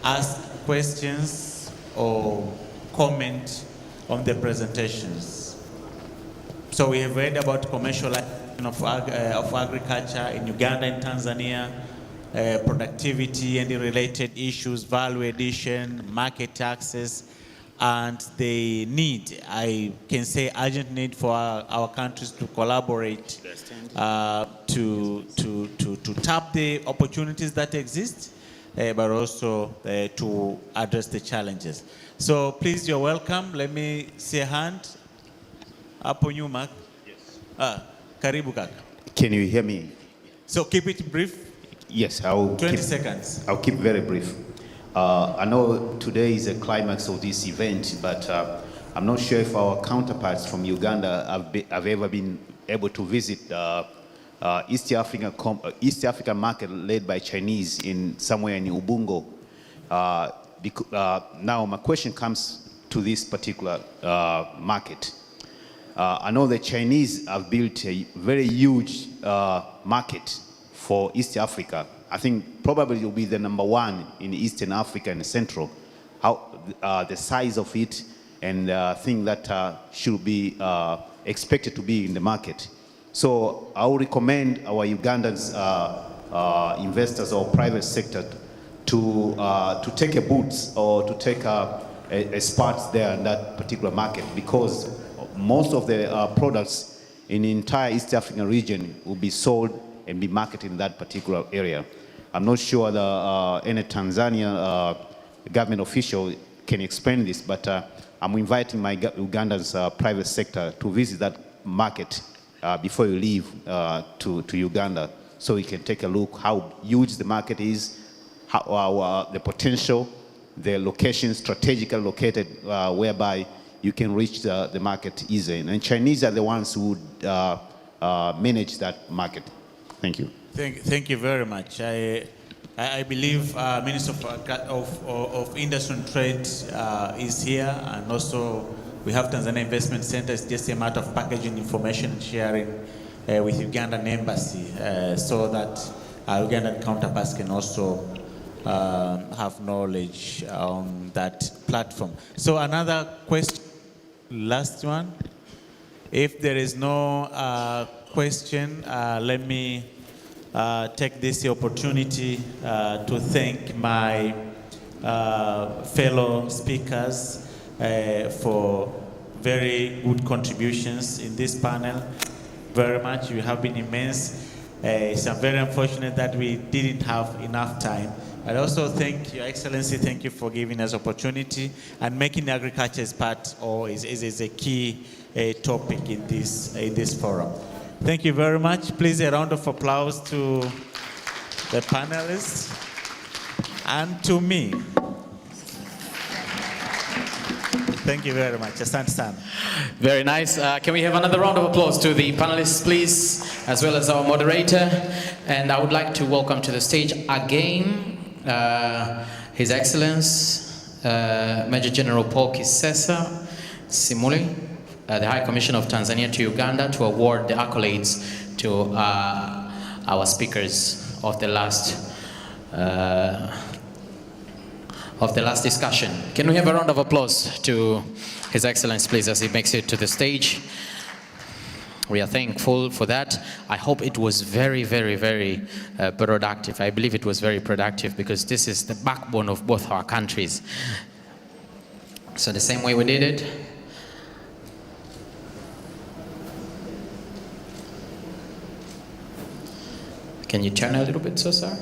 ask questions or comment on the presentations. So we have read about commercialization of agriculture in Uganda and Tanzania, productivity and the related issues, value addition, market access, and the need, I can say urgent need for our countries to collaborate to tap the opportunities that exist, but also to address the challenges. So please, you're welcome. Let me see a hand. Hapo nyuma. Yes. Karibu kaka. Can you hear me? So keep it brief. Yes, I'll 20 seconds. I'll keep very brief. I know today is a climax of this event, but I'm not sure if our counterparts from Uganda have ever been able to visit East African market led by Chinese in somewhere in Ubungo. Now my question comes to this particular market. I know the Chinese have built a very huge market for East Africa. I think probably it will be the #1 in Eastern Africa and Central. How the size of it and things that should be expected to be in the market. So I would recommend our Ugandan investors or private sector to take a boots or to take a spot there in that particular market, because most of the products in the entire East African region will be sold and be marketed in that particular area. I'm not sure any Tanzania government official can explain this, but I'm inviting my Uganda's private sector to visit that market before you leave to Uganda, so you can take a look how huge the market is, how the potential, the location strategically located, whereby you can reach the market easily. And Chinese are the ones who would manage that market. Thank you. Thank you very much. I believe Minister of Industry and Trade is here, and also we have Tanzania Investment Center. It's just a matter of packaging information and sharing with Ugandan Embassy so that our Ugandan counterparts can also have knowledge on that platform. So another question, last one. If there is no question, let me take this opportunity to thank my fellow speakers for very good contributions in this panel. Very much, you have been immense. It's very unfortunate that we didn't have enough time. I also thank Your Excellency, thank you for giving us opportunity and making agriculture as part or is a key topic in this forum. Thank you very much. Please a round of applause to the panelists and to me. Thank you very much. Asante sana. Very nice. Can we have another round of applause to the panelists, please, as well as our moderator? And I would like to welcome to the stage again His Excellence Major General Paul Kisesa Simuli, the High Commissioner of Tanzania to Uganda, to award the accolades to our speakers of the last discussion. Can we have a round of applause to His Excellency, please, as he makes it to the stage? We are thankful for that. I hope it was very, very, very productive. I believe it was very productive because this is the backbone of both our countries. So the same way we did it. Can you turn a little bit, sir?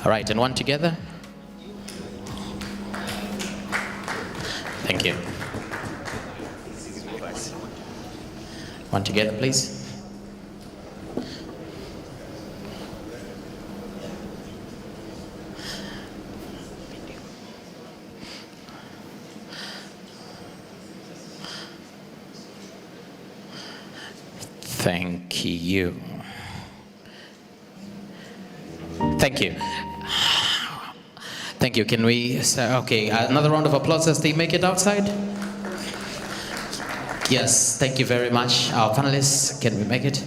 All right, and one together. Thank you. One together, please. Thank you. Thank you. Thank you. Can we start? Okay, another round of applause as they make it outside. Yes, thank you very much. Our panelists, can we make it?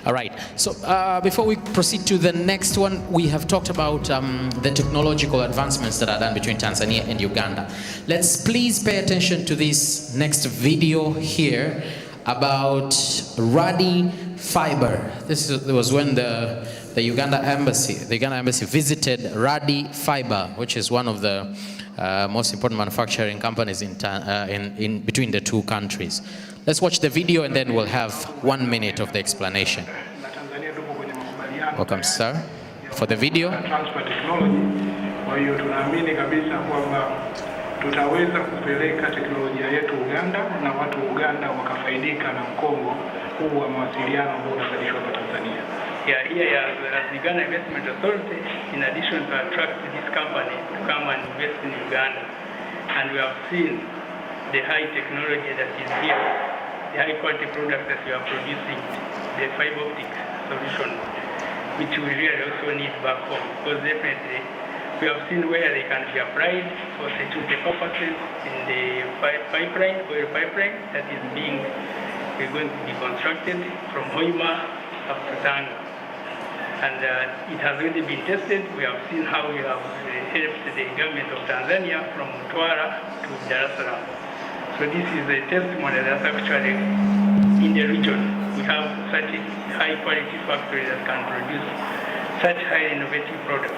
All right, so before we proceed to the next one, we have talked about the technological advancements that are done between Tanzania and Uganda. Let's please pay attention to this next video here about Radi Fiber. This was when the Uganda embassy visited Radi Fiber, which is one of the most important manufacturing companies in between the two countries. Let's watch the video and then we'll have 1 minute of the explanation. Welcome, sir, for the video. Transfer technology. Kwa hiyo tunaamini kabisa kwamba tutaweza kupeleka teknolojia yetu Uganda na watu Uganda wakafaidika na mkongo huu wa mawasiliano ambao unazalishwa hapa Tanzania. Here as the Uganda Investment Authority, in addition to attract this company to come and invest in Uganda, and we have seen the high technology that is here, the high quality products that we are producing, the fiber optic solution, which we really also need back home, because definitely we have seen where they can be applied for security purposes in the oil pipeline that is going to be constructed from Hoima up to Tanga. And it has already been tested. We have seen how we have helped the government of Tanzania from Mtwara to Dar es Salaam. So this is a testimony that actually in the region we have such a high quality factory that can produce such high innovative products.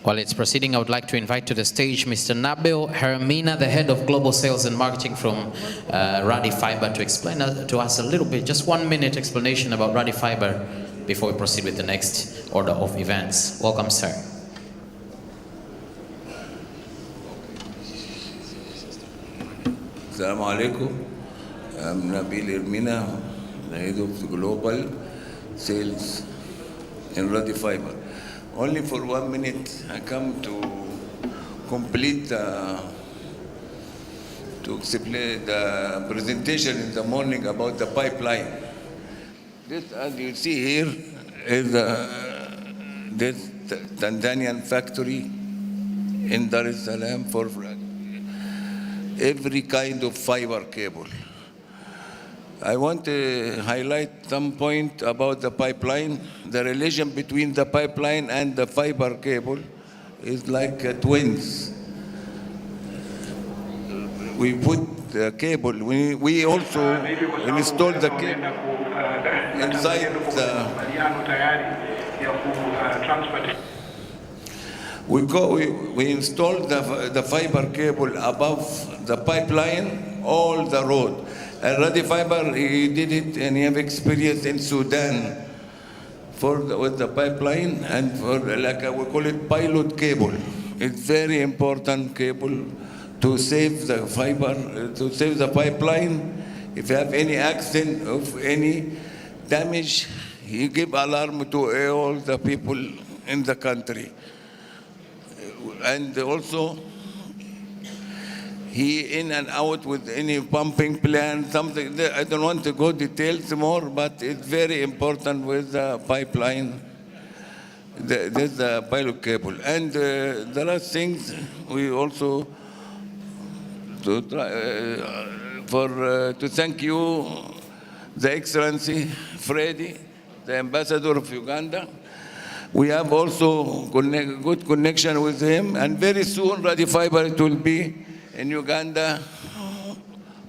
While it's proceeding, I would like to invite to the stage Mr. Nabil Hermina, the head of global sales and marketing from Radi Fiber, to explain to us a little bit, just 1 minute explanation about Radi Fiber before we proceed with the next order of events. Welcome, sir. Assalamu alaikum. I'm Nabil Hermina, the head of global sales in Radi Fiber. Only for 1 minute, I come to complete to explain the presentation in the morning about the pipeline. This, as you see here, is this Tanzanian factory in Dar es Salaam for every kind of fiber cable. I want to highlight some point about the pipeline. The relation between the pipeline and the fiber cable is like twins. We put the cable, we also install the cable inside the... We installed the fiber cable above the pipeline, all the road. And Radi Fiber, he did it, and he have experience in Sudan with the pipeline, and for we call it pilot cable. It's very important cable to save the fiber, to save the pipeline. If you have any accident of any damage, he give alarm to all the people in the country. And also, he in and out with any pumping plant, something. I don't want to go details more, but it's very important with the pipeline. There's the pilot cable. And the last things, we also to thank you, the Excellency Freddy, the Ambassador of Uganda. We have also good connection with him, and very soon Radi Fiber will be in Uganda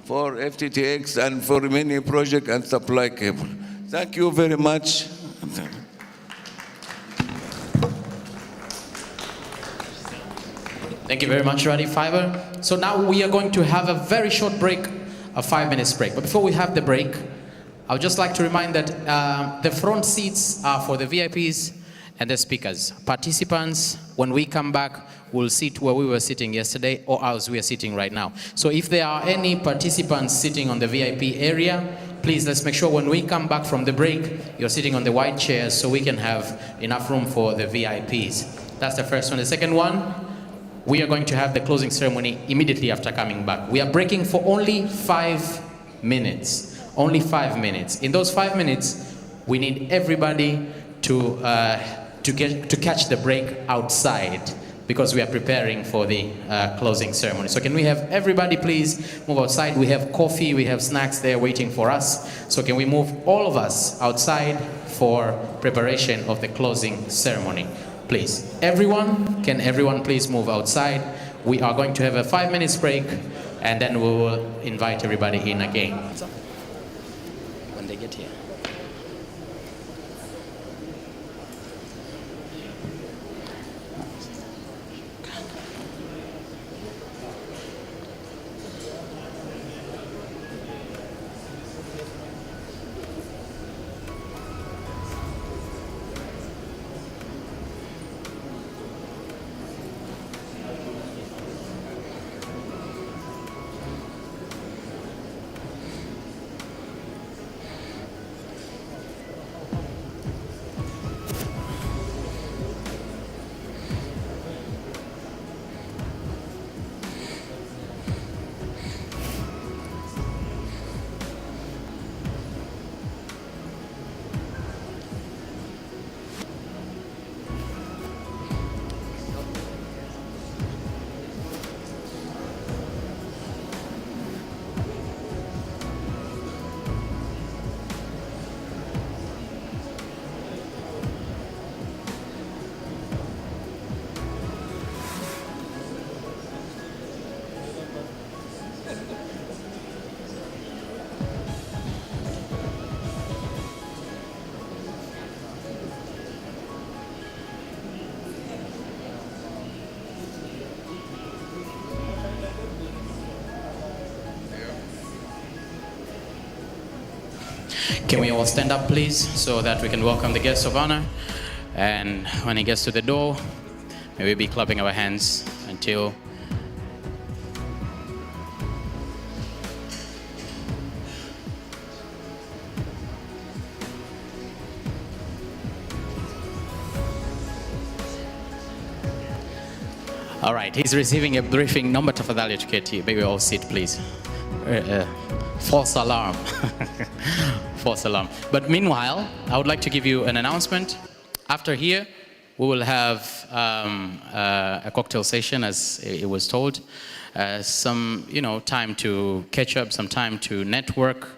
for FTTX and for many projects and supply cable. Thank you very much. Thank you very much, Radi Fiber. So now we are going to have a very short break, a 5 minutes break. But before we have the break, I would just like to remind that the front seats are for the VIPs and the speakers. Participants, when we come back, will sit where we were sitting yesterday or as we are sitting right now. So if there are any participants sitting on the VIP area, please please, let's make sure when we come back from the break, you're sitting on the white chairs so we can have enough room for the VIPs. That's the first one. The second one, we are going to have the closing ceremony immediately after coming back. We are breaking for only 5 minutes. Only 5 minutes. In those 5 minutes, we need everybody to catch the break outside, because we are preparing for the closing ceremony. So can we have everybody please move outside? We have coffee, we have snacks there waiting for us. So can we move all of us outside for preparation of the closing ceremony? Please, can everyone please move outside? We are going to have a 5 minutes break, and then we will invite everybody in again. When they get here. Can we all stand up, please, so that we can welcome the guest of honor? And when he gets to the door, may we be clapping our hands until all right, he's receiving a briefing. Naomba tafadhali tuketi. Maybe all sit, please. False alarm. False alarm. But meanwhile, I would like to give you an announcement. After here, we will have a cocktail session, as it was told. Some, time to catch up, some time to network.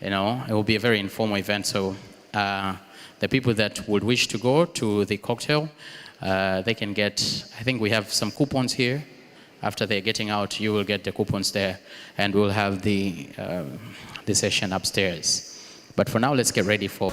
It will be a very informal event. So the people that would wish to go to the cocktail, they can get, I think we have some coupons here. After they're getting out, you will get the coupons there, and we'll have the session upstairs. But for now, let's get ready for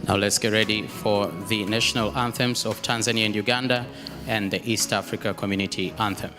Now let's get ready for the national anthems of Tanzania and Uganda and the East Africa Community Anthem.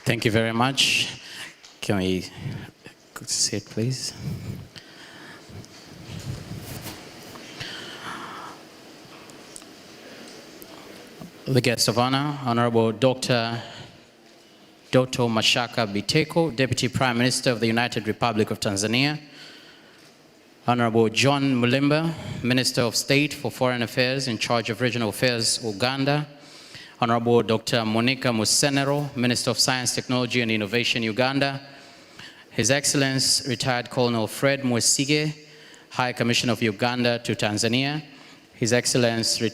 Thank you very much. Can we sit, please? The guest of honor, Honorable Dr. Doto Mashaka Biteko, Deputy Prime Minister of the United Republic of Tanzania. Honorable John Mulimba, Minister of State for Foreign Affairs in charge of Regional Affairs, Uganda. Honorable Dr. Monica Musenero, Minister of Science, Technology and Innovation, Uganda. His Excellency Retired Colonel Fred Mwesige, High Commissioner of Uganda to Tanzania. His Excellency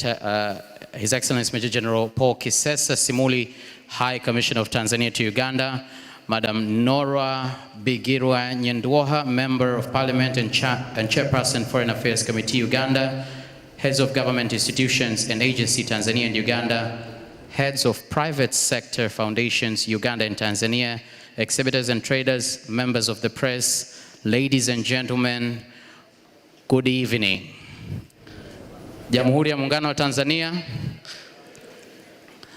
Major General Paul Kisesa Simuli, High Commissioner of Tanzania to Uganda. Madam Nora Bigirwa Nyendwoha, Member of Parliament and Chairperson Foreign Affairs Committee, Uganda. Heads of government institutions and agency, Tanzania and Uganda. Heads of private sector foundations, Uganda and Tanzania. Exhibitors and traders, members of the press, ladies and gentlemen, good evening. Jamhuri ya Muungano wa Tanzania.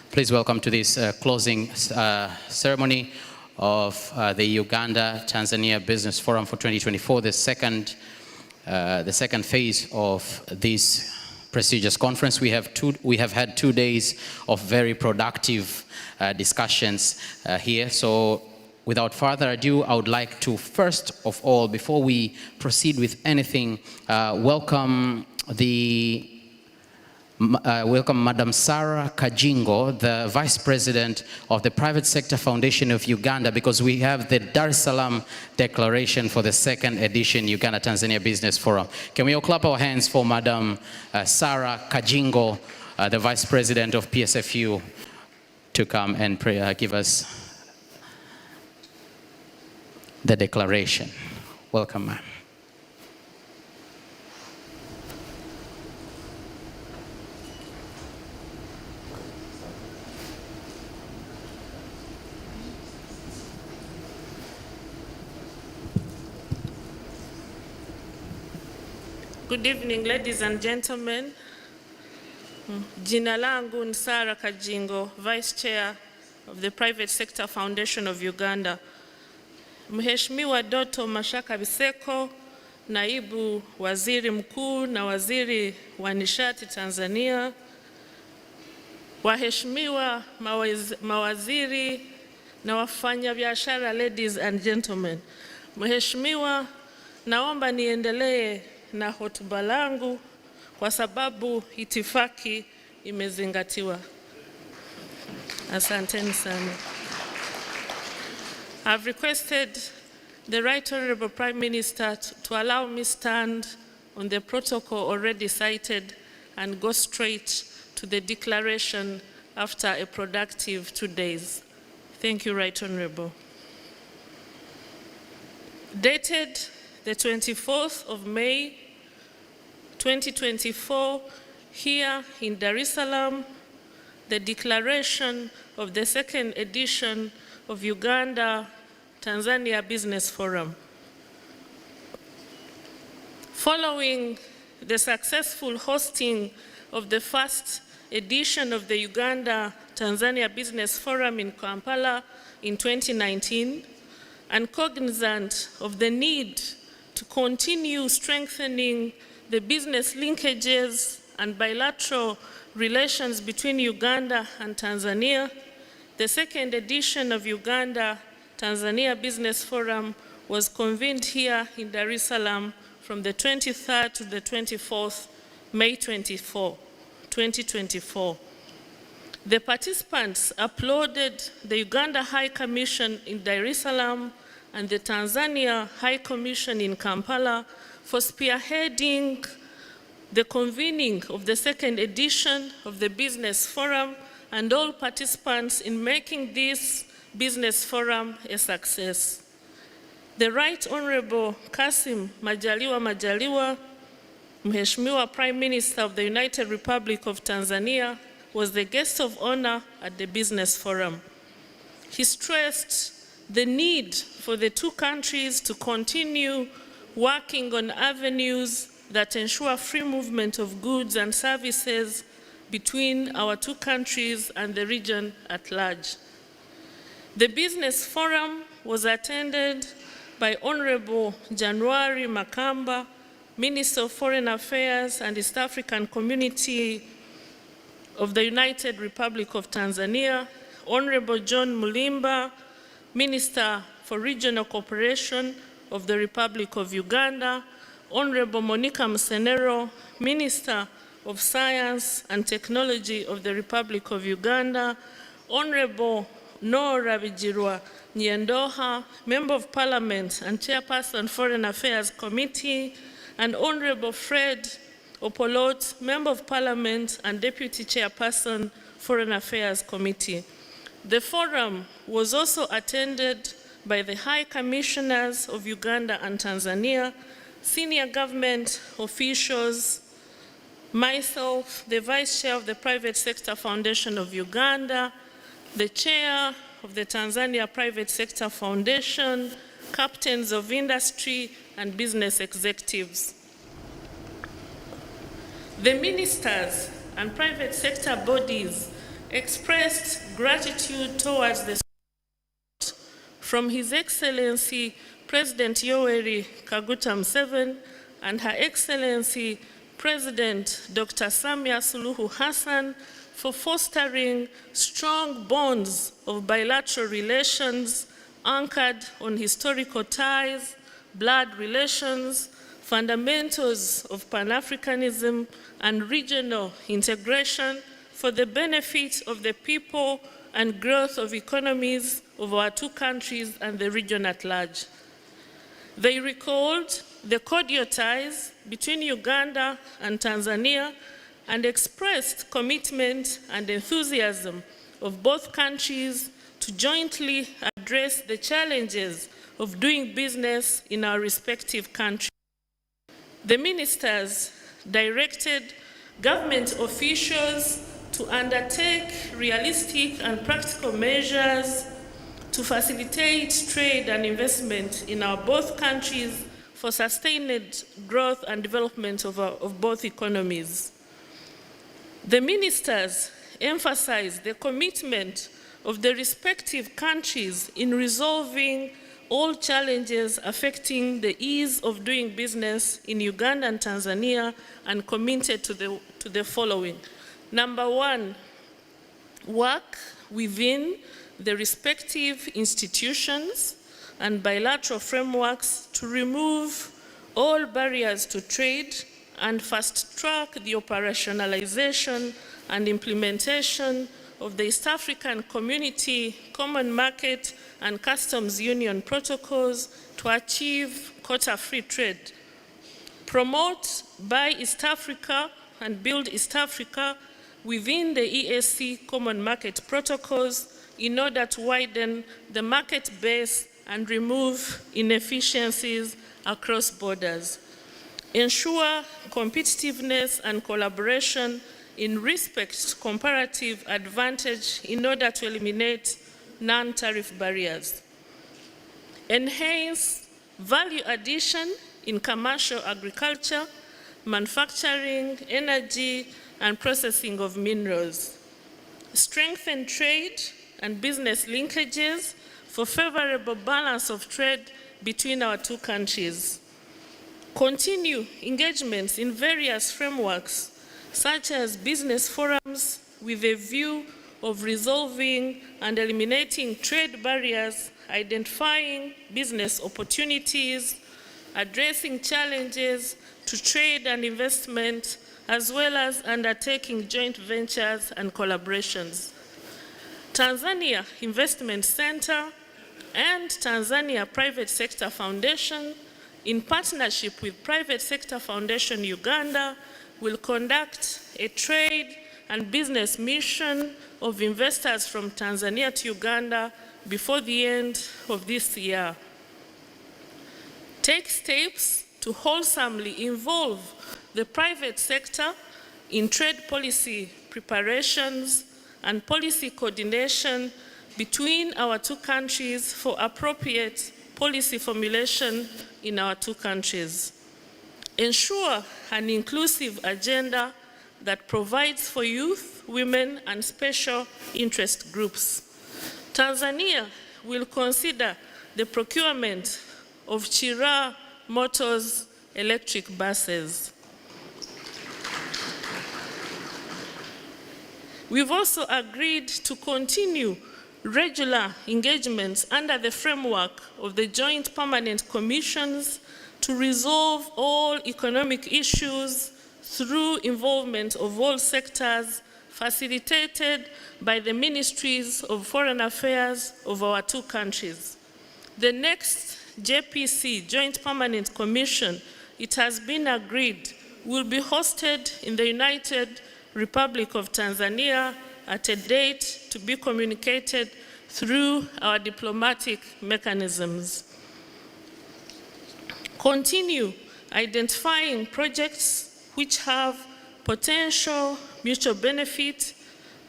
Please welcome to this closing ceremony of the Uganda-Tanzania Business Forum for 2024, the second phase of this prestigious conference. We have had 2 days of very productive discussions here. So without further ado, I would like to first of all, before we proceed with anything, welcome Madam Sarah Kajingo, the Vice President of the Private Sector Foundation of Uganda, because we have the Dar es Salaam Declaration for the second edition Uganda-Tanzania Business Forum. Can we all clap our hands for Madam Sarah Kajingo, the Vice President of PSFU, to come and give us the declaration. Welcome, ma'am. Good evening, ladies and gentlemen. Jina langu ni Sarah Kajingo, Vice Chair of the Private Sector Foundation of Uganda. Mheshimiwa Doto Mashaka Biteko, Naibu Waziri Mkuu na Waziri wa Nishati Tanzania. Waheshimiwa mawaziri na wafanya biashara, ladies and gentlemen. Mheshimiwa, naomba niendelee na hotuba langu kwa sababu itifaki imezingatiwa. Asanteni sana. I've requested the Right Honorable Prime Minister to allow me stand on the protocol already cited and go straight to the declaration after a productive 2 days. Thank you, Right Honorable. Dated the 24th of May, 2024, here in Dar es Salaam, the declaration of the second edition of Uganda-Tanzania Business Forum. Following the successful hosting of the first edition of the Uganda-Tanzania Business Forum in Kampala in 2019, and cognizant of the need to continue strengthening the business linkages and bilateral relations between Uganda and Tanzania, the second edition of Uganda-Tanzania Business Forum was convened here in Dar es Salaam from the 23rd to the 24th, May 2024. The participants applauded the Uganda High Commission in Dar es Salaam and the Tanzania High Commission in Kampala for spearheading the convening of the second edition of the Business Forum and all participants in making this Business Forum a success. The Right Honorable Kassim Majaliwa, Mheshimiwa Prime Minister of the United Republic of Tanzania, was the guest of honor at the Business Forum. He stressed the need for the two countries to continue working on avenues that ensure free movement of goods and services between our two countries and the region at large. The Business Forum was attended by Honorable January Makamba, Minister of Foreign Affairs and East African Community of the United Republic of Tanzania, Honorable John Mulimba, Minister for Regional Cooperation of the Republic of Uganda, Honorable Monica Msenero, Minister of Science and Technology of the Republic of Uganda, Honorable Nora Bijirwa Nyendoha, Member of Parliament and Chairperson Foreign Affairs Committee, and Honorable Fred Opolot, Member of Parliament and Deputy Chairperson Foreign Affairs Committee. The forum was also attended by the High Commissioners of Uganda and Tanzania, senior government officials, myself, the Vice Chair of the Private Sector Foundation of Uganda, the Chair of the Tanzania Private Sector Foundation, captains of industry and business executives. The ministers and private sector bodies expressed gratitude towards the support from His Excellency President Yoweri Kaguta Museveni and Her Excellency President Dr. Samia Suluhu Hassan for fostering strong bonds of bilateral relations anchored on historical ties, blood relations, fundamentals of Pan-Africanism, and regional integration for the benefit of the people and growth of economies of our two countries and the region at large. They recalled the cordial ties between Uganda and Tanzania and expressed commitment and enthusiasm of both countries to jointly address the challenges of doing business in our respective countries. The ministers directed government officials to undertake realistic and practical measures to facilitate trade and investment in our both countries for sustained growth and development of both economies. The ministers emphasized the commitment of the respective countries in resolving all challenges affecting the ease of doing business in Uganda and Tanzania, and committed to the following. Number one, work within the respective institutions and bilateral frameworks to remove all barriers to trade and fast-track the operationalization and implementation of the East African Community Common Market and Customs Union protocols to achieve quota-free trade. Promote Buy East Africa and Build East Africa within the EAC Common Market protocols in order to widen the market base and remove inefficiencies across borders. Ensure competitiveness and collaboration in respect to comparative advantage in order to eliminate non-tariff barriers. Enhance value addition in commercial agriculture, manufacturing, energy, and processing of minerals. Strengthen trade and business linkages for favorable balance of trade between our two countries. Continue engagements in various frameworks, such as business forums, with a view of resolving and eliminating trade barriers, identifying business opportunities, addressing challenges to trade and investment, as well as undertaking joint ventures and collaborations. Tanzania Investment Center and Tanzania Private Sector Foundation, in partnership with Private Sector Foundation Uganda, will conduct a trade and business mission of investors from Tanzania to Uganda before the end of this year. Take steps to wholesomely involve the private sector in trade policy preparations and policy coordination between our two countries for appropriate policy formulation in our two countries. Ensure an inclusive agenda that provides for youth, women, and special interest groups. Tanzania will consider the procurement of Chira Motors electric buses. We've also agreed to continue regular engagements under the framework of the Joint Permanent Commissions to resolve all economic issues through involvement of all sectors, facilitated by the Ministries of Foreign Affairs of our two countries. The next JPC, Joint Permanent Commission, it has been agreed, will be hosted in the United Republic of Tanzania at a date to be communicated through our diplomatic mechanisms. Continue identifying projects which have potential mutual benefit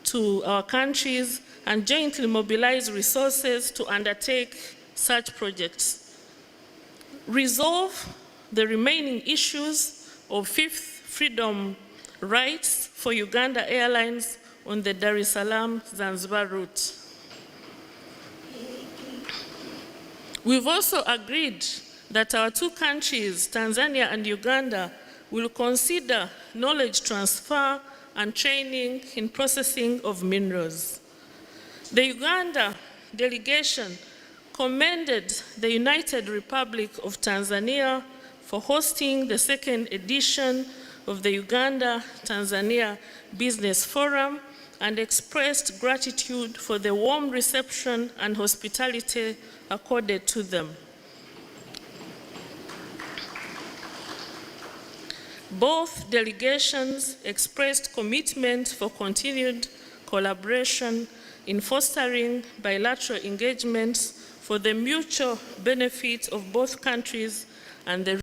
to our countries and jointly mobilize resources to undertake such projects. Resolve the remaining issues of Fifth Freedom rights for Uganda Airlines on the Dar es Salaam-Zanzibar route. We've also agreed that our two countries, Tanzania and Uganda, will consider knowledge transfer and training in processing of minerals. The Uganda delegation commended the United Republic of Tanzania for hosting the second edition of the Uganda-Tanzania Business Forum and expressed gratitude for the warm reception and hospitality accorded to them. Both delegations expressed commitment for continued collaboration in fostering bilateral engagements for the mutual benefit of both countries and the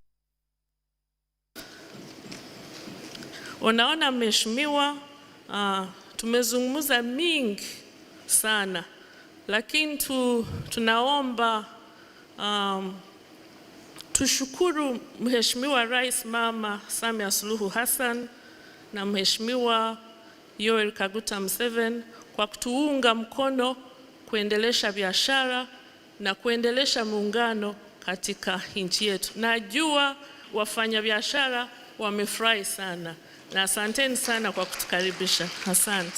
Unaona mheshimiwa, tumezungumza mingi sana, lakini tunaomba tushukuru Mheshimiwa Rais Mama Samia Suluhu Hassan na Mheshimiwa Yoweri Kaguta Museveni kwa kutuunga mkono kuendelesha biashara na kuendelesha muungano katika nchi yetu. Najua wafanyabiashara wamefurahi sana. Na asanteni sana kwa kutukaribisha. Asante.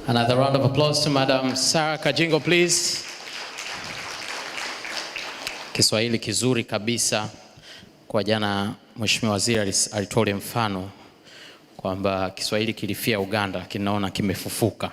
Another round of applause to Madam Sarah Kajingo, please. Kiswahili kizuri kabisa. Kwa jana Mheshimiwa Waziri alitolea mfano kwamba Kiswahili kilifia Uganda, kinaona kimefufuka.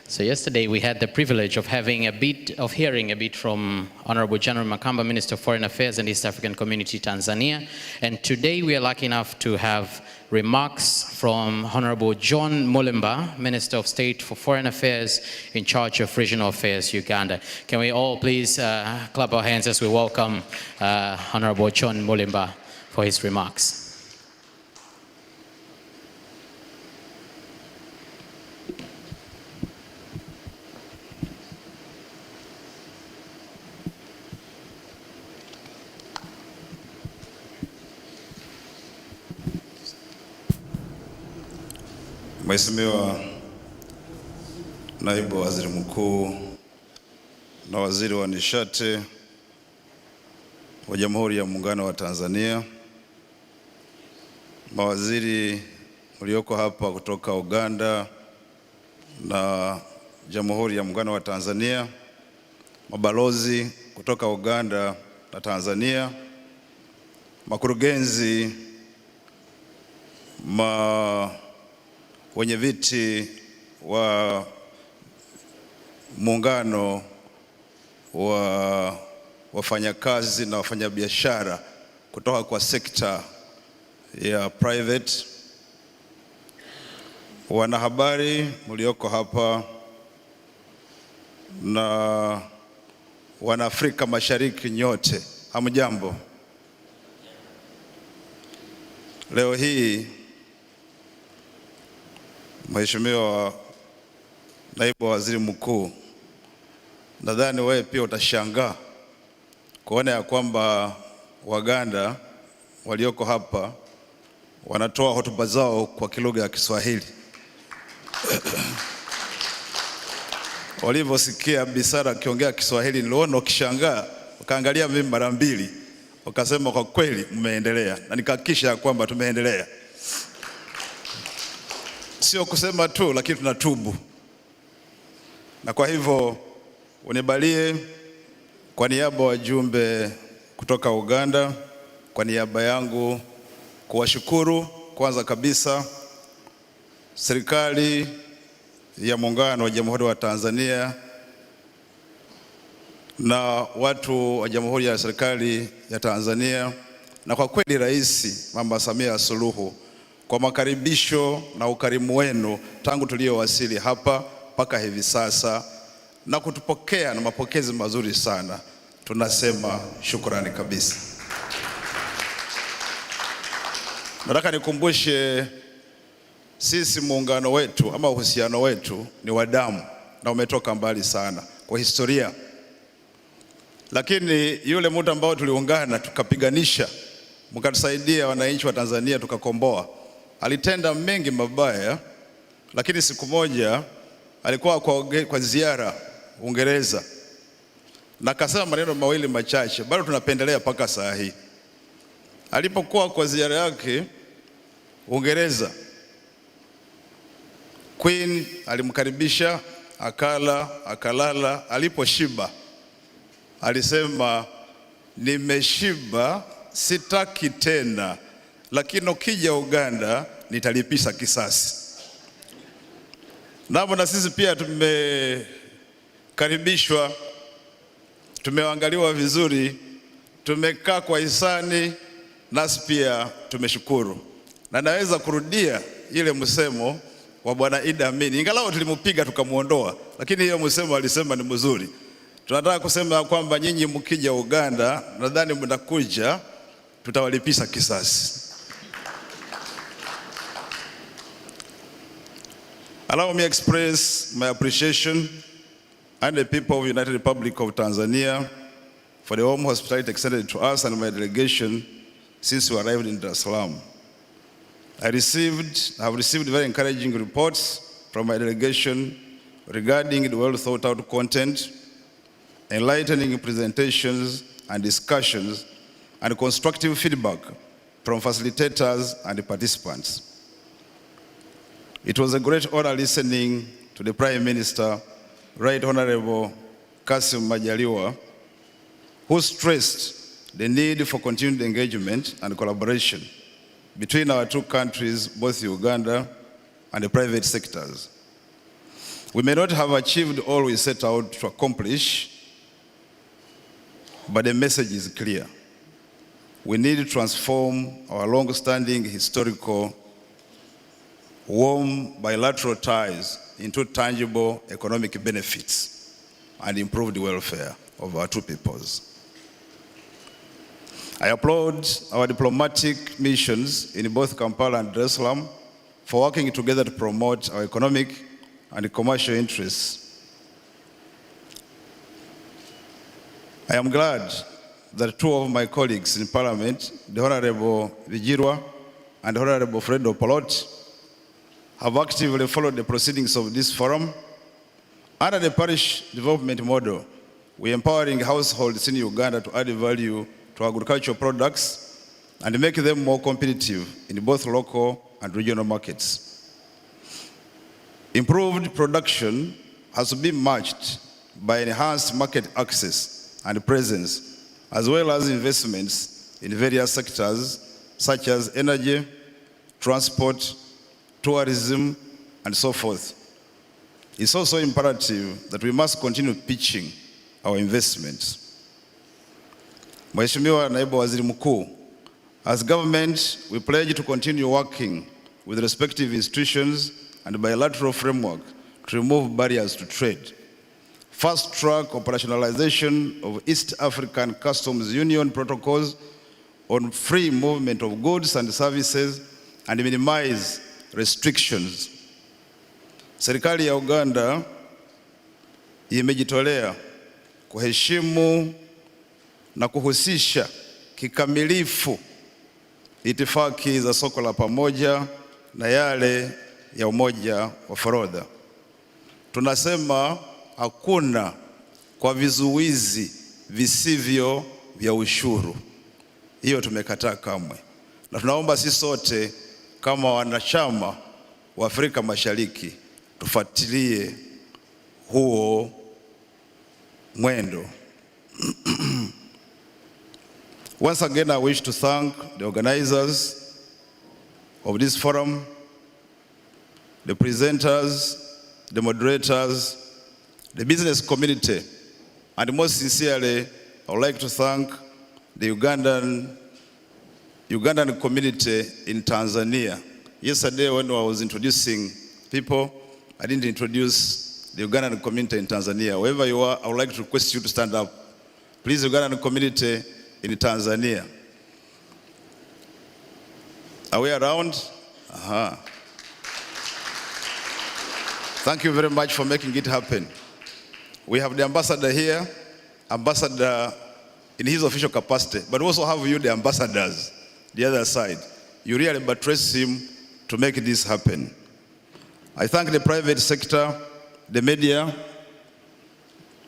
So yesterday we had the privilege of hearing a bit from Honorable General Makamba, Minister of Foreign Affairs and East African Community, Tanzania. And today we are lucky enough to have remarks from Honorable John Mulemba, Minister of State for Foreign Affairs in charge of Regional Affairs, Uganda. Can we all please clap our hands as we welcome Honorable John Mulemba for his remarks. Mheshimiwa Naibu Waziri Mkuu na Waziri wa Nishati wa Jamhuri ya Muungano wa Tanzania, mawaziri mlioko hapa kutoka Uganda na Jamhuri ya Muungano wa Tanzania, mabalozi kutoka Uganda na Tanzania, makurugenzi, wenye viti wa muungano wa wafanyakazi na wafanyabiashara kutoka kwa sekta ya private, wanahabari mlioko hapa na Wanaafrika Mashariki nyote, hamjambo. Leo hii Mheshimiwa Naibu Waziri Mkuu, nadhani wewe pia utashangaa kuona ya kwamba Waganda walioko hapa wanatoa hotuba zao kwa lugha ya Kiswahili. Walivyosikia Biashara akiongea Kiswahili niliona wakishangaa, wakaangalia mimi mara mbili, wakasema kwa kweli mmeendelea, na nikahakikisha kwamba tumeendelea. Sio kusema tu, lakini tunatubu. Na kwa hivyo unibalie kwa niaba ya wajumbe kutoka Uganda, kwa niaba yangu kuwashukuru kwanza kabisa serikali ya Muungano wa Jamhuri wa Tanzania na watu wa Jamhuri ya serikali ya Tanzania, na kwa kweli Rais Mama Samia Suluhu kwa makaribisho na ukarimu wenu tangu tuliowasili hapa mpaka hivi sasa, na kutupokea na mapokezi mazuri sana. Tunasema shukrani kabisa. Nataka nikumbushe sisi muungano wetu ama uhusiano wetu ni wa damu na umetoka mbali sana kwa historia. Lakini yule muda ambao tuliungana tukapiganisha, mkatusaidia wananchi wa Tanzania tukakomboa, alitenda mengi mabaya, lakini siku moja alikuwa kwa ziara Uingereza na akasema maneno mawili machache, bado tunapendelea mpaka saa hii. Alipokuwa kwa ziara yake Uingereza, Queen alimkaribisha, akala, akalala. Aliposhiba alisema, nimeshiba, sitaki tena, lakini ukija Uganda nitalipisha kisasi. Na sisi pia tumekaribishwa, tumeangaliwa vizuri, tumekaa kwa hisani, nasi pia tumeshukuru. Na naweza kurudia ile msemo wa Bwana Idi Amin, ingalau tulimupiga tukamuondoa, lakini hiyo msemo alisema ni mzuri. Tunataka kusema kwamba nyinyi mkija Uganda, nadhani mnakuja, tutawalipisha kisasi. Allow me express my appreciation and the people of the United Republic of Tanzania for the warm hospitality extended to us and my delegation since we arrived in Dar es Salaam. I have received very encouraging reports from my delegation regarding the well thought out content, enlightening presentations and discussions, and constructive feedback from facilitators and participants. It was a great honor listening to the Prime Minister, Right Honorable Kassim Majaliwa, who stressed the need for continued engagement and collaboration between our two countries, both Uganda and the private sectors. We may not have achieved all we set out to accomplish, but the message is clear. We need to transform our long-standing historical, warm bilateral ties into tangible economic benefits and improve the welfare of our two peoples. I applaud our diplomatic missions in both Kampala and Dar es Salaam for working together to promote our economic and commercial interests. I am glad that two of my colleagues in Parliament, the Honorable Vigirwa and the Honorable Fredo Polot, have actively followed the proceedings of this forum. Under the parish development model, we are empowering households in Uganda to add value to agricultural products and make them more competitive in both local and regional markets. Improved production has been matched by enhanced market access and presence, as well as investments in various sectors such as energy, transport, tourism, and so forth. It's also imperative that we must continue pitching our investments. Mheshimiwa Naibu Waziri Mkuu, as government, we pledge to continue working with respective institutions and bilateral framework to remove barriers to trade. Fast-track operationalization of East African Customs Union protocols on free movement of goods and services and minimize restrictions. Serikali ya Uganda imejitolea kuheshimu na kuhusisha kikamilifu itifaki za soko la pamoja na yale ya umoja wa forodha. Tunasema hakuna kwa vizuizi visivyo vya ushuru. Hiyo tumekataa kamwe. Na tunaomba sisi sote kama wanachama wa Afrika Mashariki tufuatilie huo mwendo. Once again, I wish to thank the organizers of this forum, the presenters, the moderators, the business community, and most sincerely, I would like to thank the Ugandan community in Tanzania. Yesterday, when I was introducing people, I didn't introduce the Ugandan community in Tanzania. Wherever you are, I would like to request you to stand up. Please, Ugandan community in Tanzania. Are we around? Thank you very much for making it happen. We have the ambassador here, ambassador in his official capacity, but also have you, the ambassadors, the other side. You really buttress him to make this happen. I thank the private sector, the media,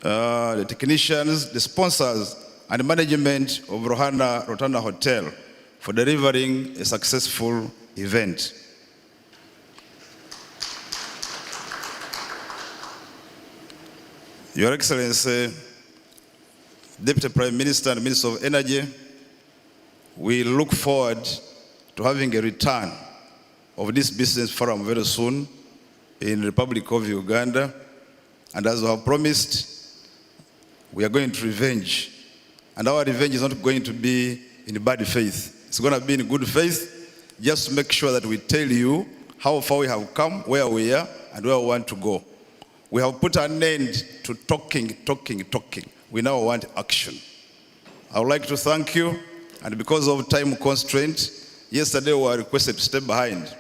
the technicians, the sponsors, and the management of Rotana Hotel for delivering a successful event. Your Excellency, Deputy Prime Minister and Minister of Energy, we look forward to having a return of this business forum very soon in the Republic of Uganda. And as we have promised, we are going to revenge. And our revenge is not going to be in bad faith. It's going to be in good faith, just to make sure that we tell you how far we have come, where we are, and where we want to go. We have put an end to talking. We now want action. I would like to thank you, and because of time constraint, yesterday we were requested to stay behind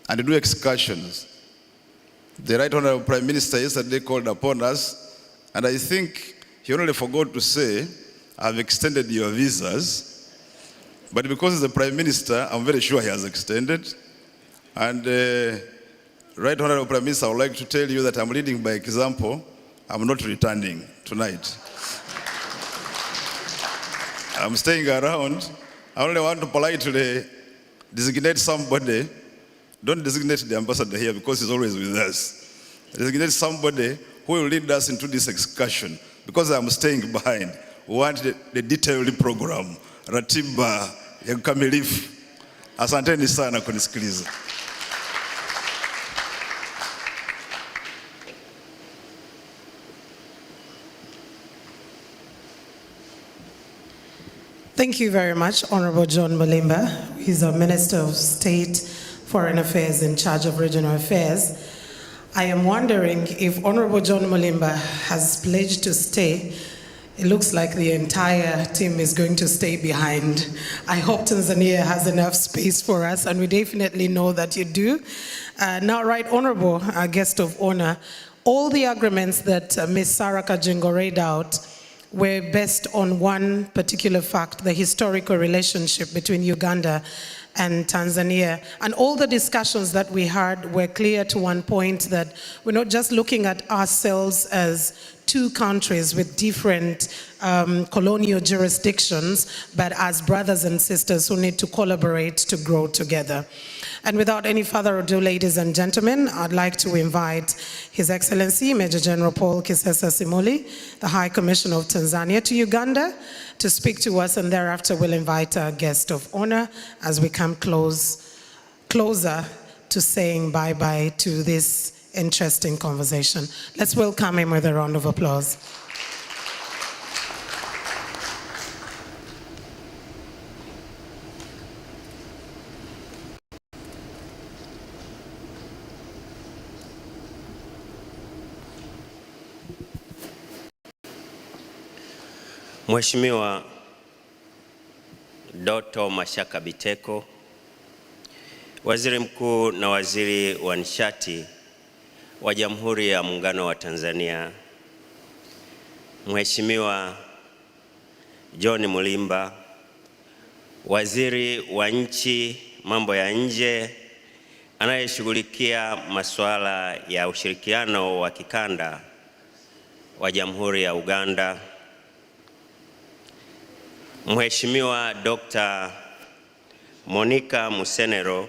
and do excursions. The Right Honorable Prime Minister yesterday called upon us, and I think he only forgot to say, I've extended your visas, but because he's the Prime Minister, I'm very sure he has extended. And Right Honorable Prime Minister, I would like to tell you that I'm leading by example. I'm not returning tonight. I'm staying around. I only want to politely designate somebody. Don't designate the ambassador here because he's always with us. Designate somebody who will lead us into this excursion because I'm staying behind. We want the detailed program, ratiba ya kamilifu. Asanteni sana kunisikiliza. Thank you very much, Honorable John Mulimba. He's our Minister of State, Foreign Affairs in charge of regional affairs. I am wondering if Honorable John Mulimba has pledged to stay. It looks like the entire team is going to stay behind. I hope Tanzania has enough space for us, and we definitely know that you do. Now, right, Honorable Guest of Honor, all the agreements that Ms. Sarah Kajingo read out were based on one particular fact, the historical relationship between Uganda and Tanzania. And all the discussions that we had were clear to one point, that we're not just looking at ourselves as two countries with different colonial jurisdictions, but as brothers and sisters who need to collaborate to grow together. And without any further ado, ladies and gentlemen, I'd like to invite His Excellency Major General Paul Kisesa Simuli, the High Commissioner of Tanzania to Uganda, to speak to us, and thereafter we'll invite our guest of honor as we come closer to saying bye-bye to this interesting conversation. Let's welcome him with a round of applause. Mheshimiwa Dr. Mashaka Biteko, Waziri Mkuu na Waziri wa Nishati wa Jamhuri ya Muungano wa Tanzania, Mheshimiwa John Mulimba, waziri wa nchi mambo ya nje anayeshughulikia masuala ya ushirikiano wa kikanda wa Jamhuri ya Uganda, Mheshimiwa Dr. Monica Musenero,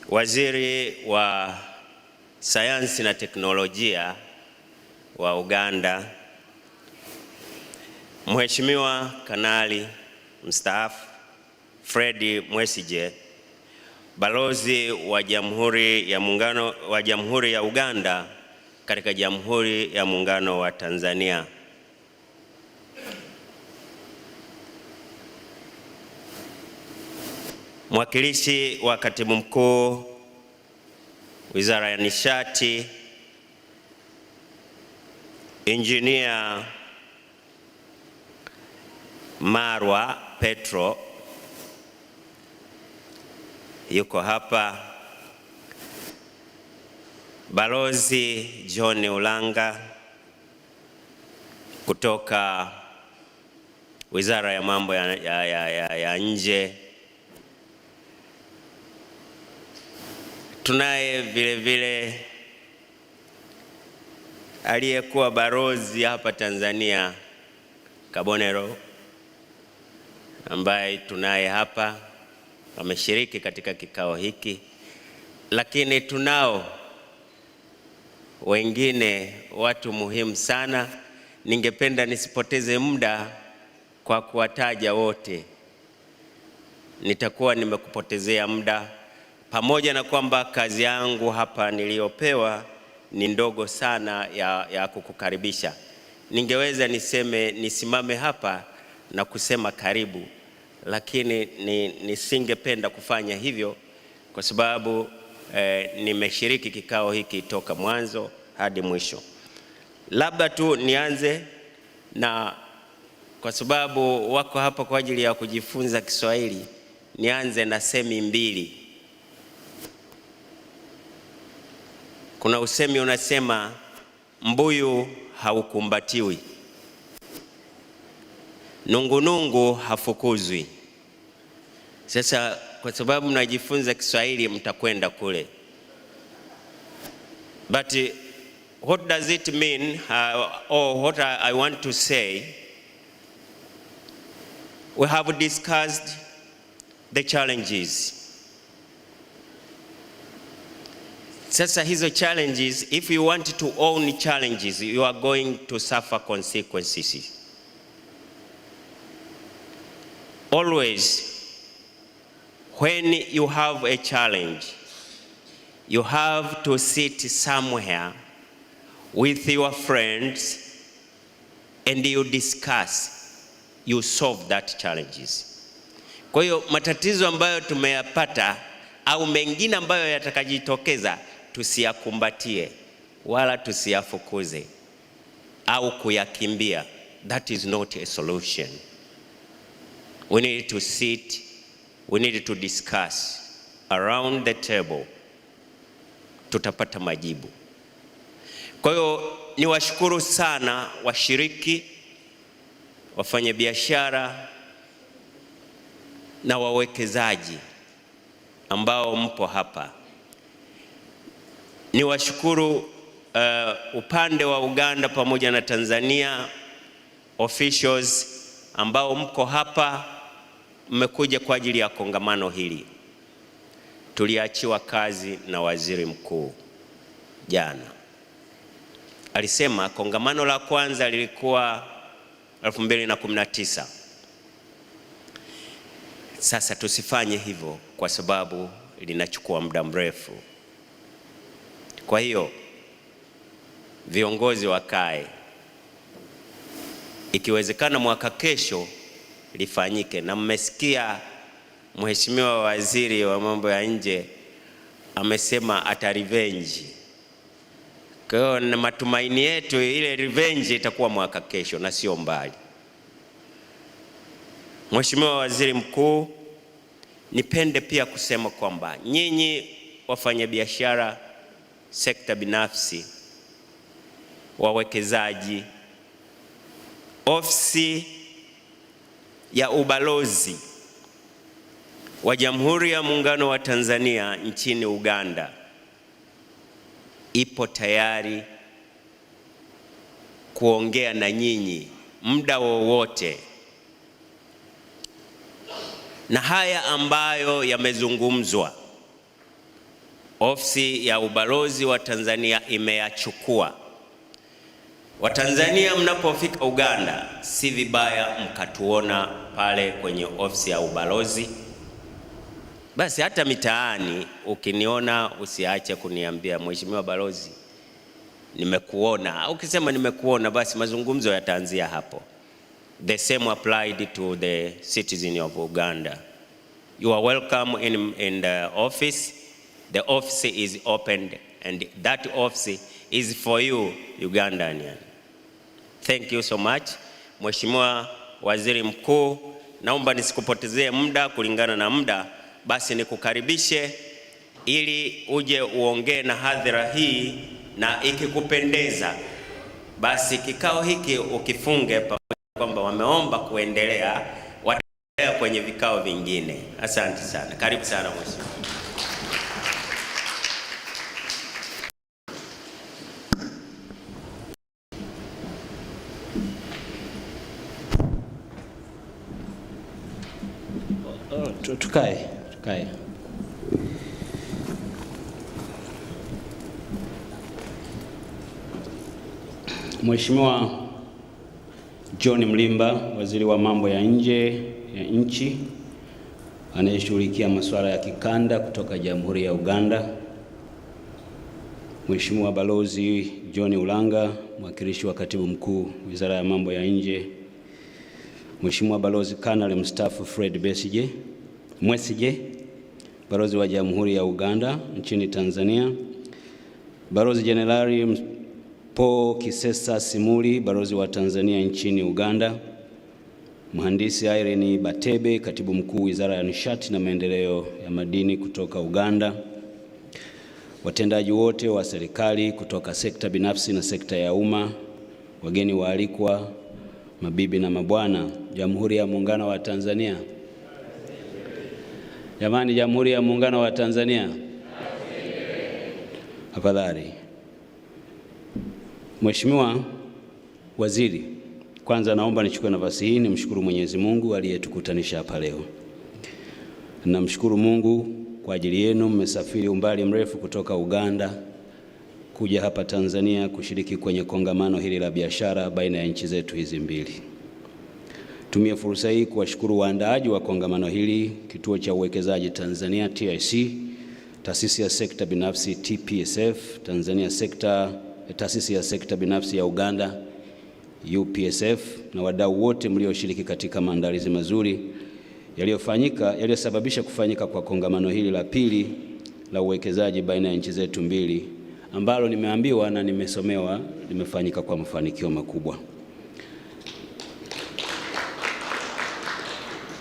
waziri wa sayansi na teknolojia wa Uganda, Mheshimiwa Kanali mstaafu Fred Mwesije, balozi wa Jamhuri ya Uganda katika Jamhuri ya Muungano wa Tanzania, mwakilishi wa katibu mkuu Wizara ya Nishati, Engineer Marwa Petro yuko hapa, Balozi John Ulanga kutoka Wizara ya Mambo ya Nje. Tunaye vile vile aliyekuwa balozi hapa Tanzania Kabonero, ambaye tunaye hapa, ameshiriki katika kikao hiki, lakini tunao wengine watu muhimu sana. Ningependa nisipoteze muda kwa kuwataja wote, nitakuwa nimekupotezea muda, pamoja na kwamba kazi yangu hapa niliyopewa ni ndogo sana ya kukukaribisha. Ningeweza nisimame hapa na kusema karibu, lakini nisingependa kufanya hivyo kwa sababu nimeshiriki kikao hiki toka mwanzo hadi mwisho. Labda tu nianze na, kwa sababu wako hapa kwa ajili ya kujifunza Kiswahili, nianze na semi mbili. Kuna usemi unasema mbuyu haukumbatiwi, nungunungu hafukuzwi. Sasa kwa sababu mnajifunza Kiswahili mtakwenda kule. But what does it mean, or what I want to say, we have discussed the challenges. Sasa hizo challenges, if you want to own challenges, you are going to suffer consequences. Always, when you have a challenge, you have to sit somewhere with your friends and you discuss, you solve that challenges. Kwa hiyo matatizo ambayo tumeyapata au mengine ambayo yatakajitokeza, tusiyakumbatie wala tusiyafukuze au kuyakimbia. That is not a solution. We need to sit, we need to discuss around the table, tutapata majibu. Kwa hiyo niwashukuru sana washiriki, wafanyabiashara na wawekezaji ambao mpo hapa. Niwashukuru upande wa Uganda pamoja na Tanzania officials ambao mko hapa, mmekuja kwa ajili ya kongamano hili. Tuliachiwa kazi na waziri mkuu jana. Alisema kongamano la kwanza lilikuwa 2019. Sasa tusifanye hivyo kwa sababu linachukua muda mrefu. Kwa hiyo viongozi wakae, ikiwezekana mwaka kesho lifanyike, na mmesikia Mheshimiwa Waziri wa Mambo ya Nje amesema ata revenge. Kwa hiyo na matumaini yetu ile revenge itakuwa mwaka kesho na sio mbali. Mheshimiwa Waziri Mkuu, nipende pia kusema kwamba nyinyi wafanyabiashara, sekta binafsi, wawekezaji, ofisi ya ubalozi wa Jamhuri ya Muungano wa Tanzania nchini Uganda ipo tayari kuongea na nyinyi muda wowote, na haya ambayo yamezungumzwa ofisi ya ubalozi wa Tanzania imeyachukua. Watanzania mnapofika Uganda, si vibaya mkatuona pale kwenye ofisi ya ubalozi. Basi hata mitaani ukiniona usiache kuniambia, Mheshimiwa Balozi, nimekuona. Ukisema nimekuona, basi mazungumzo yataanzia hapo. The same applied to the citizen of Uganda. You are welcome in the office. The office is opened, and that office is for you, Ugandanian. Thank you so much. Mheshimiwa Waziri Mkuu, naomba nisikupotezee muda kulingana na muda, basi nikukaribishe ili uje uongee na hadhira hii, na ikikupendeza basi kikao hiki ukifunge kwamba wameomba kuendelea, wataendelea kwenye vikao vingine. Asante sana. Karibu sana Mheshimiwa. Tukae. Mheshimiwa John Mlimba, Waziri wa Mambo ya Nje ya nchi anayeshughulikia masuala ya kikanda kutoka Jamhuri ya Uganda. Mheshimiwa Balozi John Ulanga, mwakilishi wa Katibu Mkuu Wizara ya Mambo ya Nje. Mheshimiwa Balozi Kanali mstaafu Fred Mwesige, Balozi wa Jamhuri ya Uganda nchini Tanzania. Balozi Jenerali Paul Kisesa Simuli, Balozi wa Tanzania nchini Uganda. Mhandisi Irene Batebe, Katibu Mkuu Wizara ya Nishati na Maendeleo ya Madini kutoka Uganda. Watendaji wote wa serikali kutoka sekta binafsi na sekta ya umma, wageni waalikwa, mabibi na mabwana, Jamhuri ya Muungano wa Tanzania. Jamani, Jamhuri ya Muungano wa Tanzania. Afadhali. Mheshimiwa Waziri, kwanza naomba nichukue nafasi hii nimshukuru Mwenyezi Mungu aliyetukutanisha hapa leo. Namshukuru Mungu kwa ajili yenu, mmesafiri umbali mrefu kutoka Uganda kuja hapa Tanzania kushiriki kwenye kongamano hili la biashara baina ya nchi zetu hizi mbili. Tumie fursa hii kuwashukuru waandaaji wa kongamano hili, Kituo cha Uwekezaji Tanzania TIC, Taasisi ya Sekta Binafsi TPSF, Taasisi ya Sekta Binafsi ya Uganda UPSF, na wadau wote mlioshiriki katika maandalizi mazuri yaliyosababisha kufanyika kwa kongamano hili la pili la uwekezaji baina ya nchi zetu mbili, ambalo nimeambiwa na nimesomewa limefanyika kwa mafanikio makubwa.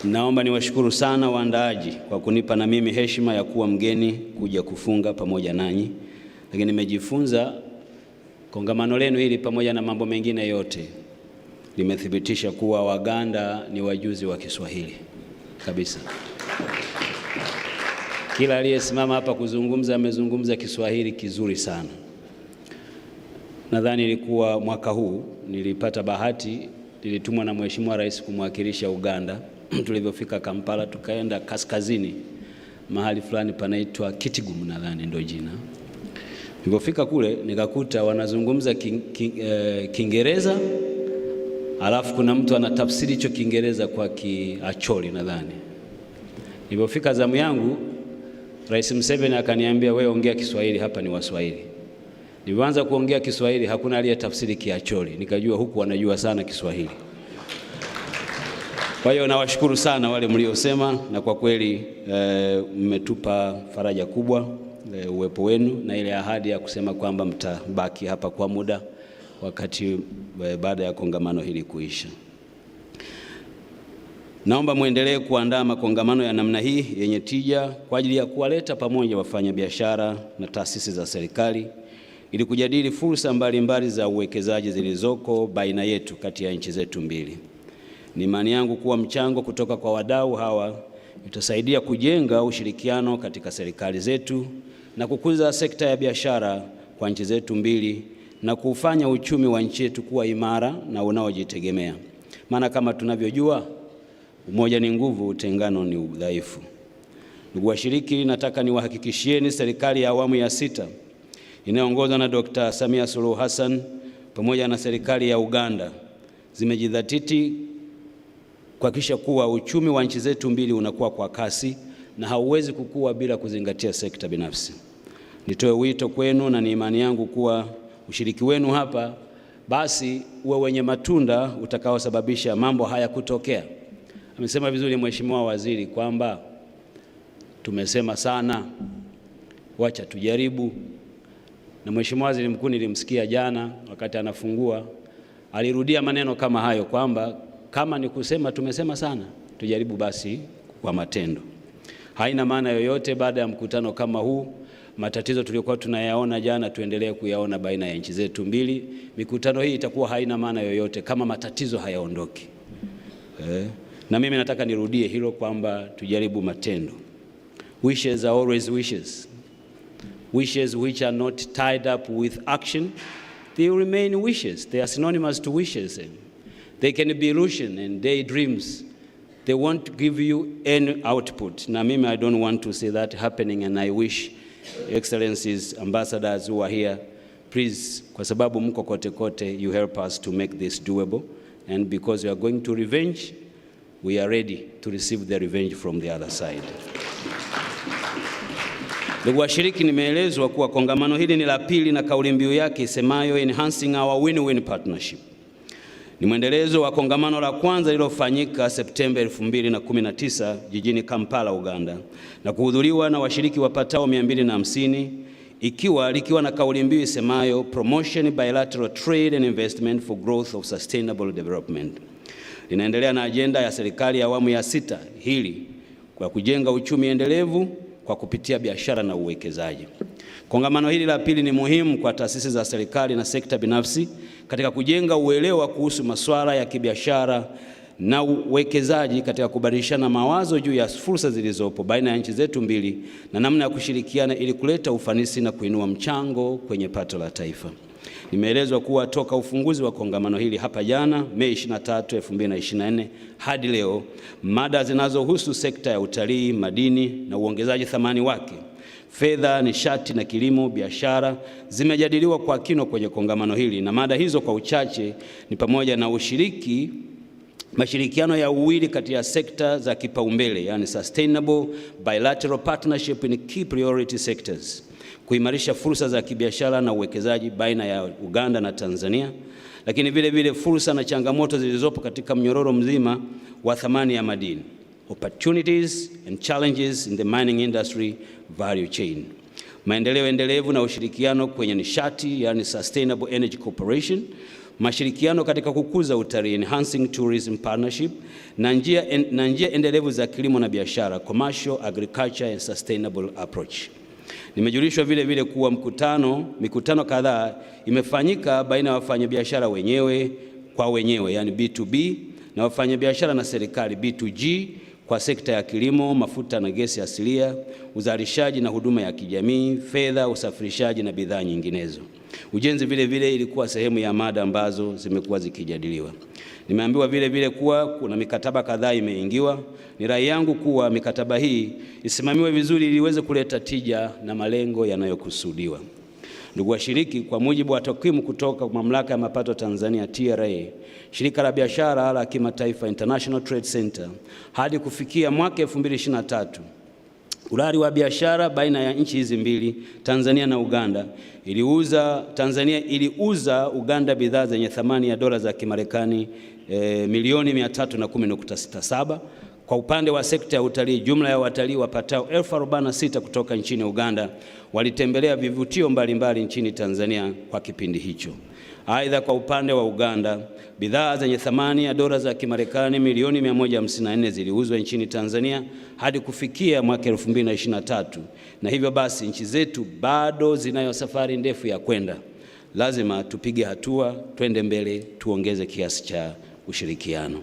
Naomba niwashukuru sana waandaaji kwa kunipa na mimi heshima ya kuwa mgeni kuja kufunga pamoja nanyi. Lakini nimejifunza kongamano lenu hili pamoja na mambo mengine yote limethibitisha kuwa Waganda ni wajuzi wa Kiswahili kabisa. Kila aliyesimama hapa kuzungumza amezungumza Kiswahili kizuri sana. Nadhani ilikuwa mwaka huu nilipata bahati, nilitumwa na Mheshimiwa Rais kumwakilisha Uganda. Tulivyofika Kampala tukaenda kaskazini mahali fulani panaitwa Kitigumu, nadhani ndio jina. Nilipofika kule nikakuta wanazungumza Kiingereza, alafu kuna mtu anatafsiri hicho Kiingereza kwa Kiacholi nadhani. Nilipofika zamu yangu, Rais Museveni akaniambia, wewe ongea Kiswahili, hapa ni Waswahili. Nilianza kuongea Kiswahili, hakuna aliyetafsiri Kiacholi. Nikajua huku wanajua sana Kiswahili. Kwa hiyo nawashukuru sana wale mliosema, na kwa kweli mmetupa faraja kubwa uwepo wenu na ile ahadi ya kusema kwamba mtabaki hapa kwa muda wakati baada ya kongamano hili kuisha. Naomba muendelee kuandaa makongamano ya namna hii yenye tija kwa ajili ya kuwaleta pamoja wafanyabiashara na taasisi za serikali ili kujadili fursa mbalimbali za uwekezaji zilizoko baina yetu kati ya nchi zetu mbili. Ni imani yangu kuwa mchango kutoka kwa wadau hawa utasaidia kujenga ushirikiano katika serikali zetu na kukuza sekta ya biashara kwa nchi zetu mbili na kufanya uchumi wa nchi yetu kuwa imara na unaojitegemea. Maana kama tunavyojua, umoja ni nguvu, utengano ni udhaifu. Ndugu washiriki, nataka niwahakikishieni serikali ya awamu ya 6 inayoongozwa na Dr. Samia Suluhu Hassan pamoja na serikali ya Uganda zimejidhatiti kuhakikisha kuwa uchumi wa nchi zetu mbili unakuwa kwa kasi na hauwezi kukua bila kuzingatia sekta binafsi. Nitoe wito kwenu na ni imani yangu kuwa ushiriki wenu hapa basi uwe wenye matunda utakaosababisha mambo haya kutokea. Amesema vizuri Mheshimiwa Waziri kwamba tumesema sana, wacha tujaribu. Na Mheshimiwa Waziri Mkuu nilimsikia jana wakati anafungua, alirudia maneno kama hayo kwamba kama ni kusema tumesema sana, tujaribu basi kwa matendo. Haina maana yoyote baada ya mkutano kama huu, matatizo tuliyokuwa tunayaona jana tuendelee kuyaona baina ya nchi zetu mbili. Mikutano hii itakuwa haina maana yoyote kama matatizo hayaondoki. Na mimi nataka nirudie hilo kwamba tujaribu matendo. Wishes are always wishes. Wishes which are not tied up with action, they remain wishes. They are synonymous to wishes. They can be illusion and daydreams. They won't give you any output. Na mimi I don't want to see that happening, and I wish Excellencies, ambassadors who are here, please, kwa sababu mko kote kote, you help us to make this doable. And because we are going to revenge, we are ready to receive the revenge from the other side. Ndugu washiriki, nimeelezwa kuwa kongamano hili ni la pili na kauli mbiu yake isemayo enhancing our win-win partnership. Ni mwendelezo wa kongamano la kwanza lililofanyika Septemba 2019 jijini Kampala, Uganda, na kuhudhuriwa na washiriki wapatao 250, likiwa na kauli mbiu isemayo promotion bilateral trade and investment for growth of sustainable development. Linaendelea na ajenda ya serikali ya awamu ya 6 hili kwa kujenga uchumi endelevu kwa kupitia biashara na uwekezaji. Kongamano hili la pili ni muhimu kwa taasisi za serikali na sekta binafsi katika kujenga uelewa kuhusu masuala ya kibiashara na uwekezaji katika kubadilishana mawazo juu ya fursa zilizopo baina ya nchi zetu mbili na namna ya kushirikiana ili kuleta ufanisi na kuinua mchango kwenye pato la taifa. Nimeelezwa kuwa toka ufunguzi wa kongamano hili hapa jana Mei 23, 2024 hadi leo, mada zinazohusu sekta ya utalii, madini na uongezaji thamani wake, fedha, nishati na kilimo, biashara zimejadiliwa kwa kina kwenye kongamano hili, na mada hizo kwa uchache ni pamoja na mashirikiano ya uwili kati ya sekta za kipaumbele, yani sustainable bilateral partnership in key priority sectors, kuimarisha fursa za kibiashara na uwekezaji baina ya Uganda na Tanzania, lakini vile vile fursa na changamoto zilizopo katika mnyororo mzima wa thamani ya madini, opportunities and challenges in the mining industry value chain, maendeleo endelevu na ushirikiano kwenye nishati, yani sustainable energy cooperation, mashirikiano katika kukuza utalii, enhancing tourism partnership, na njia endelevu za kilimo na biashara, commercial, agriculture and sustainable approach. Nimejulishwa vile vile kuwa mikutano kadhaa imefanyika baina ya wafanyabiashara wenyewe kwa wenyewe, yani B2B, na wafanyabiashara na serikali B2G kwa sekta ya kilimo, mafuta na gesi asilia, uzalishaji na huduma ya kijamii, fedha, usafirishaji na bidhaa nyinginezo. Ujenzi vile vile ilikuwa sehemu ya mada ambazo zimekuwa zikijadiliwa. Nimeambiwa vile vile kuwa kuna mikataba kadhaa imeingiwa. Ni rai yangu kuwa mikataba hii isimamiwe vizuri ili iweze kuleta tija na malengo yanayokusudiwa. Ndugu washiriki, kwa mujibu wa takwimu kutoka Mamlaka ya Mapato Tanzania TRA, shirika la biashara la kimataifa International Trade Center, hadi kufikia mwaka 2023, urari wa biashara baina ya nchi hizi mbili, Tanzania na Uganda, Tanzania iliuza Uganda bidhaa zenye thamani ya dola za Kimarekani milioni 310.67. Kwa upande wa sekta ya utalii, jumla ya watalii wapatao 46,000 kutoka nchini Uganda walitembelea vivutio mbalimbali nchini Tanzania kwa kipindi hicho. Aidha, kwa upande wa Uganda, bidhaa zenye thamani ya dola za Kimarekani milioni 154 ziliuzwa nchini Tanzania hadi kufikia mwaka 2023, na hivyo basi nchi zetu bado zinayo safari ndefu ya kwenda. Lazima tupige hatua, twende mbele, tuongeze kiasi cha ushirikiano.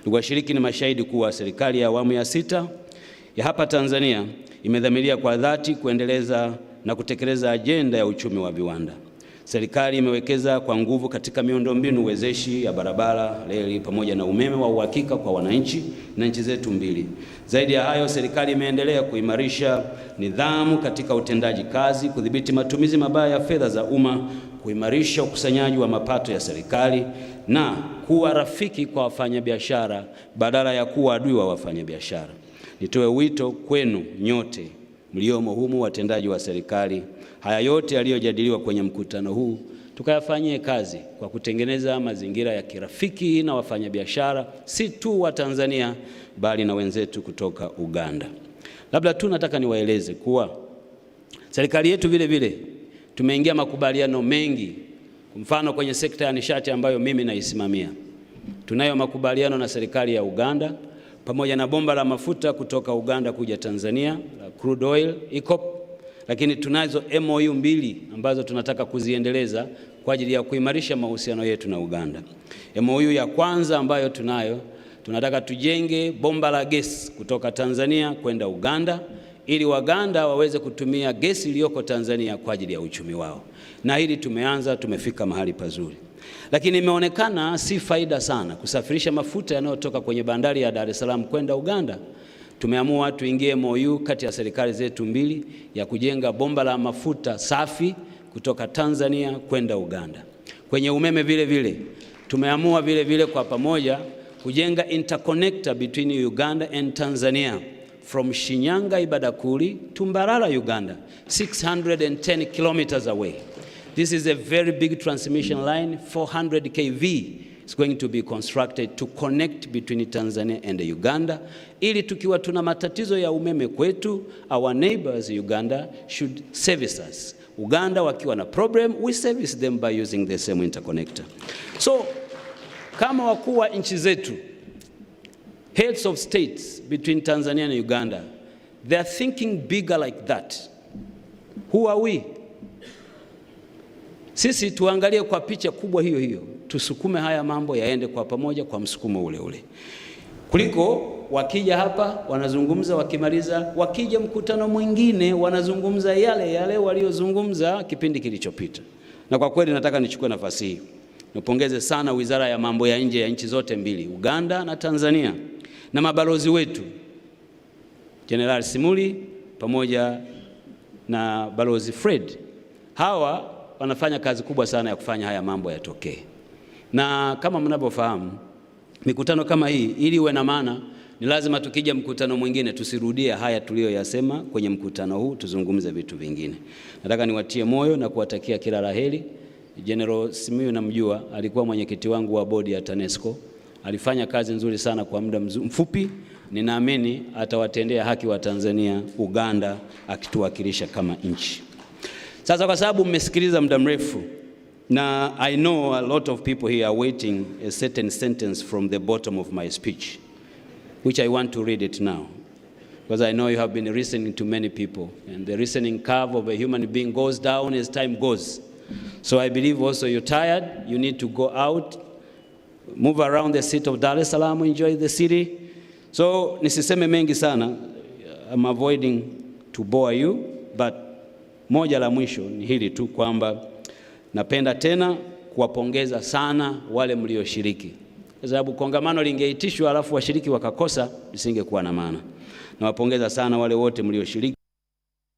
Ndugu washiriki, ni mashahidi kuwa serikali ya awamu ya 6 ya hapa Tanzania imedhamiria kwa dhati kuendeleza na kutekeleza ajenda ya uchumi wa viwanda. Serikali imewekeza kwa nguvu katika miundombinu wezeshi ya barabara, reli pamoja na umeme wa uhakika kwa wananchi na nchi zetu mbili. Zaidi ya hayo, serikali imeendelea kuimarisha nidhamu katika utendaji kazi, kudhibiti matumizi mabaya ya fedha za umma, kuimarisha ukusanyaji wa mapato ya serikali na kuwa rafiki kwa wafanyabiashara badala ya kuwa adui wa wafanyabiashara. Nitoe wito kwenu nyote mliomo humu, watendaji wa serikali, haya yote yaliyojadiliwa kwenye mkutano huu tukayafanyie kazi kwa kutengeneza mazingira ya kirafiki na wafanyabiashara, si tu wa Tanzania bali na wenzetu kutoka Uganda. Labda tu nataka niwaeleze kuwa serikali yetu vile vile tumeingia makubaliano mengi. Kwa mfano kwenye sekta ya nishati ambayo mimi naisimamia, tunayo makubaliano na serikali ya Uganda pamoja na bomba la mafuta kutoka Uganda kuja Tanzania, la crude oil, EACOP. Lakini tunazo MOU 2 ambazo tunataka kuziendeleza kwa ajili ya kuimarisha mahusiano yetu na Uganda. MOU ya kwanza ambayo tunataka tujenge bomba la gesi kutoka Tanzania kwenda Uganda ili Waganda waweze kutumia gesi iliyoko Tanzania kwa ajili ya uchumi wao. Na hili tumeanza, tumefika mahali pazuri. Lakini imeonekana si faida sana kusafirisha mafuta yanayotoka kwenye bandari ya Dar es Salaam kwenda Uganda. Tumeamua tuingie MOU kati ya serikali zetu mbili ya kujenga bomba la mafuta safi kutoka Tanzania kwenda Uganda. Kwenye umeme vile vile tumeamua vile vile kwa pamoja kujenga interconnector between Uganda and Tanzania from Shinyanga Ibadakuri to Mbarara, Uganda, 610 kilometers away. This is a very big transmission line, 400 kV. It's going to be constructed to connect between Tanzania and Uganda. Ili tukiwa tuna matatizo ya umeme kwetu, our neighbors Uganda should service us. Uganda wakiwa na problem, we service them by using the same interconnector. So, kama wakuu wa nchi zetu, heads of states between Tanzania and Uganda, they are thinking bigger like that. Who are we? Sisi tuangalie kwa picha kubwa hiyo hiyo, tusukume haya mambo yaende kwa pamoja kwa msukumo ule ule. Kuliko wakija hapa wanazungumza, wakimaliza wakija mkutano mwingine wanazungumza yale yale waliozungumza kipindi kilichopita. Na kwa kweli nataka nichukue nafasi hii nipongeze sana Wizara ya Mambo ya Nje ya nchi zote mbili, Uganda na Tanzania, na mabalozi wetu General Simuli pamoja na Balozi Fred. Hawa wanafanya kazi kubwa sana ya kufanya haya mambo yatokee. Na kama mnavyofahamu, mikutano kama hii ili iwe na maana ni lazima tukija mkutano mwingine tusirudie haya tuliyoyasema kwenye mkutano huu, tuzungumze vitu vingine. Nataka niwatie moyo na kuwatakia kila laheri. General Simiyu namjua, alikuwa mwenyekiti wangu wa bodi ya TANESCO. Alifanya kazi nzuri sana kwa muda mfupi. Ninaamini atawatendea haki wa Tanzania, Uganda akituwakilisha kama nchi. Sasa kwa sababu mmesikiliza muda mrefu, na I know a lot of people here are waiting a certain sentence from the bottom of my speech, which I want to read it now. Because I know you have been listening to many people, and the listening curve of a human being goes down as time goes. So I believe also you're tired, you need to go out, move around the city of Dar es Salaam, enjoy the city. So nisiseme mengi sana, I'm avoiding to bore you, but moja la mwisho ni hili tu kwamba napenda tena kuwapongeza sana wale mlioshiriki. Kwa sababu kongamano lingeitishwa alafu washiriki wakakosa, lisingekuwa na maana. Nawapongeza sana wale wote mlioshiriki.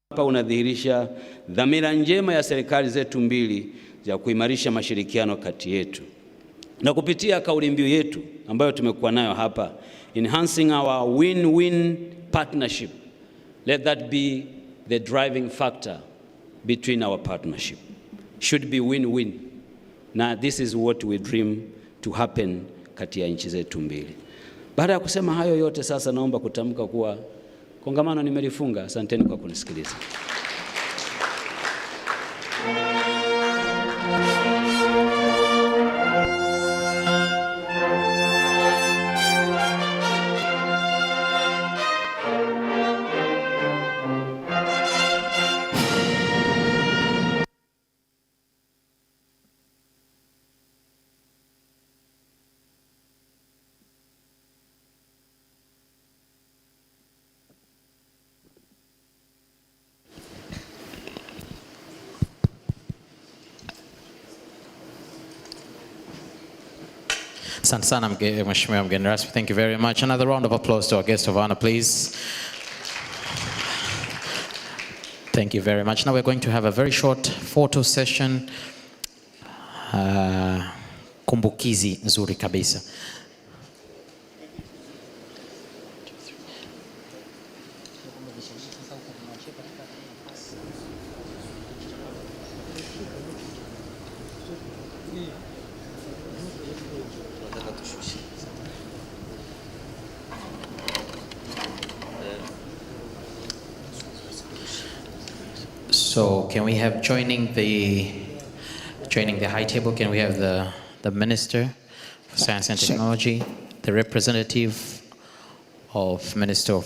Hapa unadhihirisha dhamira njema ya serikali zetu mbili ya kuimarisha mashirikiano kati yetu. Na kupitia kauli mbiu yetu ambayo tumekuwa nayo hapa, enhancing our win-win partnership. Let that be the driving factor between our partnership. Should be win-win. Na this is what we dream to happen kati ya nchi zetu mbili. Baada ya kusema hayo yote, sasa naomba kutamka kuwa kongamano nimelifunga. Asanteni kwa kunisikiliza. Asante sana Mheshimiwa mgeni rasmi. Thank you very much. Another round of applause to our guest of honor, please. Thank you very much. Now we're going to have a very short photo session. Kumbukizi nzuri kabisa. So can we have joining the high table, can we have the Minister for Science and Technology, the representative of Minister of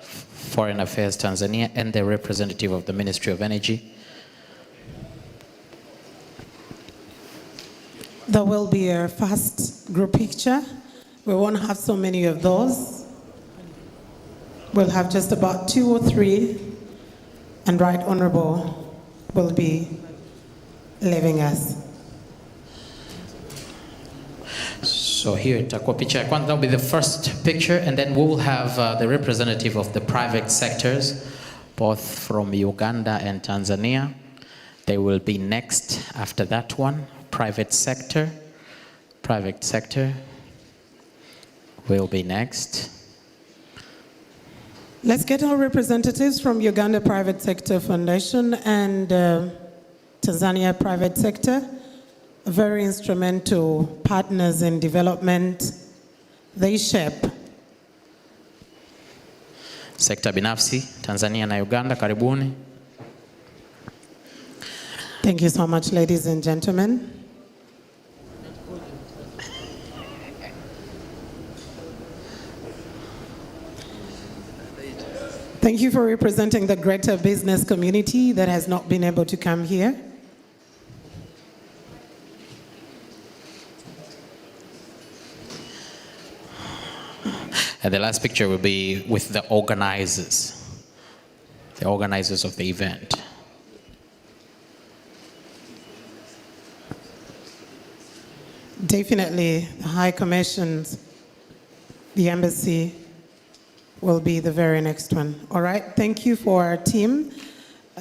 Foreign Affairs Tanzania, and the representative of the Ministry of Energy? There will be a fast group picture. We won't have so many of those. We'll have just about 2 or 3, and Right Honorable will be leaving us. So here itakuwa picha ya kwanza, that'll be the first picture, and then we will have the representative of the private sectors, both from Uganda and Tanzania. They will be next after that one. Private sector will be next. Let's get our representatives from Uganda Private Sector Foundation and Tanzania Private Sector, very instrumental partners in development. They shape. Sekta binafsi, Tanzania na Uganda, karibuni. Thank you so much, ladies and gentlemen. Thank you for representing the greater business community that has not been able to come here. And the last picture will be with the organizers of the event. Definitely, the High Commissions, the Embassy will be the very next one. All right, thank you for our team.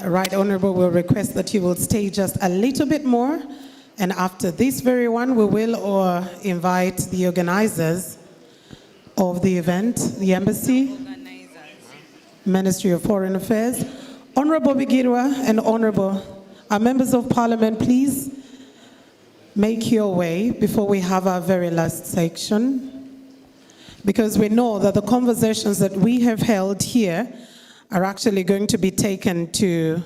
Right Honorable will request that you will stay just a little bit more. And after this very one, we will invite the organizers of the event, the Embassy, Ministry of Foreign Affairs. Honorable Bigirwa and Honorable members of Parliament, please make your way before we have our very last section, because we know that the conversations that we have held here are actually going to be taken to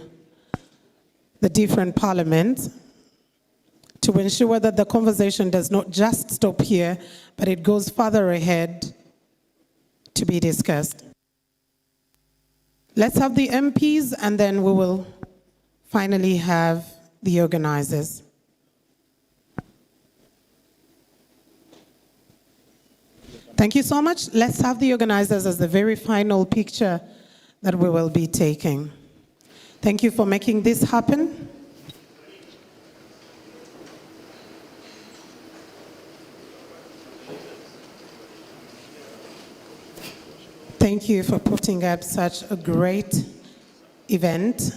the different parliaments to ensure that the conversation does not just stop here, but it goes further ahead to be discussed. Let's have the MPs, and then we will finally have the organizers. Thank you so much. Let's have the organizers as the very final picture that we will be taking. Thank you for making this happen. Thank you for putting up such a great event.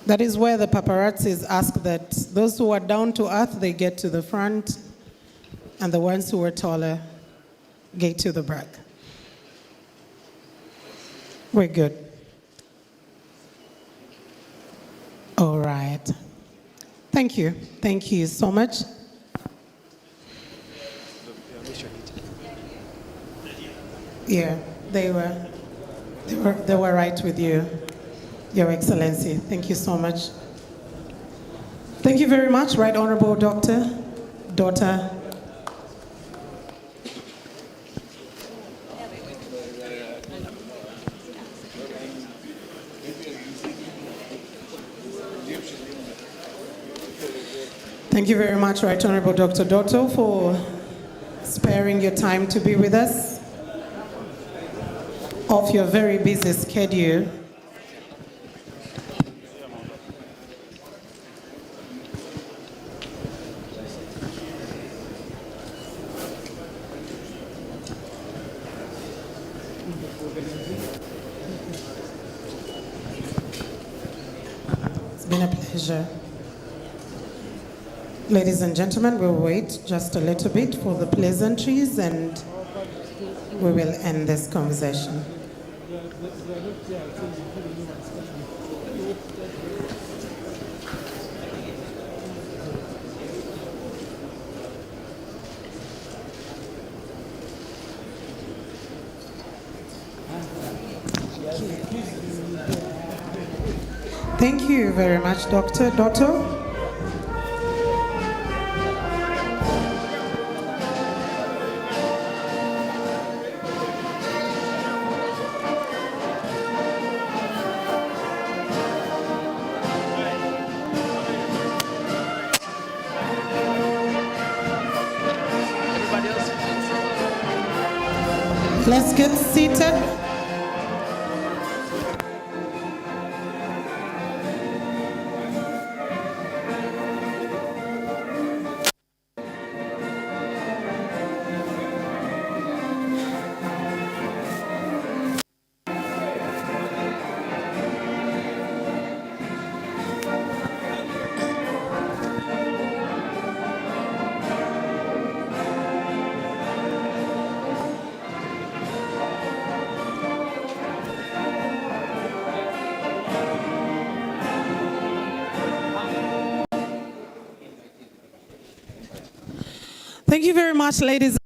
That is where the paparazzis ask that those who are down to earth, they get to the front, and the ones who are taller get to the back. We're good. All right. Thank you. Thank you so much. Yeah, they were right with you, Your Excellency. Thank you so much. Thank you very much, Right Honorable Daughter. Thank you very much, Right Honorable Dr. Dotto, for sparing your time to be with us. of your very busy schedule. It's been a pleasure. Ladies and gentlemen, we'll wait just a little bit for the pleasantries and we will end this conversation. Thank you very much, Dr. Dotto. Let's get seated. Thank you very much, ladies.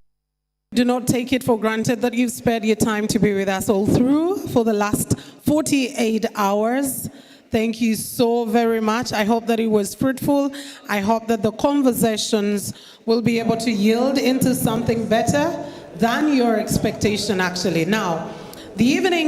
Do not take it for granted that you've spared your time to be with us all through for the last 48 hours. Thank you so very much. I hope that it was fruitful. I hope that the conversations will be able to yield into something better than your expectation, actually. Now, the evening